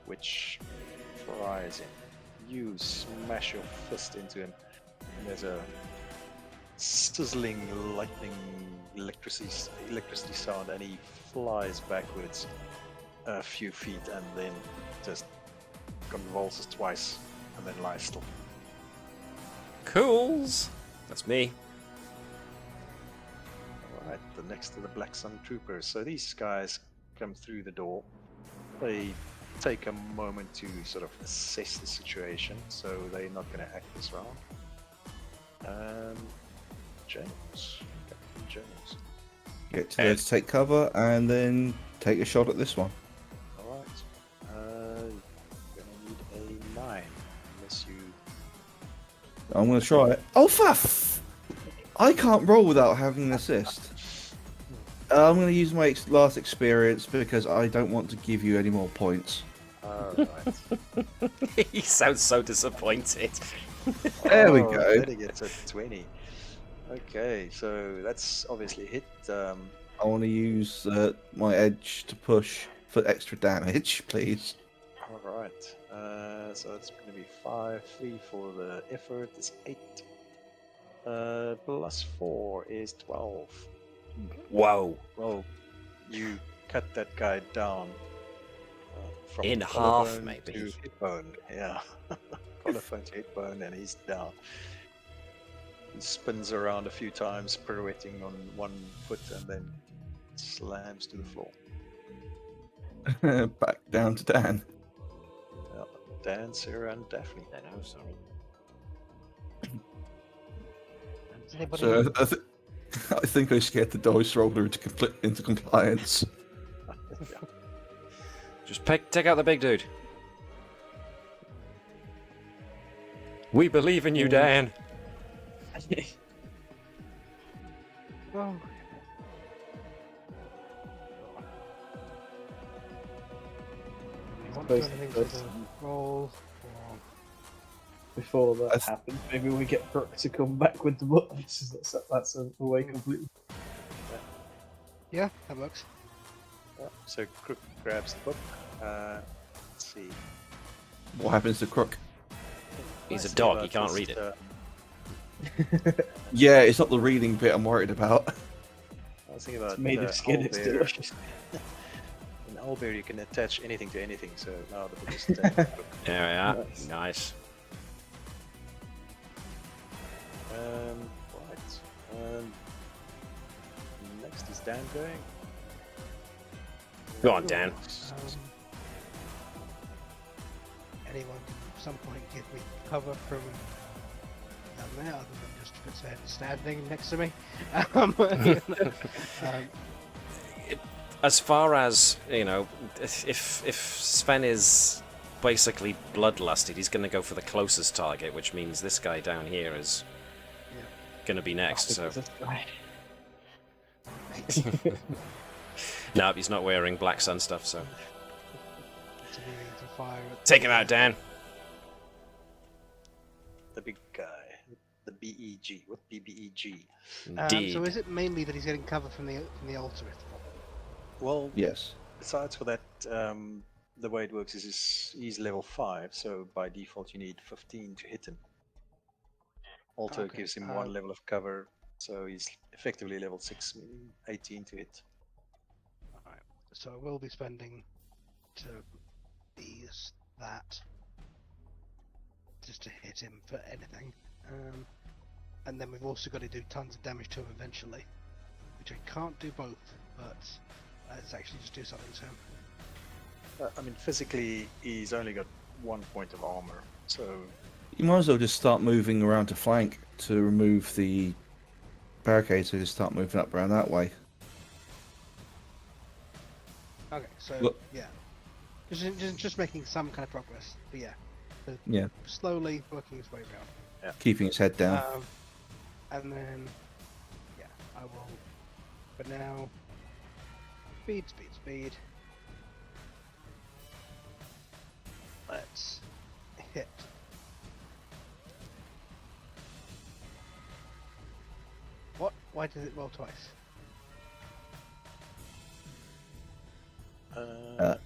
Which fries him. You smash your fist into him, and there's a sizzling lightning electricity sound, and he flies backwards a few feet and then just convulses twice and then lies still. Cools! That's me. Alright, the next are the Black Sun Troopers. So these guys come through the door. They take a moment to sort of assess the situation, so they're not going to act this round. James. Captain James. Get to there to take cover and then take a shot at this one. Alright. You're going to need a 9, unless you... I'm going to try it. Oh, fuff! I can't roll without having an assist. I'm going to use my last experience because I don't want to give you any more points. Alright. He sounds so disappointed. There we go. Then he gets a 20. Okay, so that's obviously hit. I want to use my edge to push for extra damage, please. Alright, so it's going to be 5, 3 for the effort is 8. Plus 4 is 12. Whoa. Well, you cut that guy down. From In half, collarbone maybe. to hip bone, yeah. Collarbone to hip bone, and he's down. He spins around a few times, pirouetting on one foot, and then slams to the floor. Back down to Dan. Yeah, Dan, Sarah, and Daphne. No, sorry. Does anybody So I think I scared the dice roller into compliance. Yeah. Just take out the big dude. We believe in you, Dan. Oh. Want to do anything for the roll? Or... Before that happens, maybe we get Crook to come back with the buttons. That's a way completely. Yeah, that works. Yeah, so Crook grabs the book. Let's see. What happens to Crook? He's a Let's dog, see he can't about read this, it. Yeah, it's not the reading bit I'm worried about. I was thinking about It's made of skin, it's Owlbear. delicious. In Owlbear, you can attach anything to anything, so now the book is attached to the book. There we are. Nice. Nice. Right. Next is Dan going. Go on, Dan. Anyone can at some point give me cover from down there, other than just Fitz standing next to me. As far as, you know, if Sven is basically bloodlusted, he's going to go for the closest target, which means this guy down here is going to be next. So no, he's not wearing Black Sun stuff, so take him out, Dan. The big guy, the BEG. What BBEG? Indeed. So is it mainly that he's getting cover from the altar? Well, Yes. besides for that, the way it works is he's level 5, so by default you need 15 to hit him. Alter Okay, gives him 1 level of cover, so he's effectively level 6, meaning 18 to hit. Alright, so I will be spending to ease that just to hit him for anything. And then we've also got to do tons of damage to him eventually, which I can't do both, but let's actually just do something to him. I mean, physically, he's only got 1 point of armor, so... You might as well just start moving around to flank to remove the barricades, so just start moving up around that way. Okay, so Look. yeah, just making some kind of progress, but yeah, Yeah. slowly working his way around. Keeping its head down. And then, yeah, I will, but now, speed. Let's hit. What? Why did it roll twice? I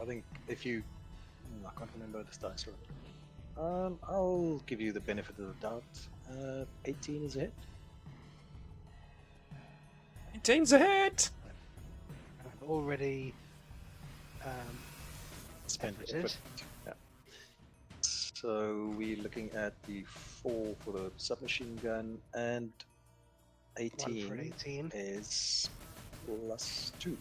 think if you... I can't remember this dice roll. I'll give you the benefit of the doubt. 18 is a hit. 18's a hit! I've already Spend efforted. it. Yeah. So we're looking at the 4 for the submachine gun, and 18, 1 for 18. is +2.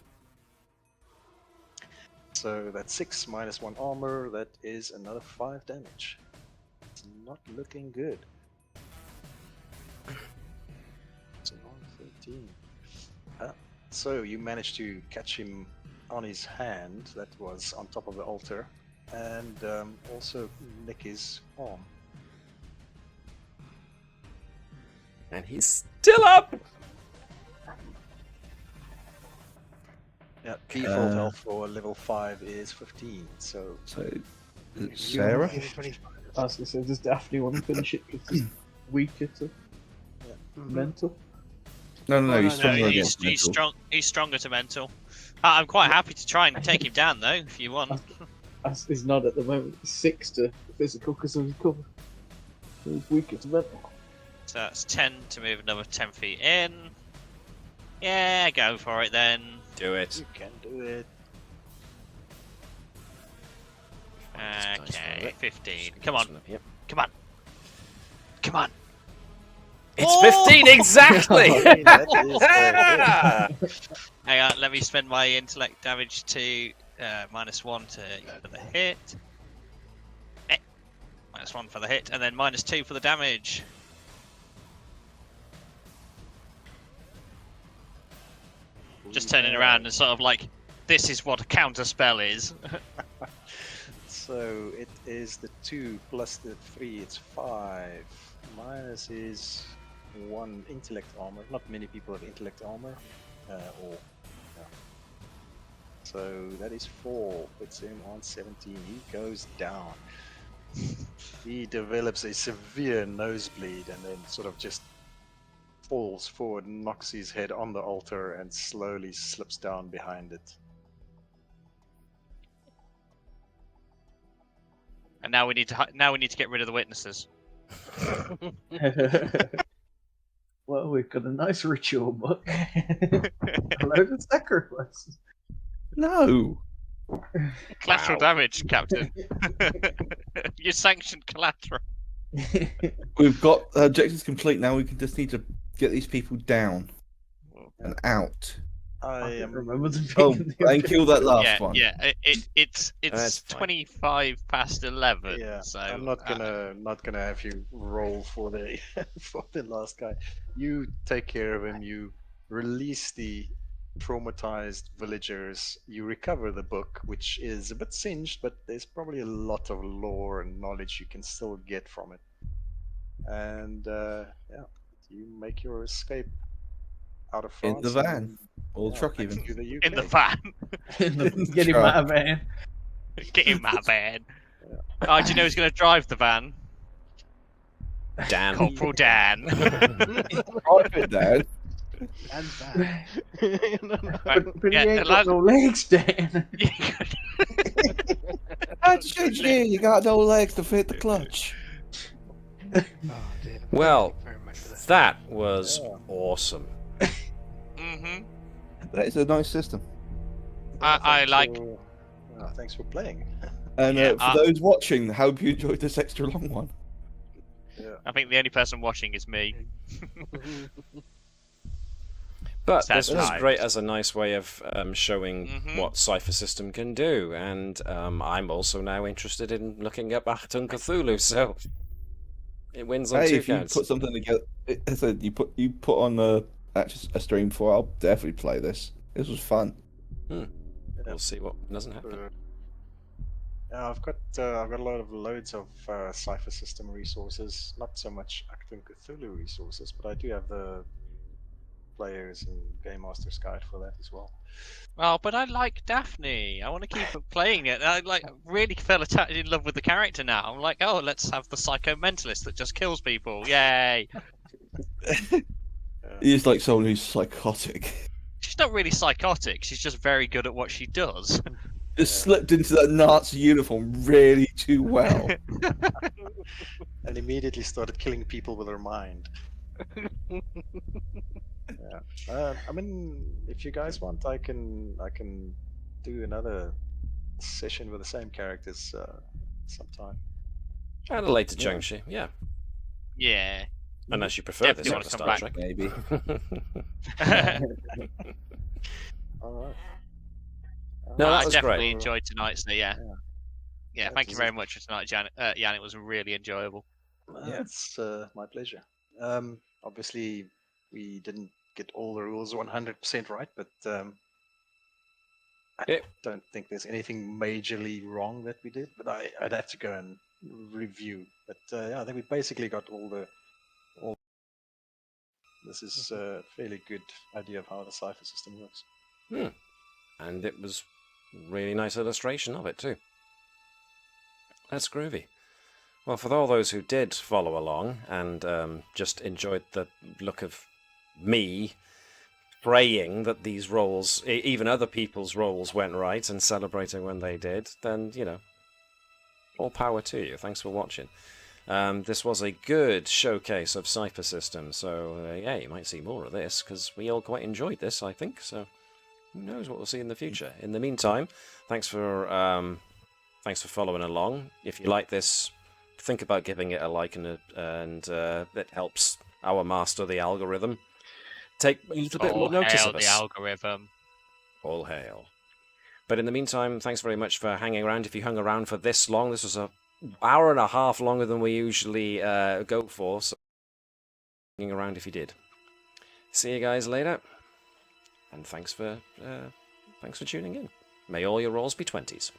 So that's 6 minus 1 armor, that is another 5 damage. It's not looking good. So 13. So you managed to catch him on his hand that was on top of the altar, and also nick his arm. And he's still up! Yeah, default health for level 5 is 15, so... So, is it Sarah? I was going to say, does Daphne want to finish it because he's weaker to mental? No, he's stronger No, against he's mental. He's stronger to mental. I'm quite happy to try and take him down though, if you want. He's not at the moment. He's 6 to physical because of his cover. So he's weaker to mental. So that's 10 to move another 10 feet in. Yeah, go for it then. Do it. You can do it. Okay, 15. Come on, Yep. come on. Come on. It's Oh! 15 exactly! That is Hang on, let me spend my intellect damage to -1 for the hit. -1 for the hit, and then -2 for the damage. Just turning around and sort of like, this is what a counter spell is. So it is the 2 plus the 3, it's 5. Minus is 1 intellect armor. Not many people have intellect armor. So that is 4. Puts him on 17. He goes down. He develops a severe nosebleed and then sort of just falls forward, knocks his head on the altar, and slowly slips down behind it. And now we need to get rid of the witnesses. Well, we've got a nice ritual book. A load of sacrifices. No! Collateral damage, Captain. You sanctioned collateral. We've got objectives complete now. We can just need to get these people down and out. I can't am. remember them Oh, being the and kill that last yeah, one. yeah. It's That's fine. 25 past 11. Yeah, So I'm not gonna have you roll for the for the last guy. You take care of him. You release the traumatized villagers. You recover the book, which is a bit singed, but there's probably a lot of lore and knowledge you can still get from it. And yeah, you make your escape out of In the France. van. And, Or yeah, truck back even. to the UK. in the van, Get him out of there. get in that van. Oh, do you know who's going to drive the van? Dan. Corporal Dan. Private Dan. And bad. No, no. Right, But yeah, he ain't lad- got no legs, Dan. How should you got no legs to fit the clutch? Oh dear. Well, Thank you very much for that. that was Yeah. awesome. Mhm. That is a nice system. I like. Thanks for playing. And Yeah, for those watching, hope you enjoyed this extra long one. Yeah. I think the only person watching is me. But Sad this was times. great as a nice way of showing Mhm. what Cypher System can do, and I'm also now interested in looking up Achtung Cthulhu, so it wins on Hey, two if you counts. put something together, I said you put on a stream for, I'll definitely play this. This was fun. We'll see what doesn't happen. I've got loads of Cypher System resources. Not so much Achtung Cthulhu resources, but I do have the players and Game Master's Guide for that as well. Oh, but I like Daphne. I want to keep playing it. I really fell in love with the character now. I'm like, oh, let's have the psycho mentalist that just kills people. Yay! He's like someone who's psychotic. She's not really psychotic. She's just very good at what she does. Just slipped into that Nazi uniform really too well. And immediately started killing people with her mind. Yeah. I mean, if you guys want, I can do another session with the same characters sometime. At a later Yeah. juncture, yeah. Yeah. Unless you prefer this Definitely over wanna come Star back. Trek. Maybe. All right. No, that I was definitely great. enjoyed tonight. So yeah. Yeah. Yeah. That Thank you was very it. much for tonight, Jan. Jan, it was really enjoyable. It's my pleasure. Obviously, we didn't get all the rules 100% right, but I Yeah. don't think there's anything majorly wrong that we did. But I'd have to go and review. But yeah, I think we basically got all. This is a fairly good idea of how the Cypher System works. And it was really nice illustration of it too. That's groovy. Well, for all those who did follow along and just enjoyed the look of me praying that these rolls, even other people's rolls, went right and celebrating when they did, then, you know, all power to you. Thanks for watching. This was a good showcase of Cypher System, so yeah, you might see more of this, because we all quite enjoyed this, I think, so who knows what we'll see in the future. In the meantime, thanks for following along. If you like this, think about giving it a like, and it helps our master, the algorithm, take a little bit more notice of us. The algorithm. All hail. But in the meantime, thanks very much for hanging around. If you hung around for this long, this was an hour and a half longer than we usually go for, so hanging around if you did. See you guys later, and thanks for tuning in. May all your rolls be 20s.